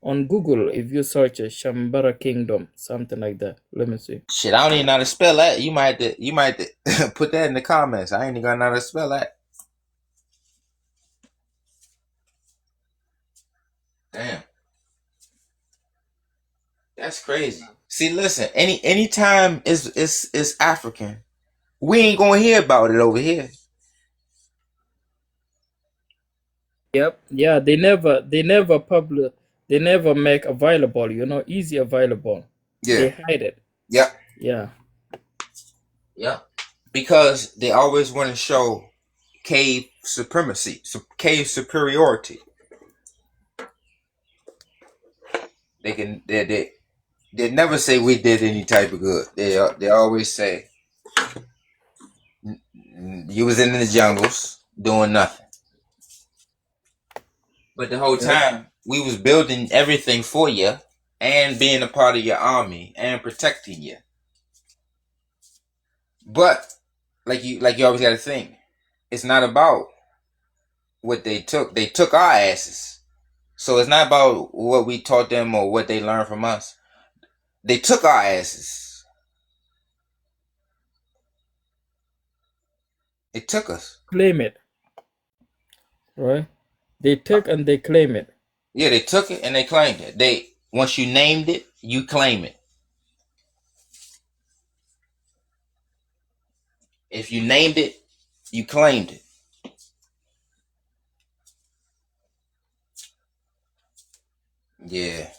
on Google if you search Shambara Kingdom, something like that. Let me see. Shit, I don't even know how to spell that. You might have to put that in the comments. I ain't even gonna know how to spell that. Damn, that's crazy. See, listen, anytime it's African, we ain't gonna hear about it over here. Yep. Yeah, they never make available, easy available. Yeah, They hide it. yeah, Yeah. yeah. Because they always want to show cave supremacy, cave superiority. They never say we did any type of good. They always say you was in the jungles doing nothing. But the whole Yep. time we was building everything for you and being a part of your army and protecting you. But like you always got to think, it's not about what they took. They took our asses. So it's not about what we taught them or what they learned from us. They took our asses. It took us. Claim it, right? They take and they claim it. Yeah, they took it and they claimed it. They once you named it, you claim it. If you named it, you claimed it. Yeah.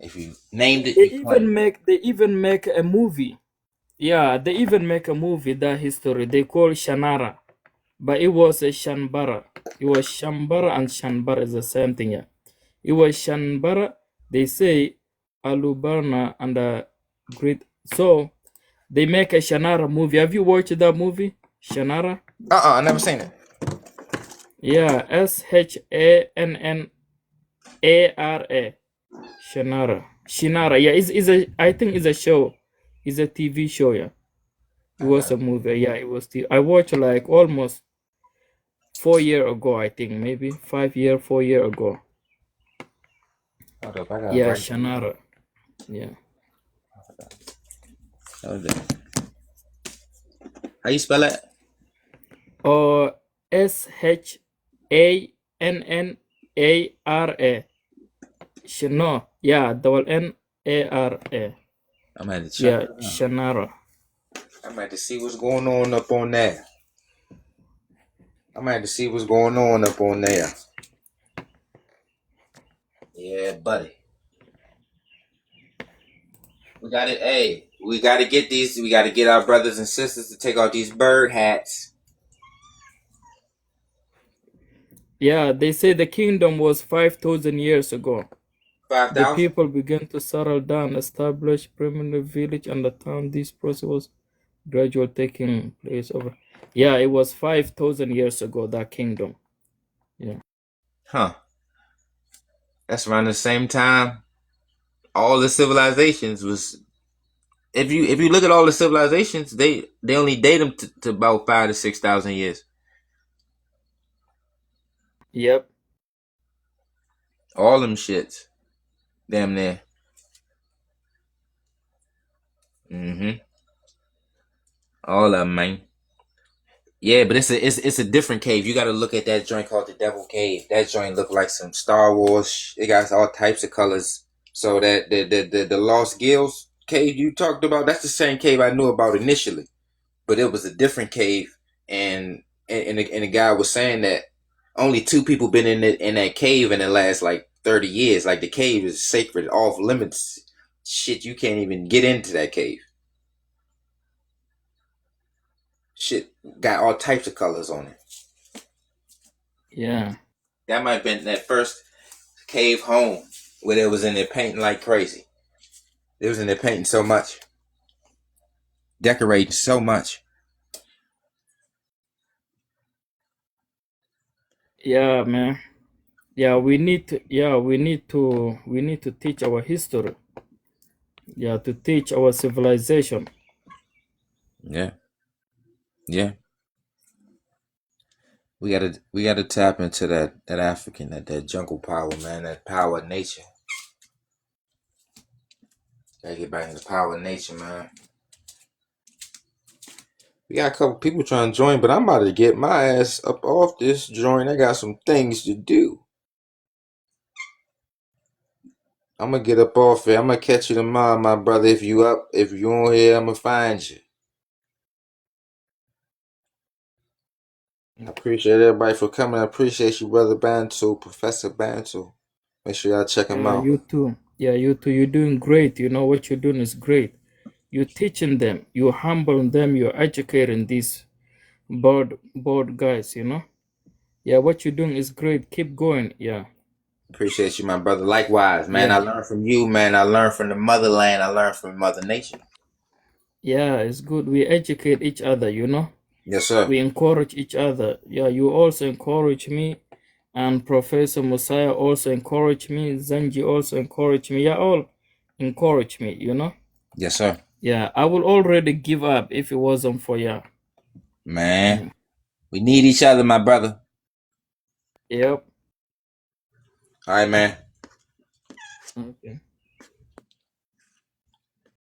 If you named it, you claimed it. They even make a movie. Yeah, they even make a movie that history. They call Shanara. But it was a Shanbara. It was Shambara and Shanbara is the same thing. Yeah. It was Shanbara. They say Alubarna and Great. So they make a Shanara movie. Have you watched that movie? Shanara? I never seen it. Yeah, Shanara. Shanara. Shinara. Yeah, it's a I think it's a show. It's a TV show, yeah. It was a movie. Yeah, it was I watched like almost 4 years ago, I think, maybe 5 year, 4 year ago. Hold up, I gotta Yeah, write. Shanara. Yeah. How you spell it? Or Shanara. No, yeah, double Nara. I'm gonna have to check Yeah, it out. Shanara. I'm gonna have to see what's going on up on there. I'm gonna have to see what's going on up on there. Yeah, buddy. We got it. Hey, we got to get these. We got to get our brothers and sisters to take off these bird hats. Yeah, they say the kingdom was 5,000 years ago. The 5,000. people began to settle down, establish permanent village and the town. This process was gradually taking place over. Yeah, it was 5,000 years ago, that kingdom. Yeah. Huh. That's around the same time all the civilizations was. If you look at all the civilizations, they only date them to about 5,000 to 6,000 years. Yep. All them shits. Damn near. Mm-hmm. All of them, man. Yeah, but it's a different cave. You got to look at that joint called the Devil Cave. That joint look like some Star Wars. It got all types of colors. So that the Lost Gills cave you talked about, that's the same cave I knew about initially, but it was a different cave. And the guy was saying that only two people been in that cave in the last like 30 years. Like the cave is sacred, off limits. Shit, you can't even get into that cave. Shit got all types of colors on it. Yeah. That might have been that first cave home where they was in there painting like crazy. They was in there painting so much, decorating so much. Yeah, man. Yeah, we need to. Yeah, we need to. We need to teach our history. Yeah, to teach our civilization. Yeah, yeah. We gotta tap into that African, that jungle power, man. That power of nature. Gotta get back into the power of nature, man. We got a couple people trying to join, but I'm about to get my ass up off this joint. I got some things to do. I'm gonna get up off it. I'm gonna catch you tomorrow, my brother. If you up, if you on here, I'm gonna find you. I appreciate everybody for coming. I appreciate you, brother Bantu, Professor Bantu. Make sure y'all check him Yeah, out. you too. Yeah, you too. You're doing great. You know what you're doing is great. You're teaching them. You're humbling them. You're educating these board guys. You know. Yeah, what you're doing is great. Keep going. Yeah. Appreciate you, my brother. Likewise, man. I Yeah. learned from you, man. I learned from the motherland. I learned from Mother Nature. Yeah, it's good. We educate each other. You know. Yes, sir. We encourage each other. Yeah, you also encourage me, and Professor Messiah also encourage me. Zanji also encourage me. Yeah, all encourage me. You know. Yes, sir. Yeah, I will already give up if it wasn't for yeah. Man, we need each other, my brother. Yep. All right, man. Okay.